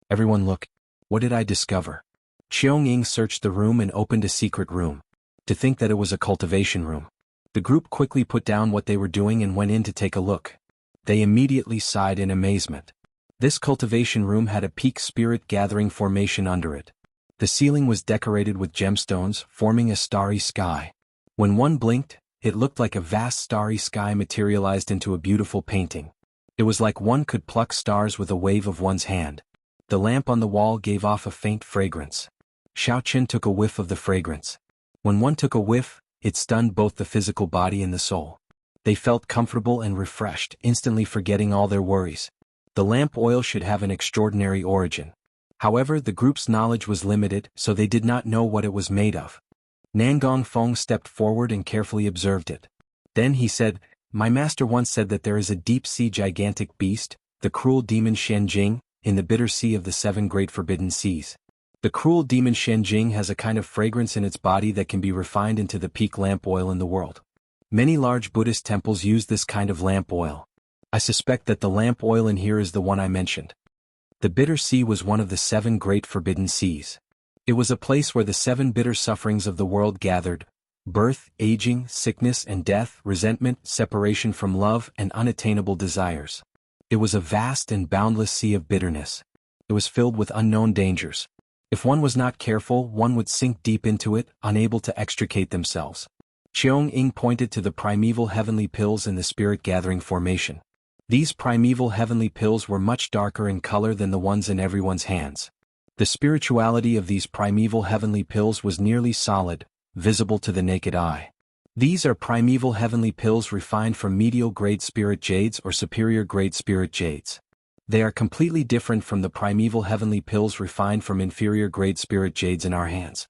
"Everyone look. What did I discover?" Qiong Ying searched the room and opened a secret room. To think that it was a cultivation room. The group quickly put down what they were doing and went in to take a look. They immediately sighed in amazement. This cultivation room had a peak spirit gathering formation under it. The ceiling was decorated with gemstones, forming a starry sky. When one blinked, it looked like a vast starry sky materialized into a beautiful painting. It was like one could pluck stars with a wave of one's hand. The lamp on the wall gave off a faint fragrance. Xiaoqin took a whiff of the fragrance. When one took a whiff, it stunned both the physical body and the soul. They felt comfortable and refreshed, instantly forgetting all their worries. The lamp oil should have an extraordinary origin. However, the group's knowledge was limited, so they did not know what it was made of. Nangong Feng stepped forward and carefully observed it. Then he said, "My master once said that there is a deep-sea gigantic beast, the cruel demon Shenjing, in the bitter sea of the seven great forbidden seas. The cruel demon Shenjing has a kind of fragrance in its body that can be refined into the peak lamp oil in the world. Many large Buddhist temples use this kind of lamp oil. I suspect that the lamp oil in here is the one I mentioned." The bitter sea was one of the seven great forbidden seas. It was a place where the seven bitter sufferings of the world gathered: birth, aging, sickness and death, resentment, separation from love, and unattainable desires. It was a vast and boundless sea of bitterness. It was filled with unknown dangers. If one was not careful, one would sink deep into it, unable to extricate themselves. Qiong Ying pointed to the primeval heavenly pills in the spirit gathering formation. These primeval heavenly pills were much darker in color than the ones in everyone's hands. The spirituality of these primeval heavenly pills was nearly solid, visible to the naked eye. These are primeval heavenly pills refined from medial grade spirit jades or superior grade spirit jades. They are completely different from the primeval heavenly pills refined from inferior grade spirit jades in our hands.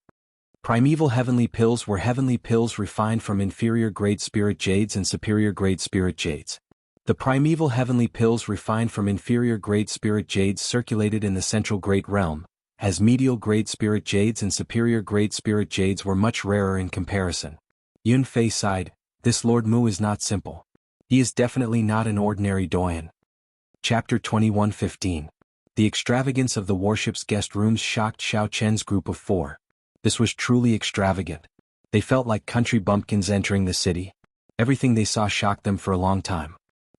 Primeval heavenly pills were heavenly pills refined from inferior grade spirit jades and superior grade spirit jades. The primeval heavenly pills refined from inferior grade spirit jades circulated in the central great realm, as medial grade spirit jades and superior grade spirit jades were much rarer in comparison. Yun Fei sighed, "This Lord Mu is not simple. He is definitely not an ordinary doyen." Chapter 21:15. The extravagance of the warship's guest rooms shocked Xiao Chen's group of four. This was truly extravagant. They felt like country bumpkins entering the city. Everything they saw shocked them for a long time.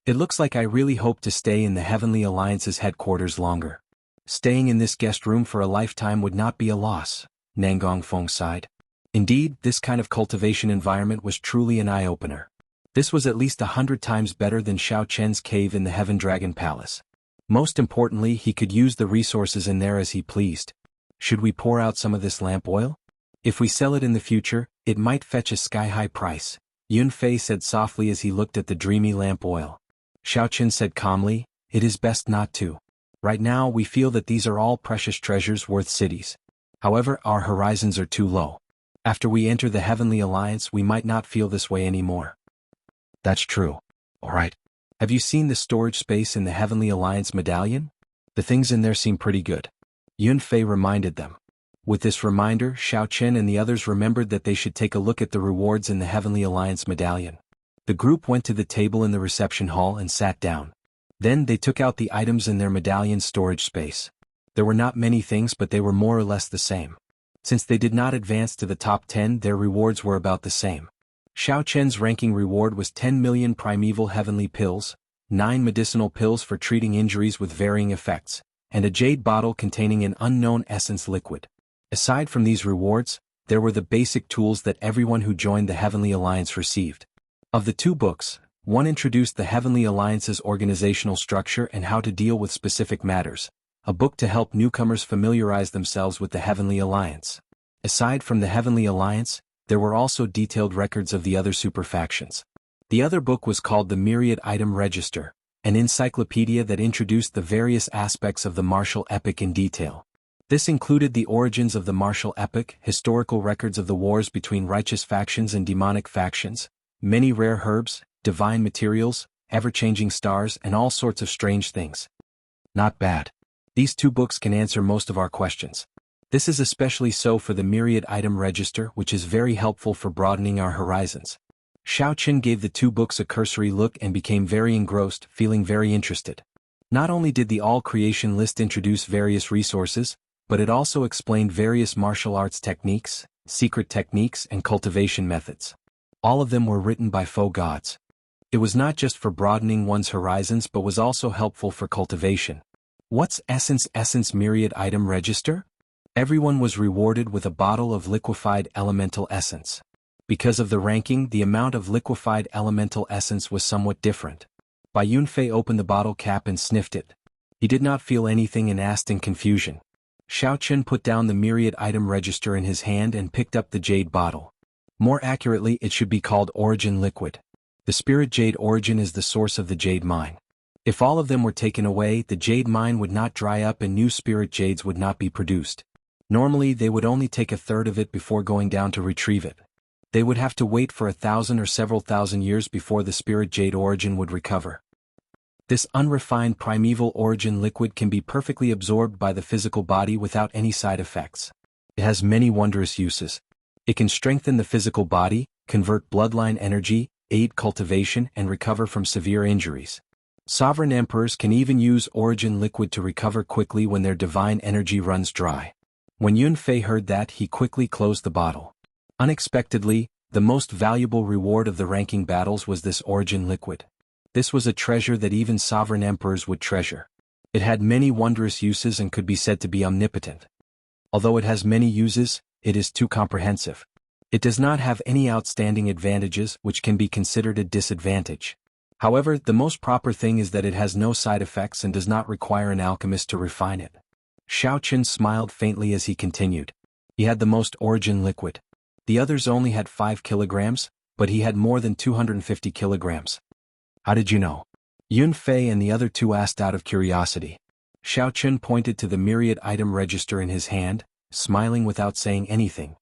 "It looks like I really hope to stay in the Heavenly Alliance's headquarters longer. Staying in this guest room for a lifetime would not be a loss," Nangong Feng sighed. Indeed, this kind of cultivation environment was truly an eye-opener. This was at least 100 times better than Xiao Chen's cave in the Heaven Dragon Palace. Most importantly, he could use the resources in there as he pleased. Should we pour out some of this lamp oil? If we sell it in the future, it might fetch a sky-high price, Yun Fei said softly as he looked at the dreamy lamp oil. Xiaoqin said calmly, "It is best not to. Right now we feel that these are all precious treasures worth cities. However, our horizons are too low. After we enter the Heavenly Alliance we might not feel this way anymore." "That's true. Alright. Have you seen the storage space in the Heavenly Alliance medallion? The things in there seem pretty good. Yunfei reminded them. With this reminder, Xiao Chen and the others remembered that they should take a look at the rewards in the Heavenly Alliance medallion. The group went to the table in the reception hall and sat down. Then they took out the items in their medallion storage space. There were not many things, but they were more or less the same. Since they did not advance to the top 10, their rewards were about the same. Xiao Chen's ranking reward was 10 million primeval heavenly pills, 9 medicinal pills for treating injuries with varying effects, and a jade bottle containing an unknown essence liquid. Aside from these rewards, there were the basic tools that everyone who joined the Heavenly Alliance received. Of the 2 books, one introduced the Heavenly Alliance's organizational structure and how to deal with specific matters, a book to help newcomers familiarize themselves with the Heavenly Alliance. Aside from the Heavenly Alliance, there were also detailed records of the other superfactions. The other book was called the Myriad Item Register, an encyclopedia that introduced the various aspects of the martial epic in detail. This included the origins of the martial epic, historical records of the wars between righteous factions and demonic factions, many rare herbs, divine materials, ever-changing stars, and all sorts of strange things. Not bad. These 2 books can answer most of our questions. This is especially so for the Myriad Item Register, which is very helpful for broadening our horizons. Xiao Chen gave the 2 books a cursory look and became very engrossed, feeling very interested. Not only did the all-creation list introduce various resources, but it also explained various martial arts techniques, secret techniques, and cultivation methods. All of them were written by faux gods. It was not just for broadening one's horizons but was also helpful for cultivation. What's Essence Myriad Item Register? Everyone was rewarded with a bottle of liquefied elemental essence. Because of the ranking, the amount of liquefied elemental essence was somewhat different. Bai Yunfei opened the bottle cap and sniffed it. He did not feel anything and asked in confusion. Xiao Chen put down the Myriad Item Register in his hand and picked up the jade bottle. More accurately, it should be called Origin Liquid. The spirit jade origin is the source of the jade mine. If all of them were taken away, the jade mine would not dry up and new spirit jades would not be produced. Normally, they would only take a third of it before going down to retrieve it. They would have to wait for 1,000 or several thousand years before the spirit jade origin would recover. This unrefined primeval origin liquid can be perfectly absorbed by the physical body without any side effects. It has many wondrous uses. It can strengthen the physical body, convert bloodline energy, aid cultivation, and recover from severe injuries. Sovereign emperors can even use origin liquid to recover quickly when their divine energy runs dry. When Yunfei heard that, he quickly closed the bottle. Unexpectedly, the most valuable reward of the ranking battles was this origin liquid. This was a treasure that even sovereign emperors would treasure. It had many wondrous uses and could be said to be omnipotent. Although it has many uses, it is too comprehensive. It does not have any outstanding advantages, which can be considered a disadvantage. However, the most proper thing is that it has no side effects and does not require an alchemist to refine it. Xiao Chen smiled faintly as he continued. He had the most origin liquid. The others only had 5 kilograms, but he had more than 250 kilograms. How did you know? Yunfei and the other 2 asked out of curiosity. Xiao Chen pointed to the Myriad Item Register in his hand, smiling without saying anything.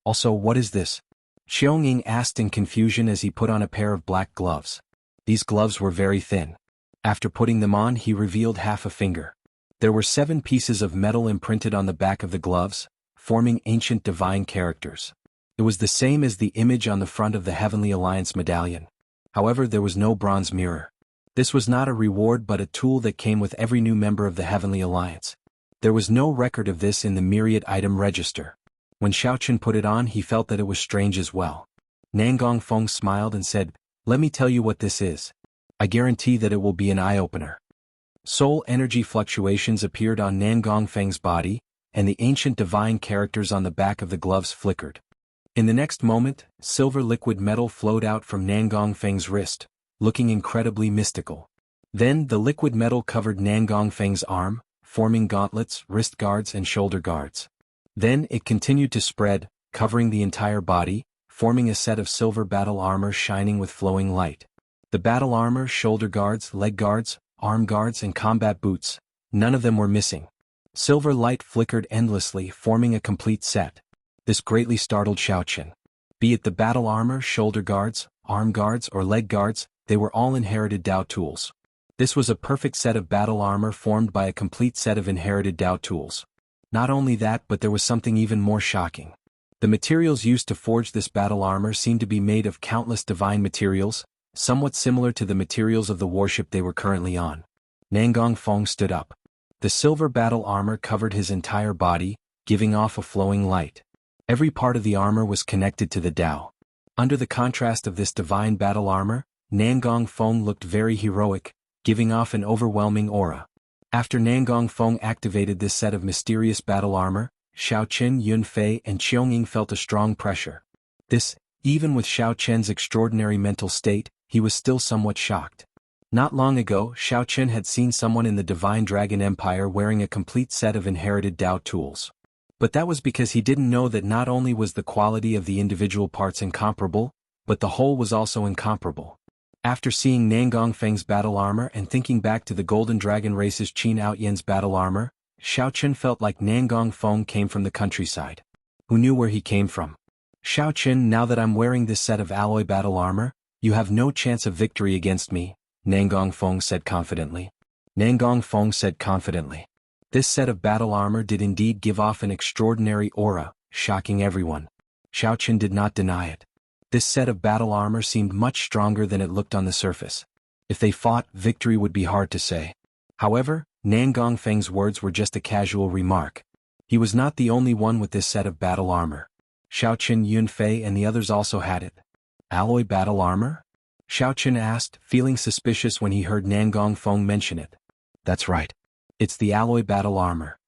Also, what is this? Qiangying asked in confusion as he put on a pair of black gloves. These gloves were very thin. After putting them on, he revealed half a finger. There were 7 pieces of metal imprinted on the back of the gloves, forming ancient divine characters. It was the same as the image on the front of the Heavenly Alliance medallion. However, there was no bronze mirror. This was not a reward but a tool that came with every new member of the Heavenly Alliance. There was no record of this in the Myriad Item Register. When Xiao Chen put it on, he felt that it was strange as well. Nangong Feng smiled and said, "Let me tell you what this is. I guarantee that it will be an eye-opener." Soul energy fluctuations appeared on Nangong Feng's body, and the ancient divine characters on the back of the gloves flickered. In the next moment, silver liquid metal flowed out from Nangong Feng's wrist, looking incredibly mystical. Then the liquid metal covered Nangong Feng's arm, forming gauntlets, wrist guards, and shoulder guards. Then it continued to spread, covering the entire body, forming a set of silver battle armor shining with flowing light. The battle armor, shoulder guards, leg guards, arm guards, and combat boots, none of them were missing. Silver light flickered endlessly, forming a complete set. This greatly startled Xiao Chen. Be it the battle armor, shoulder guards, arm guards, or leg guards, they were all inherited Dao tools. This was a perfect set of battle armor formed by a complete set of inherited Dao tools. Not only that, but there was something even more shocking. The materials used to forge this battle armor seemed to be made of countless divine materials, somewhat similar to the materials of the warship they were currently on. Nangong Feng stood up. The silver battle armor covered his entire body, giving off a flowing light. Every part of the armor was connected to the Tao. Under the contrast of this divine battle armor, Nangong Feng looked very heroic, giving off an overwhelming aura. After Nangong Feng activated this set of mysterious battle armor, Xiaoqin, Yunfei, and Qiangying felt a strong pressure. Even with Xiao Chen's extraordinary mental state, he was still somewhat shocked. Not long ago, Xiao Chen had seen someone in the Divine Dragon Empire wearing a complete set of inherited Dao tools. But that was because he didn't know that not only was the quality of the individual parts incomparable, but the whole was also incomparable. After seeing Nangong Feng's battle armor and thinking back to the Golden Dragon race's Qin Outyen's battle armor, Xiao Chen felt like Nangong Feng came from the countryside. Who knew where he came from? Xiao Chen, now that I'm wearing this set of alloy battle armor, you have no chance of victory against me, Nangong Feng said confidently. Nangong Feng said confidently. This set of battle armor did indeed give off an extraordinary aura, shocking everyone. Xiao Chen did not deny it. This set of battle armor seemed much stronger than it looked on the surface. If they fought, victory would be hard to say. However, Nangong Feng's words were just a casual remark. He was not the only one with this set of battle armor. Xiaoqin, Yunfei, and the others also had it. Alloy battle armor? Xiaoqin asked, feeling suspicious when he heard Nangong Feng mention it. That's right. It's the alloy battle armor.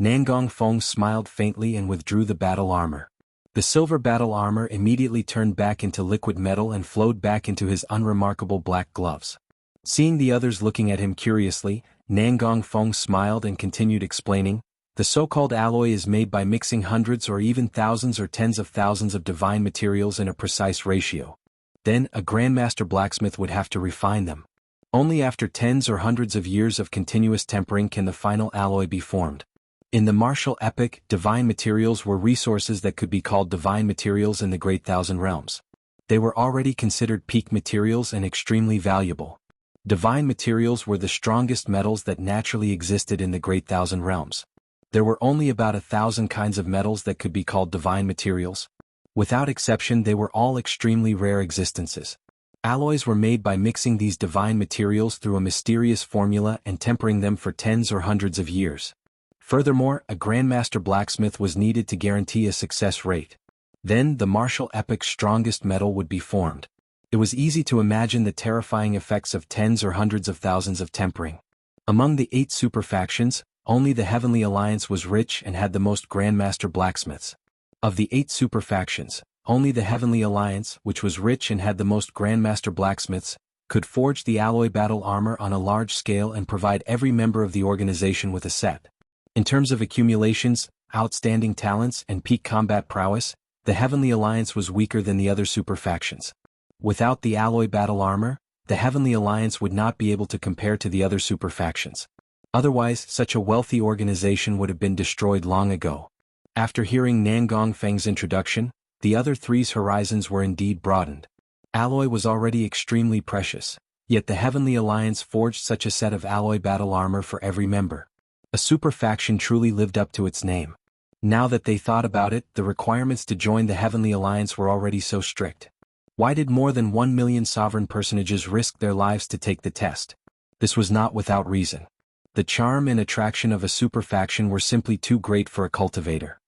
Nangong Feng smiled faintly and withdrew the battle armor. The silver battle armor immediately turned back into liquid metal and flowed back into his unremarkable black gloves. Seeing the others looking at him curiously, Nangong Feng smiled and continued explaining, the so-called alloy is made by mixing hundreds or even thousands or tens of thousands of divine materials in a precise ratio. Then, a grandmaster blacksmith would have to refine them. Only after tens or hundreds of years of continuous tempering can the final alloy be formed. In the martial epic, divine materials were resources that could be called divine materials in the Great Thousand Realms. They were already considered peak materials and extremely valuable. Divine materials were the strongest metals that naturally existed in the Great Thousand Realms. There were only about 1,000 kinds of metals that could be called divine materials. Without exception, they were all extremely rare existences. Alloys were made by mixing these divine materials through a mysterious formula and tempering them for tens or hundreds of years. Furthermore, a grandmaster blacksmith was needed to guarantee a success rate. Then, the martial epic's strongest metal would be formed. It was easy to imagine the terrifying effects of tens or hundreds of thousands of tempering. Among the 8 super factions, only the Heavenly Alliance was rich and had the most grandmaster blacksmiths. Of the 8 super factions, only the Heavenly Alliance, which was rich and had the most grandmaster blacksmiths, could forge the alloy battle armor on a large scale and provide every member of the organization with a set. In terms of accumulations, outstanding talents, and peak combat prowess, the Heavenly Alliance was weaker than the other super factions. Without the alloy battle armor, the Heavenly Alliance would not be able to compare to the other super factions. Otherwise, such a wealthy organization would have been destroyed long ago. After hearing Nangong Feng's introduction, the other three's horizons were indeed broadened. Alloy was already extremely precious, yet the Heavenly Alliance forged such a set of alloy battle armor for every member. A super faction truly lived up to its name. Now that they thought about it, the requirements to join the Heavenly Alliance were already so strict. Why did more than 1 million sovereign personages risk their lives to take the test? This was not without reason. The charm and attraction of a super faction were simply too great for a cultivator.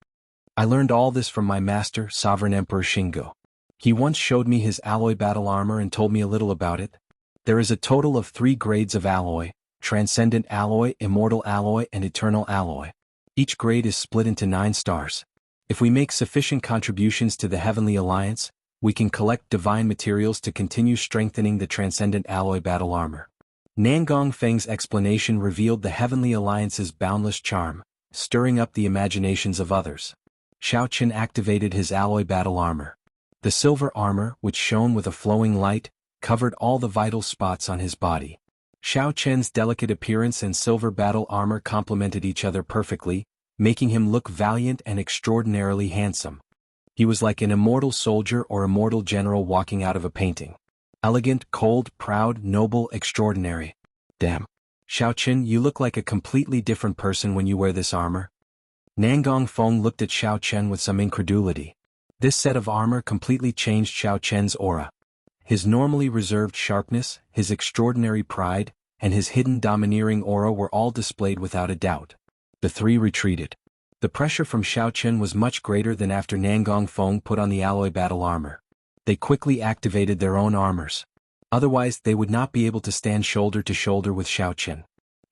I learned all this from my master, Sovereign Emperor Shingo. He once showed me his alloy battle armor and told me a little about it. There is a total of 3 grades of alloy: Transcendent Alloy, Immortal Alloy, and Eternal Alloy. Each grade is split into 9 stars. If we make sufficient contributions to the Heavenly Alliance, we can collect divine materials to continue strengthening the Transcendent Alloy battle armor. Nangong Feng's explanation revealed the Heavenly Alliance's boundless charm, stirring up the imaginations of others. Xiaoqin activated his alloy battle armor. The silver armor, which shone with a flowing light, covered all the vital spots on his body. Xiaoqian's delicate appearance and silver battle armor complemented each other perfectly, making him look valiant and extraordinarily handsome. He was like an immortal soldier or immortal general walking out of a painting. Elegant, cold, proud, noble, extraordinary. Damn. Xiaoqin, you look like a completely different person when you wear this armor. Nangong Feng looked at Xiao Chen with some incredulity. This set of armor completely changed Xiao Chen's aura. His normally reserved sharpness, his extraordinary pride, and his hidden domineering aura were all displayed without a doubt. The three retreated. The pressure from Xiao Chen was much greater than after Nangong Feng put on the alloy battle armor. They quickly activated their own armors. Otherwise they would not be able to stand shoulder to shoulder with Xiao Chen.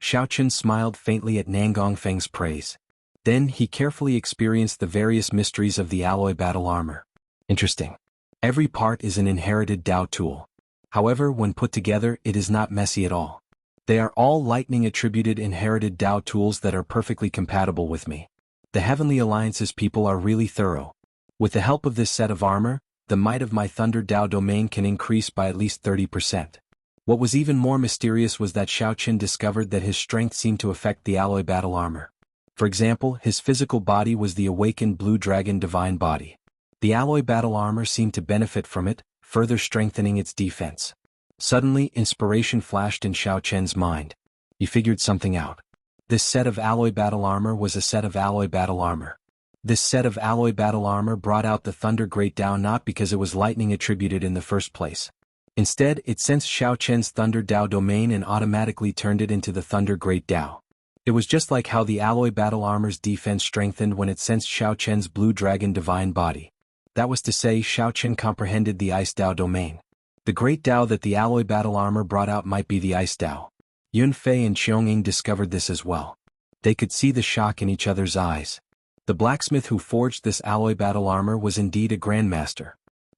Xiao Chen smiled faintly at Nangong Feng's praise. Then he carefully experienced the various mysteries of the alloy battle armor. Interesting. Every part is an inherited Dao tool. However, when put together, it is not messy at all. They are all lightning-attributed inherited Dao tools that are perfectly compatible with me. The Heavenly Alliance's people are really thorough. With the help of this set of armor, the might of my Thunder Dao domain can increase by at least 30%. What was even more mysterious was that Xiao Chen discovered that his strength seemed to affect the alloy battle armor. For example, his physical body was the awakened blue dragon divine body. The alloy battle armor seemed to benefit from it, further strengthening its defense. Suddenly, inspiration flashed in Xiao Chen's mind. He figured something out. This set of alloy battle armor was a set of alloy battle armor. This set of alloy battle armor brought out the Thunder Great Dao not because it was lightning attributed in the first place. Instead, it sensed Xiao Chen's Thunder Dao domain and automatically turned it into the Thunder Great Dao. It was just like how the alloy battle armor's defense strengthened when it sensed Xiao Chen's blue dragon divine body. That was to say, Xiao Chen comprehended the Ice Dao domain. The Great Dao that the alloy battle armor brought out might be the Ice Dao. Yun Fei and Qiangying discovered this as well. They could see the shock in each other's eyes. The blacksmith who forged this alloy battle armor was indeed a grandmaster.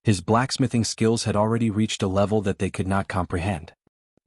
His blacksmithing skills had already reached a level that they could not comprehend.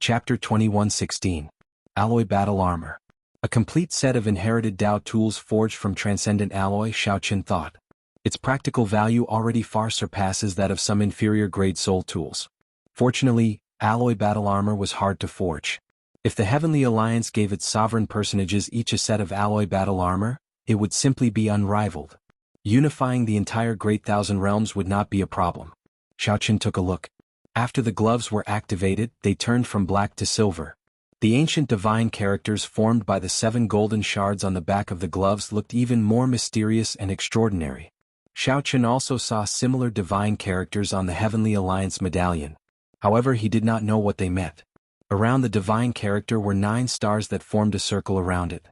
Chapter 21:16. Alloy Battle Armor. A complete set of inherited Dao tools forged from transcendent alloy, Xiao Chen thought. Its practical value already far surpasses that of some inferior-grade soul tools. Fortunately, alloy battle armor was hard to forge. If the Heavenly Alliance gave its sovereign personages each a set of alloy battle armor, it would simply be unrivaled. Unifying the entire Great Thousand Realms would not be a problem. Xiao Chen took a look. After the gloves were activated, they turned from black to silver. The ancient divine characters formed by the 7 golden shards on the back of the gloves looked even more mysterious and extraordinary. Xiao Chen also saw similar divine characters on the Heavenly Alliance medallion. However, he did not know what they meant. Around the divine character were 9 stars that formed a circle around it.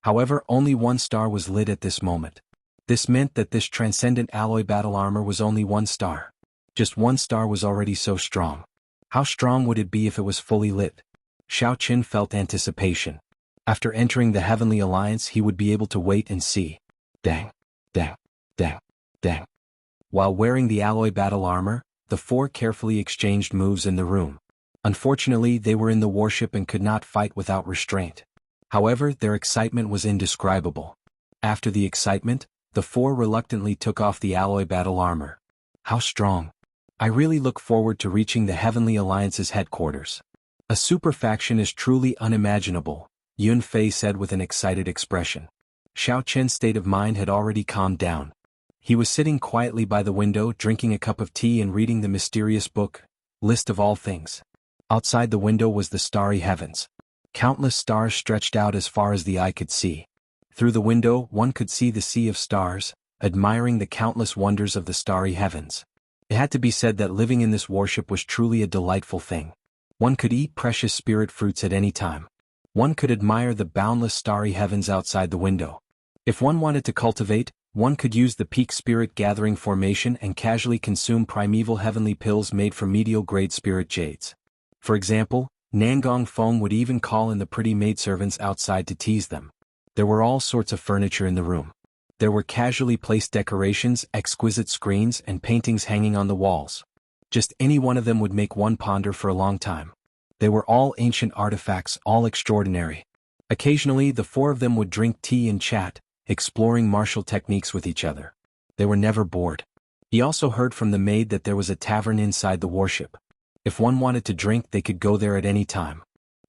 However, only 1 star was lit at this moment. This meant that this transcendent alloy battle armor was only 1 star. Just 1 star was already so strong. How strong would it be if it was fully lit? Xiao Chen felt anticipation. After entering the Heavenly Alliance, he would be able to wait and see. Dang, dang, dang, dang. While wearing the alloy battle armor, the 4 carefully exchanged moves in the room. Unfortunately, they were in the warship and could not fight without restraint. However, their excitement was indescribable. After the excitement, the 4 reluctantly took off the alloy battle armor. How strong! I really look forward to reaching the Heavenly Alliance's headquarters. A super faction is truly unimaginable, Yun Fei said with an excited expression. Xiao Chen's state of mind had already calmed down. He was sitting quietly by the window, drinking a cup of tea and reading the mysterious book, List of All Things. Outside the window was the starry heavens. Countless stars stretched out as far as the eye could see. Through the window, one could see the sea of stars, admiring the countless wonders of the starry heavens. It had to be said that living in this warship was truly a delightful thing. One could eat precious spirit fruits at any time. One could admire the boundless starry heavens outside the window. If one wanted to cultivate, one could use the peak spirit gathering formation and casually consume primeval heavenly pills made from medial-grade spirit jades. For example, Nangong Feng would even call in the pretty maidservants outside to tease them. There were all sorts of furniture in the room. There were casually placed decorations, exquisite screens, and paintings hanging on the walls. Just any one of them would make one ponder for a long time. They were all ancient artifacts, all extraordinary. Occasionally, the 4 of them would drink tea and chat, exploring martial techniques with each other. They were never bored. He also heard from the maid that there was a tavern inside the warship. If one wanted to drink, they could go there at any time.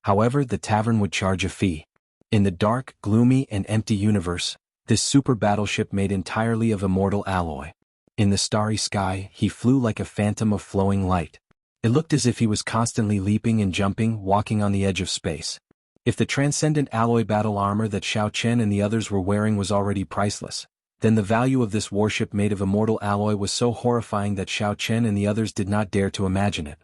However, the tavern would charge a fee. In the dark, gloomy, and empty universe, this super battleship made entirely of immortal alloy. In the starry sky, he flew like a phantom of flowing light. It looked as if he was constantly leaping and jumping, walking on the edge of space. If the transcendent alloy battle armor that Xiao Chen and the others were wearing was already priceless, then the value of this warship made of immortal alloy was so horrifying that Xiao Chen and the others did not dare to imagine it.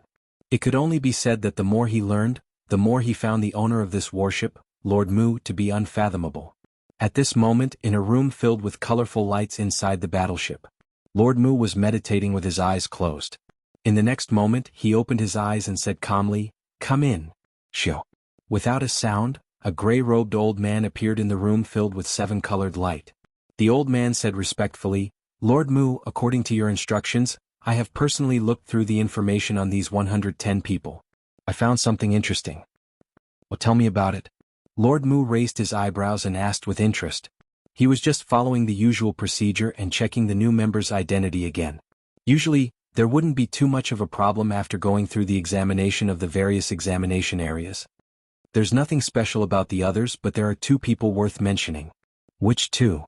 It could only be said that the more he learned, the more he found the owner of this warship, Lord Mu, to be unfathomable. At this moment, in a room filled with colorful lights inside the battleship, Lord Mu was meditating with his eyes closed. In the next moment, he opened his eyes and said calmly, "Come in, Xiao." Without a sound, a gray-robed old man appeared in the room filled with seven-colored light. The old man said respectfully, "Lord Mu, according to your instructions, I have personally looked through the information on these 110 people. I found something interesting." "Well, tell me about it." Lord Mu raised his eyebrows and asked with interest. He was just following the usual procedure and checking the new member's identity again. Usually, there wouldn't be too much of a problem after going through the examination of the various examination areas. There's nothing special about the others, but there are two people worth mentioning. "Which two?"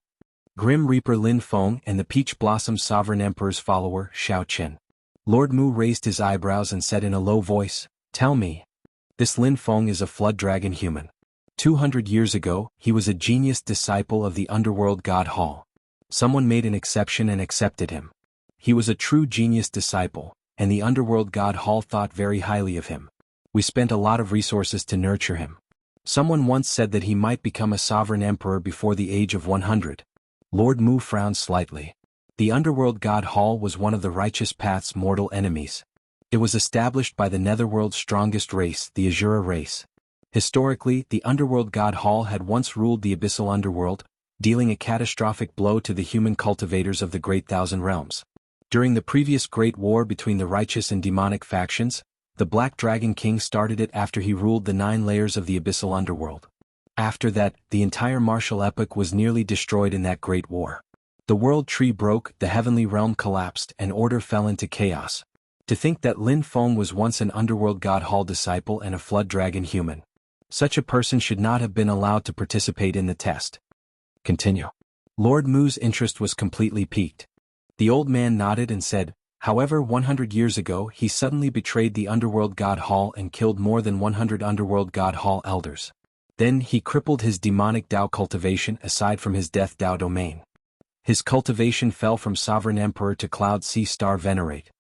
Grim Reaper Lin Feng and the Peach Blossom Sovereign Emperor's follower, Xiao Chen. Lord Mu raised his eyebrows and said in a low voice, "Tell me. This Lin Feng is a flood dragon human. 200 years ago, he was a genius disciple of the underworld god Hall. Someone made an exception and accepted him. He was a true genius disciple, and the underworld god Hall thought very highly of him. We spent a lot of resources to nurture him. Someone once said that he might become a sovereign emperor before the age of 100. Lord Mu frowned slightly. The underworld god Hall was one of the righteous path's mortal enemies. It was established by the netherworld's strongest race, the Azura race. Historically, the underworld god Hall had once ruled the abyssal underworld, dealing a catastrophic blow to the human cultivators of the Great Thousand Realms. During the previous Great War between the righteous and demonic factions, the Black Dragon King started it after he ruled the 9 layers of the abyssal underworld. After that, the entire martial epoch was nearly destroyed in that great war. The world tree broke, the heavenly realm collapsed, and order fell into chaos. To think that Lin Feng was once an underworld god Hall disciple and a flood dragon human. Such a person should not have been allowed to participate in the test. Continue. Lord Mu's interest was completely piqued. The old man nodded and said, "However, 100 years ago he suddenly betrayed the underworld god Hall and killed more than 100 underworld god Hall elders. Then he crippled his demonic Dao cultivation aside from his death Dao domain. His cultivation fell from Sovereign Emperor to Cloud Sea Star Venerate."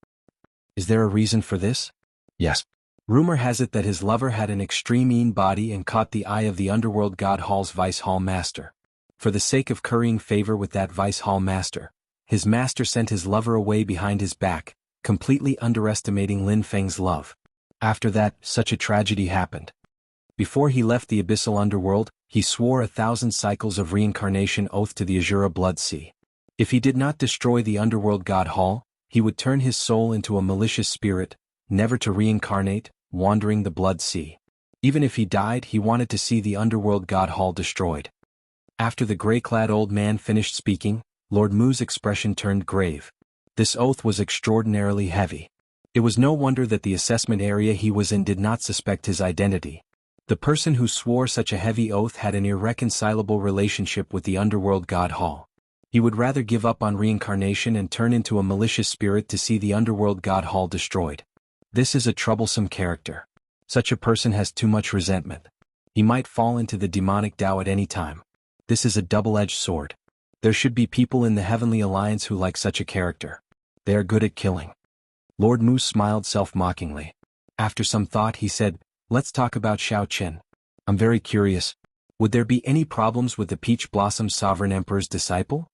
"Is there a reason for this?" "Yes. Rumor has it that his lover had an extreme mean body and caught the eye of the underworld god Hall's Vice Hall Master. For the sake of currying favor with that Vice Hall Master, his master sent his lover away behind his back, completely underestimating Lin Feng's love. After that, such a tragedy happened. Before he left the abyssal underworld, he swore 1,000 cycles of reincarnation oath to the Azura Blood Sea. If he did not destroy the underworld god Hall, he would turn his soul into a malicious spirit, never to reincarnate, wandering the Blood Sea. Even if he died, he wanted to see the underworld god Hall destroyed." After the gray-clad old man finished speaking, Lord Mu's expression turned grave. This oath was extraordinarily heavy. It was no wonder that the assessment area he was in did not suspect his identity. The person who swore such a heavy oath had an irreconcilable relationship with the underworld god Hall. He would rather give up on reincarnation and turn into a malicious spirit to see the underworld god Hall destroyed. This is a troublesome character. Such a person has too much resentment. He might fall into the demonic Dao at any time. This is a double-edged sword. There should be people in the Heavenly Alliance who like such a character. They are good at killing. Lord Mu smiled self-mockingly. After some thought he said, "Let's talk about Xiao Chen. I'm very curious. Would there be any problems with the Peach Blossom Sovereign Emperor's disciple?"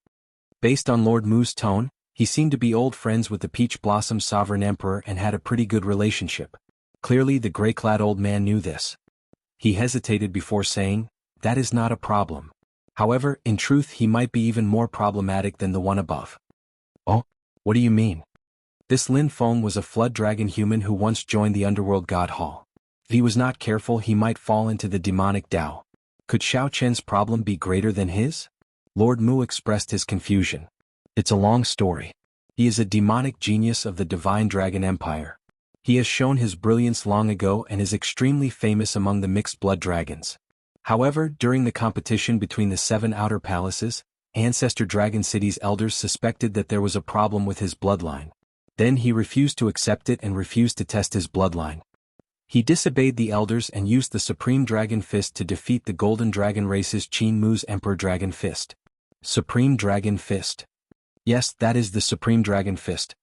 Based on Lord Mu's tone, he seemed to be old friends with the Peach Blossom Sovereign Emperor and had a pretty good relationship. Clearly the gray-clad old man knew this. He hesitated before saying, "That is not a problem. However, in truth he might be even more problematic than the one above." "Oh? What do you mean?" "This Lin Feng was a flood dragon human who once joined the underworld god Hall. If he was not careful he might fall into the demonic Dao. Could Xiao Chen's problem be greater than his?" Lord Mu expressed his confusion. "It's a long story. He is a demonic genius of the Divine Dragon Empire. He has shown his brilliance long ago and is extremely famous among the mixed blood dragons. However, during the competition between the 7 outer palaces, Ancestor Dragon City's elders suspected that there was a problem with his bloodline. Then he refused to accept it and refused to test his bloodline. He disobeyed the elders and used the Supreme Dragon Fist to defeat the Golden Dragon race's Qin Mu's Emperor Dragon Fist. Supreme Dragon Fist. Yes, that is the Supreme Dragon Fist.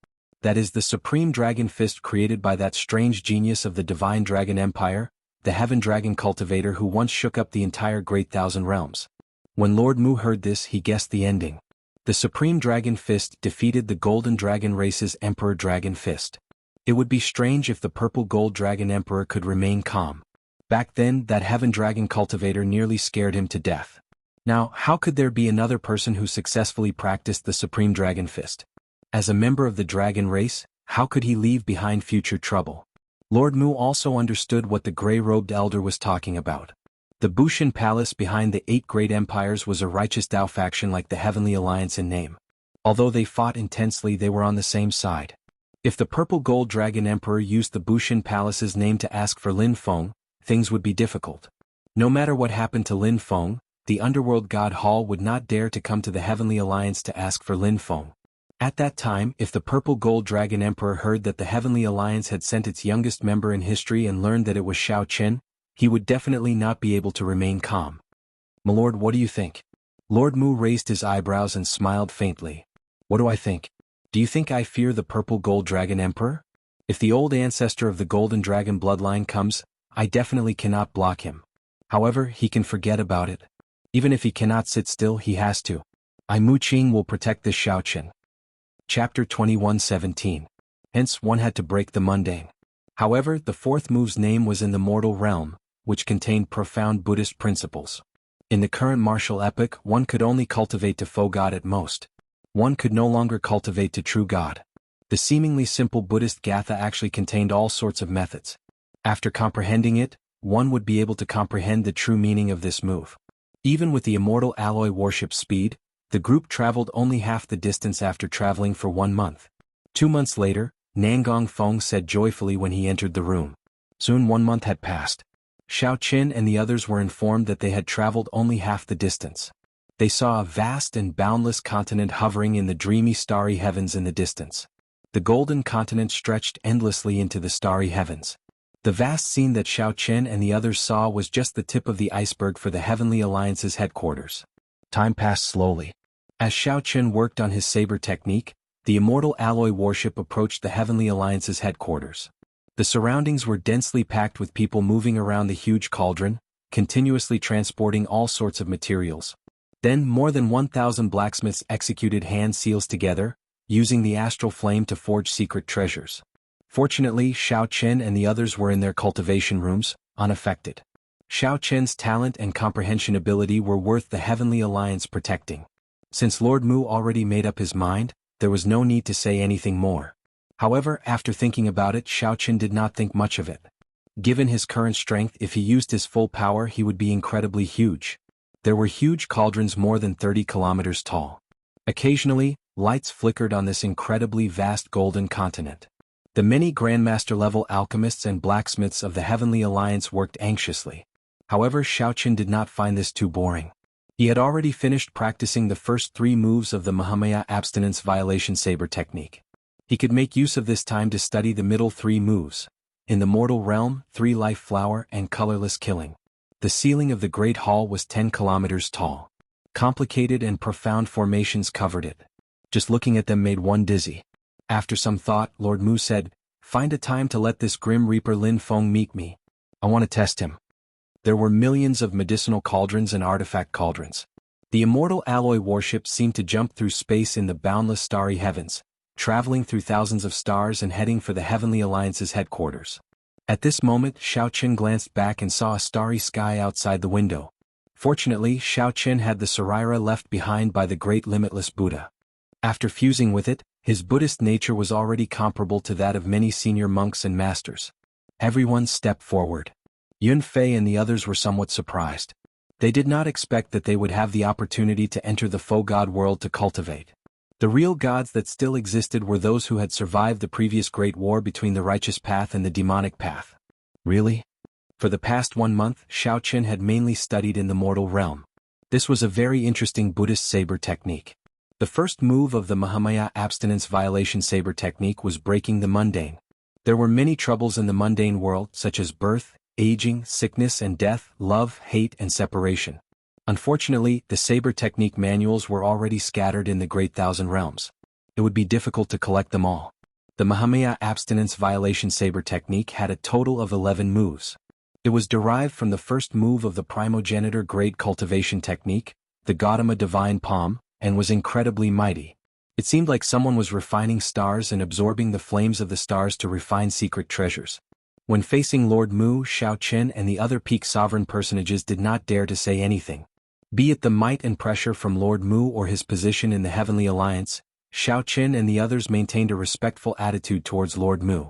That is the Supreme Dragon Fist created by that strange genius of the Divine Dragon Empire, the Heaven Dragon cultivator who once shook up the entire Great Thousand Realms. When Lord Mu heard this, he guessed the ending. The Supreme Dragon Fist defeated the Golden Dragon race's Emperor Dragon Fist. It would be strange if the Purple Gold Dragon Emperor could remain calm. Back then, that Heaven Dragon cultivator nearly scared him to death. Now, how could there be another person who successfully practiced the Supreme Dragon Fist? As a member of the dragon race, how could he leave behind future trouble? Lord Mu also understood what the gray-robed elder was talking about. The Bushan Palace behind the 8 great empires was a righteous Dao faction like the Heavenly Alliance in name. Although they fought intensely, they were on the same side. If the Purple Gold Dragon Emperor used the Bushan Palace's name to ask for Lin Feng, things would be difficult. No matter what happened to Lin Feng, the Underworld God Hall would not dare to come to the Heavenly Alliance to ask for Lin Feng. At that time, if the Purple Gold Dragon Emperor heard that the Heavenly Alliance had sent its youngest member in history and learned that it was Xiao Qian, he would definitely not be able to remain calm. "My lord, what do you think?" Lord Mu raised his eyebrows and smiled faintly. "What do I think? Do you think I fear the Purple Gold Dragon Emperor? If the old ancestor of the Golden Dragon bloodline comes, I definitely cannot block him. However, he can forget about it. Even if he cannot sit still, he has to. I Mu Qing will protect this Xiao Qian." Chapter 21:17. Hence one had to break the mundane. However, the fourth move's name was in the mortal realm, which contained profound Buddhist principles. In the current martial epoch, one could only cultivate to faux God at most. One could no longer cultivate to true God. The seemingly simple Buddhist Gatha actually contained all sorts of methods. After comprehending it, one would be able to comprehend the true meaning of this move. Even with the immortal alloy warship speed, the group traveled only half the distance after traveling for 1 month. 2 months later, Nangong Feng said joyfully when he entered the room. Soon 1 month had passed. Xiao Qian and the others were informed that they had traveled only half the distance. They saw a vast and boundless continent hovering in the dreamy starry heavens in the distance. The golden continent stretched endlessly into the starry heavens. The vast scene that Xiao Qian and the others saw was just the tip of the iceberg for the Heavenly Alliance's headquarters. Time passed slowly. As Xiao Qian worked on his saber technique, the immortal alloy warship approached the Heavenly Alliance's headquarters. The surroundings were densely packed with people moving around the huge cauldron, continuously transporting all sorts of materials. Then more than 1,000 blacksmiths executed hand seals together, using the astral flame to forge secret treasures. Fortunately, Xiao Qian and the others were in their cultivation rooms, unaffected. Xiao Qian's talent and comprehension ability were worth the Heavenly Alliance protecting. Since Lord Mu already made up his mind, there was no need to say anything more. However, after thinking about it, Xiao Qian did not think much of it. Given his current strength, if he used his full power, he would be incredibly huge. There were huge cauldrons more than 30 kilometers tall. Occasionally, lights flickered on this incredibly vast golden continent. The many Grandmaster-level alchemists and blacksmiths of the Heavenly Alliance worked anxiously. However, Xiao Qian did not find this too boring. He had already finished practicing the first 3 moves of the Mahamaya Abstinence Violation Saber technique. He could make use of this time to study the middle 3 moves. In the mortal realm, 3 life flower and colorless killing. The ceiling of the Great Hall was 10 kilometers tall. Complicated and profound formations covered it. Just looking at them made one dizzy. After some thought, Lord Mu said, "Find a time to let this Grim Reaper Lin Feng meet me. I want to test him." There were millions of medicinal cauldrons and artifact cauldrons. The immortal alloy warship seemed to jump through space in the boundless starry heavens, traveling through thousands of stars and heading for the Heavenly Alliance's headquarters. At this moment, Xiao Qian glanced back and saw a starry sky outside the window. Fortunately, Xiao Qian had the Sarira left behind by the great limitless Buddha. After fusing with it, his Buddhist nature was already comparable to that of many senior monks and masters. Everyone stepped forward. Yun Fei and the others were somewhat surprised. They did not expect that they would have the opportunity to enter the faux god world to cultivate. The real gods that still existed were those who had survived the previous great war between the righteous path and the demonic path. Really? For the past 1 month, Xiao Qian had mainly studied in the mortal realm. This was a very interesting Buddhist saber technique. The first move of the Mahamaya Abstinence Violation Saber technique was breaking the mundane. There were many troubles in the mundane world, such as birth, aging, sickness and death, love, hate and separation. Unfortunately, the saber technique manuals were already scattered in the Great Thousand Realms. It would be difficult to collect them all. The Mahamaya abstinence violation saber technique had a total of 11 moves. It was derived from the first move of the primogenitor grade cultivation technique, the Gautama divine palm, and was incredibly mighty. It seemed like someone was refining stars and absorbing the flames of the stars to refine secret treasures. When facing Lord Mu, Xiao Qin and the other peak sovereign personages did not dare to say anything. Be it the might and pressure from Lord Mu or his position in the Heavenly Alliance, Xiao Qin and the others maintained a respectful attitude towards Lord Mu.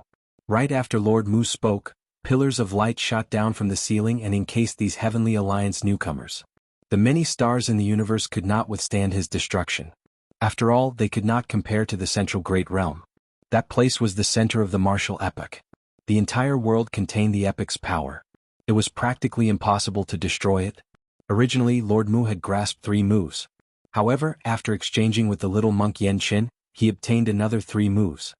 Right after Lord Mu spoke, pillars of light shot down from the ceiling and encased these Heavenly Alliance newcomers. The many stars in the universe could not withstand his destruction. After all, they could not compare to the central Great Realm. That place was the center of the martial epoch. The entire world contained the epoc's power. It was practically impossible to destroy it. Originally, Lord Mu had grasped 3 moves. However, after exchanging with the little monk Yen Qin, he obtained another 3 moves.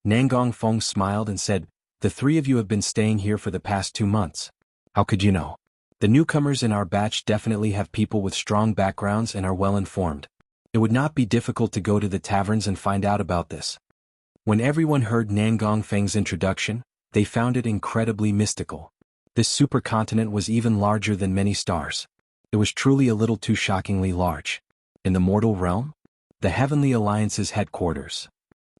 Nangong Feng smiled and said, "The 3 of you have been staying here for the past 2 months. How could you know? The newcomers in our batch definitely have people with strong backgrounds and are well informed. It would not be difficult to go to the taverns and find out about this." When everyone heard Nangong Feng's introduction, they found it incredibly mystical. This supercontinent was even larger than many stars. It was truly a little too shockingly large. In the mortal realm? The Heavenly Alliance's headquarters.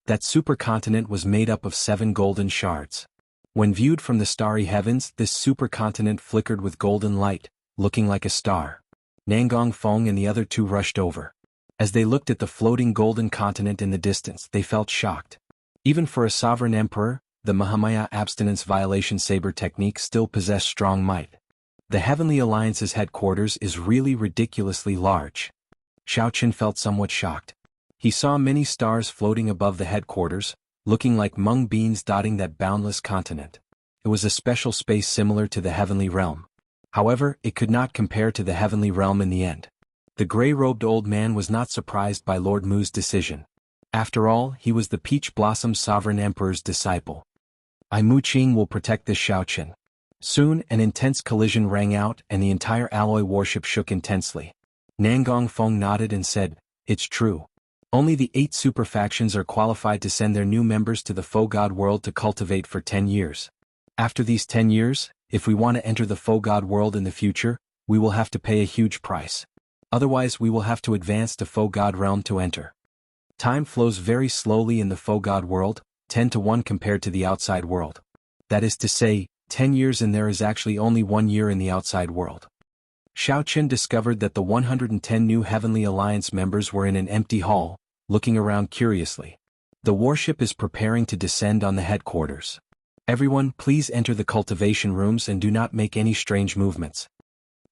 That supercontinent was made up of 7 golden shards. When viewed from the starry heavens, this supercontinent flickered with golden light, looking like a star. Nangong Feng and the other 2 rushed over. As they looked at the floating golden continent in the distance, they felt shocked. Even for a sovereign emperor, the Mahamaya abstinence violation saber technique still possessed strong might. The Heavenly Alliance's headquarters is really ridiculously large. Xiao Qin felt somewhat shocked. He saw many stars floating above the headquarters, looking like mung beans dotting that boundless continent. It was a special space similar to the Heavenly Realm. However, it could not compare to the Heavenly Realm in the end. The gray-robed old man was not surprised by Lord Mu's decision. After all, he was the Peach Blossom Sovereign Emperor's disciple. "I Mu Qing will protect this Xiao Qin." Soon, an intense collision rang out and the entire alloy warship shook intensely. Nangong Feng nodded and said, "It's true. Only the 8 super factions are qualified to send their new members to the Faux God world to cultivate for 10 years. After these 10 years, if we want to enter the Faux God world in the future, we will have to pay a huge price. Otherwise we will have to advance to Faux God realm to enter." Time flows very slowly in the Faux God world, 10 to 1 compared to the outside world. That is to say, 10 years in there is actually only 1 year in the outside world. Xiao Qin discovered that the 110 new Heavenly Alliance members were in an empty hall, looking around curiously. The warship is preparing to descend on the headquarters. "Everyone, please enter the cultivation rooms and do not make any strange movements."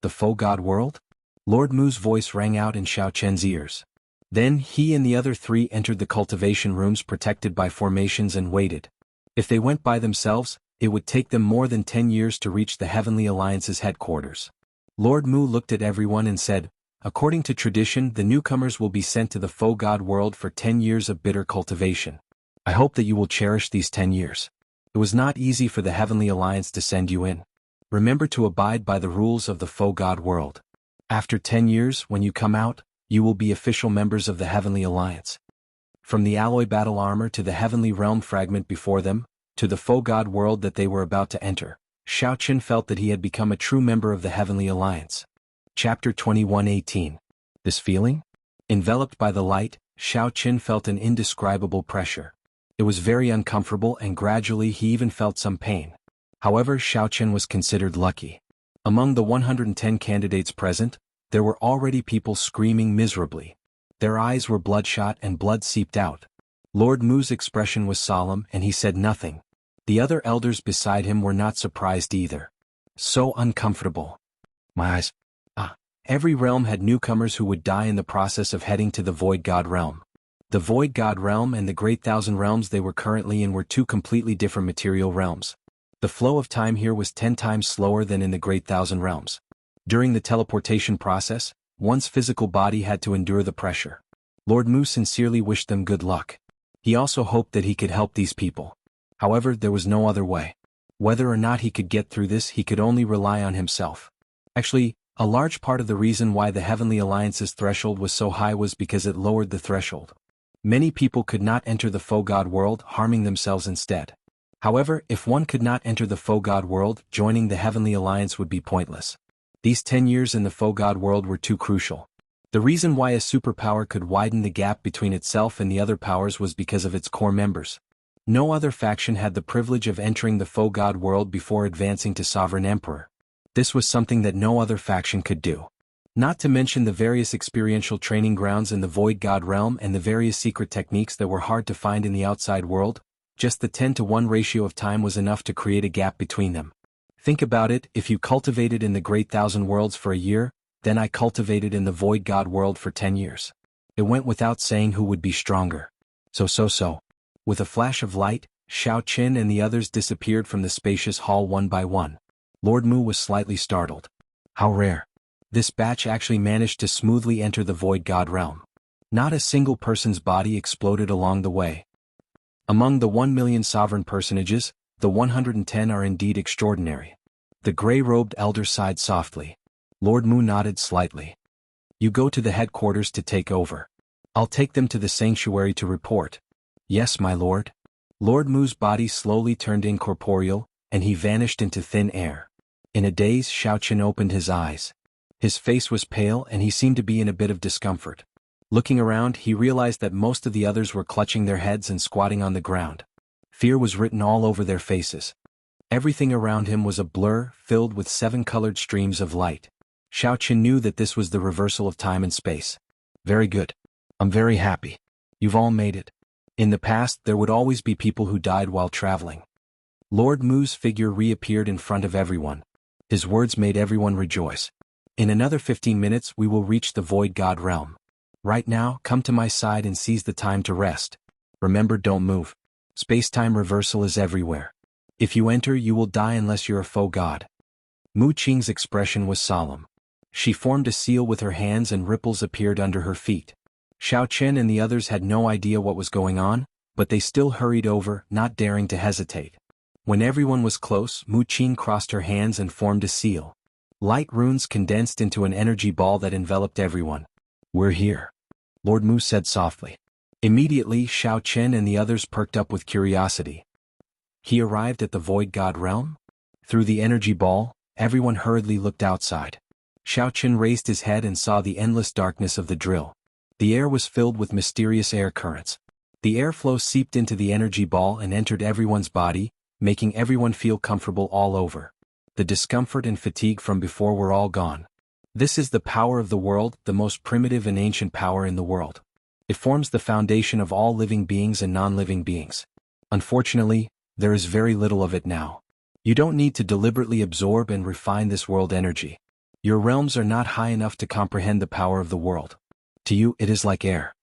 The Faux God world? Lord Mu's voice rang out in Xiao Qin's ears. Then he and the other 3 entered the cultivation rooms protected by formations and waited. If they went by themselves, it would take them more than 10 years to reach the Heavenly Alliance's headquarters. Lord Mu looked at everyone and said, "According to tradition, the newcomers will be sent to the Faux God world for 10 years of bitter cultivation. I hope that you will cherish these 10 years. It was not easy for the Heavenly Alliance to send you in. Remember to abide by the rules of the Faux God world. After 10 years, when you come out, you will be official members of the Heavenly Alliance." From the alloy battle armor to the Heavenly Realm fragment before them, to the Faux God world that they were about to enter, Xiao Qin felt that he had become a true member of the Heavenly Alliance. Chapter 21:18. This feeling? Enveloped by the light, Xiao Qin felt an indescribable pressure. It was very uncomfortable and gradually he even felt some pain. However, Xiao Qin was considered lucky. Among the 110 candidates present, there were already people screaming miserably. Their eyes were bloodshot and blood seeped out. Lord Mu's expression was solemn and he said nothing. The other elders beside him were not surprised either. So uncomfortable. My eyes. Every realm had newcomers who would die in the process of heading to the Void God realm. The Void God realm and the Great Thousand Realms they were currently in were 2 completely different material realms. The flow of time here was 10 times slower than in the Great Thousand Realms. During the teleportation process, one's physical body had to endure the pressure. Lord Mu sincerely wished them good luck. He also hoped that he could help these people. However, there was no other way. Whether or not he could get through this, he could only rely on himself. Actually, a large part of the reason why the Heavenly Alliance's threshold was so high was because it lowered the threshold. Many people could not enter the faux god world, harming themselves instead. However, if one could not enter the faux god world, joining the Heavenly Alliance would be pointless. These 10 years in the faux god world were too crucial. The reason why a superpower could widen the gap between itself and the other powers was because of its core members. No other faction had the privilege of entering the faux god world before advancing to Sovereign Emperor. This was something that no other faction could do. Not to mention the various experiential training grounds in the Void God realm and the various secret techniques that were hard to find in the outside world. Just the 10-to-1 ratio of time was enough to create a gap between them. Think about it, if you cultivated in the Great Thousand Worlds for a year, then I cultivated in the Void God world for 10 years. It went without saying who would be stronger. So. With a flash of light, Xiao Qin and the others disappeared from the spacious hall one by one. Lord Mu was slightly startled. How rare. This batch actually managed to smoothly enter the Void God realm. Not a single person's body exploded along the way. Among the 1 million sovereign personages, the 110 are indeed extraordinary. The gray-robed elder sighed softly. Lord Mu nodded slightly. You go to the headquarters to take over. I'll take them to the sanctuary to report. Yes, my lord. Lord Mu's body slowly turned incorporeal, and he vanished into thin air. In a daze, Xiao Qin opened his eyes. His face was pale and he seemed to be in a bit of discomfort. Looking around, he realized that most of the others were clutching their heads and squatting on the ground. Fear was written all over their faces. Everything around him was a blur, filled with 7 colored streams of light. Xiao Qin knew that this was the reversal of time and space. Very good. I'm very happy. You've all made it. In the past, there would always be people who died while traveling. Lord Mu's figure reappeared in front of everyone. His words made everyone rejoice. In another 15 minutes we will reach the Void God realm. Right now, come to my side and seize the time to rest. Remember, don't move. Space-time reversal is everywhere. If you enter, you will die unless you're a faux god. Mu Qing's expression was solemn. She formed a seal with her hands and ripples appeared under her feet. Xiao Qin and the others had no idea what was going on, but they still hurried over, not daring to hesitate. When everyone was close, Mu Qing crossed her hands and formed a seal. Light runes condensed into an energy ball that enveloped everyone. We're here, Lord Mu said softly. Immediately, Xiao Qin and the others perked up with curiosity. He arrived at the Void God realm? Through the energy ball, everyone hurriedly looked outside. Xiao Qin raised his head and saw the endless darkness of the drill. The air was filled with mysterious air currents. The airflow seeped into the energy ball and entered everyone's body, making everyone feel comfortable all over. The discomfort and fatigue from before were all gone. This is the power of the world, the most primitive and ancient power in the world. It forms the foundation of all living beings and non-living beings. Unfortunately, there is very little of it now. You don't need to deliberately absorb and refine this world energy. Your realms are not high enough to comprehend the power of the world. To you, it is like air.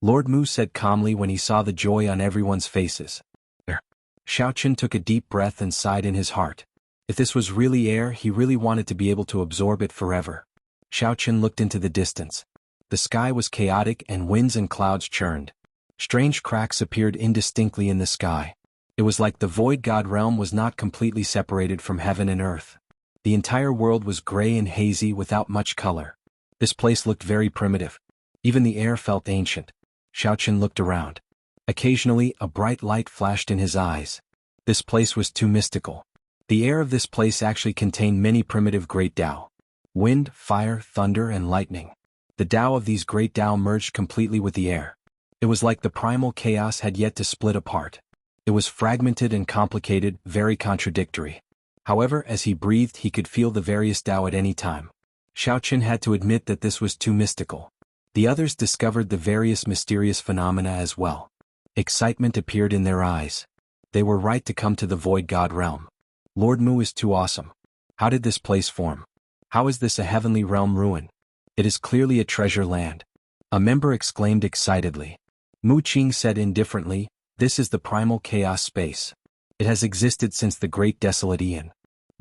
Lord Mu said calmly when he saw the joy on everyone's faces. Air. Xiao Qin took a deep breath and sighed in his heart. If this was really air, he really wanted to be able to absorb it forever. Xiao Qin looked into the distance. The sky was chaotic and winds and clouds churned. Strange cracks appeared indistinctly in the sky. It was like the Void God realm was not completely separated from heaven and earth. The entire world was gray and hazy without much color. This place looked very primitive. Even the air felt ancient. Xiao Qin looked around. Occasionally, a bright light flashed in his eyes. This place was too mystical. The air of this place actually contained many primitive great Tao. Wind, fire, thunder, and lightning. The Tao of these great Tao merged completely with the air. It was like the primal chaos had yet to split apart. It was fragmented and complicated, very contradictory. However, as he breathed, he could feel the various Tao at any time. Xiao Qin had to admit that this was too mystical. The others discovered the various mysterious phenomena as well. Excitement appeared in their eyes. They were right to come to the Void God realm. Lord Mu is too awesome. How did this place form? How is this a heavenly realm ruin? It is clearly a treasure land. A member exclaimed excitedly. Mu Qing said indifferently, this is the primal chaos space. It has existed since the Great Desolate Eon.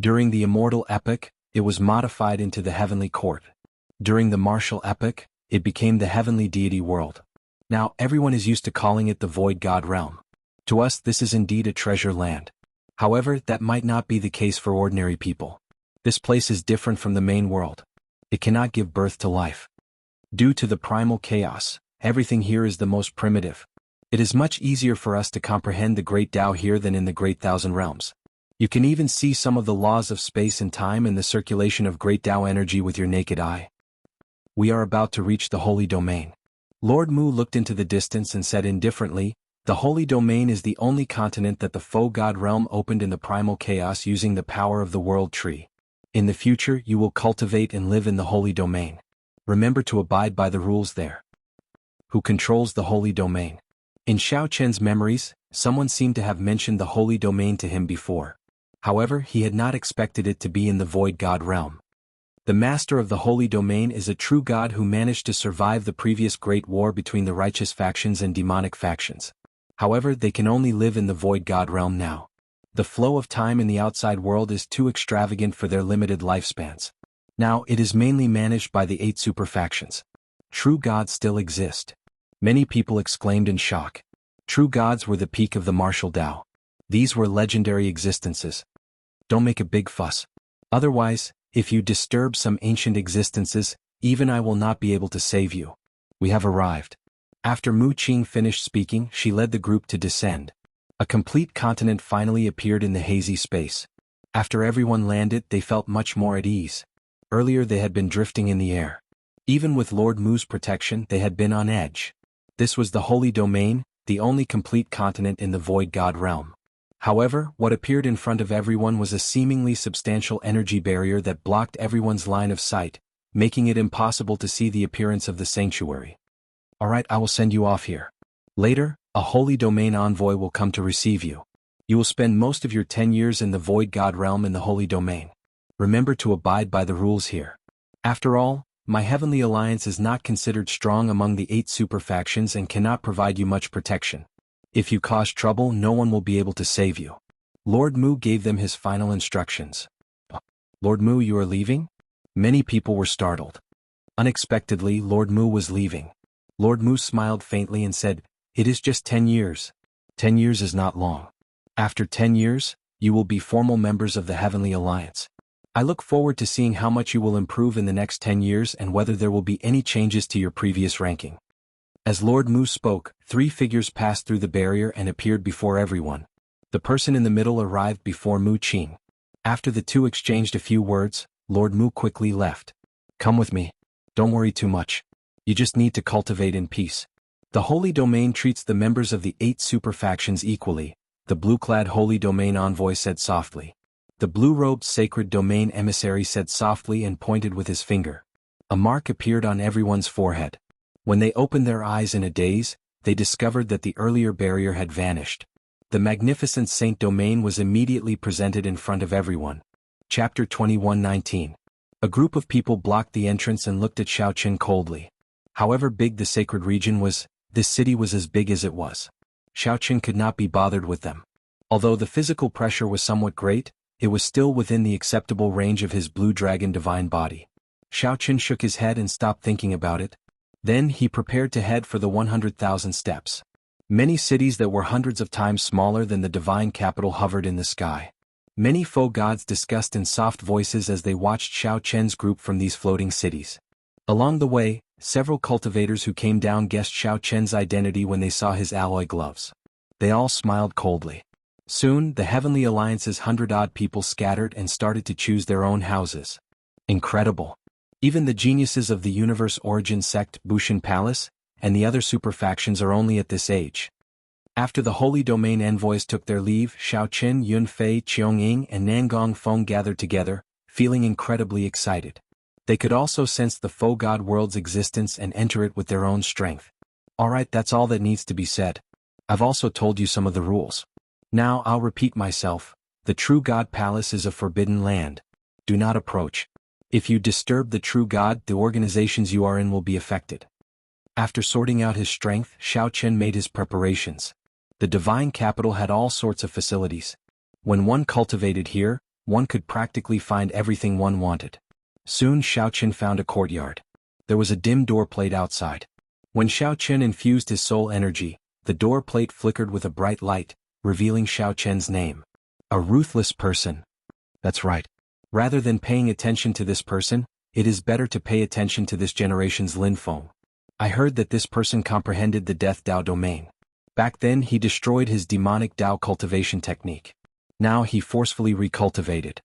During the Immortal Epoch, it was modified into the Heavenly Court. During the Martial Epoch, it became the Heavenly Deity World. Now, everyone is used to calling it the Void God realm. To us this is indeed a treasure land. However, that might not be the case for ordinary people. This place is different from the main world. It cannot give birth to life. Due to the primal chaos, everything here is the most primitive. It is much easier for us to comprehend the Great Tao here than in the Great Thousand Realms. You can even see some of the laws of space and time and the circulation of Great Tao energy with your naked eye. We are about to reach the Holy Domain. Lord Mu looked into the distance and said indifferently, the Holy Domain is the only continent that the Faux God realm opened in the primal chaos using the power of the World Tree. In the future you will cultivate and live in the Holy Domain. Remember to abide by the rules there. Who controls the Holy Domain? In Xiao Chen's memories, someone seemed to have mentioned the Holy Domain to him before. However, he had not expected it to be in the Void God realm. The master of the Holy Domain is a true god who managed to survive the previous great war between the righteous factions and demonic factions. However, they can only live in the Void God realm now. The flow of time in the outside world is too extravagant for their limited lifespans. Now it is mainly managed by the 8 super factions. True gods still exist. Many people exclaimed in shock. True gods were the peak of the martial Tao. These were legendary existences. Don't make a big fuss. Otherwise, if you disturb some ancient existences, even I will not be able to save you. We have arrived. After Mu Qing finished speaking, she led the group to descend. A complete continent finally appeared in the hazy space. After everyone landed, they felt much more at ease. Earlier they had been drifting in the air. Even with Lord Mu's protection, they had been on edge. This was the Holy Domain, the only complete continent in the Void God realm. However, what appeared in front of everyone was a seemingly substantial energy barrier that blocked everyone's line of sight, making it impossible to see the appearance of the sanctuary. Alright, I will send you off here. Later, a Holy Domain envoy will come to receive you. You will spend most of your 10 years in the Void God realm in the Holy Domain. Remember to abide by the rules here. After all, my Heavenly Alliance is not considered strong among the 8 super factions and cannot provide you much protection. If you cause trouble, no one will be able to save you. Lord Mu gave them his final instructions. Lord Mu, you are leaving? Many people were startled. Unexpectedly, Lord Mu was leaving. Lord Mu smiled faintly and said, "It is just 10 years. 10 years is not long. After 10 years, you will be formal members of the Heavenly Alliance. I look forward to seeing how much you will improve in the next 10 years and whether there will be any changes to your previous ranking." As Lord Mu spoke, 3 figures passed through the barrier and appeared before everyone. The person in the middle arrived before Mu Qing. After the two exchanged a few words, Lord Mu quickly left. "Come with me. Don't worry too much. You just need to cultivate in peace. The Holy Domain treats the members of the 8 super factions equally," the blue-clad Holy Domain envoy said softly. The blue-robed Sacred Domain emissary said softly and pointed with his finger. A mark appeared on everyone's forehead. When they opened their eyes in a daze, they discovered that the earlier barrier had vanished. The magnificent Saint Domain was immediately presented in front of everyone. Chapter 21:19. A group of people blocked the entrance and looked at Xiao Chen coldly. However big the sacred region was, this city was as big as it was. Xiao Chen could not be bothered with them. Although the physical pressure was somewhat great, it was still within the acceptable range of his blue dragon divine body. Xiao Chen shook his head and stopped thinking about it. Then he prepared to head for the 100,000 steps. Many cities that were hundreds of times smaller than the divine capital hovered in the sky. Many faux gods discussed in soft voices as they watched Xiao Chen's group from these floating cities. Along the way, several cultivators who came down guessed Xiao Chen's identity when they saw his alloy gloves. They all smiled coldly. Soon, the Heavenly Alliance's 100-odd people scattered and started to choose their own houses. Incredible. Even the geniuses of the Universe Origin sect, Bushan Palace, and the other super factions are only at this age. After the Holy Domain envoys took their leave, Xiao Chen, Yun Fei, Qiong Ying and Nangong Feng gathered together, feeling incredibly excited. They could also sense the faux god world's existence and enter it with their own strength. Alright, that's all that needs to be said. I've also told you some of the rules. Now I'll repeat myself. The true God Palace is a forbidden land. Do not approach. If you disturb the true God, the organizations you are in will be affected. After sorting out his strength, Xiao Chen made his preparations. The divine capital had all sorts of facilities. When one cultivated here, one could practically find everything one wanted. Soon Xiao Chen found a courtyard. There was a dim door plate outside. When Xiao Chen infused his soul energy, The door plate flickered with a bright light, revealing Xiao Chen's name. A ruthless person. That's right. Rather than paying attention to this person, it is better to pay attention to this generation's Lin Feng. I heard that this person comprehended the Death Dao domain. Back then he destroyed his demonic Dao cultivation technique. Now he forcefully recultivated.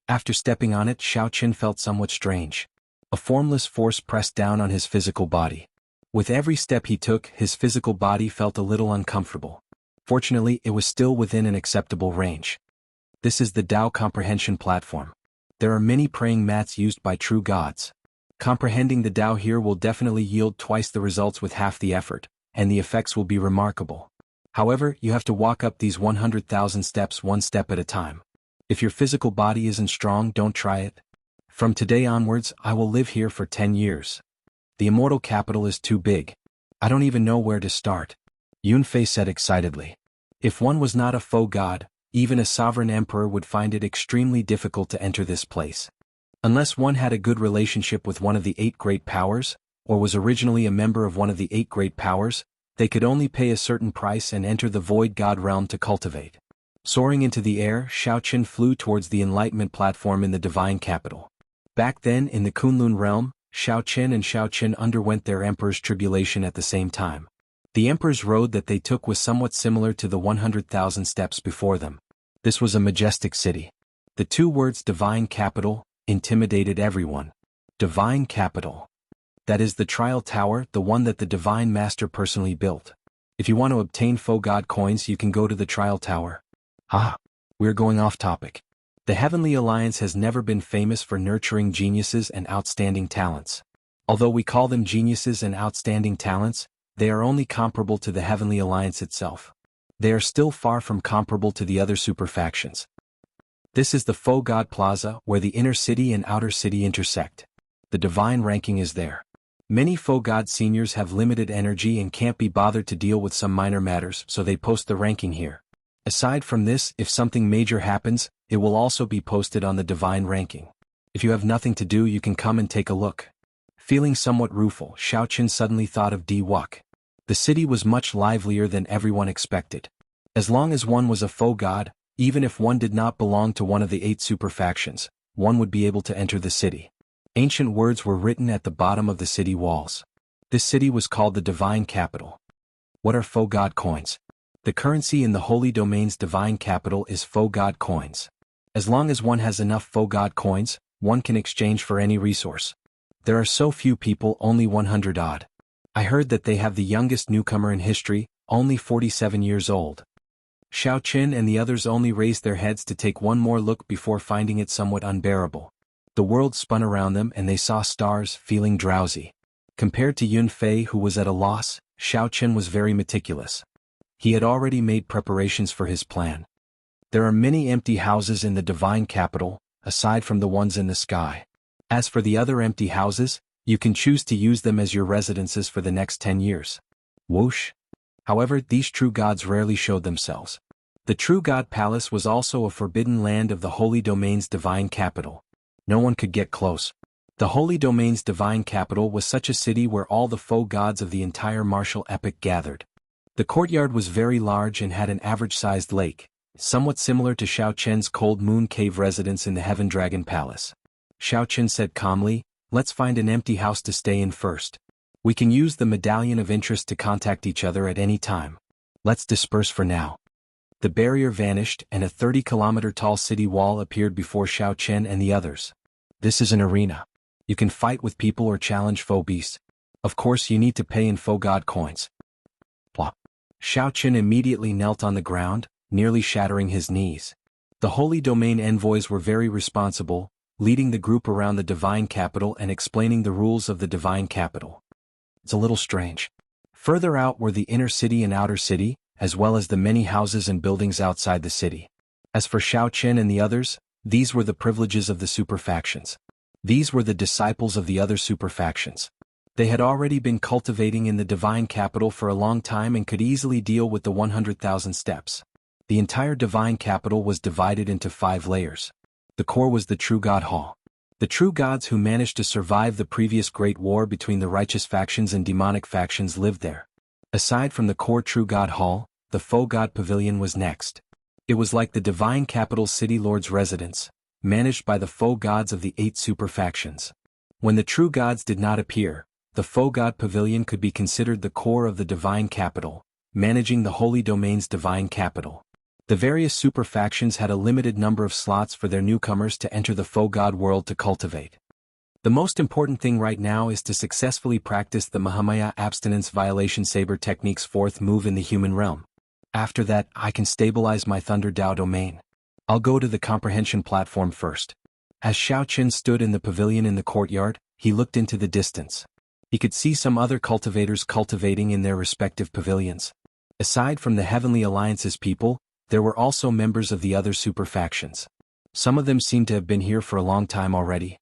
After stepping on it, Xiao Chen felt somewhat strange. A formless force pressed down on his physical body. With every step he took, his physical body felt a little uncomfortable. Fortunately, it was still within an acceptable range. This is the Dao comprehension platform. There are many praying mats used by true gods. Comprehending the Dao here will definitely yield twice the results with half the effort, and the effects will be remarkable. However, you have to walk up these 100,000 steps one step at a time. If your physical body isn't strong, don't try it. From today onwards, I will live here for 10 years. The immortal capital is too big. I don't even know where to start. Yunfei said excitedly. If one was not a faux god, even a sovereign emperor would find it extremely difficult to enter this place. Unless one had a good relationship with one of the 8 great powers, or was originally a member of one of the 8 great powers, they could only pay a certain price and enter the void god realm to cultivate. Soaring into the air, Xiao Chen flew towards the enlightenment platform in the divine capital. Back then, in the Kunlun realm, Xiao Chen underwent their emperor's tribulation at the same time. The emperor's road that they took was somewhat similar to the 100,000 steps before them. This was a majestic city. The 2 words divine capital intimidated everyone. Divine capital. That is the trial tower, the one that the divine master personally built. If you want to obtain faux god coins, you can go to the trial tower. We're going off topic. The Heavenly Alliance has never been famous for nurturing geniuses and outstanding talents. Although we call them geniuses and outstanding talents, they are only comparable to the Heavenly Alliance itself. They are still far from comparable to the other super factions. This is the Faux God Plaza, where the inner city and outer city intersect. The divine ranking is there. Many Faux God seniors have limited energy and can't be bothered to deal with some minor matters, so they post the ranking here. Aside from this, if something major happens, it will also be posted on the divine ranking. If you have nothing to do, you can come and take a look. Feeling somewhat rueful, Xiao Chen suddenly thought of Di Wuk. The city was much livelier than everyone expected. As long as one was a faux god, even if one did not belong to one of the 8 super factions, one would be able to enter the city. Ancient words were written at the bottom of the city walls. This city was called the Divine Capital. What are faux god coins? The currency in the Holy Domain's Divine Capital is faux god coins. As long as one has enough faux god coins, one can exchange for any resource. There are so few people, only 100 odd. I heard that they have the youngest newcomer in history, only 47 years old. Xiao Chen and the others only raised their heads to take one more look before finding it somewhat unbearable. The world spun around them and they saw stars, feeling drowsy. Compared to Yunfei, who was at a loss, Xiao Chen was very meticulous. He had already made preparations for his plan. There are many empty houses in the Divine Capital, aside from the ones in the sky. As for the other empty houses, you can choose to use them as your residences for the next 10 years. Whoosh! However, these true gods rarely showed themselves. The True God Palace was also a forbidden land of the Holy Domain's Divine Capital. No one could get close. The Holy Domain's Divine Capital was such a city where all the faux gods of the entire martial epic gathered. The courtyard was very large and had an average-sized lake, somewhat similar to Xiao Chen's Cold Moon Cave residence in the Heaven Dragon Palace. Xiao Chen said calmly, "Let's find an empty house to stay in first. We can use the Medallion of Interest to contact each other at any time. Let's disperse for now." The barrier vanished and a 30-kilometer-tall city wall appeared before Xiao Chen and the others. This is an arena. You can fight with people or challenge faux beasts. Of course, you need to pay in faux god coins. Plop. Xiao Chen immediately knelt on the ground, nearly shattering his knees. The Holy Domain envoys were very responsible, leading the group around the Divine Capital and explaining the rules of the Divine Capital. It's a little strange. Further out were the inner city and outer city, as well as the many houses and buildings outside the city. As for Xiao Chen and the others, these were the privileges of the super factions. These were the disciples of the other super factions. They had already been cultivating in the Divine Capital for a long time and could easily deal with the 100,000 steps. The entire Divine Capital was divided into 5 layers. The core was the True God Hall. The true gods who managed to survive the previous great war between the righteous factions and demonic factions lived there. Aside from the core True God Hall, the Faux God Pavilion was next. It was like the divine capital city lord's residence, managed by the faux gods of the 8 super factions. When the true gods did not appear, the Faux God Pavilion could be considered the core of the divine capital, managing the Holy Domain's divine capital. The various super factions had a limited number of slots for their newcomers to enter the Faux God world to cultivate. The most important thing right now is to successfully practice the Mahamaya Abstinence Violation Saber Technique's 4th move in the human realm. After that, I can stabilize my Thunder Dao domain. I'll go to the comprehension platform first. As Xiao Qin stood in the pavilion in the courtyard, he looked into the distance. He could see some other cultivators cultivating in their respective pavilions. Aside from the Heavenly Alliance's people, there were also members of the other super factions. Some of them seemed to have been here for a long time already.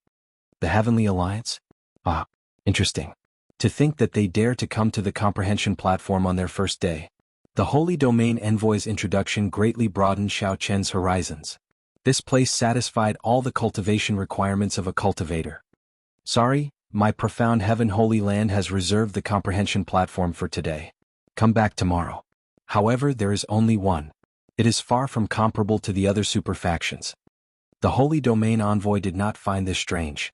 The Heavenly Alliance? Ah, interesting. To think that they dare to come to the comprehension platform on their first day. The Holy Domain Envoy's introduction greatly broadened Xiao Chen's horizons. This place satisfied all the cultivation requirements of a cultivator. Sorry, my profound Heaven Holy Land has reserved the comprehension platform for today. Come back tomorrow. However, there is only one. It is far from comparable to the other super factions. The Holy Domain Envoy did not find this strange.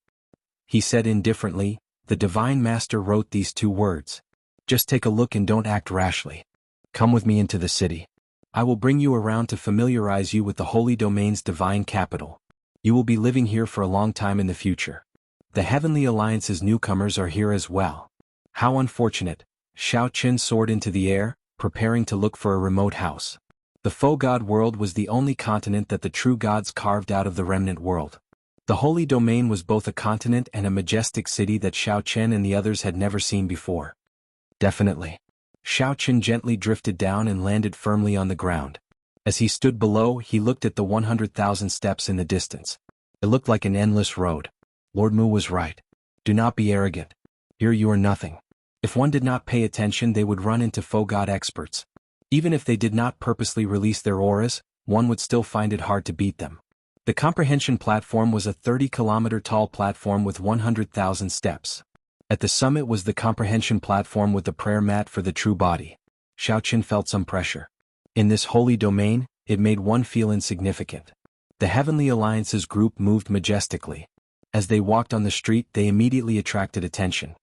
He said indifferently, the Divine Master wrote these 2 words. Just take a look and don't act rashly. Come with me into the city. I will bring you around to familiarize you with the Holy Domain's divine capital. You will be living here for a long time in the future. The Heavenly Alliance's newcomers are here as well. How unfortunate. Xiao Qin soared into the air, preparing to look for a remote house. The Faux God world was the only continent that the true gods carved out of the remnant world. The Holy Domain was both a continent and a majestic city that Xiao Chen and the others had never seen before. Definitely. Xiao Chen gently drifted down and landed firmly on the ground. As he stood below, he looked at the 100,000 steps in the distance. It looked like an endless road. Lord Mu was right. Do not be arrogant. Here you are nothing. If one did not pay attention, they would run into Faux God experts. Even if they did not purposely release their auras, one would still find it hard to beat them. The comprehension platform was a 30-kilometer tall platform with 100,000 steps. At the summit was the comprehension platform with the prayer mat for the true body. Xiao Qin felt some pressure. In this holy domain, it made one feel insignificant. The Heavenly Alliance's group moved majestically. As they walked on the street, they immediately attracted attention.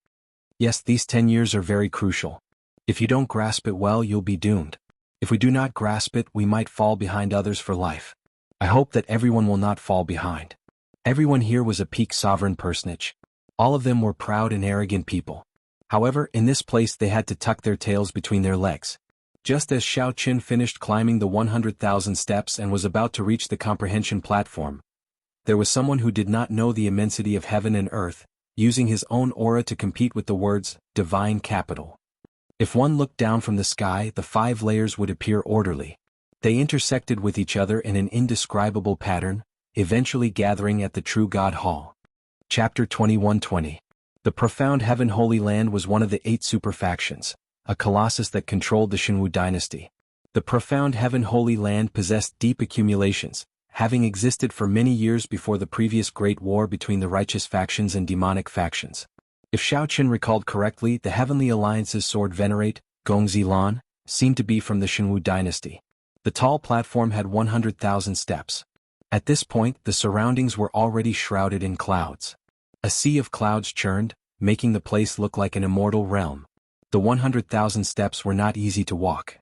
Yes, these 10 years are very crucial. If you don't grasp it well, you'll be doomed. If we do not grasp it, we might fall behind others for life. I hope that everyone will not fall behind. Everyone here was a peak sovereign personage. All of them were proud and arrogant people. However, in this place they had to tuck their tails between their legs. Just as Xiao Qin finished climbing the 100,000 steps and was about to reach the comprehension platform, there was someone who did not know the immensity of heaven and earth, using his own aura to compete with the words, divine capital. If one looked down from the sky, the 5 layers would appear orderly. They intersected with each other in an indescribable pattern, eventually gathering at the True God Hall. Chapter 2120. The profound Heaven Holy Land was one of the 8 super factions, a colossus that controlled the Shenwu dynasty. The profound Heaven Holy Land possessed deep accumulations, having existed for many years before the previous Great War between the righteous factions and demonic factions. If Xiao Qin recalled correctly, the Heavenly Alliance's sword venerate, Gongzi Lan, seemed to be from the Shenwu dynasty. The tall platform had 100,000 steps. At this point, the surroundings were already shrouded in clouds. A sea of clouds churned, making the place look like an immortal realm. The 100,000 steps were not easy to walk.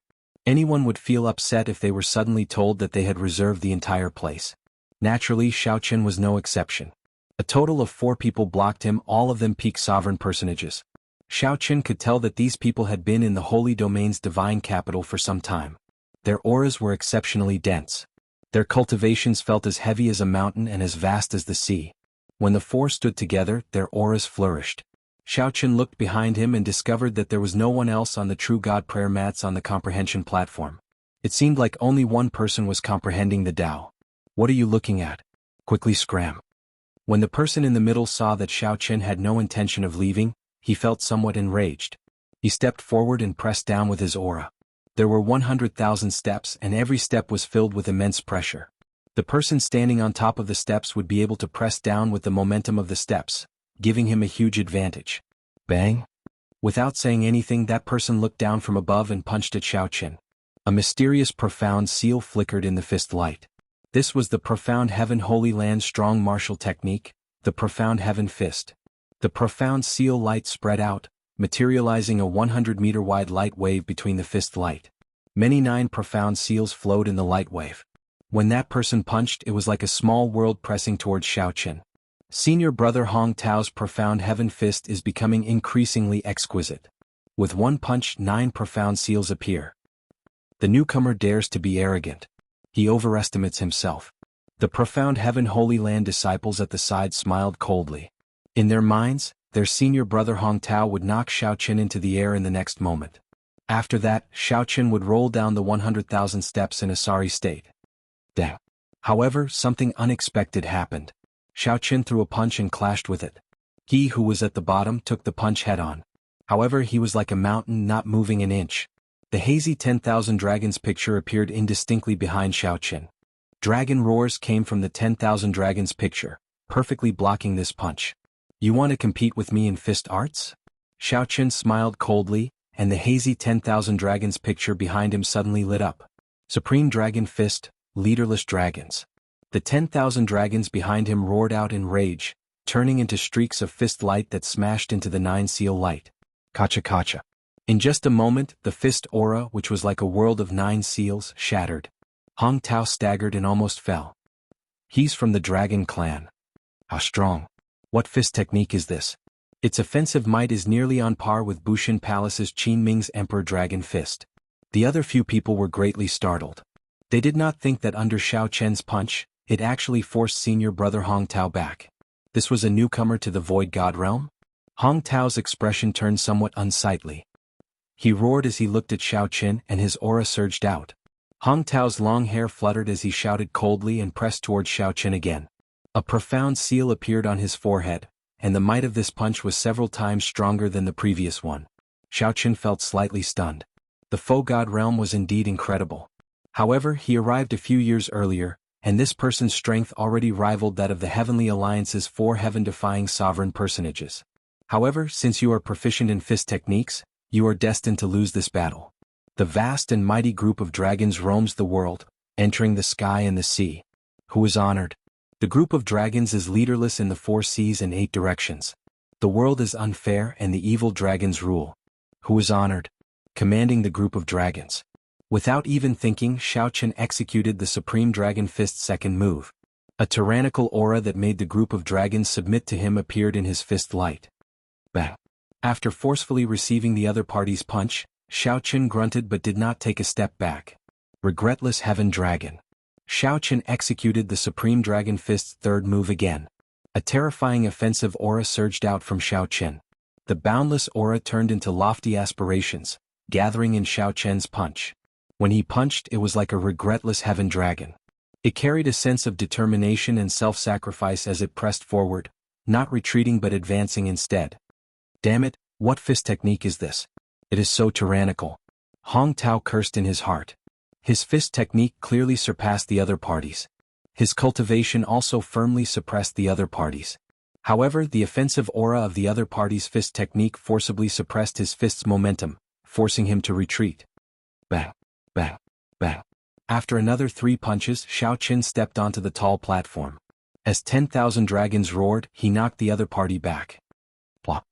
Anyone would feel upset if they were suddenly told that they had reserved the entire place. Naturally, Xiao Qin was no exception. A total of 4 people blocked him, all of them peak sovereign personages. Xiao Qin could tell that these people had been in the Holy Domain's divine capital for some time. Their auras were exceptionally dense. Their cultivations felt as heavy as a mountain and as vast as the sea. When the 4 stood together, their auras flourished. Xiao Qin looked behind him and discovered that there was no one else on the True God prayer mats on the comprehension platform. It seemed like only one person was comprehending the Tao. What are you looking at? Quickly scram. When the person in the middle saw that Xiao Qin had no intention of leaving, he felt somewhat enraged. He stepped forward and pressed down with his aura. There were 100,000 steps and every step was filled with immense pressure. The person standing on top of the steps would be able to press down with the momentum of the steps, giving him a huge advantage. Bang! Without saying anything, that person looked down from above and punched at Xiaoqin. A mysterious profound seal flickered in the fist light. This was the profound heaven holy land strong martial technique, the profound heaven fist. The profound seal light spread out, materializing a 100-meter wide light wave between the fist light. Many 9 profound seals flowed in the light wave. When that person punched, it was like a small world pressing towards Xiaoqin. Senior brother Hong Tao's profound heaven fist is becoming increasingly exquisite. With one punch, 9 profound seals appear. The newcomer dares to be arrogant. He overestimates himself. The profound heaven holy land disciples at the side smiled coldly. In their minds, their senior brother Hong Tao would knock Xiaoqin into the air in the next moment. After that, Xiaoqin would roll down the 100,000 steps in a sorry state. Damn. However, something unexpected happened. Xiaoqin threw a punch and clashed with it. He who was at the bottom took the punch head-on. However, he was like a mountain not moving an inch. The hazy 10,000 dragons picture appeared indistinctly behind Xiaoqin. Dragon roars came from the 10,000 dragons picture, perfectly blocking this punch. You want to compete with me in fist arts? Xiaoqin smiled coldly, and the hazy 10,000 dragons picture behind him suddenly lit up. Supreme Dragon Fist, leaderless dragons. The 10,000 dragons behind him roared out in rage, turning into streaks of fist light that smashed into the 9 seal light. Kacha kacha. In just a moment, the fist aura, which was like a world of 9 seals, shattered. Hong Tao staggered and almost fell. He's from the dragon clan. How strong. What fist technique is this? Its offensive might is nearly on par with Bushin Palace's Qin Ming's Emperor Dragon Fist. The other few people were greatly startled. They did not think that under Xiaoqian's punch, it actually forced senior brother Hong Tao back. This was a newcomer to the Void God realm? Hong Tao's expression turned somewhat unsightly. He roared as he looked at Xiaoqin and his aura surged out. Hong Tao's long hair fluttered as he shouted coldly and pressed towards Xiaoqin again. A profound seal appeared on his forehead, and the might of this punch was several times stronger than the previous one. Xiaoqin felt slightly stunned. The Faux God realm was indeed incredible. However, he arrived a few years earlier, and this person's strength already rivaled that of the Heavenly Alliance's 4 heaven-defying sovereign personages. However, since you are proficient in fist techniques, you are destined to lose this battle. The vast and mighty group of dragons roams the world, entering the sky and the sea. Who is honored? The group of dragons is leaderless in the 4 seas and 8 directions. The world is unfair and the evil dragons rule. Who is honored? Commanding the group of dragons. Without even thinking, Xiaoqin executed the Supreme Dragon Fist's second move. A tyrannical aura that made the group of dragons submit to him appeared in his fist light. Bang! After forcefully receiving the other party's punch, Xiaoqin grunted but did not take a step back. Regretless Heaven Dragon. Xiaoqin executed the Supreme Dragon Fist's third move again. A terrifying offensive aura surged out from Xiaoqin. The boundless aura turned into lofty aspirations, gathering in Xiaoqin's punch. When he punched, it was like a regretless heaven dragon. It carried a sense of determination and self-sacrifice as it pressed forward, not retreating but advancing instead. Damn it, what fist technique is this? It is so tyrannical. Hong Tao cursed in his heart. His fist technique clearly surpassed the other parties. His cultivation also firmly suppressed the other parties. However, the offensive aura of the other party's fist technique forcibly suppressed his fist's momentum, forcing him to retreat. Bang! Bang! Bang! After another 3 punches, Xiaoqin stepped onto the tall platform. As 10,000 dragons roared, he knocked the other party back. Plop!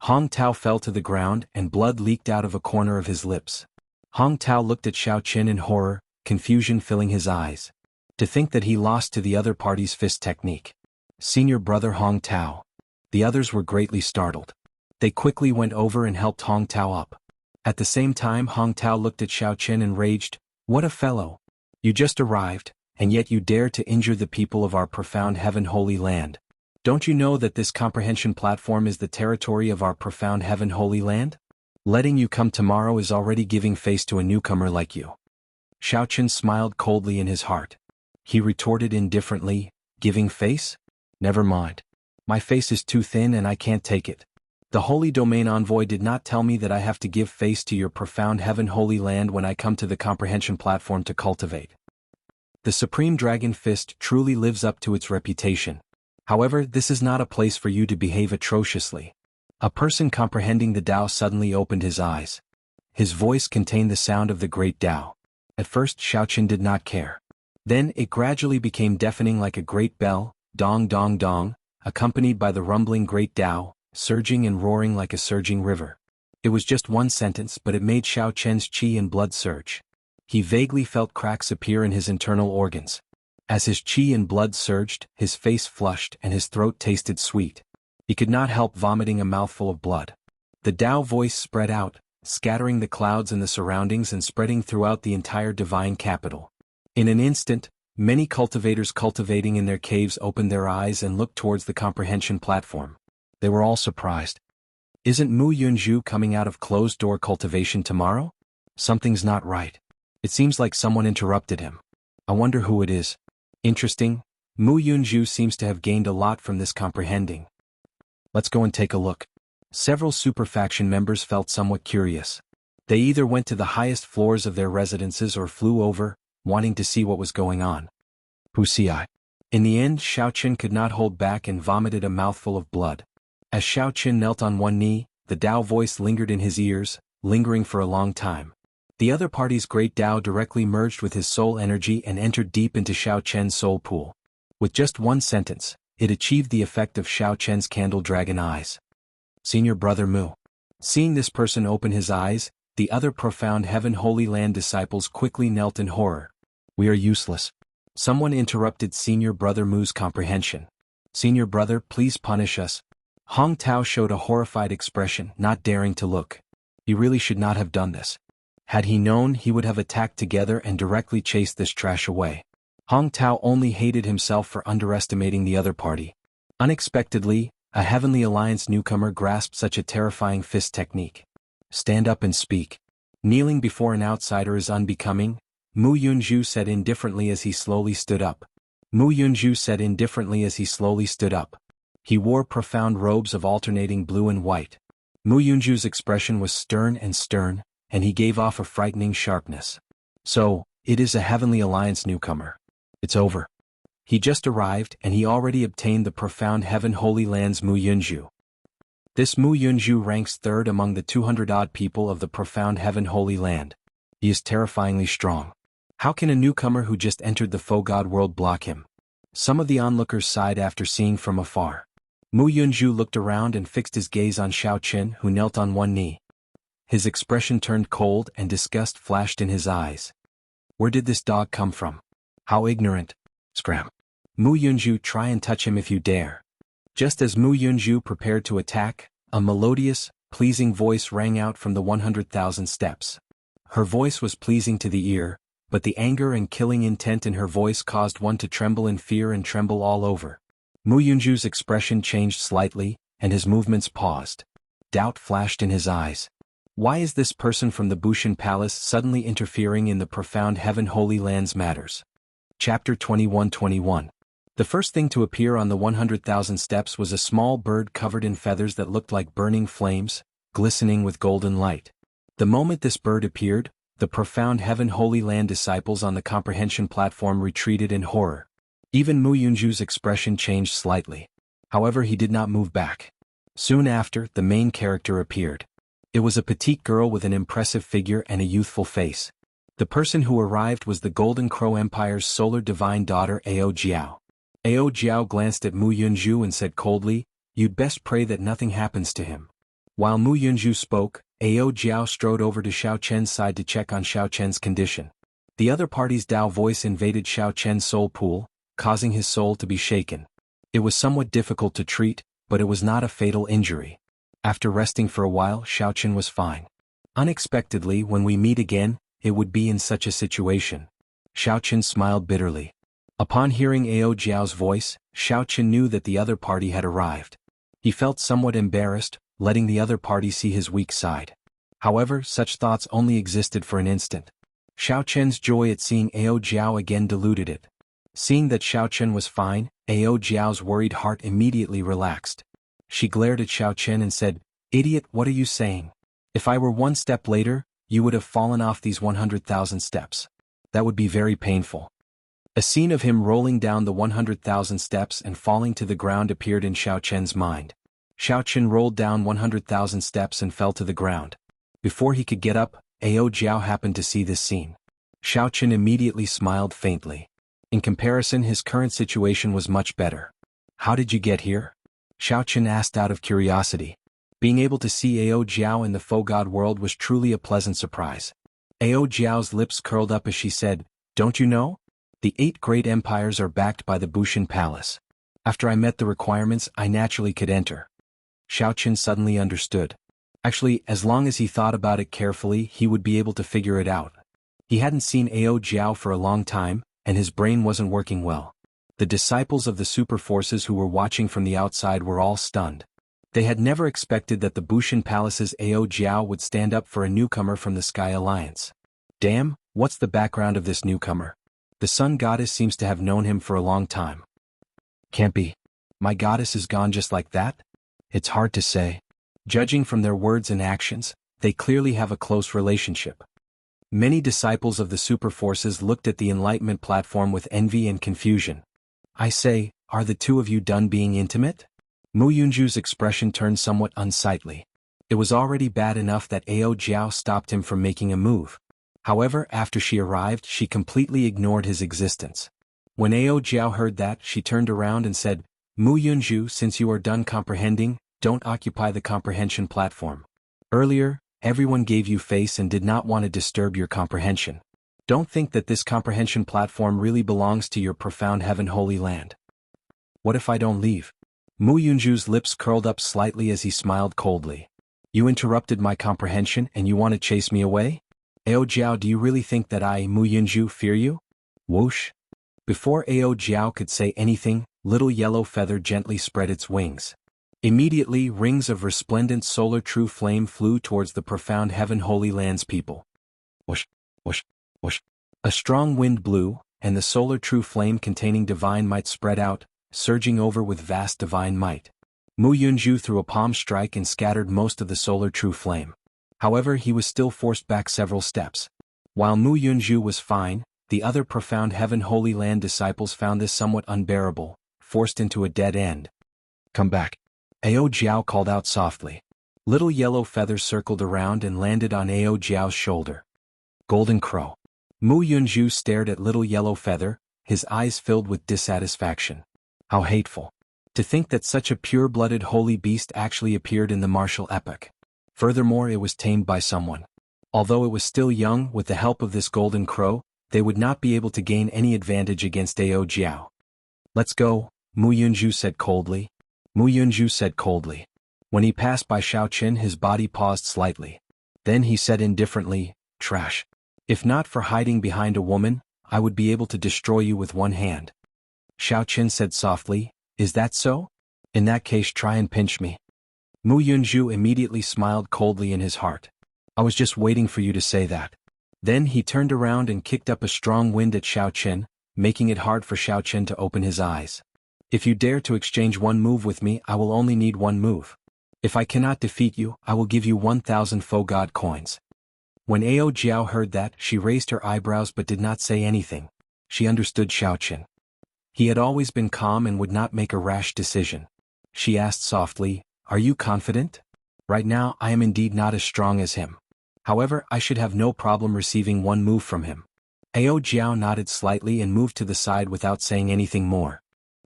Hong Tao fell to the ground and blood leaked out of a corner of his lips. Hong Tao looked at Xiaoqin in horror, confusion filling his eyes. To think that he lost to the other party's fist technique. Senior brother Hong Tao. The others were greatly startled. They quickly went over and helped Hong Tao up. At the same time, Hong Tao looked at Xiaoqin and raged, "What a fellow! You just arrived, and yet you dare to injure the people of our profound heaven holy land. Don't you know that this comprehension platform is the territory of our profound heaven holy land? Letting you come tomorrow is already giving face to a newcomer like you." Xiaoqin smiled coldly in his heart. He retorted indifferently, "Giving face? Never mind. My face is too thin and I can't take it. The Holy Domain Envoy did not tell me that I have to give face to your profound heaven holy land when I come to the comprehension platform to cultivate." The Supreme Dragon Fist truly lives up to its reputation. However, this is not a place for you to behave atrociously. A person comprehending the Tao suddenly opened his eyes. His voice contained the sound of the great Tao. At first Xiaoqin did not care. Then it gradually became deafening like a great bell, dong dong dong, accompanied by the rumbling great Tao, surging and roaring like a surging river. It was just one sentence, but it made Xiaoqian's qi and blood surge. He vaguely felt cracks appear in his internal organs. As his qi and blood surged, his face flushed and his throat tasted sweet. He could not help vomiting a mouthful of blood. The Tao voice spread out, scattering the clouds in the surroundings and spreading throughout the entire divine capital. In an instant, many cultivators cultivating in their caves opened their eyes and looked towards the comprehension platform. They were all surprised. Isn't Mu Yunzhu coming out of closed-door cultivation tomorrow? Something's not right. It seems like someone interrupted him. I wonder who it is. Interesting, Mu Yunzhu seems to have gained a lot from this comprehending. Let's go and take a look. Several superfaction members felt somewhat curious. They either went to the highest floors of their residences or flew over, wanting to see what was going on. Wuxia. In the end, Xiaoqin could not hold back and vomited a mouthful of blood. As Xiaoqin knelt on one knee, the Tao voice lingered in his ears, lingering for a long time. The other party's great Tao directly merged with his soul energy and entered deep into Xiaoqian's soul pool. With just one sentence, it achieved the effect of Xiaoqian's candle dragon eyes. Senior Brother Mu. Seeing this person open his eyes, the other profound Heaven Holy Land disciples quickly knelt in horror. We are useless. Someone interrupted Senior Brother Mu's comprehension. Senior Brother, please punish us. Hong Tao showed a horrified expression, not daring to look. He really should not have done this. Had he known, he would have attacked together and directly chased this trash away. Hong Tao only hated himself for underestimating the other party. Unexpectedly, a Heavenly Alliance newcomer grasped such a terrifying fist technique. Stand up and speak. Kneeling before an outsider is unbecoming, Mu Yunzhu said indifferently as he slowly stood up. Mu Yunzhu said indifferently as he slowly stood up. He wore profound robes of alternating blue and white. Mu Yunzhu's expression was stern, and he gave off a frightening sharpness. So, it is a Heavenly Alliance newcomer. It's over. He just arrived and he already obtained the profound Heaven Holy Land's Mu Yunzhu. This Mu Yunzhu ranks third among the 200-odd people of the profound Heaven Holy Land. He is terrifyingly strong. How can a newcomer who just entered the faux god world block him? Some of the onlookers sighed after seeing from afar. Mu Yunzhu looked around and fixed his gaze on Xiaoqin, who knelt on one knee. His expression turned cold and disgust flashed in his eyes. Where did this dog come from? How ignorant. Scram. Mu Yunzhu, try and touch him if you dare. Just as Mu Yunzhu prepared to attack, a melodious, pleasing voice rang out from the 100,000 steps. Her voice was pleasing to the ear, but the anger and killing intent in her voice caused one to tremble in fear and tremble all over. Mu Yunzhu's expression changed slightly, and his movements paused. Doubt flashed in his eyes. Why is this person from the Bushan Palace suddenly interfering in the profound Heaven Holy Land's matters? Chapter 21-21. The first thing to appear on the 100,000 steps was a small bird covered in feathers that looked like burning flames, glistening with golden light. The moment this bird appeared, the profound Heaven Holy Land disciples on the comprehension platform retreated in horror. Even Mu Yunzhu's expression changed slightly. However, he did not move back. Soon after, the main character appeared. It was a petite girl with an impressive figure and a youthful face. The person who arrived was the Golden Crow Empire's solar divine daughter Ao Jiao. Ao Jiao glanced at Mu Yunzhu and said coldly, "You'd best pray that nothing happens to him." While Mu Yunzhu spoke, Ao Jiao strode over to Xiaoqian's side to check on Xiaoqian's condition. The other party's Tao voice invaded Xiaoqian's soul pool, causing his soul to be shaken. It was somewhat difficult to treat, but it was not a fatal injury. After resting for a while, Xiaoqian was fine. Unexpectedly, when we meet again, it would be in such a situation. Xiaoqian smiled bitterly. Upon hearing Ao Jiao's voice, Xiaoqian knew that the other party had arrived. He felt somewhat embarrassed, letting the other party see his weak side. However, such thoughts only existed for an instant. Xiaoqian's joy at seeing Ao Jiao again diluted it. Seeing that Xiaoqian was fine, Ao Jiao's worried heart immediately relaxed. She glared at Xiaoqian and said, "Idiot, what are you saying? If I were one step later, you would have fallen off these 100,000 steps. That would be very painful." A scene of him rolling down the 100,000 steps and falling to the ground appeared in Xiaoqian's mind. Xiaoqin rolled down 100,000 steps and fell to the ground. Before he could get up, Ao Jiao happened to see this scene. Xiaoqin immediately smiled faintly. In comparison, his current situation was much better. How did you get here? Xiaoqin asked out of curiosity. Being able to see Ao Jiao in the faux god world was truly a pleasant surprise. Ao Jiao's lips curled up as she said, "Don't you know? The 8 great empires are backed by the Bushan Palace. After I met the requirements, I naturally could enter." Xiaoqin suddenly understood. Actually, as long as he thought about it carefully, he would be able to figure it out. He hadn't seen Ao Jiao for a long time, and his brain wasn't working well. The disciples of the super forces who were watching from the outside were all stunned. They had never expected that the Bushan Palace's Ao Jiao would stand up for a newcomer from the Sky Alliance. Damn, what's the background of this newcomer? The Sun Goddess seems to have known him for a long time. Can't be. My goddess is gone just like that? It's hard to say. Judging from their words and actions, they clearly have a close relationship. Many disciples of the super forces looked at the Enlightenment platform with envy and confusion. I say, are the two of you done being intimate? Mu Yunju's expression turned somewhat unsightly. It was already bad enough that Ao Jiao stopped him from making a move. However, after she arrived, she completely ignored his existence. When Ao Jiao heard that, she turned around and said, Mu Yunju, since you are done comprehending, don't occupy the comprehension platform. Earlier, everyone gave you face and did not want to disturb your comprehension. Don't think that this comprehension platform really belongs to your profound heaven holy land. What if I don't leave? Mu Yunju's lips curled up slightly as he smiled coldly. You interrupted my comprehension and you want to chase me away? Ao Jiao, do you really think that I, Mu Yunju, fear you? Whoosh. Before Ao Jiao could say anything, little yellow feather gently spread its wings. Immediately, rings of resplendent solar true flame flew towards the profound heaven holy land's people. Whoosh, whoosh, whoosh. A strong wind blew, and the solar true flame containing divine might spread out, surging over with vast divine might. Mu Yunju threw a palm strike and scattered most of the solar true flame. However, he was still forced back several steps. While Mu Yunju was fine, the other profound heaven holy land disciples found this somewhat unbearable, forced into a dead end. Come back. Ao Jiao called out softly. Little yellow feathers circled around and landed on Ao Jiao's shoulder. Golden Crow. Mu Yunju stared at little yellow feather, his eyes filled with dissatisfaction. How hateful. To think that such a pure-blooded holy beast actually appeared in the martial epoch. Furthermore, it was tamed by someone. Although it was still young, with the help of this golden crow, they would not be able to gain any advantage against Ao Jiao. Let's go, Mu Yunju said coldly. Mu Yunju said coldly. When he passed by Xiaoqin, his body paused slightly. Then he said indifferently, trash. If not for hiding behind a woman, I would be able to destroy you with one hand. Xiaoqin said softly, is that so? In that case, try and pinch me. Mu Yunju immediately smiled coldly in his heart. I was just waiting for you to say that. Then he turned around and kicked up a strong wind at Xiaoqin, making it hard for Xiaoqin to open his eyes. If you dare to exchange one move with me, I will only need one move. If I cannot defeat you, I will give you 1,000 faux god coins. When Ao Jiao heard that, she raised her eyebrows but did not say anything. She understood Xiaoqin. He had always been calm and would not make a rash decision. She asked softly, are you confident? Right now, I am indeed not as strong as him. However, I should have no problem receiving one move from him. Ao Jiao nodded slightly and moved to the side without saying anything more.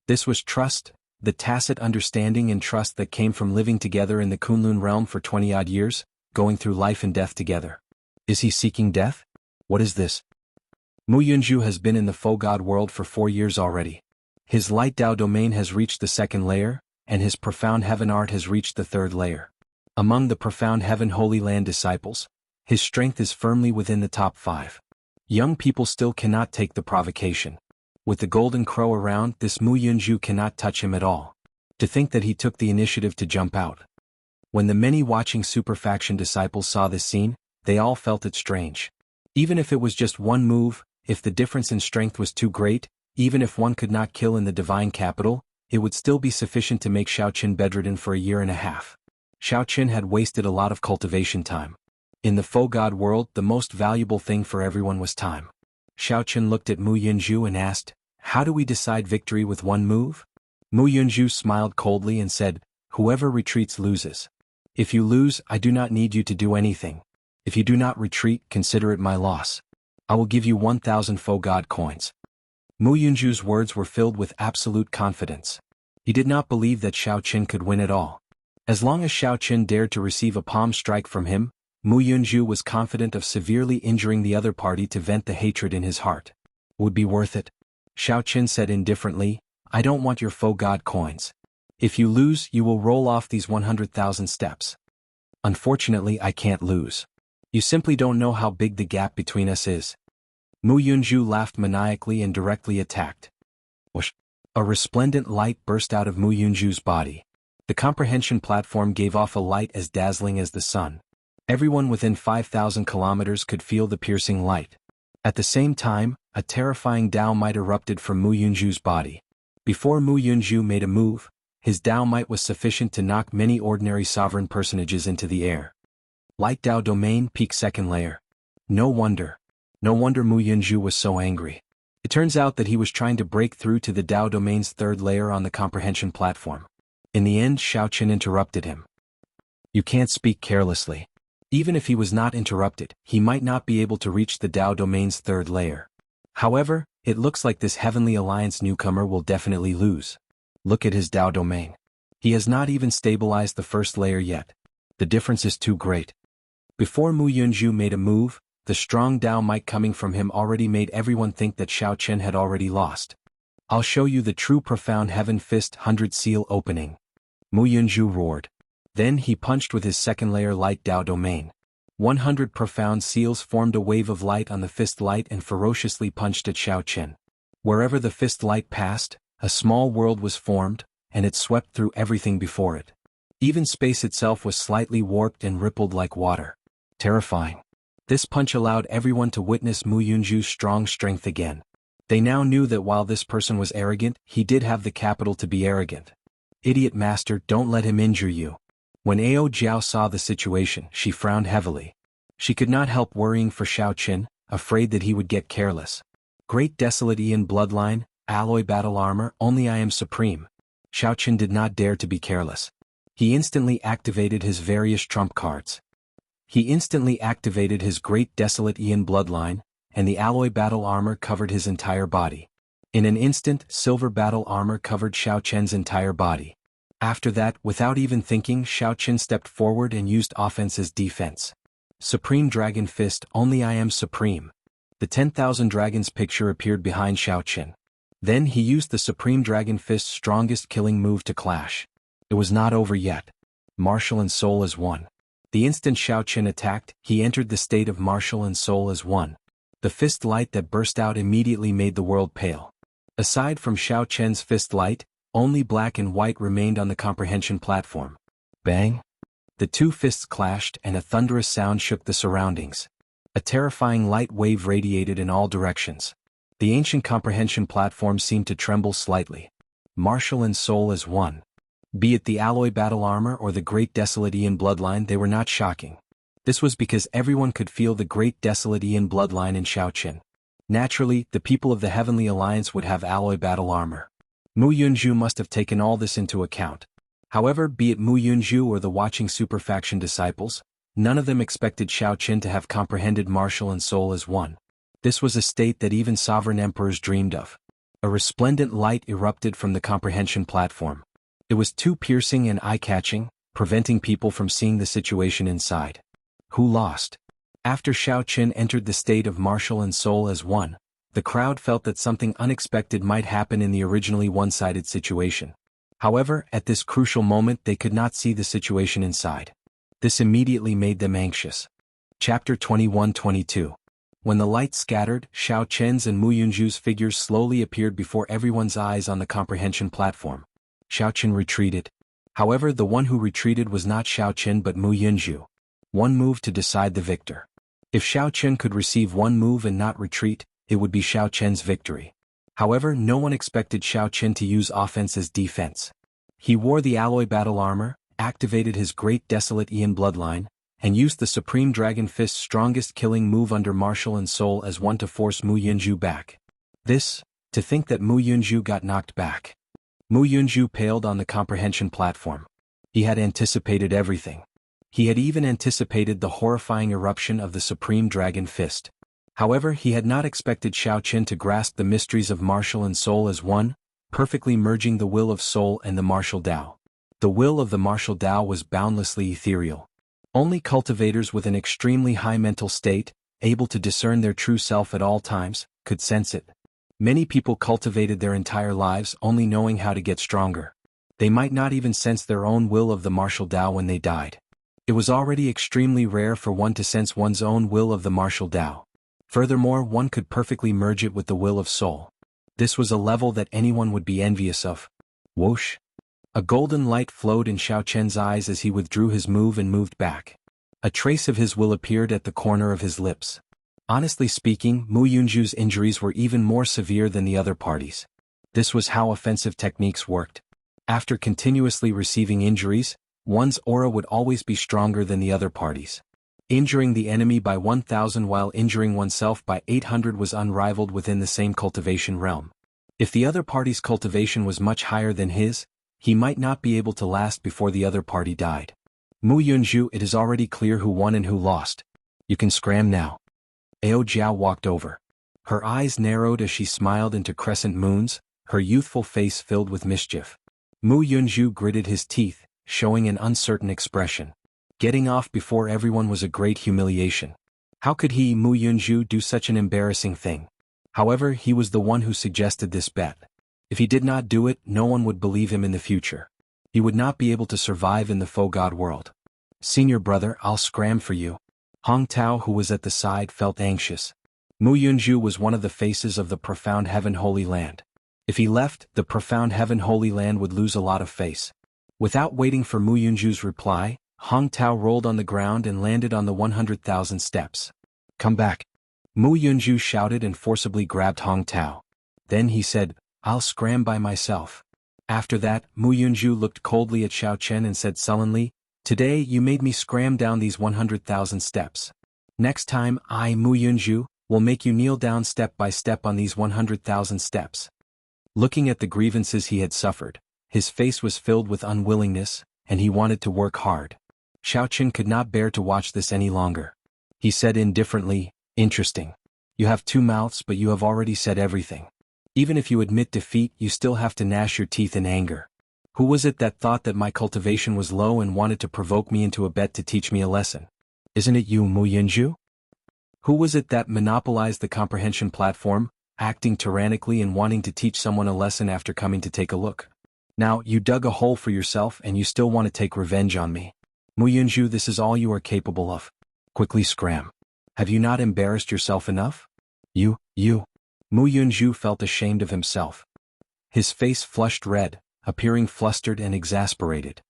This was trust, the tacit understanding and trust that came from living together in the Kunlun realm for 20-odd years, going through life and death together. Is he seeking death? What is this? Mu Yunju has been in the faux god world for 4 years already. His light Dao domain has reached the 2nd layer, and his profound heaven art has reached the 3rd layer. Among the profound heaven holy land disciples, his strength is firmly within the top 5. Young people still cannot take the provocation. With the golden crow around, this Mu Yunju cannot touch him at all. To think that he took the initiative to jump out. When the many watching super faction disciples saw this scene, they all felt it strange. Even if it was just one move, if the difference in strength was too great, even if one could not kill in the divine capital, it would still be sufficient to make Xiaoqin bedridden for a year and a half. Xiaoqin had wasted a lot of cultivation time. In the faux god world, the most valuable thing for everyone was time. Xiaoqin looked at Mu Yunju and asked, how do we decide victory with one move? Mu Yunju smiled coldly and said, Whoever retreats loses. If you lose, I do not need you to do anything. If you do not retreat, consider it my loss. I will give you 1,000 faux god coins. Mu Yunju's words were filled with absolute confidence. He did not believe that Xiao Qin could win at all. As long as Xiao Qin dared to receive a palm strike from him, Mu Yunju was confident of severely injuring the other party to vent the hatred in his heart. Would be worth it. Xiao Qin said indifferently, I don't want your faux god coins. If you lose, you will roll off these 100,000 steps. Unfortunately, I can't lose. You simply don't know how big the gap between us is. Mu Yunju laughed maniacally and directly attacked. Whoosh! A resplendent light burst out of Mu Yunju's body. The comprehension platform gave off a light as dazzling as the sun. Everyone within 5,000 kilometers could feel the piercing light. At the same time, a terrifying Dao might erupted from Mu Yunju's body. Before Mu Yunju made a move, his Dao might was sufficient to knock many ordinary sovereign personages into the air. Light Dao Domain Peak Second Layer. No wonder Mu Yunju was so angry. It turns out that he was trying to break through to the Dao Domain's third layer on the comprehension platform. In the end, Xiao Qin interrupted him. You can't speak carelessly. Even if he was not interrupted, he might not be able to reach the Dao Domain's third layer. However, it looks like this Heavenly Alliance newcomer will definitely lose. Look at his Dao Domain. He has not even stabilized the first layer yet. The difference is too great. Before Mu Yunju made a move, the strong Dao might coming from him already made everyone think that Xiao Qin had already lost. I'll show you the true profound Heaven Fist 100 seal opening. Mu Yunju roared. Then he punched with his second layer light Dao Domain. 100 profound seals formed a wave of light on the fist light and ferociously punched at Xiao Qin. Wherever the fist light passed, a small world was formed, and it swept through everything before it. Even space itself was slightly warped and rippled like water. Terrifying. This punch allowed everyone to witness Mu Yunju's strong strength again. They now knew that while this person was arrogant, he did have the capital to be arrogant. Idiot master, don't let him injure you. When Ao Jiao saw the situation, she frowned heavily. She could not help worrying for Xiao Qin, afraid that he would get careless. Great Desolate Ian Bloodline, Alloy Battle Armor, only I am supreme. Xiao Qin did not dare to be careless. He instantly activated his various trump cards. He instantly activated his Great Desolate Ian Bloodline, and the Alloy Battle Armor covered his entire body. In an instant, Silver Battle Armor covered Xiao Qin's entire body. After that, without even thinking, Xiao Qin stepped forward and used offense as defense. Supreme Dragon Fist, only I am supreme. The 10,000 dragons picture appeared behind Xiao Qin. Then he used the Supreme Dragon Fist's strongest killing move to clash. It was not over yet. Martial and soul as one. The instant Xiao Qin attacked, he entered the state of martial and soul as one. The fist light that burst out immediately made the world pale. Aside from Xiao Qin's fist light, only black and white remained on the comprehension platform. Bang! The two fists clashed and a thunderous sound shook the surroundings. A terrifying light wave radiated in all directions. The ancient comprehension platform seemed to tremble slightly. Martial and soul as one. Be it the Alloy Battle Armor or the Great Desolate Ian Bloodline, they were not shocking. This was because everyone could feel the Great Desolate Ian Bloodline in Xiao Qin. Naturally, the people of the Heavenly Alliance would have Alloy Battle Armor. Mu Yunju must have taken all this into account. However, be it Mu Yunju or the watching superfaction disciples, none of them expected Xiao Qin to have comprehended martial and soul as one. This was a state that even sovereign emperors dreamed of. A resplendent light erupted from the comprehension platform. It was too piercing and eye-catching, preventing people from seeing the situation inside. Who lost? After Xiao Qin entered the state of martial and soul as one, the crowd felt that something unexpected might happen in the originally one-sided situation. However, at this crucial moment they could not see the situation inside. This immediately made them anxious. Chapter 21-22. When the light scattered, Xiao Qin's and Mu Yunju's figures slowly appeared before everyone's eyes on the comprehension platform. Xiao Qin retreated. However, the one who retreated was not Xiao Qin but Mu Yunju. One move to decide the victor. If Xiao Qin could receive one move and not retreat, it would be Xiao Qin's victory. However, no one expected Xiao Qin to use offense as defense. He wore the Alloy Battle Armor, activated his Great Desolate Ian Bloodline, and used the Supreme Dragon Fist's strongest killing move under martial and soul as one to force Mu Yunju back. To think that Mu Yunju got knocked back. Mu Yunju paled on the comprehension platform. He had anticipated everything. He had even anticipated the horrifying eruption of the Supreme Dragon Fist. However, he had not expected Xiao Qin to grasp the mysteries of martial and soul as one, perfectly merging the will of soul and the martial Tao. The will of the martial Tao was boundlessly ethereal. Only cultivators with an extremely high mental state, able to discern their true self at all times, could sense it. Many people cultivated their entire lives only knowing how to get stronger. They might not even sense their own will of the martial Tao when they died. It was already extremely rare for one to sense one's own will of the martial Tao. Furthermore, one could perfectly merge it with the will of soul. This was a level that anyone would be envious of. Whoosh! A golden light flowed in Xiao Qian's eyes as he withdrew his move and moved back. A trace of his will appeared at the corner of his lips. Honestly speaking, Mu Yunju's injuries were even more severe than the other parties. This was how offensive techniques worked. After continuously receiving injuries, one's aura would always be stronger than the other parties. Injuring the enemy by 1,000 while injuring oneself by 800 was unrivaled within the same cultivation realm. If the other party's cultivation was much higher than his, he might not be able to last before the other party died. Mu Yunju, it is already clear who won and who lost. You can scram now. Ao Jiao walked over. Her eyes narrowed as she smiled into crescent moons, her youthful face filled with mischief. Mu Yunju gritted his teeth, showing an uncertain expression. Getting off before everyone was a great humiliation. How could he, Mu Yunju, do such an embarrassing thing? However, he was the one who suggested this bet. If he did not do it, no one would believe him in the future. He would not be able to survive in the faux god world. Senior brother, I'll scram for you. Hong Tao, who was at the side, felt anxious. Mu Yunju was one of the faces of the profound heaven holy land. If he left, the profound heaven holy land would lose a lot of face. Without waiting for Mu Yunju's reply, Hong Tao rolled on the ground and landed on the 100,000 steps. Come back. Mu Yunju shouted and forcibly grabbed Hong Tao. Then he said, I'll scram by myself. After that, Mu Yunju looked coldly at Xiao Qian and said sullenly, Today you made me scram down these 100,000 steps. Next time I, Mu Yunju, will make you kneel down step by step on these 100,000 steps. Looking at the grievances he had suffered, his face was filled with unwillingness, and he wanted to work hard. Xiao Qian could not bear to watch this any longer. He said indifferently, Interesting. You have two mouths but you have already said everything. Even if you admit defeat, you still have to gnash your teeth in anger. Who was it that thought that my cultivation was low and wanted to provoke me into a bet to teach me a lesson? Isn't it you, Mu Yunju? Who was it that monopolized the comprehension platform, acting tyrannically and wanting to teach someone a lesson after coming to take a look? Now, you dug a hole for yourself and you still want to take revenge on me. Mu Yunju, this is all you are capable of. Quickly scram. Have you not embarrassed yourself enough? You. Mu Yunju felt ashamed of himself. His face flushed red, appearing flustered and exasperated.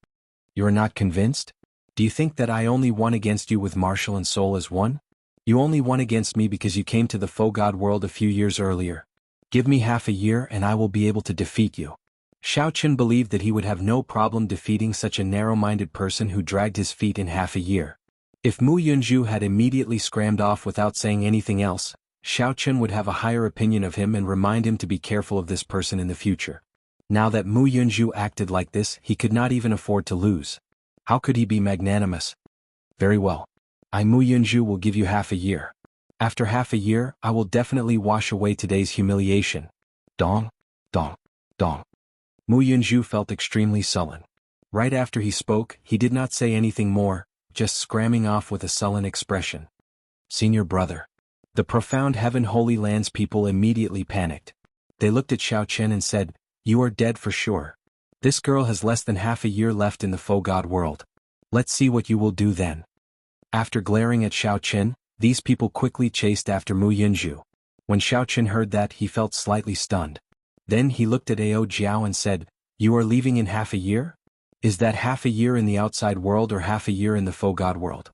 You are not convinced? Do you think that I only won against you with martial and soul as one? You only won against me because you came to the faux god world a few years earlier. Give me half a year and I will be able to defeat you. Xiao Qian believed that he would have no problem defeating such a narrow-minded person who dragged his feet in half a year. If Mu Yunju had immediately scrammed off without saying anything else, Xiao Qian would have a higher opinion of him and remind him to be careful of this person in the future. Now that Mu Yunju acted like this, he could not even afford to lose. How could he be magnanimous? Very well. I, Mu Yunju, will give you half a year. After half a year, I will definitely wash away today's humiliation. Dong, dong, dong. Mu Yunju felt extremely sullen. Right after he spoke, he did not say anything more, just scramming off with a sullen expression. Senior brother. The profound heaven holy lands people immediately panicked. They looked at Xiao Qian and said, You are dead for sure. This girl has less than half a year left in the faux god world. Let's see what you will do then. After glaring at Xiao Qian, these people quickly chased after Mu Yunju. When Xiao Qian heard that, he felt slightly stunned. Then he looked at Ao Jiao and said, You are leaving in half a year? Is that half a year in the outside world or half a year in the faux god world?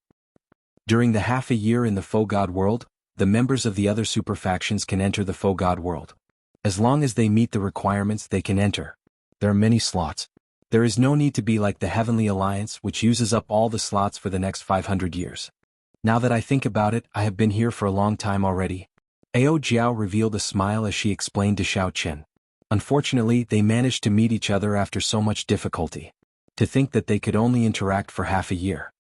During the half a year in the faux god world, the members of the other super factions can enter the faux god world. As long as they meet the requirements, they can enter. There are many slots. There is no need to be like the Heavenly Alliance, which uses up all the slots for the next 500 years. Now that I think about it, I have been here for a long time already. Ao Jiao revealed a smile as she explained to Xiao Qian. Unfortunately, they managed to meet each other after so much difficulty. To think that they could only interact for half a year.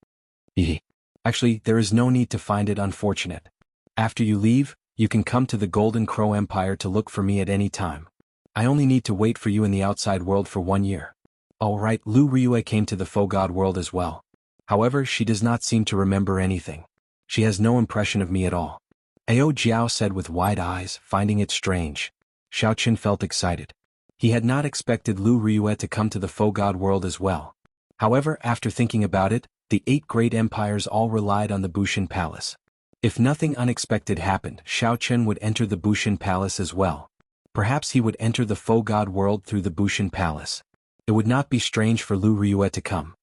Ehe. Actually, there is no need to find it unfortunate. After you leave, you can come to the Golden Crow Empire to look for me at any time. I only need to wait for you in the outside world for 1 year. Alright, Lu Ryue came to the faux god world as well. However, she does not seem to remember anything. She has no impression of me at all. Ao Jiao said with wide eyes, finding it strange. Xiaoqin felt excited. He had not expected Lu Ryue to come to the faux god world as well. However, after thinking about it, the 8 great empires all relied on the Bushin Palace. If nothing unexpected happened, Xiaoqin would enter the Bushin Palace as well. Perhaps he would enter the faux god world through the Bushin Palace. It would not be strange for Lu Ryue to come.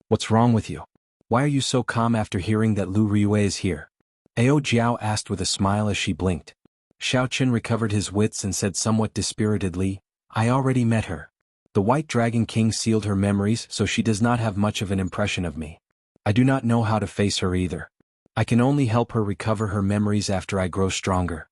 What's wrong with you? Why are you so calm after hearing that Lu Ryue is here? Ao Jiao asked with a smile as she blinked. Xiaoqin recovered his wits and said somewhat dispiritedly, I already met her. The White Dragon King sealed her memories, so she does not have much of an impression of me. I do not know how to face her either. I can only help her recover her memories after I grow stronger.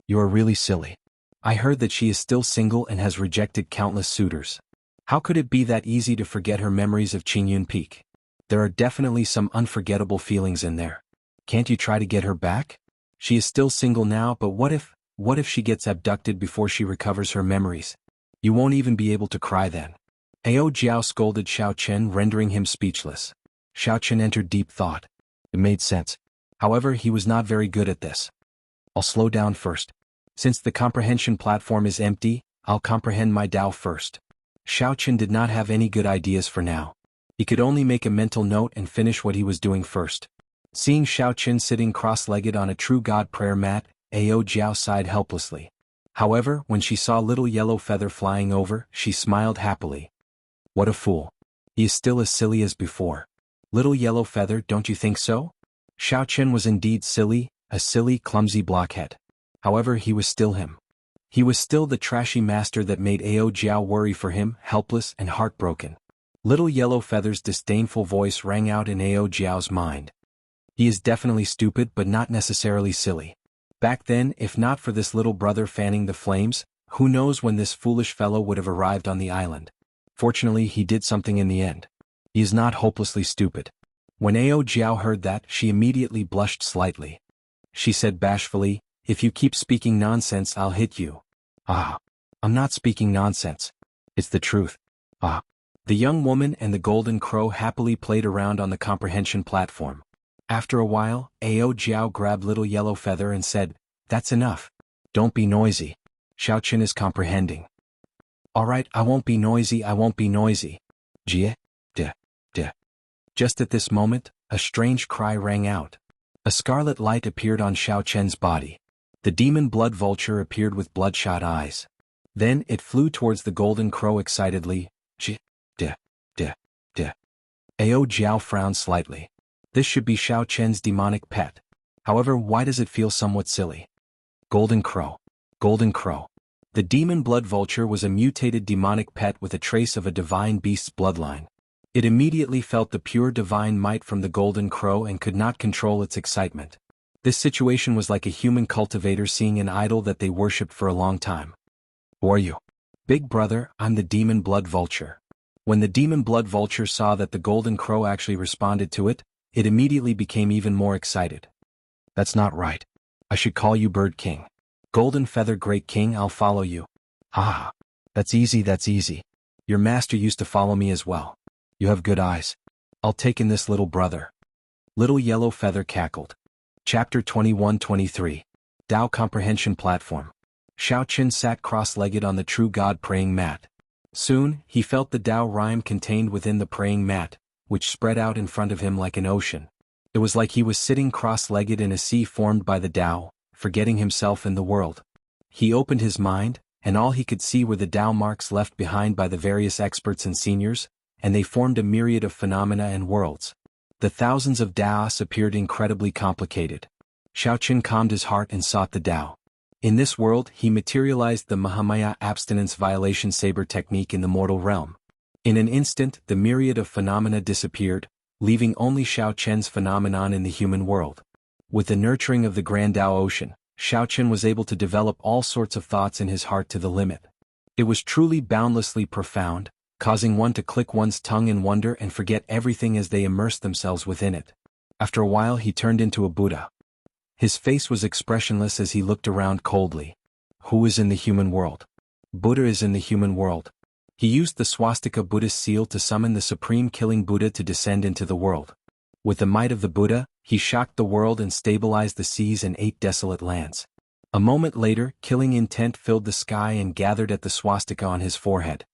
You are really silly. I heard that she is still single and has rejected countless suitors. How could it be that easy to forget her memories of Qingyun Peak? There are definitely some unforgettable feelings in there. Can't you try to get her back? She is still single now, but what if she gets abducted before she recovers her memories? You won't even be able to cry then. Ao Jiao scolded Xiaoqin, rendering him speechless. Xiaoqin entered deep thought. It made sense. However, he was not very good at this. I'll slow down first. Since the comprehension platform is empty, I'll comprehend my Tao first. Xiaoqin did not have any good ideas for now. He could only make a mental note and finish what he was doing first. Seeing Xiaoqin sitting cross-legged on a true god prayer mat, Ao Jiao sighed helplessly. However, when she saw little yellow feather flying over, she smiled happily. What a fool. He is still as silly as before. Little yellow feather, don't you think so? Xiaoqin was indeed silly, a silly, clumsy blockhead. However, he was still him. He was still the trashy master that made Ao Jiao worry for him, helpless and heartbroken. Little yellow feather's disdainful voice rang out in Ao Jiao's mind. He is definitely stupid but not necessarily silly. Back then, if not for this little brother fanning the flames, who knows when this foolish fellow would have arrived on the island. Fortunately, he did something in the end. He is not hopelessly stupid. When Ao Jiao heard that, she immediately blushed slightly. She said bashfully, if you keep speaking nonsense, I'll hit you. Ah. I'm not speaking nonsense. It's the truth. Ah. The young woman and the golden crow happily played around on the comprehension platform. After a while, Ao Jiao grabbed little yellow feather and said, that's enough. Don't be noisy. Xiaoqin is comprehending. Alright, I won't be noisy, I won't be noisy. Jie? De. Just at this moment, a strange cry rang out. A scarlet light appeared on Xiaoqin's body. The demon blood vulture appeared with bloodshot eyes. Then it flew towards the golden crow excitedly. Jie? De. Ao Jiao frowned slightly. This should be Xiaoqin's demonic pet. However, why does it feel somewhat silly? Golden crow. The demon blood vulture was a mutated demonic pet with a trace of a divine beast's bloodline. It immediately felt the pure divine might from the golden crow and could not control its excitement. This situation was like a human cultivator seeing an idol that they worshipped for a long time. Who are you? Big brother, I'm the demon blood vulture. When the demon blood vulture saw that the golden crow actually responded to it, it immediately became even more excited. That's not right. I should call you Bird King. Golden Feather Great King, I'll follow you. Ah, that's easy. Your master used to follow me as well. You have good eyes. I'll take in this little brother. Little Yellow Feather cackled. Chapter 21-23. Tao Comprehension Platform. Xiaoqin sat cross-legged on the true god praying mat. Soon, he felt the Tao rhyme contained within the praying mat, which spread out in front of him like an ocean. It was like he was sitting cross-legged in a sea formed by the Tao, forgetting himself and the world. He opened his mind, and all he could see were the Tao marks left behind by the various experts and seniors, and they formed a myriad of phenomena and worlds. The thousands of Taos appeared incredibly complicated. Xiaoqin calmed his heart and sought the Tao. In this world, he materialized the Mahamaya abstinence violation saber technique in the mortal realm. In an instant, the myriad of phenomena disappeared, leaving only Xiaoqin's phenomenon in the human world. With the nurturing of the Grand Tao Ocean, Xiaoqin was able to develop all sorts of thoughts in his heart to the limit. It was truly boundlessly profound, causing one to click one's tongue in wonder and forget everything as they immersed themselves within it. After a while he turned into a Buddha. His face was expressionless as he looked around coldly. Who is in the human world? Buddha is in the human world. He used the swastika Buddhist seal to summon the supreme killing Buddha to descend into the world. With the might of the Buddha, he shocked the world and stabilized the seas and 8 desolate lands. A moment later, killing intent filled the sky and gathered at the swastika on his forehead.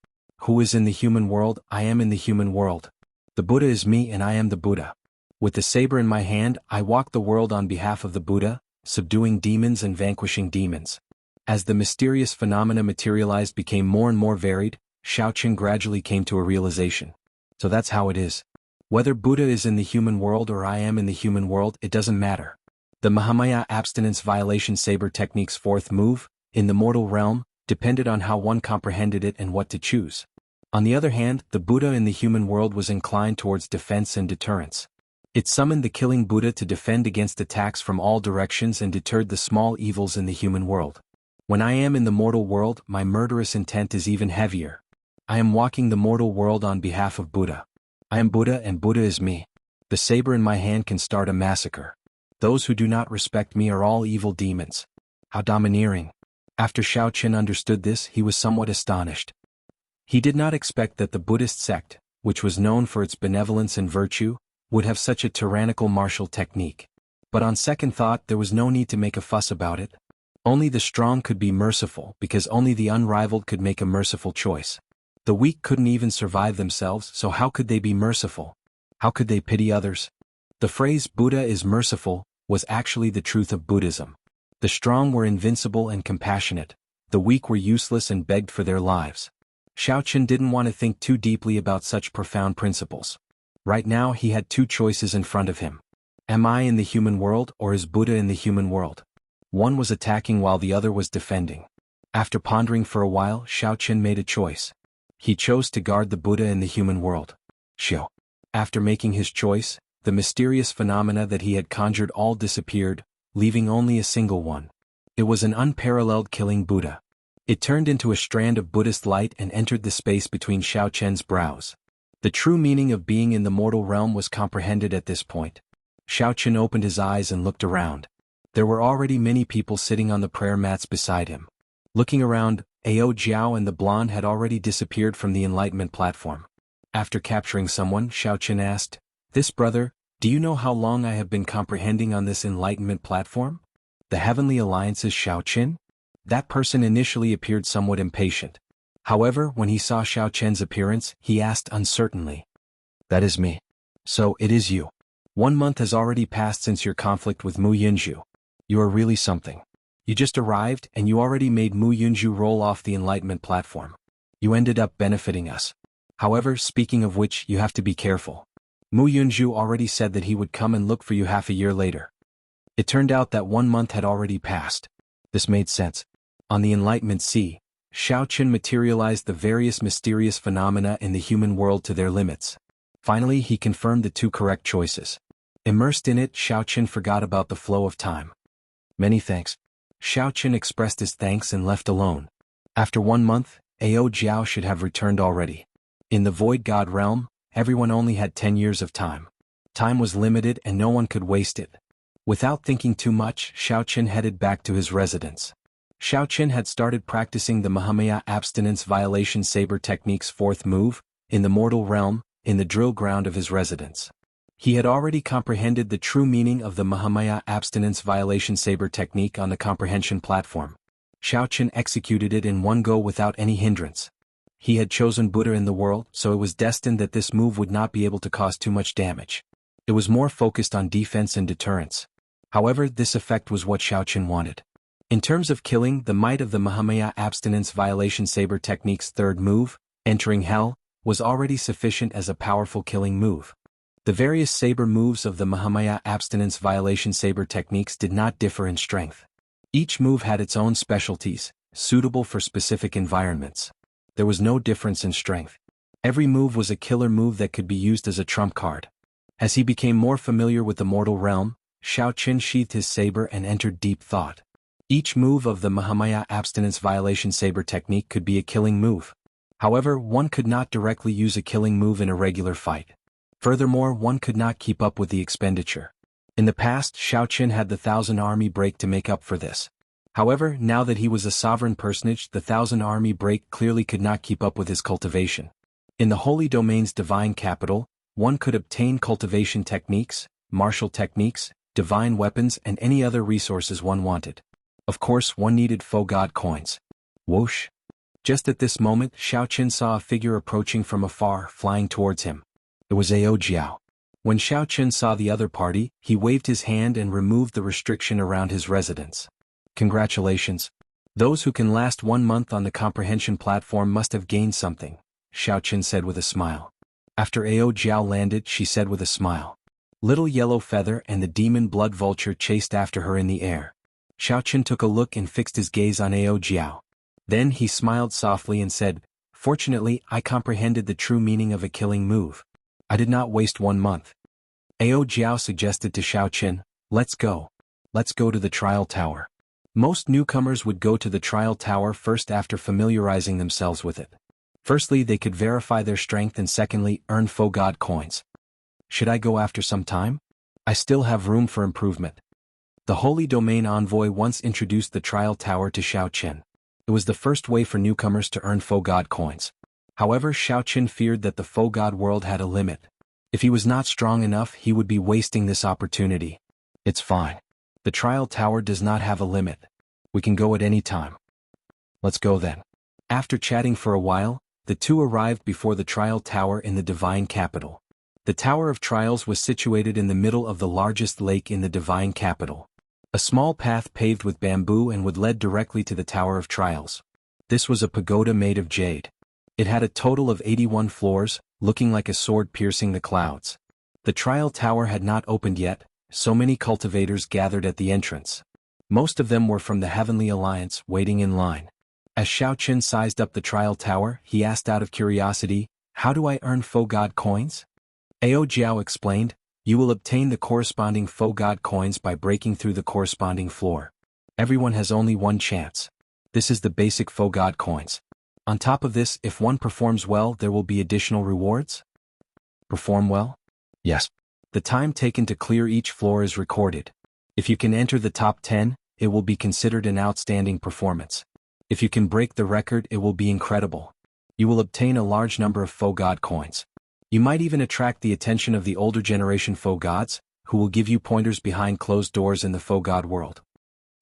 Who is in the human world? I am in the human world. The Buddha is me and I am the Buddha. With the saber in my hand, I walk the world on behalf of the Buddha, subduing demons and vanquishing demons. As the mysterious phenomena materialized became more and more varied, Shaoqin gradually came to a realization. So that's how it is. Whether Buddha is in the human world or I am in the human world, it doesn't matter. The Mahamaya abstinence violation saber technique's 4th move, in the mortal realm, depended on how one comprehended it and what to choose. On the other hand, the Buddha in the human world was inclined towards defense and deterrence. It summoned the killing Buddha to defend against attacks from all directions and deterred the small evils in the human world. When I am in the mortal world, my murderous intent is even heavier. I am walking the mortal world on behalf of Buddha. I am Buddha and Buddha is me. The saber in my hand can start a massacre. Those who do not respect me are all evil demons. How domineering. After Shaoqin understood this, he was somewhat astonished. He did not expect that the Buddhist sect, which was known for its benevolence and virtue, would have such a tyrannical martial technique. But on second thought, there was no need to make a fuss about it. Only the strong could be merciful because only the unrivaled could make a merciful choice. The weak couldn't even survive themselves, so how could they be merciful? How could they pity others? The phrase Buddha is merciful was actually the truth of Buddhism. The strong were invincible and compassionate. The weak were useless and begged for their lives. Shaoqin didn't want to think too deeply about such profound principles. Right now he had 2 choices in front of him. Am I in the human world or is Buddha in the human world? One was attacking while the other was defending. After pondering for a while, Shaoqin made a choice. He chose to guard the Buddha in the human world. Xiao. After making his choice, the mysterious phenomena that he had conjured all disappeared, leaving only a single one. It was an unparalleled killing Buddha. It turned into a strand of Buddhist light and entered the space between Shaoqin's brows. The true meaning of being in the mortal realm was comprehended at this point. Shaoqin opened his eyes and looked around. There were already many people sitting on the prayer mats beside him. Looking around, Ao Jiao and the blonde had already disappeared from the enlightenment platform. After capturing someone, Shaoqin asked, "This brother, do you know how long I have been comprehending on this enlightenment platform?" The Heavenly Alliance's Shaoqin? That person initially appeared somewhat impatient. However, when he saw Shaoqin's appearance, he asked uncertainly, "That is me. So, it is you. 1 month has already passed since your conflict with Mu Yunju. You are really something. You just arrived and you already made Mu Yunju roll off the enlightenment platform. You ended up benefiting us. However, speaking of which, you have to be careful. Mu Yunju already said that he would come and look for you half a year later." It turned out that 1 month had already passed. This made sense. On the Enlightenment Sea, Shaoqin materialized the various mysterious phenomena in the human world to their limits. Finally, he confirmed the 2 correct choices. Immersed in it, Shaoqin forgot about the flow of time. "Many thanks." Shaoqin expressed his thanks and left alone. After 1 month, Ao Jiao should have returned already. In the Void God realm, everyone only had 10 years of time. Time was limited and no one could waste it. Without thinking too much, Shaoqin headed back to his residence. Shaoqin had started practicing the Mahamaya abstinence violation saber technique's 4th move, in the mortal realm, in the drill ground of his residence. He had already comprehended the true meaning of the Mahamaya abstinence violation saber technique on the comprehension platform. Shaoqin executed it in one go without any hindrance. He had chosen Buddha in the world, so it was destined that this move would not be able to cause too much damage. It was more focused on defense and deterrence. However, this effect was what Shaoqin wanted. In terms of killing, the might of the Mahamaya abstinence violation saber technique's 3rd move, entering hell, was already sufficient as a powerful killing move. The various saber moves of the Mahamaya abstinence violation saber techniques did not differ in strength. Each move had its own specialties, suitable for specific environments. There was no difference in strength. Every move was a killer move that could be used as a trump card. As he became more familiar with the mortal realm, Shaoqin sheathed his saber and entered deep thought. Each move of the Mahamaya abstinence violation saber technique could be a killing move. However, one could not directly use a killing move in a regular fight. Furthermore, one could not keep up with the expenditure. In the past, Xiao Qin had the 1,000 army break to make up for this. However, now that he was a sovereign personage, the 1,000 army break clearly could not keep up with his cultivation. In the Holy Domain's divine capital, one could obtain cultivation techniques, martial techniques, divine weapons and any other resources one wanted. Of course, one needed faux god coins. Whoosh! Just at this moment, Xiao Qin saw a figure approaching from afar, flying towards him. It was Ao Jiao. When Xiao Qin saw the other party, he waved his hand and removed the restriction around his residence. Congratulations. Those who can last 1 month on the comprehension platform must have gained something, Xiao Qin said with a smile. After Ao Jiao landed, she said with a smile. Little Yellow Feather and the demon blood vulture chased after her in the air. Xiao Qin took a look and fixed his gaze on Ao Jiao. Then he smiled softly and said, "Fortunately, I comprehended the true meaning of a killing move. I did not waste 1 month." Ao Jiao suggested to Xiao Qin, Let's go to the trial tower." Most newcomers would go to the trial tower first after familiarizing themselves with it. Firstly, they could verify their strength and secondly, earn faux god coins. Should I go after some time? I still have room for improvement. The Holy Domain envoy once introduced the trial tower to Xiao Qin. It was the first way for newcomers to earn faux god coins. However, Xiao Qin feared that the faux god world had a limit. If he was not strong enough, he would be wasting this opportunity. It's fine. The trial tower does not have a limit. We can go at any time. Let's go then. After chatting for a while, the two arrived before the trial tower in the divine capital. The Tower of Trials was situated in the middle of the largest lake in the divine capital. A small path paved with bamboo and would lead directly to the Tower of Trials. This was a pagoda made of jade. It had a total of 81 floors, looking like a sword piercing the clouds. The trial tower had not opened yet, so many cultivators gathered at the entrance. Most of them were from the Heavenly Alliance, waiting in line. As Xiao Qin sized up the trial tower, he asked out of curiosity, "How do I earn faux god coins?" Ao Jiao explained, "You will obtain the corresponding faux god coins by breaking through the corresponding floor. Everyone has only one chance. This is the basic faux god coins. On top of this, if one performs well, there will be additional rewards." Perform well? Yes. The time taken to clear each floor is recorded. If you can enter the top 10, it will be considered an outstanding performance. If you can break the record, it will be incredible. You will obtain a large number of faux god coins. You might even attract the attention of the older generation faux gods, who will give you pointers behind closed doors in the faux god world.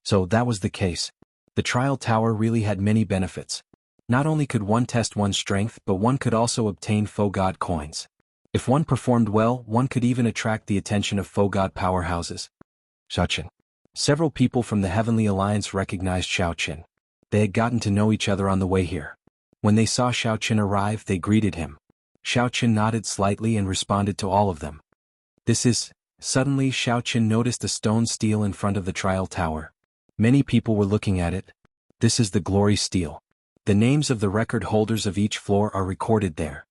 So that was the case. The trial tower really had many benefits. Not only could one test one's strength, but one could also obtain faux god coins. If one performed well, one could even attract the attention of faux god powerhouses. Xiao Qin. Several people from the Heavenly Alliance recognized Xiao Qin. They had gotten to know each other on the way here. When they saw Xiao Qin arrive, they greeted him. Xiao Qin nodded slightly and responded to all of them. Suddenly Xiao Qin noticed a stone stele in front of the trial tower. Many people were looking at it. This is the glory stele. The names of the record holders of each floor are recorded there.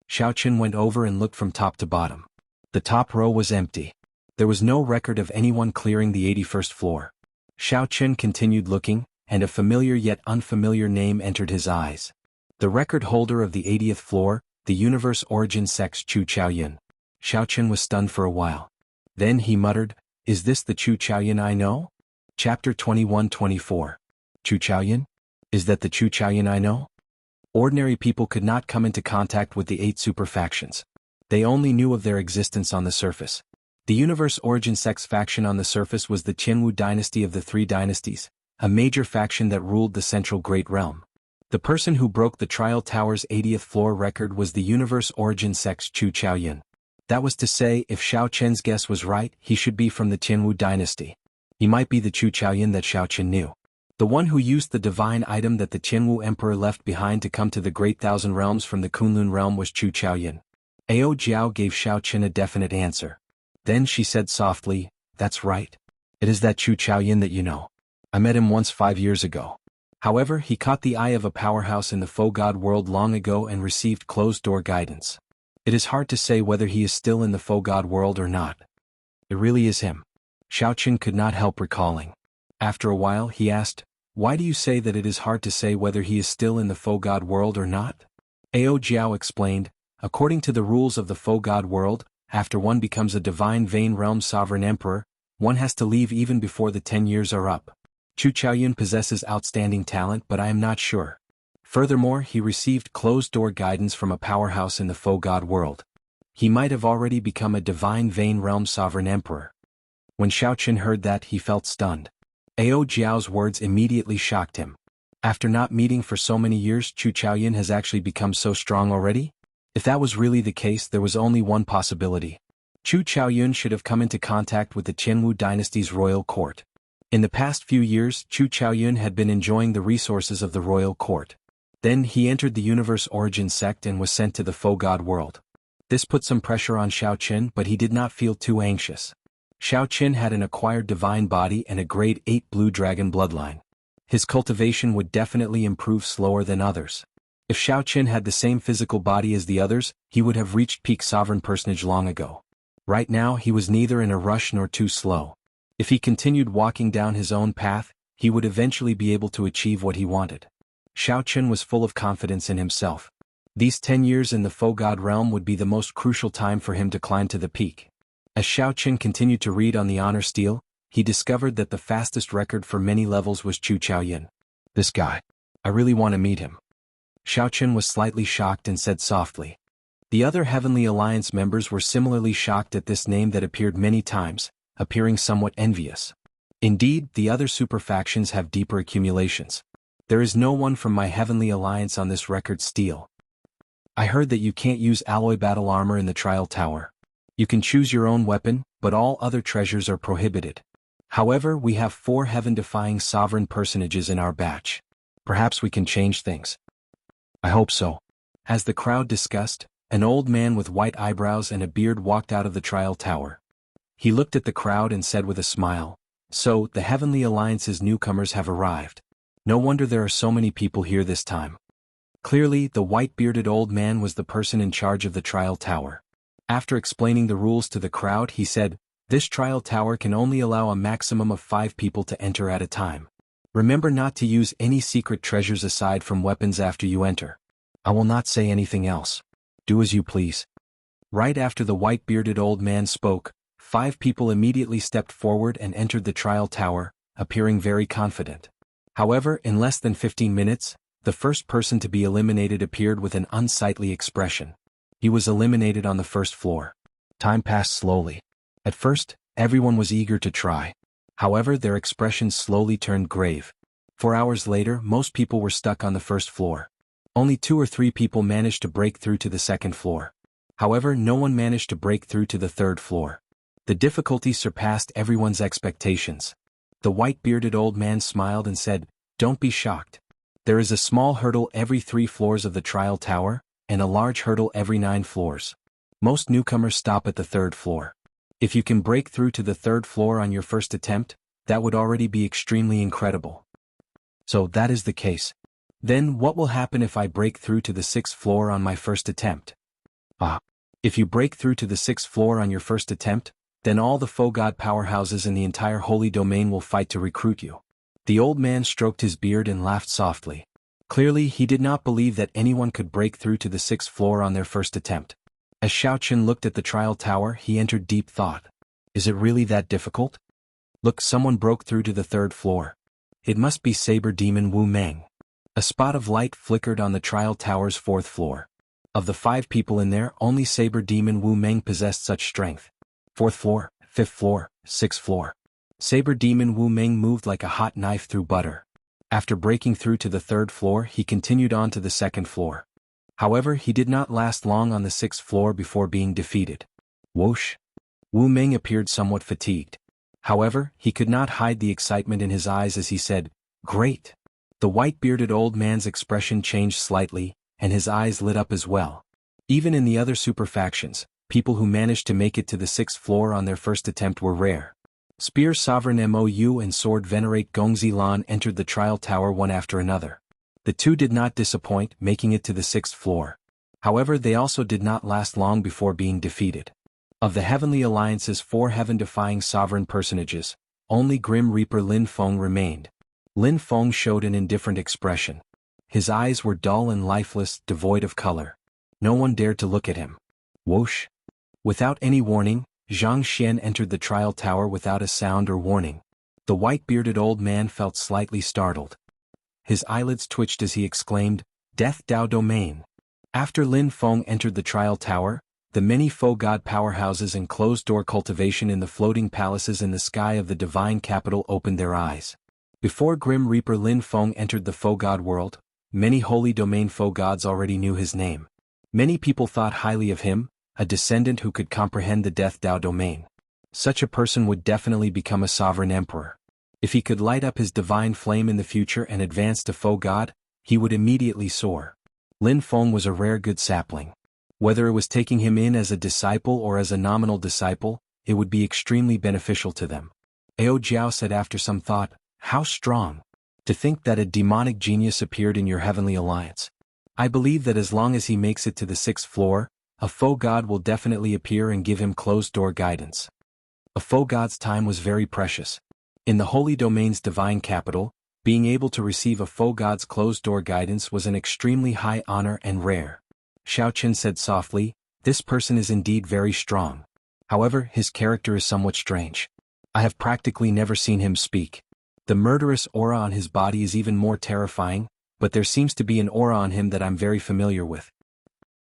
Xiao Qin went over and looked from top to bottom. The top row was empty. There was no record of anyone clearing the 81st floor. Xiao Qin continued looking, and a familiar yet unfamiliar name entered his eyes. The record holder of the 80th floor, the Universe Origin Sex Chu Chaoyin. Xiao Qin was stunned for a while. Then he muttered, "Is this the Chu Chaoyin I know?" Chapter 21-24. Chu Chaoyin? Is that the Chu Chaoyin I know? Ordinary people could not come into contact with the 8 super factions. They only knew of their existence on the surface. The Universe Origin Sex faction on the surface was the Qianwu dynasty of the 3 dynasties, a major faction that ruled the Central Great Realm. The person who broke the Trial Tower's 80th floor record was the Universe Origin Sex Chu Chaoyin. That was to say, if Xiao Qin's guess was right, he should be from the Qianwu dynasty. He might be the Chu Chaoyin that Xiao Qin knew. The one who used the divine item that the Qianwu Emperor left behind to come to the Great Thousand Realms from the Kunlun realm was Chu Chaoyin. Ao Jiao gave Xiao Qin a definite answer. Then she said softly, "That's right. It is that Chu Chaoyin that you know. I met him once 5 years ago. However, he caught the eye of a powerhouse in the faux god world long ago and received closed-door guidance. It is hard to say whether he is still in the faux god world or not. It really is him." Xiao Qin could not help recalling. After a while, he asked, "Why do you say that it is hard to say whether he is still in the faux god world or not?" Ao Jiao explained, according to the rules of the Faux God world, after one becomes a divine Vein Realm Sovereign Emperor, one has to leave even before the 10 years are up. Chu Chaoyun possesses outstanding talent, but I am not sure. Furthermore, he received closed-door guidance from a powerhouse in the Faux God world. He might have already become a divine Vein Realm Sovereign Emperor. When Xiaoqun heard that, he felt stunned. Ao Jiao's words immediately shocked him. After not meeting for so many years, Chu Chaoyun has actually become so strong already? If that was really the case, there was only one possibility. Chu Chaoyun should have come into contact with the Qianwu dynasty's royal court. In the past few years, Chu Chaoyun had been enjoying the resources of the royal court. Then he entered the Universe Origin sect and was sent to the Faux God world. This put some pressure on Xiaoqun, but he did not feel too anxious. Xiaoqun had an acquired divine body and a grade 8 blue dragon bloodline. His cultivation would definitely improve slower than others. If Xiaoqun had the same physical body as the others, he would have reached peak sovereign personage long ago. Right now he was neither in a rush nor too slow. If he continued walking down his own path, he would eventually be able to achieve what he wanted. Xiaoqun was full of confidence in himself. These 10 years in the Faux God realm would be the most crucial time for him to climb to the peak. As Xiaoqun continued to read on the honor stele, he discovered that the fastest record for many levels was Chu Chaoyun. This guy. I really want to meet him. Xiaoqun was slightly shocked and said softly. The other Heavenly Alliance members were similarly shocked at this name that appeared many times, appearing somewhat envious. Indeed, the other super factions have deeper accumulations. There is no one from my Heavenly Alliance on this record stele. I heard that you can't use alloy battle armor in the trial tower. You can choose your own weapon, but all other treasures are prohibited. However, we have 4 heaven-defying sovereign personages in our batch. Perhaps we can change things. I hope so. As the crowd discussed, an old man with white eyebrows and a beard walked out of the trial tower. He looked at the crowd and said with a smile, "So, the Heavenly Alliance's newcomers have arrived. No wonder there are so many people here this time." Clearly, the white-bearded old man was the person in charge of the trial tower. After explaining the rules to the crowd, he said, "This trial tower can only allow a maximum of 5 people to enter at a time. Remember not to use any secret treasures aside from weapons after you enter. I will not say anything else. Do as you please." Right after the white-bearded old man spoke, 5 people immediately stepped forward and entered the trial tower, appearing very confident. However, in less than 15 minutes, the first person to be eliminated appeared with an unsightly expression. He was eliminated on the first floor. Time passed slowly. At first, everyone was eager to try. However, their expressions slowly turned grave. 4 hours later, most people were stuck on the first floor. Only 2 or 3 people managed to break through to the second floor. However, no one managed to break through to the third floor. The difficulty surpassed everyone's expectations. The white-bearded old man smiled and said, "Don't be shocked. There is a small hurdle every 3 floors of the trial tower, and a large hurdle every 9 floors. Most newcomers stop at the 3rd floor. If you can break through to the 3rd floor on your first attempt, that would already be extremely incredible. So that is the case. Then what will happen if I break through to the 6th floor on my first attempt?" If you break through to the 6th floor on your first attempt, then all the Faux God powerhouses in the entire Holy Domain will fight to recruit you. The old man stroked his beard and laughed softly. Clearly, he did not believe that anyone could break through to the 6th floor on their first attempt. As Xiaoqun looked at the trial tower, he entered deep thought. Is it really that difficult? Look, someone broke through to the 3rd floor. It must be Saber Demon Wu Meng. A spot of light flickered on the trial tower's 4th floor. Of the 5 people in there, only Saber Demon Wu Meng possessed such strength. 4th floor, 5th floor, 6th floor. Saber Demon Wu Meng moved like a hot knife through butter. After breaking through to the 3rd floor, he continued on to the 2nd floor. However, he did not last long on the 6th floor before being defeated. Whoosh! Wu Meng appeared somewhat fatigued. However, he could not hide the excitement in his eyes as he said, "Great!" The white-bearded old man's expression changed slightly, and his eyes lit up as well. Even in the other super factions, people who managed to make it to the 6th floor on their first attempt were rare. Spear Sovereign Mou and Sword Venerate Gongzi Lan entered the trial tower one after another. The 2 did not disappoint, making it to the 6th floor. However, they also did not last long before being defeated. Of the Heavenly Alliance's 4 heaven-defying sovereign personages, only Grim Reaper Lin Feng remained. Lin Feng showed an indifferent expression. His eyes were dull and lifeless, devoid of color. No one dared to look at him. Whoosh! Without any warning, Zhang Xian entered the trial tower without a sound or warning. The white-bearded old man felt slightly startled. His eyelids twitched as he exclaimed, "Death Dao Domain." After Lin Feng entered the trial tower, the many faux god powerhouses and closed-door cultivation in the floating palaces in the sky of the divine capital opened their eyes. Before Grim Reaper Lin Feng entered the faux god world, many holy domain faux gods already knew his name. Many people thought highly of him, a descendant who could comprehend the Death Dao domain. Such a person would definitely become a sovereign emperor. If he could light up his divine flame in the future and advance to faux god, he would immediately soar. Lin Feng was a rare good sapling. Whether it was taking him in as a disciple or as a nominal disciple, it would be extremely beneficial to them. Ao Jiao said after some thought, "How strong! To think that a demonic genius appeared in your heavenly alliance. I believe that as long as he makes it to the 6th floor, a faux god will definitely appear and give him closed-door guidance." A faux god's time was very precious. In the Holy Domain's divine capital, being able to receive a faux god's closed-door guidance was an extremely high honor and rare. Xiaoqin said softly, "This person is indeed very strong. However, his character is somewhat strange. I have practically never seen him speak. The murderous aura on his body is even more terrifying, but there seems to be an aura on him that I'm very familiar with."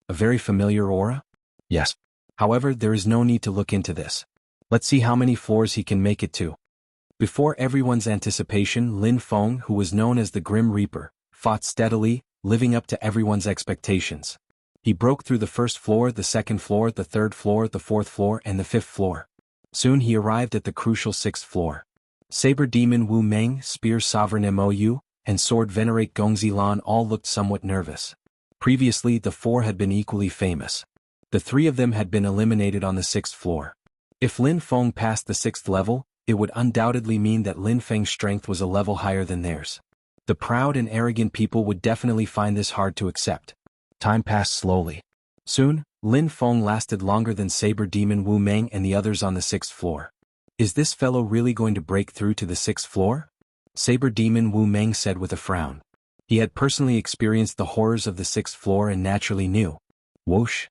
A very familiar aura? Yes. However, there is no need to look into this. Let's see how many floors he can make it to. Before everyone's anticipation, Lin Feng, who was known as the Grim Reaper, fought steadily, living up to everyone's expectations. He broke through the 1st floor, the 2nd floor, the 3rd floor, the 4th floor, and the 5th floor. Soon he arrived at the crucial 6th floor. Saber Demon Wu Meng, Spear Sovereign Mou, and Sword Venerate Gongzi Lan all looked somewhat nervous. Previously, the 4 had been equally famous. The 3 of them had been eliminated on the 6th floor. If Lin Feng passed the 6th level, it would undoubtedly mean that Lin Feng's strength was a level higher than theirs. The proud and arrogant people would definitely find this hard to accept. Time passed slowly. Soon, Lin Feng lasted longer than Saber Demon Wu Meng and the others on the 6th floor. Is this fellow really going to break through to the 6th floor? Saber Demon Wu Meng said with a frown. He had personally experienced the horrors of the 6th floor and naturally knew. Whoosh!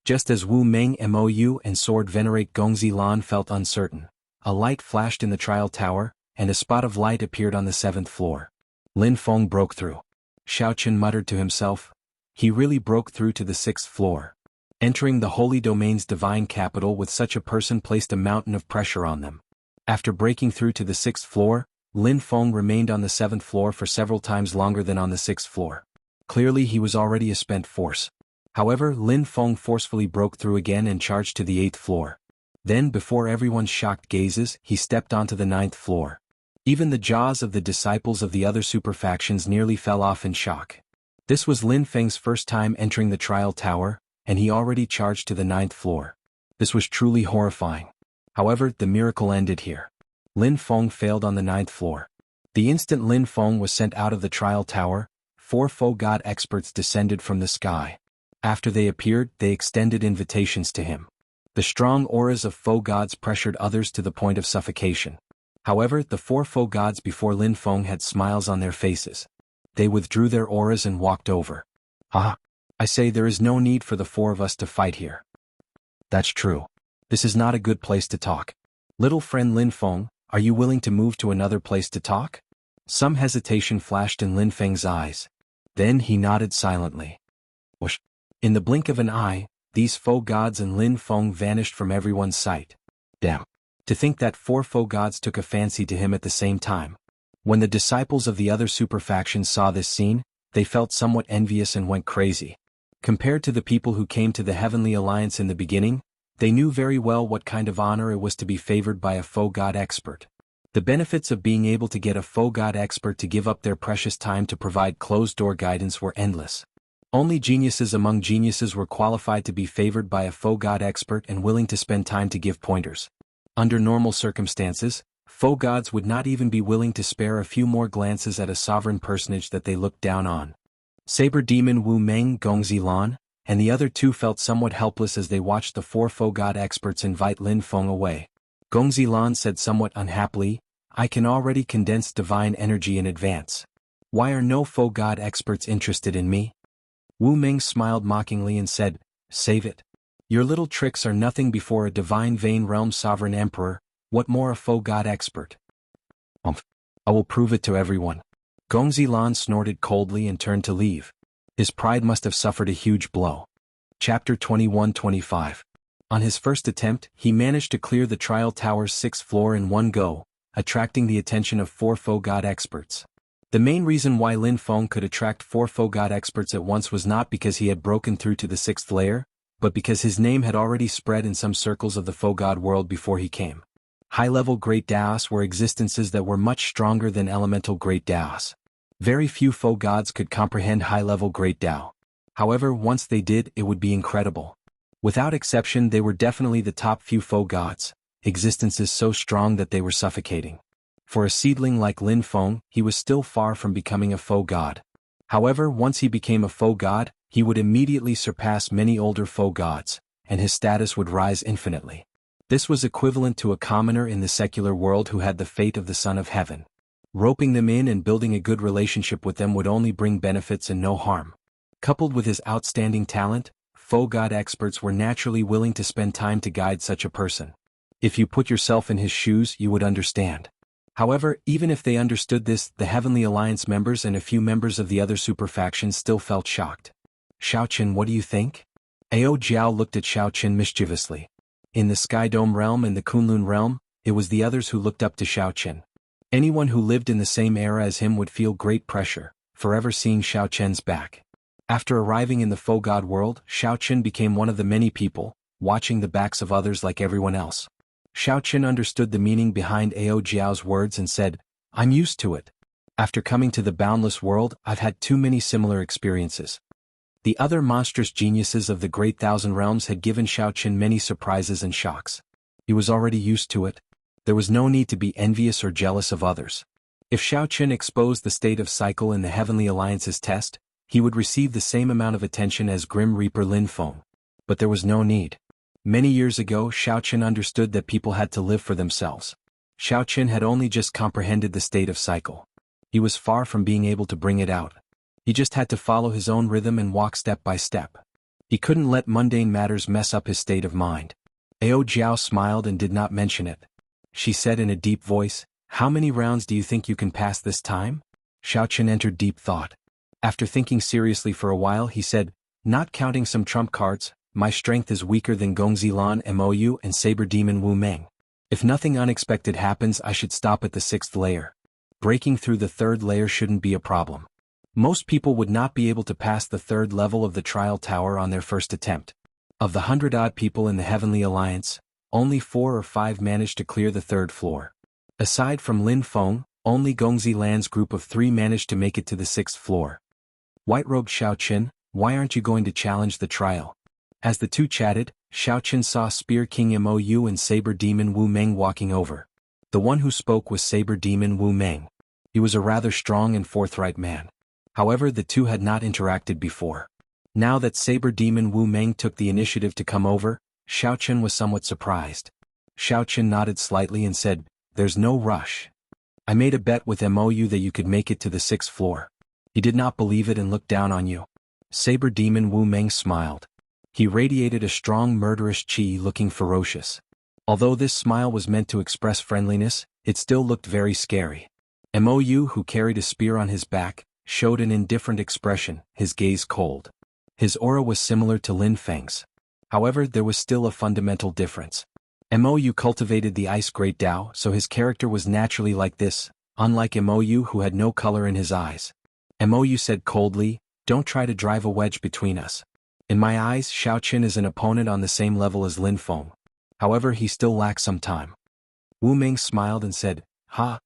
Just as Wu Meng Mou and Sword Venerate Gongzi Lan felt uncertain, a light flashed in the trial tower, and a spot of light appeared on the 7th floor. Lin Feng broke through. Xiaoqin muttered to himself. He really broke through to the 6th floor. Entering the Holy Domain's divine capital with such a person placed a mountain of pressure on them. After breaking through to the 6th floor, Lin Feng remained on the 7th floor for several times longer than on the 6th floor. Clearly he was already a spent force. However, Lin Feng forcefully broke through again and charged to the 8th floor. Then, before everyone's shocked gazes, he stepped onto the 9th floor. Even the jaws of the disciples of the other superfactions nearly fell off in shock. This was Lin Feng's first time entering the trial tower, and he already charged to the 9th floor. This was truly horrifying. However, the miracle ended here. Lin Feng failed on the 9th floor. The instant Lin Feng was sent out of the trial tower, 4 faux god experts descended from the sky. After they appeared, they extended invitations to him. The strong auras of faux gods pressured others to the point of suffocation. However, the 4 faux gods before Lin Feng had smiles on their faces. They withdrew their auras and walked over. "Ah, I say there is no need for the 4 of us to fight here." "That's true. This is not a good place to talk. Little friend Lin Feng, are you willing to move to another place to talk?" Some hesitation flashed in Lin Feng's eyes. Then he nodded silently. Whoosh! In the blink of an eye, these faux gods and Lin Feng vanished from everyone's sight. Damn. To think that 4 faux gods took a fancy to him at the same time. When the disciples of the other superfactions saw this scene, they felt somewhat envious and went crazy. Compared to the people who came to the Heavenly Alliance in the beginning, they knew very well what kind of honor it was to be favored by a faux god expert. The benefits of being able to get a faux god expert to give up their precious time to provide closed-door guidance were endless. Only geniuses among geniuses were qualified to be favored by a faux god expert and willing to spend time to give pointers. Under normal circumstances, faux gods would not even be willing to spare a few more glances at a sovereign personage that they looked down on. Saber Demon Wu Meng Gongzi Lan, and the other 2 felt somewhat helpless as they watched the 4 faux god experts invite Lin Feng away. Gongzi Lan said somewhat unhappily, "I can already condense divine energy in advance. Why are no faux god experts interested in me? Wu Ming smiled mockingly and said, save it. Your little tricks are nothing before a divine Vane Realm sovereign emperor, what more a faux god expert? I will prove it to everyone. Gongzi Lan snorted coldly and turned to leave. His pride must have suffered a huge blow. Chapter 21-25. On his first attempt, he managed to clear the trial tower's 6th floor in one go, attracting the attention of 4 faux god experts. The main reason why Lin Feng could attract 4 faux god experts at once was not because he had broken through to the 6th layer, but because his name had already spread in some circles of the faux god world before he came. High-level Great Daos were existences that were much stronger than elemental Great Daos. Very few faux gods could comprehend high-level Great Dao. However, once they did, it would be incredible. Without exception, they were definitely the top few faux gods, existences so strong that they were suffocating. For a seedling like Lin Feng, he was still far from becoming a faux god. However, once he became a faux god, he would immediately surpass many older faux gods, and his status would rise infinitely. This was equivalent to a commoner in the secular world who had the fate of the Son of Heaven. Roping them in and building a good relationship with them would only bring benefits and no harm. Coupled with his outstanding talent, faux god experts were naturally willing to spend time to guide such a person. If you put yourself in his shoes, you would understand. However, even if they understood this, the Heavenly Alliance members and a few members of the other super factions still felt shocked. Xiaoqin, what do you think? Ao Jiao looked at Xiaoqin mischievously. In the Sky Dome realm and the Kunlun realm, it was the others who looked up to Xiaoqin. Anyone who lived in the same era as him would feel great pressure, forever seeing Xiaoqin's back. After arriving in the faux god world, Xiaoqin became one of the many people, watching the backs of others like everyone else. Xiaoqin understood the meaning behind Ao Jiao's words and said, I'm used to it. After coming to the boundless world, I've had too many similar experiences. The other monstrous geniuses of the Great Thousand Realms had given Xiaoqin many surprises and shocks. He was already used to it. There was no need to be envious or jealous of others. If Xiaoqin exposed the state of cycle in the Heavenly Alliance's test, he would receive the same amount of attention as Grim Reaper Lin Feng. But there was no need. Many years ago, Xiaoqin understood that people had to live for themselves. Xiaoqin had only just comprehended the state of cycle. He was far from being able to bring it out. He just had to follow his own rhythm and walk step by step. He couldn't let mundane matters mess up his state of mind. Ao Jiao smiled and did not mention it. She said in a deep voice, how many rounds do you think you can pass this time? Xiaoqin entered deep thought. After thinking seriously for a while, he said, not counting some trump cards, my strength is weaker than Gongzi Lan Mou and Saber Demon Wu Meng. If nothing unexpected happens, I should stop at the 6th layer. Breaking through the 3rd layer shouldn't be a problem. Most people would not be able to pass the 3rd level of the trial tower on their first attempt. Of the 100-odd people in the Heavenly Alliance, only 4 or 5 managed to clear the 3rd floor. Aside from Lin Feng, only Gongzi Lan's group of 3 managed to make it to the 6th floor. White-robed Xiaoqin, why aren't you going to challenge the trial? As the two chatted, Xiaoqin saw Spear King Mou and Saber Demon Wu Meng walking over. The one who spoke was Saber Demon Wu Meng. He was a rather strong and forthright man. However, the two had not interacted before. Now that Saber Demon Wu Meng took the initiative to come over, Xiaoqin was somewhat surprised. Xiaoqin nodded slightly and said, there's no rush. I made a bet with Mou that you could make it to the 6th floor. He did not believe it and looked down on you. Saber Demon Wu Meng smiled. He radiated a strong murderous chi looking ferocious. Although this smile was meant to express friendliness, it still looked very scary. Mou, who carried a spear on his back, showed an indifferent expression, his gaze cold. His aura was similar to Lin Feng's. However, there was still a fundamental difference. Mou cultivated the Ice Great Dao, so his character was naturally like this, unlike Mou who had no color in his eyes. Mou said coldly, don't try to drive a wedge between us. In my eyes, Xiaoqin is an opponent on the same level as Lin Feng. However, he still lacks some time. Wu Meng smiled and said, I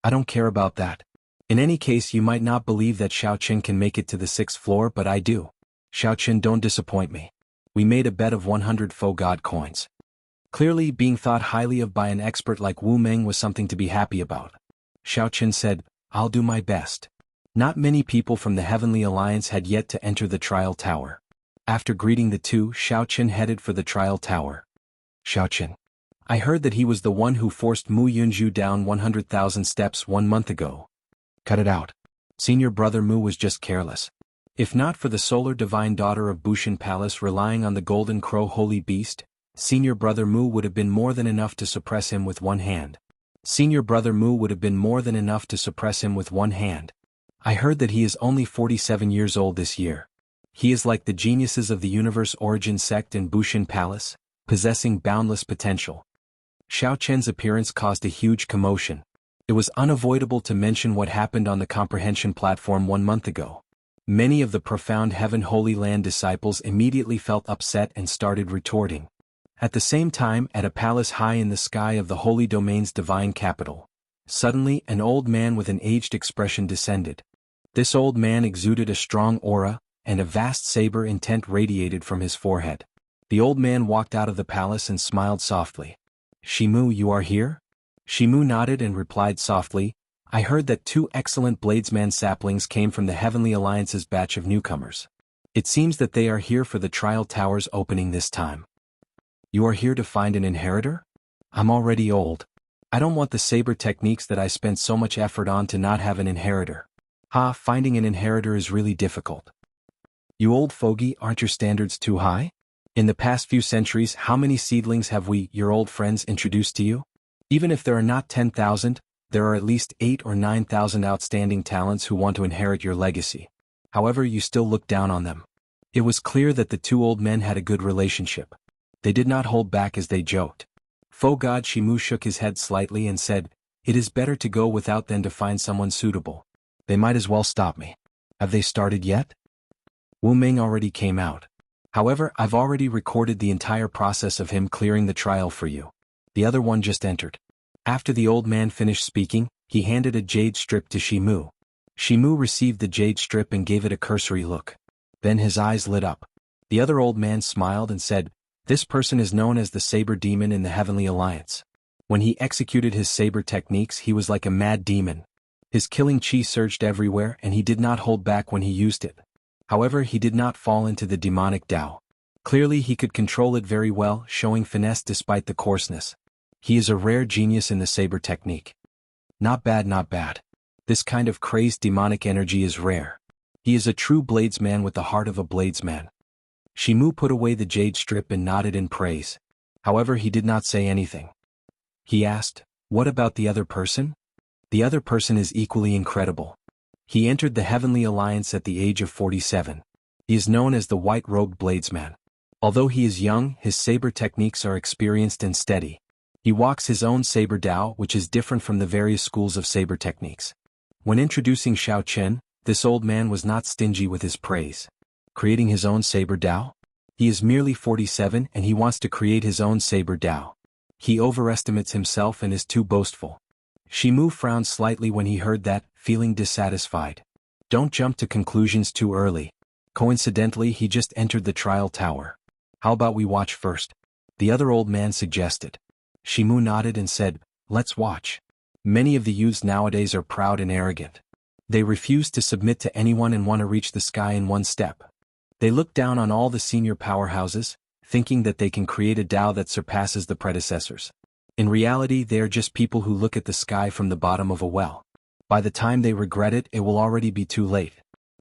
don't care about that. In any case, you might not believe that Xiaoqin can make it to the 6th floor, but I do. Xiaoqin, don't disappoint me. We made a bet of 100 faux god coins. Clearly, being thought highly of by an expert like Wu Meng was something to be happy about. Xiaoqin said, I'll do my best. Not many people from the Heavenly Alliance had yet to enter the trial tower. After greeting the two, Xiaoqin headed for the trial tower. Xiaoqin. I heard that he was the one who forced Mu Yunju down 100,000 steps 1 month ago. Cut it out. Senior Brother Mu was just careless. If not for the solar divine daughter of Bushan Palace relying on the Golden Crow holy beast, Senior Brother Mu would have been more than enough to suppress him with one hand. Senior Brother Mu would have been more than enough to suppress him with one hand. I heard that he is only 47 years old this year. He is like the geniuses of the Universe Origin sect in Bushan Palace, possessing boundless potential. Xiao Chen's appearance caused a huge commotion. It was unavoidable to mention what happened on the comprehension platform 1 month ago. Many of the profound Heaven Holy Land disciples immediately felt upset and started retorting. At the same time, at a palace high in the sky of the Holy Domain's divine capital, suddenly an old man with an aged expression descended. This old man exuded a strong aura, and a vast saber intent radiated from his forehead. The old man walked out of the palace and smiled softly. "Shimu, you are here?" Shimu nodded and replied softly, "I heard that 2 excellent Bladesman saplings came from the Heavenly Alliance's batch of newcomers. It seems that they are here for the Trial Tower's opening this time." "You are here to find an inheritor?" "I'm already old. I don't want the saber techniques that I spent so much effort on to not have an inheritor." Finding an inheritor is really difficult." "You old fogey, aren't your standards too high? In the past few centuries, how many seedlings have we, your old friends, introduced to you? Even if there are not 10,000, there are at least 8 or 9,000 outstanding talents who want to inherit your legacy. However, you still look down on them." It was clear that the 2 old men had a good relationship. They did not hold back as they joked. God Shimu shook his head slightly and said, "It is better to go without than to find someone suitable. They might as well stop me." "Have they started yet?" "Wu Ming already came out. However, I've already recorded the entire process of him clearing the trial for you. The other one just entered." After the old man finished speaking, he handed a jade strip to Shimu. Shimu received the jade strip and gave it a cursory look. Then his eyes lit up. The other old man smiled and said, "This person is known as the Saber Demon in the Heavenly Alliance. When he executed his saber techniques, he was like a mad demon. His killing chi surged everywhere and he did not hold back when he used it. However, he did not fall into the demonic Tao. Clearly he could control it very well, showing finesse despite the coarseness. He is a rare genius in the saber technique." Not bad, not bad. This kind of crazed demonic energy is rare. He is a true bladesman with the heart of a bladesman." Shimu put away the jade strip and nodded in praise. However, he did not say anything. He asked, "What about the other person?" "The other person is equally incredible. He entered the Heavenly Alliance at the age of 47. He is known as the White-Robed Bladesman. Although he is young, his saber techniques are experienced and steady. He walks his own saber Tao, which is different from the various schools of saber techniques." When introducing Xiao Chen, this old man was not stingy with his praise. Creating his own saber Tao? He is merely 47 and he wants to create his own saber Tao. He overestimates himself and is too boastful. Shimu frowned slightly when he heard that, feeling dissatisfied. "Don't jump to conclusions too early. Coincidentally, he just entered the trial tower. How about we watch first?" the other old man suggested. Shimu nodded and said, "Let's watch." Many of the youths nowadays are proud and arrogant. They refuse to submit to anyone and want to reach the sky in one step. They look down on all the senior powerhouses, thinking that they can create a Tao that surpasses the predecessors. In reality, they are just people who look at the sky from the bottom of a well. By the time they regret it, it will already be too late.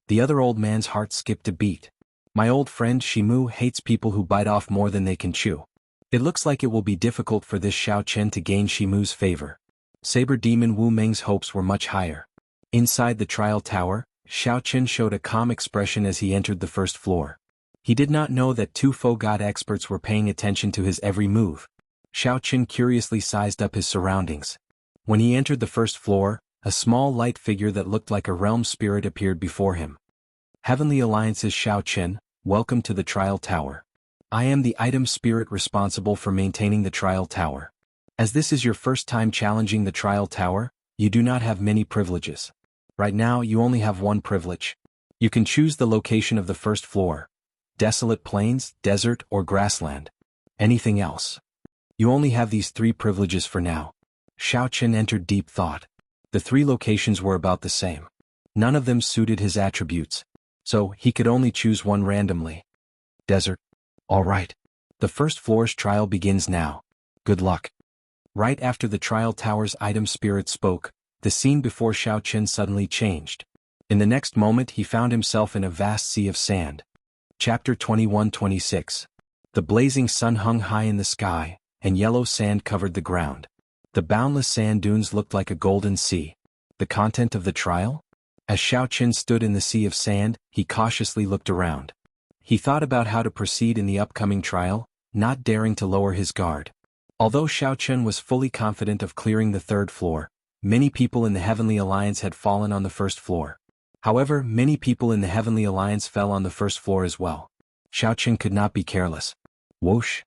The other old man's heart skipped a beat. My old friend Shimu hates people who bite off more than they can chew. It looks like it will be difficult for this Xiao Chen to gain Shimu's favor. Saber Demon Wu Meng's hopes were much higher. Inside the trial tower, Xiao Chen showed a calm expression as he entered the first floor. He did not know that 2 God experts were paying attention to his every move. Xiao Chen curiously sized up his surroundings. When he entered the first floor, a small light figure that looked like a realm spirit appeared before him. "Heavenly Alliance's Xiao Chen, welcome to the trial tower. I am the item spirit responsible for maintaining the trial tower. As this is your first time challenging the trial tower, you do not have many privileges. Right now you only have one privilege. You can choose the location of the first floor. Desolate plains, desert, or grassland. Anything else. You only have these 3 privileges for now." Xiao Chen entered deep thought. The 3 locations were about the same. None of them suited his attributes. So, he could only choose one randomly. Desert. All right. The first floor's trial begins now. Good luck. Right after the trial tower's item spirit spoke, the scene before Xiao Chen suddenly changed. In the next moment he found himself in a vast sea of sand. Chapter 21-26. The blazing sun hung high in the sky, and yellow sand covered the ground. The boundless sand dunes looked like a golden sea. The content of the trial? As Xiaoqin stood in the sea of sand, he cautiously looked around. He thought about how to proceed in the upcoming trial, not daring to lower his guard. Although Xiaoqin was fully confident of clearing the third floor, many people in the Heavenly Alliance had fallen on the first floor. However, many people in the Heavenly Alliance fell on the first floor as well. Xiaoqin could not be careless. Whoosh!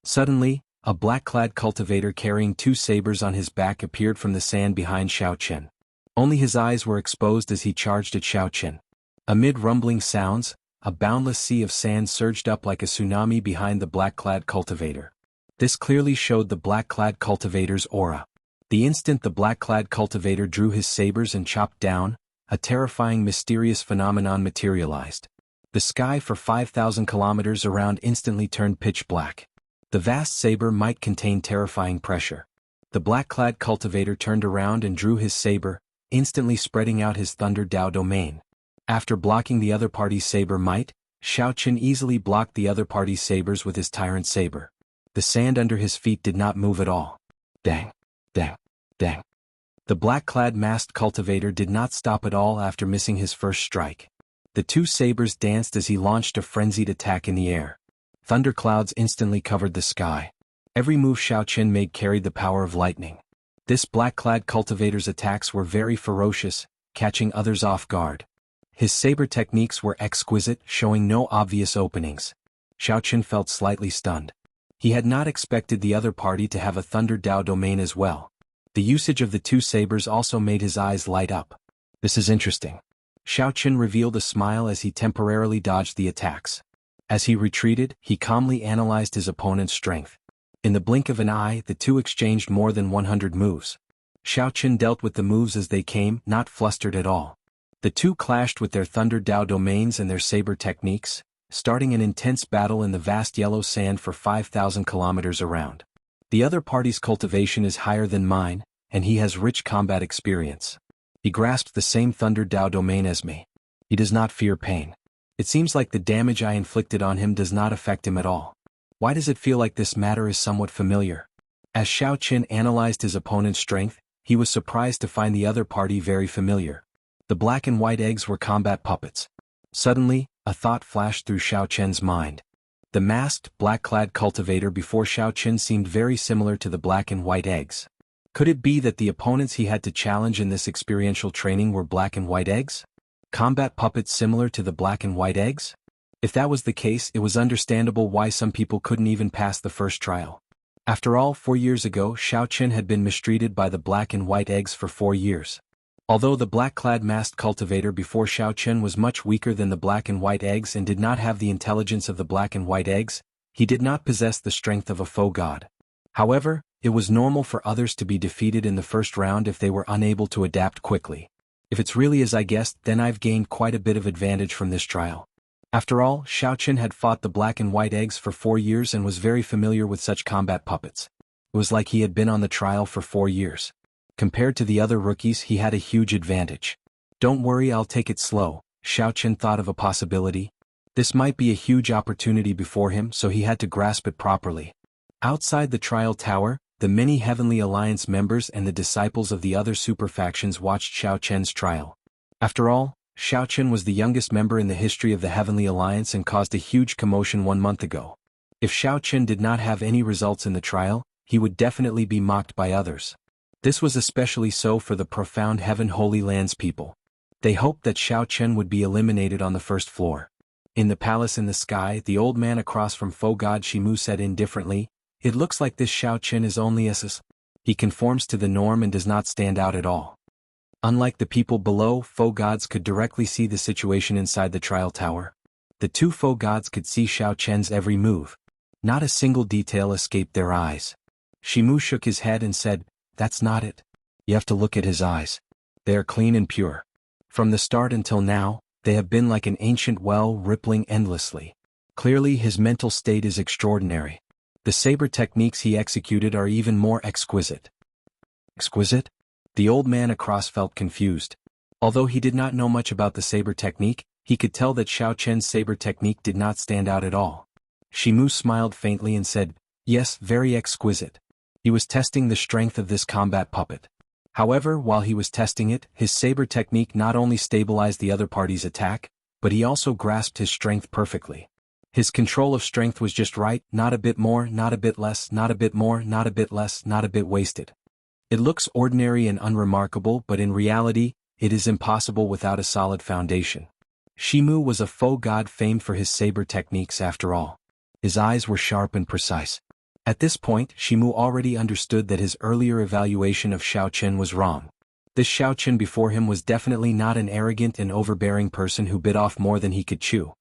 Suddenly, a black-clad cultivator carrying 2 sabers on his back appeared from the sand behind Xiaoqin. Only his eyes were exposed as he charged at Xiaoqin. Amid rumbling sounds, a boundless sea of sand surged up like a tsunami behind the black-clad cultivator. This clearly showed the black-clad cultivator's aura. The instant the black-clad cultivator drew his sabers and chopped down, a terrifying mysterious phenomenon materialized. The sky for 5,000 kilometers around instantly turned pitch black. The vast saber might contain terrifying pressure. The black-clad cultivator turned around and drew his saber, instantly spreading out his Thunder Dao domain. After blocking the other party's saber might, Xiaoqin easily blocked the other party's sabers with his tyrant saber. The sand under his feet did not move at all. Dang! Dang! Dang! The black-clad masked cultivator did not stop at all after missing his first strike. The 2 sabers danced as he launched a frenzied attack in the air. Thunderclouds instantly covered the sky. Every move Xiaoqin made carried the power of lightning. This black-clad cultivator's attacks were very ferocious, catching others off guard. His saber techniques were exquisite, showing no obvious openings. Xiaoqin felt slightly stunned. He had not expected the other party to have a Thunder Dao domain as well. The usage of the 2 sabers also made his eyes light up. This is interesting. Xiaoqin revealed a smile as he temporarily dodged the attacks. As he retreated, he calmly analyzed his opponent's strength. In the blink of an eye, the 2 exchanged more than 100 moves. Xiaoqin dealt with the moves as they came, not flustered at all. The 2 clashed with their Thunder Dao domains and their saber techniques, starting an intense battle in the vast yellow sand for 5,000 kilometers around. The other party's cultivation is higher than mine, and he has rich combat experience. He grasps the same Thunder Dao domain as me. He does not fear pain. It seems like the damage I inflicted on him does not affect him at all. Why does it feel like this matter is somewhat familiar? As Xiaoqin analyzed his opponent's strength, he was surprised to find the other party very familiar. The black and white eggs were combat puppets. Suddenly, a thought flashed through Xiaoqin's mind. The masked, black-clad cultivator before Xiaoqin seemed very similar to the black and white eggs. Could it be that the opponents he had to challenge in this experiential training were black and white eggs? Combat puppets similar to the black and white eggs? If that was the case, it was understandable why some people couldn't even pass the first trial. After all, 4 years ago, Xiaoqin had been mistreated by the black and white eggs for 4 years. Although the black-clad masked cultivator before Xiaoqin was much weaker than the black and white eggs and did not have the intelligence of the black and white eggs, he did not possess the strength of a faux god. However, it was normal for others to be defeated in the first round if they were unable to adapt quickly. If it's really as I guessed, then I've gained quite a bit of advantage from this trial. After all, Xiaoqin had fought the black and white eggs for 4 years and was very familiar with such combat puppets. It was like he had been on the trial for 4 years. Compared to the other rookies, he had a huge advantage. Don't worry, I'll take it slow, Xiaoqin thought of a possibility. This might be a huge opportunity before him, so he had to grasp it properly. Outside the trial tower, the many Heavenly Alliance members and the disciples of the other super factions watched Xiaoqin's trial. After all, Xiaoqin was the youngest member in the history of the Heavenly Alliance and caused a huge commotion 1 month ago. If Xiaoqin did not have any results in the trial, he would definitely be mocked by others. This was especially so for the profound Heaven Holy Lands people. They hoped that Xiaoqin would be eliminated on the first floor. In the palace in the sky, the old man across from Faux God Shimu said indifferently, "It looks like this Xiaoqin is only he conforms to the norm and does not stand out at all." Unlike the people below, Faux Gods could directly see the situation inside the trial tower. The 2 Faux Gods could see Xiaoqin's every move. Not a single detail escaped their eyes. Shimu shook his head and said, "That's not it. You have to look at his eyes. They are clean and pure. From the start until now, they have been like an ancient well rippling endlessly. Clearly his mental state is extraordinary. The saber techniques he executed are even more exquisite." Exquisite? The old man across felt confused. Although he did not know much about the saber technique, he could tell that Xiao Chen's saber technique did not stand out at all. Shimu smiled faintly and said, "Yes, very exquisite." He was testing the strength of this combat puppet. However, while he was testing it, his saber technique not only stabilized the other party's attack, but he also grasped his strength perfectly. His control of strength was just right, not a bit more, not a bit less, not a bit more, not a bit less, not a bit wasted. It looks ordinary and unremarkable, but in reality, it is impossible without a solid foundation. Shimu was a faux god famed for his saber techniques after all. His eyes were sharp and precise. At this point, Shimu already understood that his earlier evaluation of Xiao Chen was wrong. This Xiao Chen before him was definitely not an arrogant and overbearing person who bit off more than he could chew.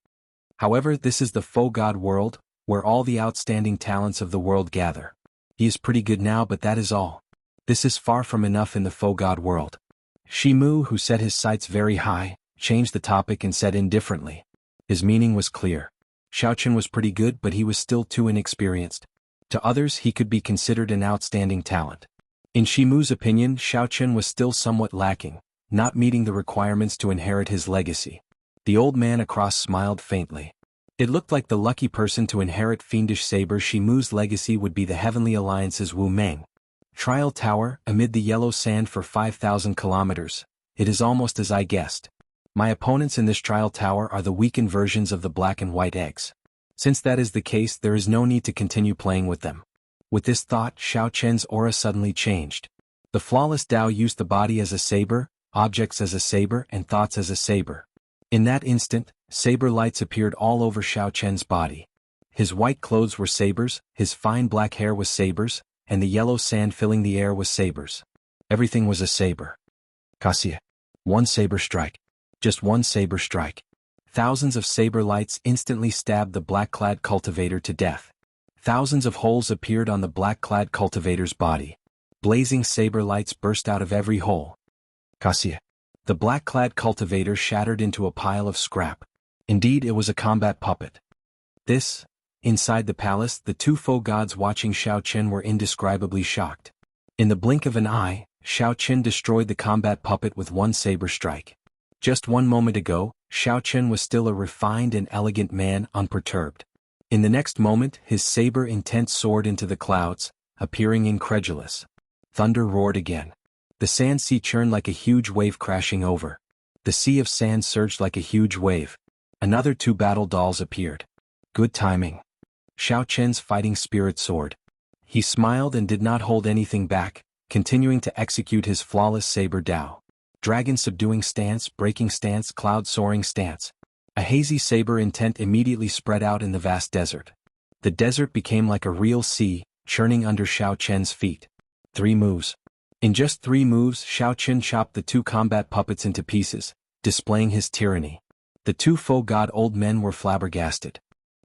However, this is the faux god world, where all the outstanding talents of the world gather. He is pretty good now, but that is all. This is far from enough in the faux god world. Shimu, who set his sights very high, changed the topic and said indifferently. His meaning was clear. Xiao Chen was pretty good, but he was still too inexperienced. To others, he could be considered an outstanding talent. In Shimu's opinion, Xiao Chen was still somewhat lacking, not meeting the requirements to inherit his legacy. The old man across smiled faintly. It looked like the lucky person to inherit fiendish saber Shimu's legacy would be the Heavenly Alliance's Wu Meng. Trial Tower, amid the yellow sand for 5,000 kilometers. It is almost as I guessed. My opponents in this trial tower are the weakened versions of the black and white eggs. Since that is the case, there is no need to continue playing with them. With this thought, Xiao Chen's aura suddenly changed. The flawless Tao used the body as a saber, objects as a saber, and thoughts as a saber. In that instant, saber lights appeared all over Xiao Chen's body. His white clothes were sabers, his fine black hair was sabers, and the yellow sand filling the air was sabers. Everything was a saber. Cassia. One saber strike. Just one saber strike. Thousands of saber lights instantly stabbed the black-clad cultivator to death. Thousands of holes appeared on the black-clad cultivator's body. Blazing saber lights burst out of every hole. Cassia. The black-clad cultivator shattered into a pile of scrap. Indeed, it was a combat puppet. Inside the palace, the two faux gods watching Xiao Chen were indescribably shocked. In the blink of an eye, Xiao Chen destroyed the combat puppet with one saber strike. Just one moment ago, Xiao Chen was still a refined and elegant man, unperturbed. In the next moment, his saber intent soared into the clouds, appearing incredulous. Thunder roared again. The sand sea churned like a huge wave crashing over. The sea of sand surged like a huge wave. Another two battle dolls appeared. Good timing. Xiao Chen's fighting spirit soared. He smiled and did not hold anything back, continuing to execute his flawless saber Dao. Dragon subduing stance, breaking stance, cloud soaring stance. A hazy saber intent immediately spread out in the vast desert. The desert became like a real sea, churning under Xiao Chen's feet. 3 moves. In just 3 moves, Xiao Chen chopped the two combat puppets into pieces, displaying his tyranny. The two faux god old men were flabbergasted.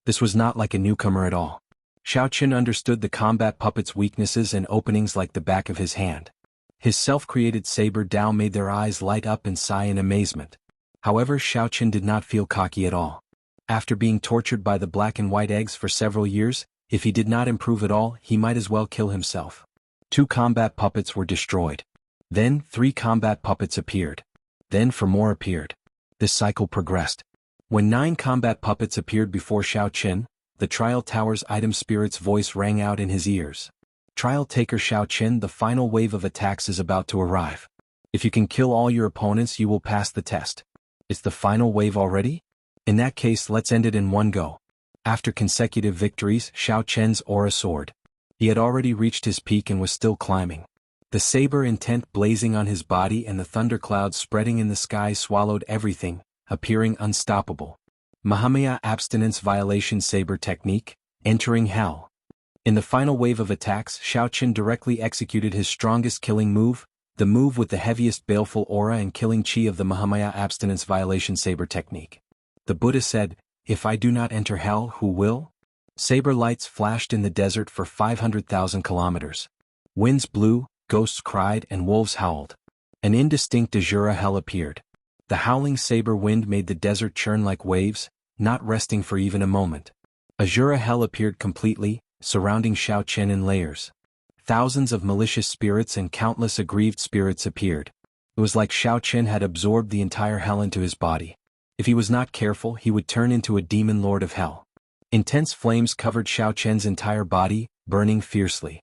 This was not like a newcomer at all. Xiao Chen understood the combat puppet's weaknesses and openings like the back of his hand. His self-created saber Dao made their eyes light up and sigh in amazement. However, Xiao Chen did not feel cocky at all. After being tortured by the black and white eggs for several years, if he did not improve at all, he might as well kill himself. 2 combat puppets were destroyed. Then 3 combat puppets appeared. Then 4 more appeared. This cycle progressed. When 9 combat puppets appeared before Xiao Chen, the trial tower's item spirit's voice rang out in his ears. Trial taker Xiao Chen, the final wave of attacks is about to arrive. If you can kill all your opponents, you will pass the test. It's the final wave already? In that case, let's end it in one go. After consecutive victories, Xiao Chen's aura soared. He had already reached his peak and was still climbing. The saber intent blazing on his body and the thunderclouds spreading in the sky swallowed everything, appearing unstoppable. Mahamaya abstinence violation saber technique, entering hell. In the final wave of attacks, Xiao Chen directly executed his strongest killing move, the move with the heaviest baleful aura and killing chi of the Mahamaya abstinence violation saber technique. The Buddha said, "If I do not enter hell, who will?" Saber lights flashed in the desert for 500,000 kilometers. Winds blew, ghosts cried, and wolves howled. An indistinct Azura hell appeared. The howling saber wind made the desert churn like waves, not resting for even a moment. Azura hell appeared completely, surrounding Xiao Chen in layers. Thousands of malicious spirits and countless aggrieved spirits appeared. It was like Xiao Chen had absorbed the entire hell into his body. If he was not careful, he would turn into a demon lord of hell. Intense flames covered Xiao Chen's entire body, burning fiercely.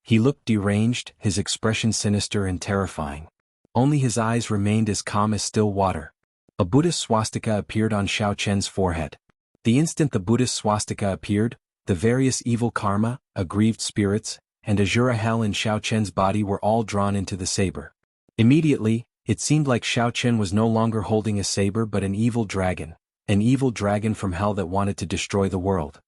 He looked deranged, his expression sinister and terrifying. Only his eyes remained as calm as still water. A Buddhist swastika appeared on Xiao Chen's forehead. The instant the Buddhist swastika appeared, the various evil karma, aggrieved spirits, and Azura hell in Xiao Chen's body were all drawn into the saber. Immediately, it seemed like Xiao Chen was no longer holding a saber but an evil dragon from hell that wanted to destroy the world.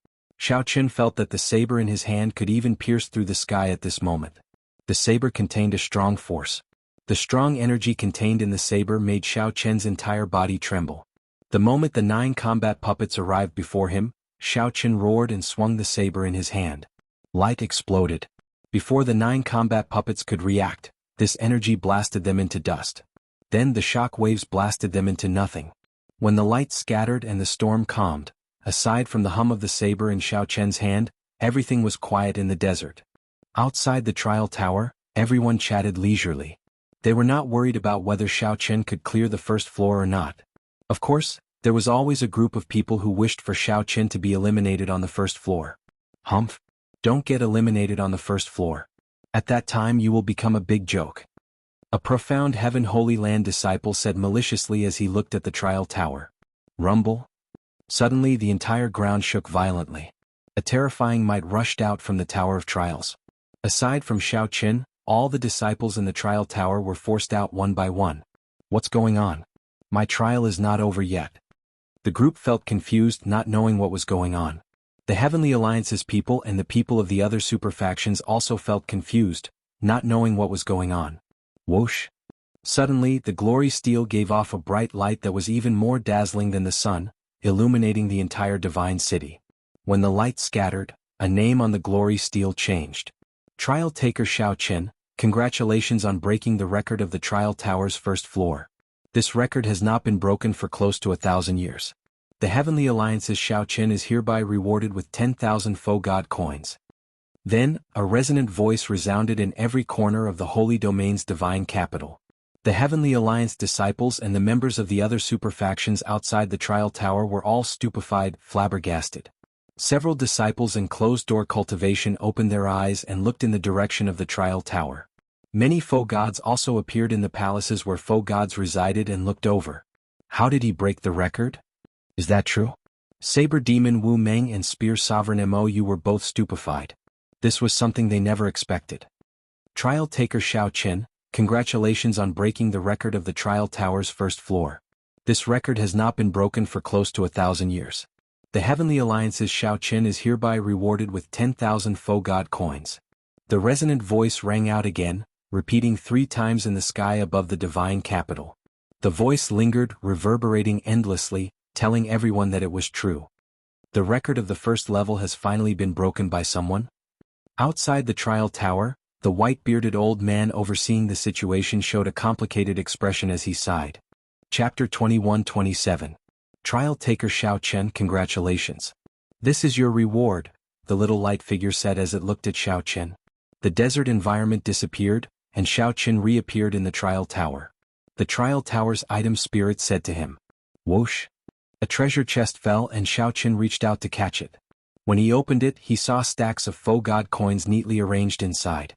Xiao Chen felt that the saber in his hand could even pierce through the sky at this moment. The saber contained a strong force. The strong energy contained in the saber made Xiao Chen's entire body tremble. The moment the 9 combat puppets arrived before him, Xiao Chen roared and swung the saber in his hand. Light exploded. Before the 9 combat puppets could react, this energy blasted them into dust. Then the shock waves blasted them into nothing. When the light scattered and the storm calmed, aside from the hum of the saber in Xiao Chen's hand, everything was quiet in the desert. Outside the trial tower, everyone chatted leisurely. They were not worried about whether Xiao Chen could clear the first floor or not. Of course, there was always a group of people who wished for Xiao Chen to be eliminated on the first floor. Humph! Don't get eliminated on the first floor. At that time you will become a big joke. A profound Heaven Holy Land disciple said maliciously as he looked at the trial tower. Rumble? Suddenly the entire ground shook violently. A terrifying might rushed out from the Tower of Trials. Aside from Xiao Chen, all the disciples in the trial tower were forced out one by one. What's going on? My trial is not over yet. The group felt confused, not knowing what was going on. The Heavenly Alliance's people and the people of the other super factions also felt confused, not knowing what was going on. Whoosh! Suddenly, the glory steel gave off a bright light that was even more dazzling than the sun, illuminating the entire divine city. When the light scattered, a name on the glory steel changed. Trial Taker Xiao Chen, congratulations on breaking the record of the trial tower's first floor. This record has not been broken for close to 1,000 years. The Heavenly Alliance's Xiao Chen is hereby rewarded with 10,000 faux god coins. Then, a resonant voice resounded in every corner of the Holy Domain's divine capital. The Heavenly Alliance disciples and the members of the other super factions outside the trial tower were all stupefied, flabbergasted. Several disciples in closed-door cultivation opened their eyes and looked in the direction of the trial tower. Many faux gods also appeared in the palaces where faux gods resided and looked over. How did he break the record? Is that true? Saber Demon Wu Meng and Spear Sovereign Mo Yu were both stupefied. This was something they never expected. Trial Taker Xiao Chen, congratulations on breaking the record of the trial tower's first floor. This record has not been broken for close to 1,000 years. The Heavenly Alliance's Xiao Chen is hereby rewarded with 10,000 faux god coins. The resonant voice rang out again, repeating 3 times in the sky above the divine capital. The voice lingered, reverberating endlessly, telling everyone that it was true. The record of the first level has finally been broken by someone? Outside the trial tower, the white-bearded old man overseeing the situation showed a complicated expression as he sighed. Chapter 21-27. Trial Taker Xiao Chen, congratulations. This is your reward, the little light figure said as it looked at Xiao Chen. The desert environment disappeared, and Xiao Chen reappeared in the trial tower. The trial tower's item spirit said to him. Whoosh! A treasure chest fell and Xiao Chen reached out to catch it. When he opened it, he saw stacks of faux god coins neatly arranged inside.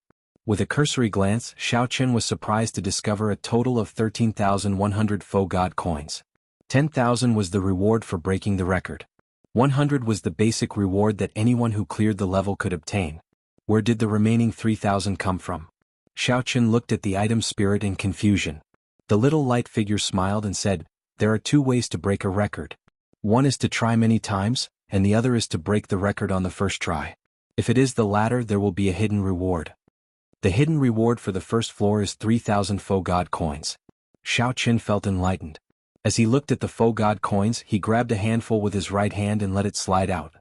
With a cursory glance, Xiao Chen was surprised to discover a total of 13,100 faux god coins. 10,000 was the reward for breaking the record. 100 was the basic reward that anyone who cleared the level could obtain. Where did the remaining 3,000 come from? Xiao Chen looked at the item spirit in confusion. The little light figure smiled and said, there are 2 ways to break a record. One is to try many times, and the other is to break the record on the first try. If it is the latter, there will be a hidden reward. The hidden reward for the first floor is 3,000 faux god coins. Xiao Chen felt enlightened. As he looked at the faux god coins, he grabbed a handful with his right hand and let it slide out.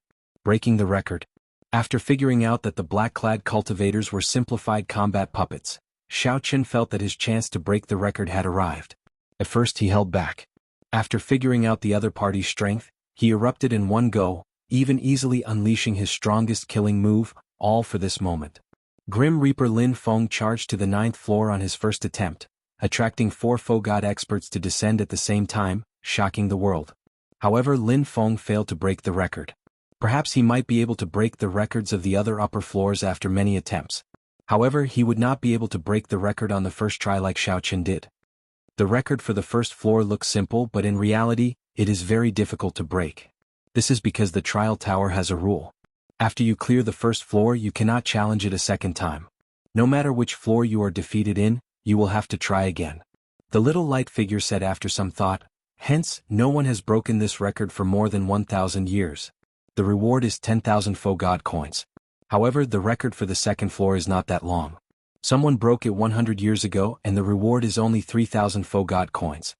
Breaking the record. After figuring out that the black-clad cultivators were simplified combat puppets, Xiao Chen felt that his chance to break the record had arrived. At first he held back. After figuring out the other party's strength, he erupted in one go, even easily unleashing his strongest killing move, all for this moment. Grim Reaper Lin Feng charged to the 9th floor on his first attempt, attracting 4 Fogod experts to descend at the same time, shocking the world. However, Lin Feng failed to break the record. Perhaps he might be able to break the records of the other upper floors after many attempts. However, he would not be able to break the record on the first try like Xiaochen did. The record for the first floor looks simple, but in reality, it is very difficult to break. This is because the trial tower has a rule. After you clear the first floor, you cannot challenge it a second time. No matter which floor you are defeated in, you will have to try again. The little light figure said after some thought. Hence, no one has broken this record for more than 1,000 years. The reward is 10,000 Fogod coins. However, the record for the second floor is not that long. Someone broke it 100 years ago and the reward is only 3,000 Fogod coins.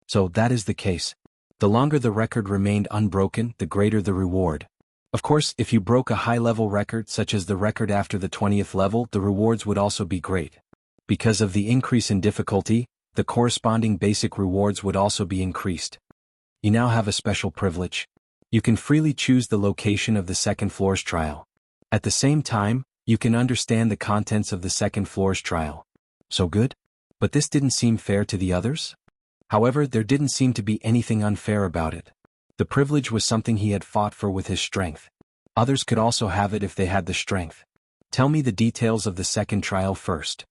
So that is the case. The longer the record remained unbroken, the greater the reward. Of course, if you broke a high-level record such as the record after the 20th level, the rewards would also be great. Because of the increase in difficulty, the corresponding basic rewards would also be increased. You now have a special privilege. You can freely choose the location of the second floor's trial. At the same time, you can understand the contents of the second floor's trial. So good? But this didn't seem fair to the others? However, there didn't seem to be anything unfair about it. The privilege was something he had fought for with his strength. Others could also have it if they had the strength. Tell me the details of the second trial first.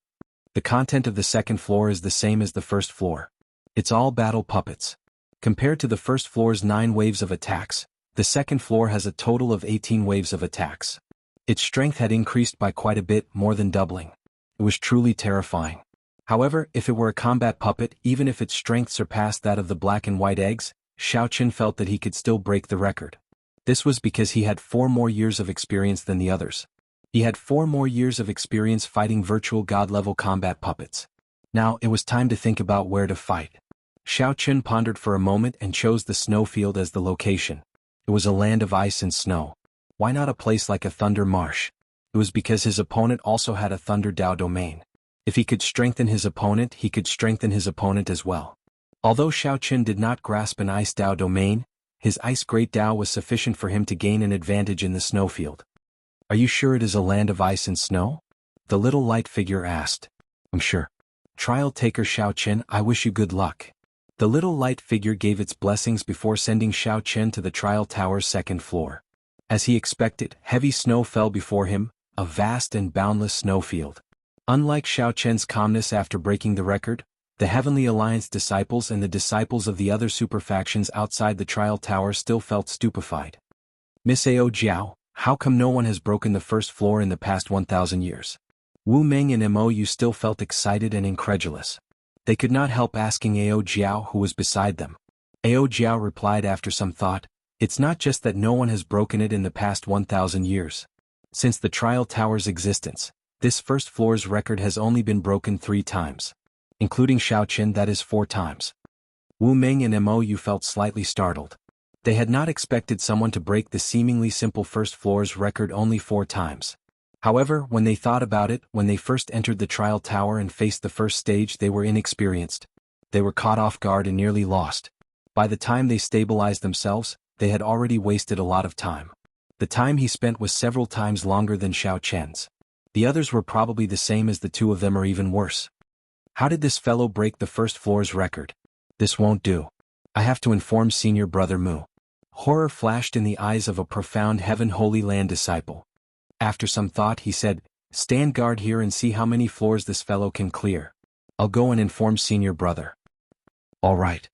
The content of the second floor is the same as the first floor. It's all battle puppets. Compared to the first floor's 9 waves of attacks, the second floor has a total of 18 waves of attacks. Its strength had increased by quite a bit, more than doubling. It was truly terrifying. However, if it were a combat puppet, even if its strength surpassed that of the black and white eggs, Xiaochen felt that he could still break the record. This was because he had 4 more years of experience than the others. He had 4 more years of experience fighting virtual god-level combat puppets. Now, it was time to think about where to fight. Xiaochen pondered for a moment and chose the snowfield as the location. It was a land of ice and snow. Why not a place like a Thunder Marsh? It was because his opponent also had a Thunder Dao domain. If he could strengthen his opponent, he could strengthen his opponent as well. Although Xiaochen did not grasp an Ice Dao domain, his Ice Great Dao was sufficient for him to gain an advantage in the snowfield. Are you sure it is a land of ice and snow? The little light figure asked. I'm sure. Trial taker Xiaochen, I wish you good luck. The little light figure gave its blessings before sending Xiaochen to the trial tower's second floor. As he expected, heavy snow fell before him, a vast and boundless snowfield. Unlike Xiaochen's calmness after breaking the record, the Heavenly Alliance disciples and the disciples of the other super factions outside the trial tower still felt stupefied. Miss Ao Jiao, how come no one has broken the first floor in the past 1,000 years? Wu Meng and Mo still felt excited and incredulous. They could not help asking Ao Jiao who was beside them. Ao Jiao replied after some thought, it's not just that no one has broken it in the past 1,000 years. Since the trial tower's existence, this first floor's record has only been broken 3 times. Including Xiaochen, that is 4 times. Wu Meng and Mo felt slightly startled. They had not expected someone to break the seemingly simple first floor's record only 4 times. However, when they thought about it, when they first entered the trial tower and faced the first stage, they were inexperienced. They were caught off guard and nearly lost. By the time they stabilized themselves, they had already wasted a lot of time. The time he spent was several times longer than Xiaochen's. The others were probably the same as the 2 of them or even worse. How did this fellow break the first floor's record? This won't do. I have to inform Senior Brother Mu. Horror flashed in the eyes of a profound Heaven Holy Land disciple. After some thought he said, stand guard here and see how many floors this fellow can clear. I'll go and inform Senior Brother. All right.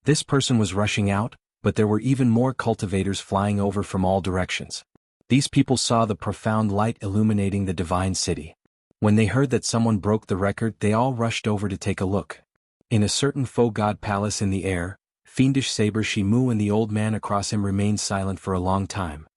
This person was rushing out, but there were even more cultivators flying over from all directions. These people saw the profound light illuminating the divine city. When they heard that someone broke the record, they all rushed over to take a look. In a certain faux god palace in the air, Fiendish Saber Shimu and the old man across him remained silent for a long time.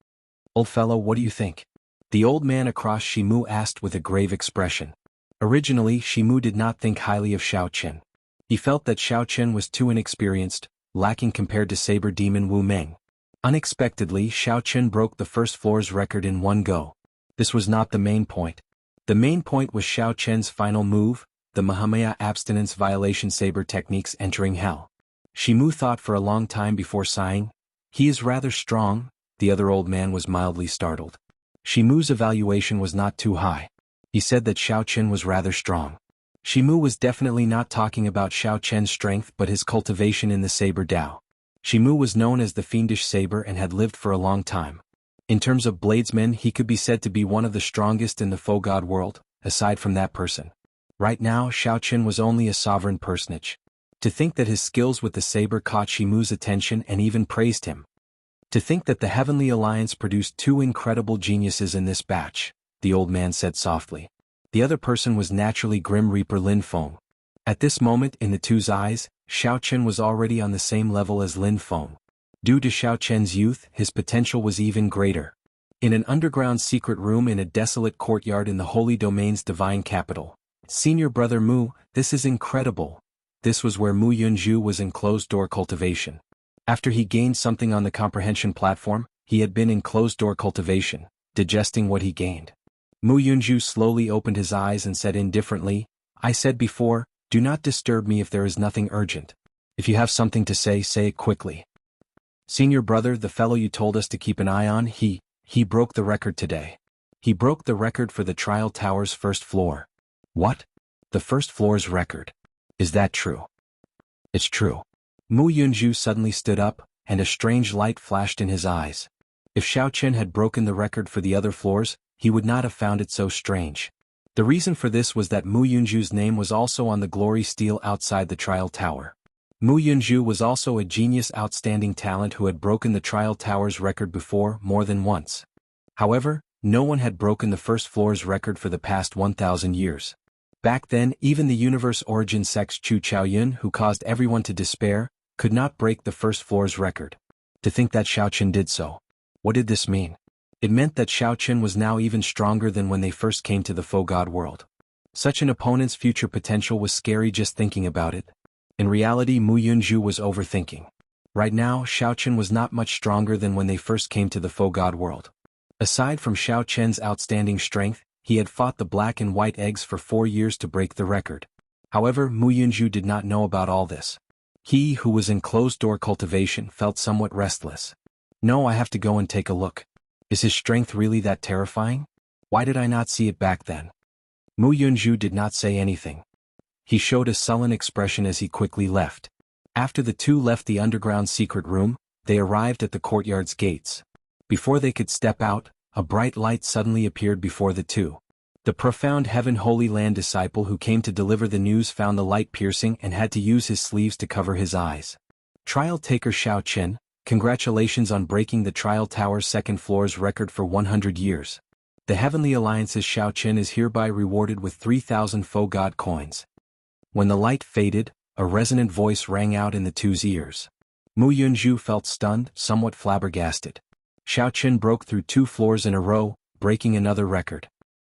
Old fellow, what do you think? The old man across Shimu asked with a grave expression. Originally, Shimu did not think highly of Xiaochen. He felt that Xiaochen was too inexperienced, lacking compared to Saber Demon Wu Meng. Unexpectedly, Xiaochen broke the first floor's record in one go. This was not the main point. The main point was Xiaochen's final move, the Mahamaya abstinence violation saber techniques entering hell. Shimu thought for a long time before sighing. He is rather strong. The other old man was mildly startled. Shimu's evaluation was not too high. He said that Xiaochen was rather strong. Shimu was definitely not talking about Xiao Chen's strength but his cultivation in the saber Dao. Shimu was known as the Fiendish Saber and had lived for a long time. In terms of bladesmen, he could be said to be one of the strongest in the Faux God world, aside from that person. Right now, Xiao Chen was only a sovereign personage. To think that his skills with the saber caught Shimu's attention and even praised him. To think that the Heavenly Alliance produced two incredible geniuses in this batch, the old man said softly. The other person was naturally Grim Reaper Lin Feng. At this moment in the two's eyes, Xiao Chen was already on the same level as Lin Feng. Due to Xiao Chen's youth, his potential was even greater. In an underground secret room in a desolate courtyard in the Holy Domain's divine capital. Senior Brother Mu, this is incredible. This was where Mu Yunju was in closed-door cultivation. After he gained something on the comprehension platform, he had been in closed-door cultivation, digesting what he gained. Mu Yunju slowly opened his eyes and said indifferently, I said before, do not disturb me if there is nothing urgent. If you have something to say it quickly. Senior brother, the fellow you told us to keep an eye on, he broke the record today. He broke the record for the trial tower's first floor. What? The first floor's record. Is that true? It's true. Mu Yunju suddenly stood up, and a strange light flashed in his eyes. If Xiao Chen had broken the record for the other floors, he would not have found it so strange. The reason for this was that Mu Yunju's name was also on the glory stele outside the trial tower. Mu Yunju was also a genius, outstanding talent who had broken the trial tower's record before more than once. However, no one had broken the first floor's record for the past 1,000 years. Back then, even the universe origin sex Chu Chaoyun, who caused everyone to despair, could not break the first floor's record. To think that Xiao Chen did so. What did this mean? It meant that Xiao Chen was now even stronger than when they first came to the Faux God world. Such an opponent's future potential was scary just thinking about it. In reality, Mu Yunju was overthinking. Right now, Xiao Chen was not much stronger than when they first came to the Faux God world. Aside from Xiao Chen's outstanding strength, he had fought the black and white eggs for 4 years to break the record. However, Mu Yunju did not know about all this. He, who was in closed-door cultivation, felt somewhat restless. No, I have to go and take a look. Is his strength really that terrifying? Why did I not see it back then? Mu Yunju did not say anything. He showed a sullen expression as he quickly left. After the two left the underground secret room, they arrived at the courtyard's gates. Before they could step out, a bright light suddenly appeared before the two. The profound Heaven Holy Land disciple who came to deliver the news found the light piercing and had to use his sleeves to cover his eyes. Trial taker Xiao Chen, congratulations on breaking the trial tower's second floor's record for 100 years. The Heavenly Alliance's Xiao Chen is hereby rewarded with 3,000 Faux God coins. When the light faded, a resonant voice rang out in the two's ears. Mu Yunju felt stunned, somewhat flabbergasted. Xiao Chen broke through 2 floors in a row, breaking another record.